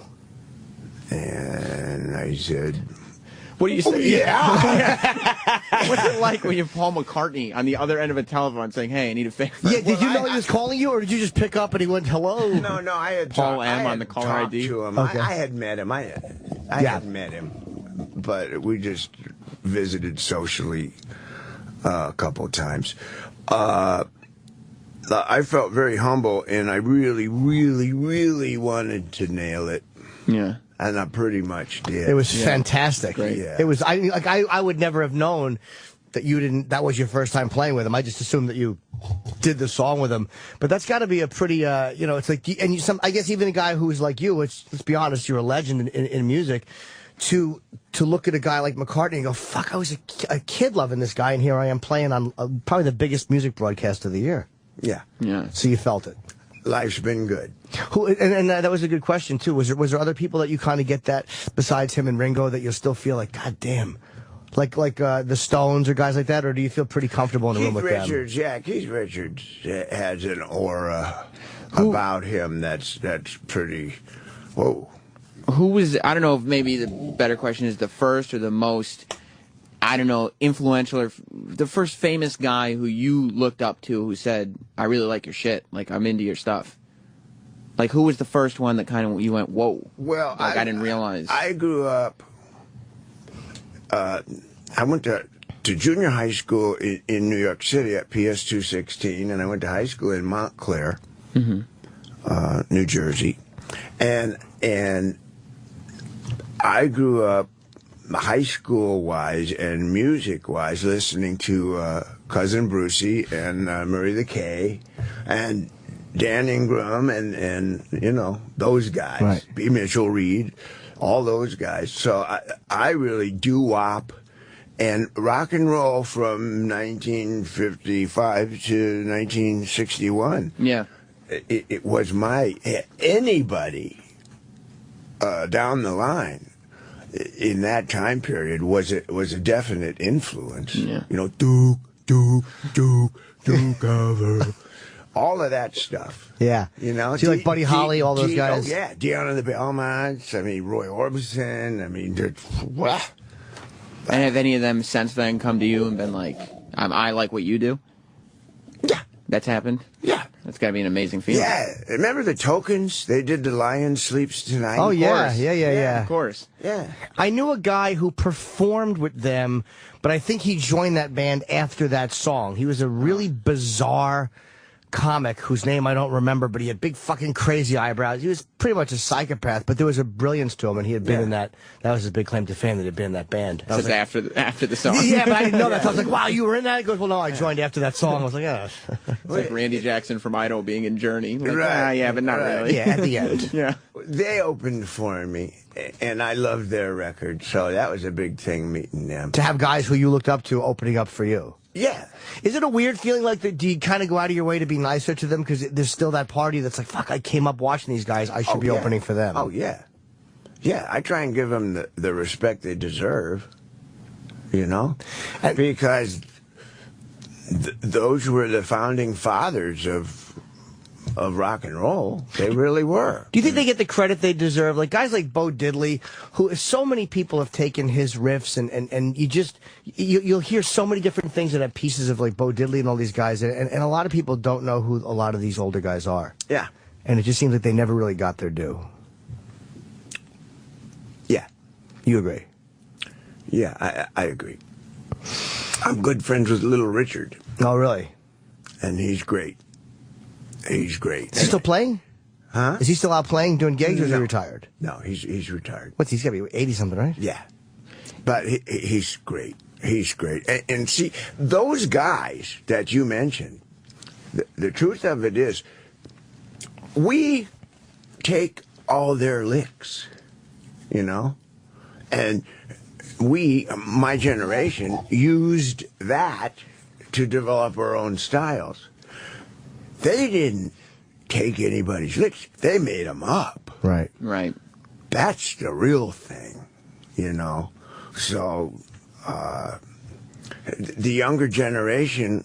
And I said, "What do you say?" "Oh, yeah." What's it like when you're Paul McCartney on the other end of a telephone saying, "Hey, I need a favor"? Yeah, did you know he was calling you, or did you just pick up and he went, "Hello"? No, I had Paul M on the caller ID. To him. Okay. I had met him. I had met him, but we just visited socially a couple times. I felt very humble, and I really, really, really wanted to nail it. Yeah. And I pretty much did. It was fantastic. Yeah. It was. I would never have known that you didn't. That was your first time playing with him. I just assumed that you did the song with him. But that's got to be a pretty. It's like, and I guess even a guy who's like you, which, let's be honest, you're a legend in music. To look at a guy like McCartney and go, "Fuck, I was a kid loving this guy, and here I am playing on probably the biggest music broadcast of the year." Yeah. So you felt it. Life's been good. And that was a good question too. Was there other people that you kind of get that besides him and Ringo that you still feel like, God damn, like the Stones or guys like that, or do you feel pretty comfortable in the room with them? Keith Richards has an aura about him that's pretty. Whoa. Who was, I don't know if maybe the better question is the first or the most, I don't know, influential, or the first famous guy who you looked up to who said, "I really like your shit, like I'm into your stuff." Like, who was the first one that kind of, you went, "Whoa." Well, like, I didn't realize. I grew up, I went to junior high school in New York City at PS 216, and I went to high school in Montclair, New Jersey. And I grew up high school-wise and music-wise listening to Cousin Brucey and Murray the K and Dan Ingram and those guys, right. B. Mitchell Reed, all those guys. So I really doo-wop and rock and roll from 1955 to 1961. Yeah. It was anybody down the line in that time period was a definite influence. Yeah. Duke cover, all of that stuff. Yeah. So you like Buddy Holly, all those guys? Oh, yeah. Dion and the Belmonts. I mean, Roy Orbison. I mean, and have any of them since then come to you and been like, I like what you do? Yeah. That's happened? Yeah. That's got to be an amazing feeling. Yeah. Remember the Tokens? They did The Lion Sleeps Tonight. Oh, yeah. Yeah. Of course. Yeah. I knew a guy who performed with them, but I think he joined that band after that song. He was a really bizarre comic whose name I don't remember, but he had big fucking crazy eyebrows. He was pretty much a psychopath, but there was a brilliance to him, and he had been in that. That was his big claim to fame, that he'd been in that band. That was like, after the song. Yeah, but I didn't know that. So I was like, "Wow, you were in that?" He goes, "Well, no, I joined after that song." I was like, "Yeah." It's like Randy Jackson from Idaho being in Journey. Like, Right. Yeah, but not really. Yeah, at the end. Yeah. They opened for me, and I loved their record, so that was a big thing, meeting them. To have guys who you looked up to opening up for you. Yeah. Is it a weird feeling like that? Do you kind of go out of your way to be nicer to them because there's still that party that's like, "Fuck, I came up watching these guys. I should be opening for them." Oh, yeah. Yeah, I try and give them the respect they deserve, because those were the founding fathers of rock and roll. They really were. Do you think they get the credit they deserve? Like guys like Bo Diddley, who so many people have taken his riffs, and you'll hear so many different things that have pieces of like Bo Diddley and all these guys, and a lot of people don't know who a lot of these older guys are. Yeah. And it just seems like they never really got their due. Yeah. You agree? Yeah, I agree. I'm good friends with Little Richard. Oh, really? And he's great. He's great. Is he still playing? Huh? Is he still out playing, doing gigs, or is he retired? No, he's retired. He's got to be 80-something, right? Yeah. But he's great. He's great. And see, those guys that you mentioned, the truth of it is, we take all their licks, and we, my generation, used that to develop our own styles. They didn't take anybody's licks. They made them up. Right. Right. That's the real thing, So, the younger generation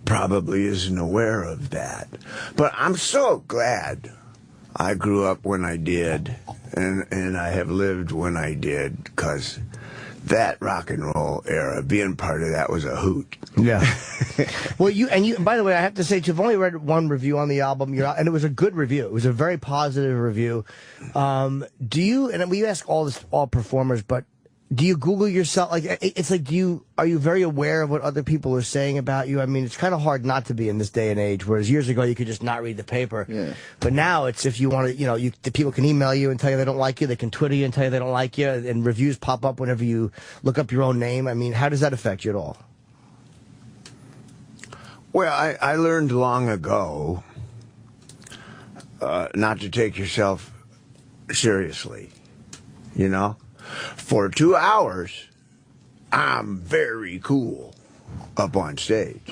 probably isn't aware of that. But I'm so glad I grew up when I did, and I have lived when I did, because that rock and roll era, being part of that was a hoot. Yeah. Well, you, by the way, I have to say, you've only read one review on the album, and it was a good review. It was a very positive review. And we ask all performers, but do you Google yourself? Like, it's like, are you very aware of what other people are saying about you? I mean, it's kind of hard not to be in this day and age, whereas years ago you could just not read the paper. Yeah. But now it's, if you want to, the people can email you and tell you they don't like you. They can Twitter you and tell you they don't like you. And reviews pop up whenever you look up your own name. I mean, how does that affect you at all? Well, I learned long ago not to take yourself seriously, For 2 hours, I'm very cool up on stage.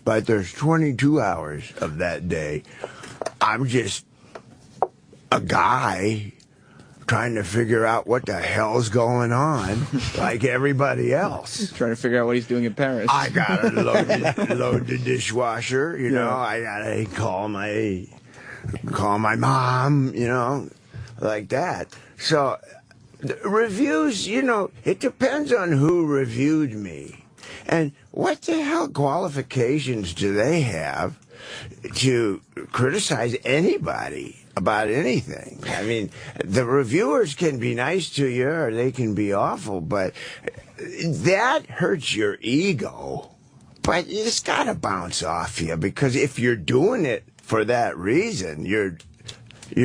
But there's 22 hours of that day, I'm just a guy trying to figure out what the hell's going on, like everybody else. Trying to figure out what he's doing in Paris. I gotta load the dishwasher, I gotta call my mom, like that. So reviews, it depends on who reviewed me. And what the hell qualifications do they have to criticize anybody about anything? I mean, the reviewers can be nice to you or they can be awful, but that hurts your ego. But it's got to bounce off you, because if you're doing it for that reason, you're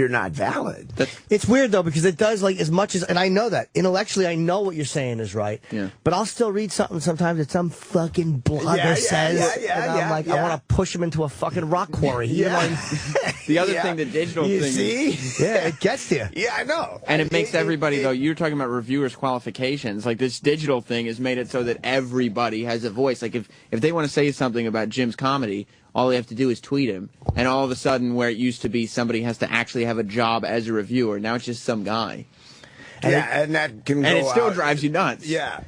not valid. It's weird, though, because it does, like, as much as, and I know that, intellectually, I know what you're saying is right, but I'll still read something sometimes that some fucking blogger says, and I'm like, I want to push him into a fucking rock quarry. The other thing, the digital you thing. See? Yeah, it gets to you. Yeah, I know. And it makes everybody, though, you're talking about reviewers' qualifications. Like, this digital thing has made it so that everybody has a voice. Like, if they want to say something about Jim's comedy, all they have to do is tweet him. And all of a sudden, where it used to be somebody has to actually have a job as a reviewer, now it's just some guy. And that can go And it still out. drives you nuts. Yeah.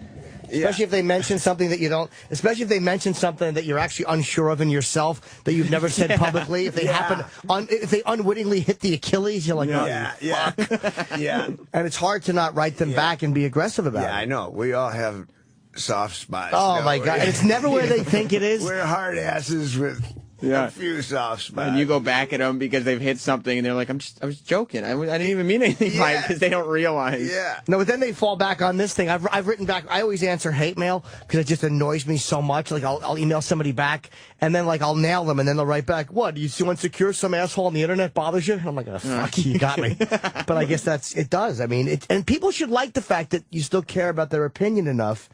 Especially if they mention something that you don't, especially if they mention something that you're actually unsure of in yourself, that you've never said publicly. If they if they unwittingly hit the Achilles, you're like, fuck. And it's hard to not write them back and be aggressive about it. Yeah, I know. We all have soft spots. Oh, my God. And it's never where they think it is. We're hard asses with a few soft spots. And you go back at them because they've hit something, and they're like, I was joking. I didn't even mean anything by it, because they don't realize. Yeah. No, but then they fall back on this thing. I've written back. I always answer hate mail because it just annoys me so much. Like, I'll email somebody back, and then, like, I'll nail them, and then they'll write back, what, you so insecure some asshole on the internet bothers you? And I'm like, oh, fuck you got me. But I guess it does. I mean, and people should like the fact that you still care about their opinion enough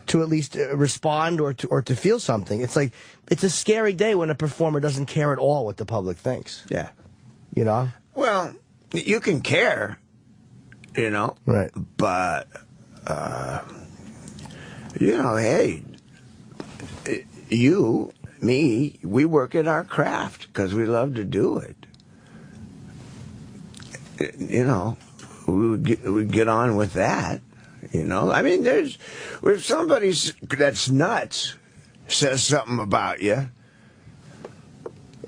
to at least respond or to feel something. It's like, it's a scary day when a performer doesn't care at all what the public thinks. Yeah. Well, you can care, Right. But, hey, you, me, we work at our craft because we love to do it. We get on with that. I mean, if somebody that's nuts says something about you,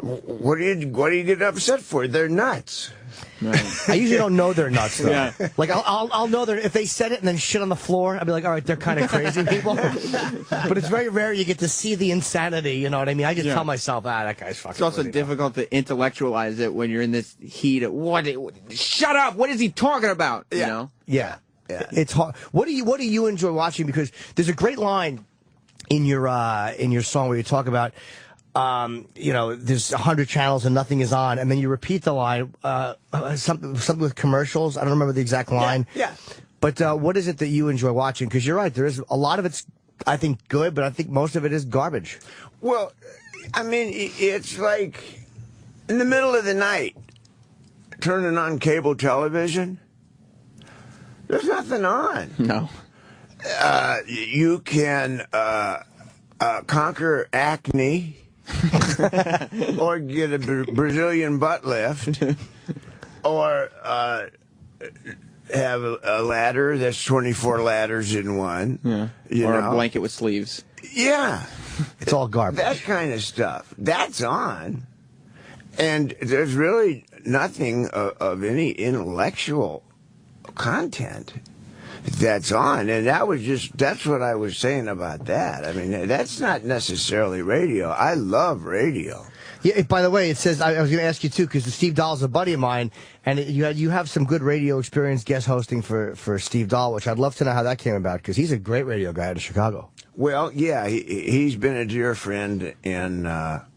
what do you get upset for? They're nuts. Right. I usually don't know they're nuts, though. Yeah. Like, I'll know that if they said it and then shit on the floor, I'll be like, all right, they're kind of crazy people. But it's very rare you get to see the insanity, you know what I mean? I just tell myself, that guy's fucking It's also difficult to intellectualize it when you're in this heat of, shut up, what is he talking about? Yeah. You know? Yeah. It's hard. What do you enjoy watching? Because there's a great line in your song where you talk about, there's 100 channels and nothing is on, and then you repeat the line, something with commercials. I don't remember the exact line. Yeah. But what is it that you enjoy watching? Because you're right, there is a lot of it's, I think, good, but I think most of it is garbage. Well, I mean, it's like in the middle of the night, turning on cable television. There's nothing on. No. You can conquer acne, or get a Brazilian butt lift, or have a ladder that's 24 ladders in one. Yeah. Or a blanket with sleeves. Yeah. It's all garbage. That kind of stuff. That's on. And there's really nothing of any intellectual content that's on. And that's what I was saying about that. I mean, that's not necessarily radio. I love radio. Yeah, by the way, it says, I was going to ask you too, because Steve Dahl's a buddy of mine, and you have some good radio experience guest hosting for Steve Dahl, which I'd love to know how that came about, because he's a great radio guy out of Chicago. Well, yeah, he's been a dear friend and a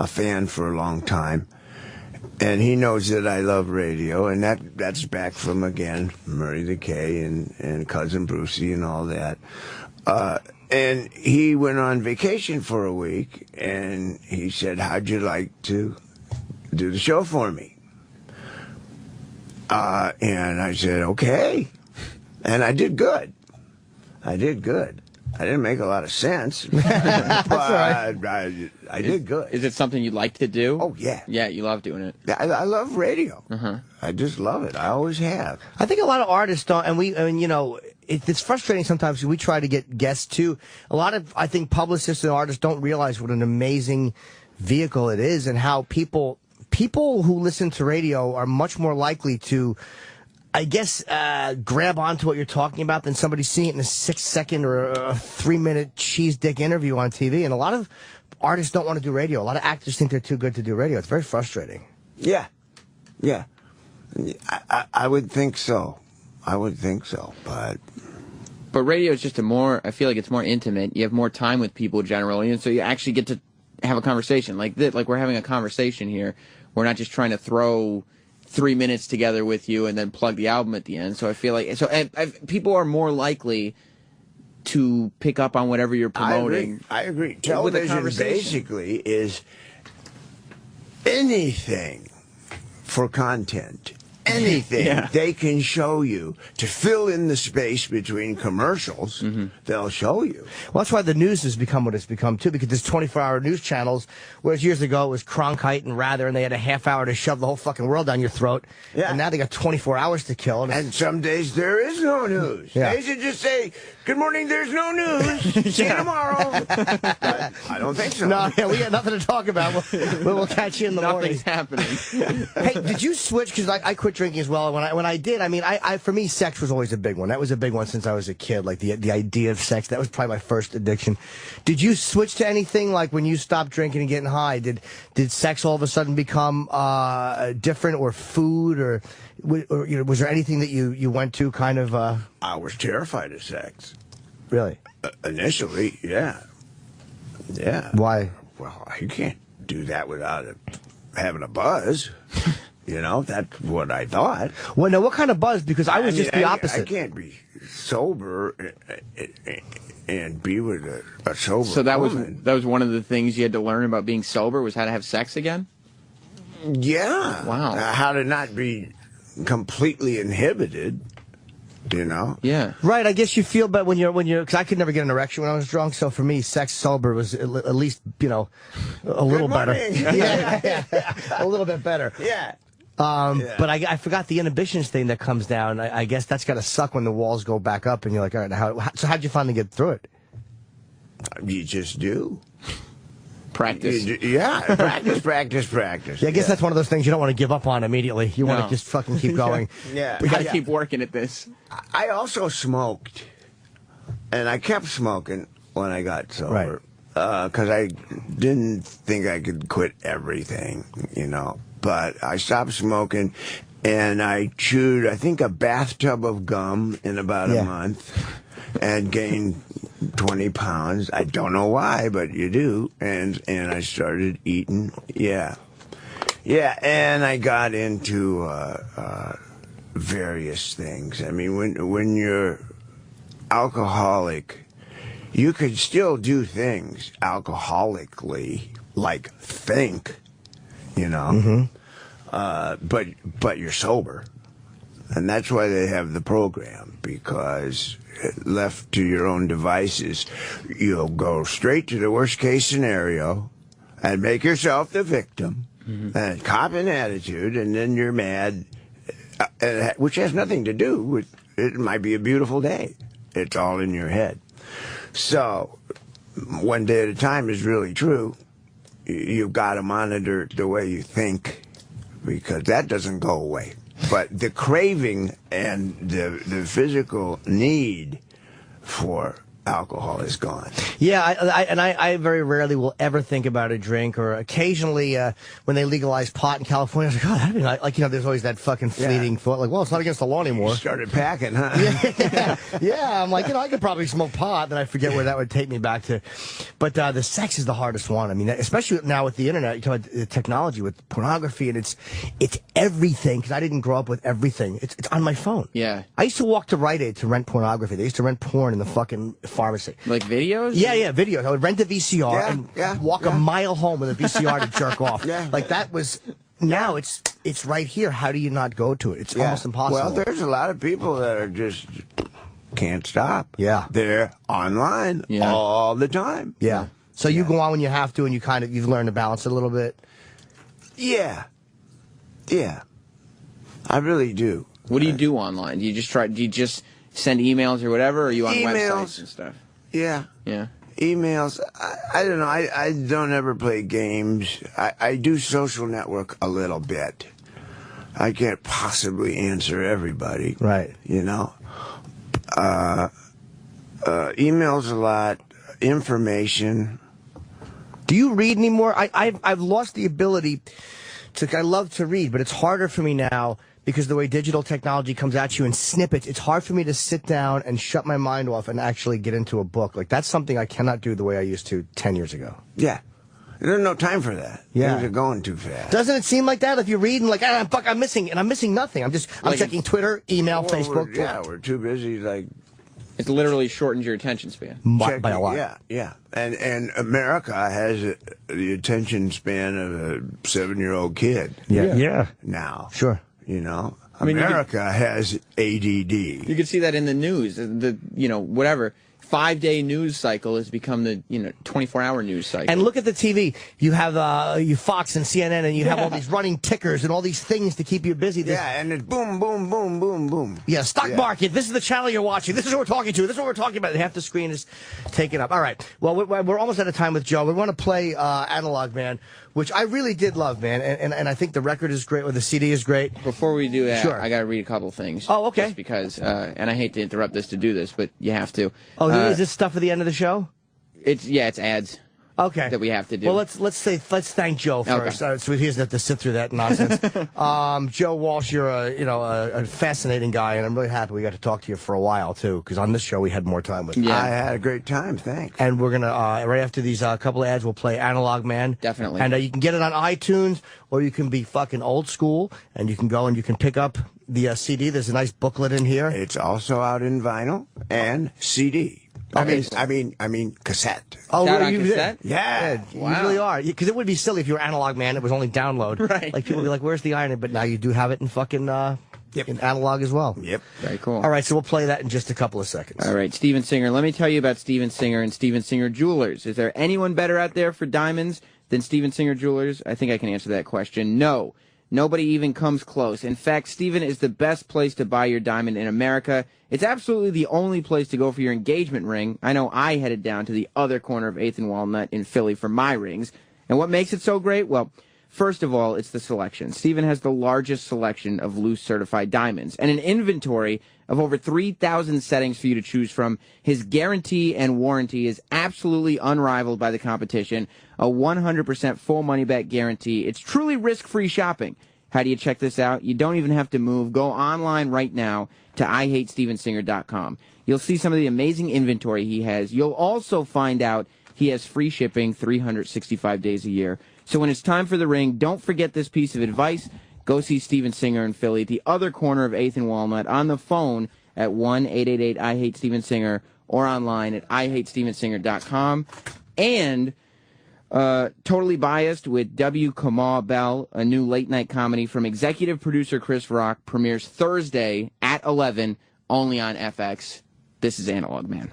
fan for a long time. And he knows that I love radio, and that's back from, again, Murray the K and Cousin Brucey and all that. And he went on vacation for a week, and he said, how'd you like to do the show for me? And I said, okay. And I did good. I didn't make a lot of sense, but That's all right. I did good. Is it something you'd like to do? Oh, yeah. Yeah, you love doing it. I love radio. I just love it. I always have. I think a lot of artists don't, and you know, it's frustrating sometimes. We try to get guests too. A lot of, I think, publicists and artists don't realize what an amazing vehicle it is, and how people who listen to radio are much more likely to, I guess, grab onto what you're talking about than somebody seeing it in a 6-second or a 3-minute cheese dick interview on TV. And a lot of artists don't want to do radio. A lot of actors think they're too good to do radio. It's very frustrating. Yeah. I would think so. But radio is just I feel like it's more intimate. You have more time with people generally, and so you actually get to have a conversation like this. Like we're having a conversation here. We're not just trying to throw 3 minutes together with you and then plug the album at the end. So I feel like people are more likely to pick up on whatever you're promoting. I agree. Television basically is anything for content. Anything they can show you to fill in the space between commercials, they'll show you. Well, that's why the news has become what it's become, too, because there's 24-hour news channels, whereas years ago it was Cronkite and Rather, and they had a half hour to shove the whole fucking world down your throat. Yeah. And now they got 24 hours to kill. And some days there is no news. Yeah. They should just say, good morning, there's no news. See you tomorrow. But I don't think so. No, we got nothing to talk about. We'll catch you in the morning. Nothing's happening. Hey, did you switch? Because I quit drinking as well. When I did, I mean, for me, sex was always a big one. That was a big one since I was a kid. Like the idea of sex, that was probably my first addiction. Did you switch to anything like when you stopped drinking and getting high? Did sex all of a sudden become different, or food, or you know, was there anything that you went to kind of? I was terrified of sex. Really? Initially, yeah. Why? Well, you can't do that without having a buzz. You know, that's what I thought. Well, now, what kind of buzz? Because I was just the opposite. I can't be sober and be with a sober So that woman. was one of the things you had to learn about being sober, was how to have sex again? Yeah. Wow. How to not be completely inhibited. You know? Yeah. Right, I guess you feel better when you're, because I could never get an erection when I was drunk, so for me, sex sober was at least, you know, a little better. Yeah, a little bit better. Yeah. But I forgot the inhibitions thing that comes down. I guess that's got to suck when the walls go back up and you're like, all right, so how'd you finally get through it? You just do. Practice. Practice. Yeah, I guess that's one of those things you don't want to give up on immediately. You want to just fucking keep going. Yeah. We got to keep working at this. I also smoked, and I kept smoking when I got sober. Because I didn't think I could quit everything, you know. But I stopped smoking, and I chewed, I think, a bathtub of gum in about a month, and gained 20 pounds. I don't know why, but you do. And I started eating. Yeah, and I got into various things. I mean, when you're alcoholic, you could still do things alcoholically, like think, you know. But you're sober, and that's why they have the program, because left to your own devices, you'll go straight to the worst case scenario and make yourself the victim and cop an attitude, and then you're mad, which has nothing to do with, it might be a beautiful day. It's all in your head. So, one day at a time is really true. You've got to monitor the way you think, because that doesn't go away. But the craving and the physical need for alcohol is gone. Yeah, I very rarely will ever think about a drink, or occasionally when they legalized pot in California, I was like, oh, that'd be nice. Like, there's always that fucking fleeting thought, like, well, it's not against the law anymore. You started packing, huh? Yeah, I'm like, I could probably smoke pot, then I forget where that would take me back to. But the sex is the hardest one. I mean, especially now with the internet, you talk about the technology with pornography, and it's everything, because I didn't grow up with everything. It's on my phone. Yeah. I used to walk to Rite Aid to rent pornography. They used to rent porn in the fucking pharmacy. Like videos? Yeah, videos. I would rent a VCR and walk a mile home with a VCR to jerk off. Like, that was... Now it's right here. How do you not go to it? It's almost impossible. Well, there's a lot of people that are just can't stop. Yeah. They're online all the time. Yeah. So you go on when you have to, and you've learned to balance it a little bit? Yeah. Yeah. I really do. What do you do online? Do you just send emails or whatever, or are you on websites and stuff? Yeah. Yeah. Emails. I don't know. I don't ever play games. I do social network a little bit. I can't possibly answer everybody. Right. You know? Emails a lot. Information. Do you read anymore? I've lost the ability to... I love to read, but it's harder for me now, because the way digital technology comes at you in snippets, it's hard for me to sit down and shut my mind off and actually get into a book. Like, that's something I cannot do the way I used to 10 years ago. Yeah. There's no time for that. Yeah. Things are going too fast. Doesn't it seem like that? If you read and like, fuck, I'm missing nothing. I'm checking Twitter, email, Facebook. We're too busy, like... It's literally shortened your attention span. By a lot. Yeah. And America has the attention span of a 7-year-old kid. Yeah. Now. Sure. You know, I mean, America has ADD. You can see that in the news. Whatever 5-day news cycle has become the 24-hour news cycle. And look at the TV. You have Fox and CNN, and you have all these running tickers and all these things to keep you busy. And it's boom, boom, boom, boom, boom. Yeah, stock market. This is the channel you're watching. This is what we're talking to. This is what we're talking about. Half the screen is taken up. All right. Well, we're almost out of time with Joe. We want to play Analog Man, which I really did love, man. And I think the record is great, or the CD is great. Before we do that, sure. I got to read a couple things. Oh, okay. Just because, and I hate to interrupt this to do this, but you have to. Oh, is this stuff at the end of the show? It's ads. Okay. That we have to do. Well, let's thank Joe first, so he doesn't have to sit through that nonsense. Joe Walsh, you're a fascinating guy, and I'm really happy we got to talk to you for a while too, because on this show we had more time with you. Yeah, I had a great time. Thanks. And we're gonna right after these couple of ads, we'll play Analog Man. Definitely. And you can get it on iTunes, or you can be fucking old school, and you can go and you can pick up the CD. There's a nice booklet in here. It's also out in vinyl and CD. Okay. I mean cassette. Oh, on cassette? Yeah. You really are. Because it would be silly if you were Analog Man. It was only download. Right. Like, people would be like, where's the irony? But now you do have it in fucking in analog as well. Yep. Very cool. All right, so we'll play that in just a couple of seconds. All right, Steven Singer. Let me tell you about Steven Singer and Steven Singer Jewelers. Is there anyone better out there for diamonds than Steven Singer Jewelers? I think I can answer that question. No. Nobody even comes close. In fact, Steven is the best place to buy your diamond in America. It's absolutely the only place to go for your engagement ring. I know I headed down to the other corner of 8th and Walnut in Philly for my rings. And what makes it so great? Well, first of all, it's the selection. Steven has the largest selection of loose certified diamonds and an inventory of over 3,000 settings for you to choose from. His guarantee and warranty is absolutely unrivaled by the competition. A 100% full money-back guarantee. It's truly risk-free shopping. How do you check this out? You don't even have to move. Go online right now to IHateStevenSinger.com. You'll see some of the amazing inventory he has. You'll also find out he has free shipping 365 days a year. So when it's time for the ring, don't forget this piece of advice. Go see Steven Singer in Philly, at the other corner of 8th and Walnut, on the phone at 1-888-I-HATE-STEVEN-SINGER or online at IHateStevenSinger.com. And Totally Biased with W. Kamau Bell, a new late-night comedy from executive producer Chris Rock, premieres Thursday at 11, only on FX. This is Analog Man.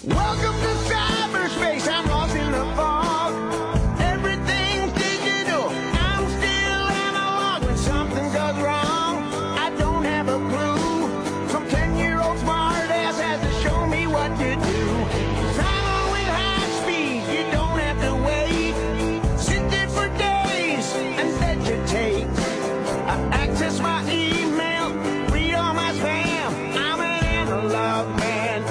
Welcome to cyberspace. I'm lost in the fog. Everything's digital. I'm still analog. When something goes wrong, I don't have a clue. Some 10-year-old smartass has to show me what to do. Travel with high speed. You don't have to wait. Sit there for days and vegetate. I access my email, read all my spam. I'm an analog man.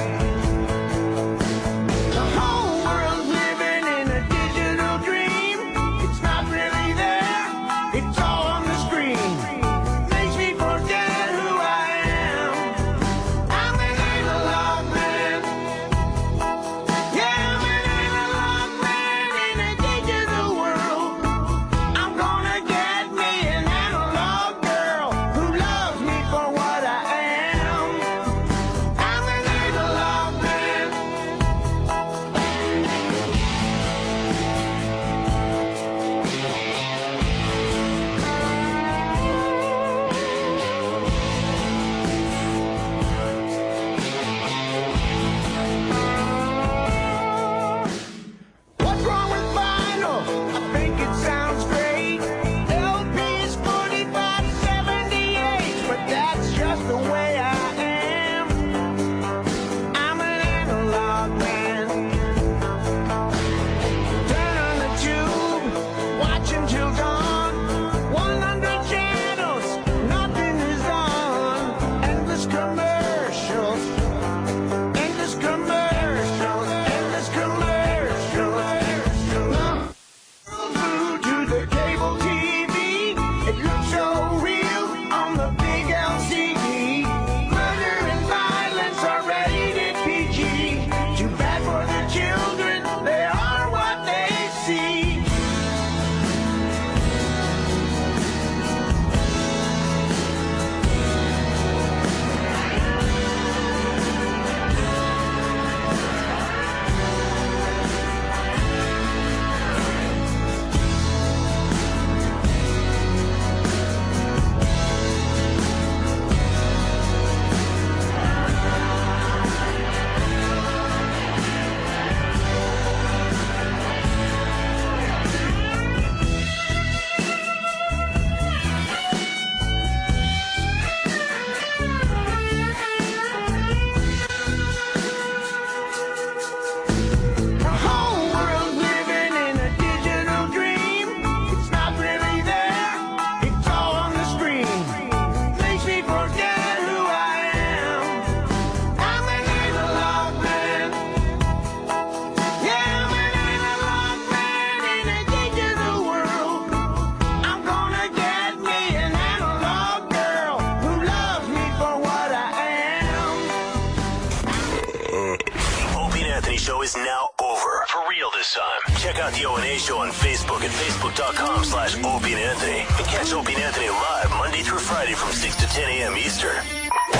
Is now over. For real this time. Check out the O&A show on Facebook at facebook.com/Opie and Anthony. And catch Opie and Anthony live Monday through Friday from 6 to 10 a.m. Eastern.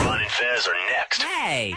Ron and Fez are next. Hey!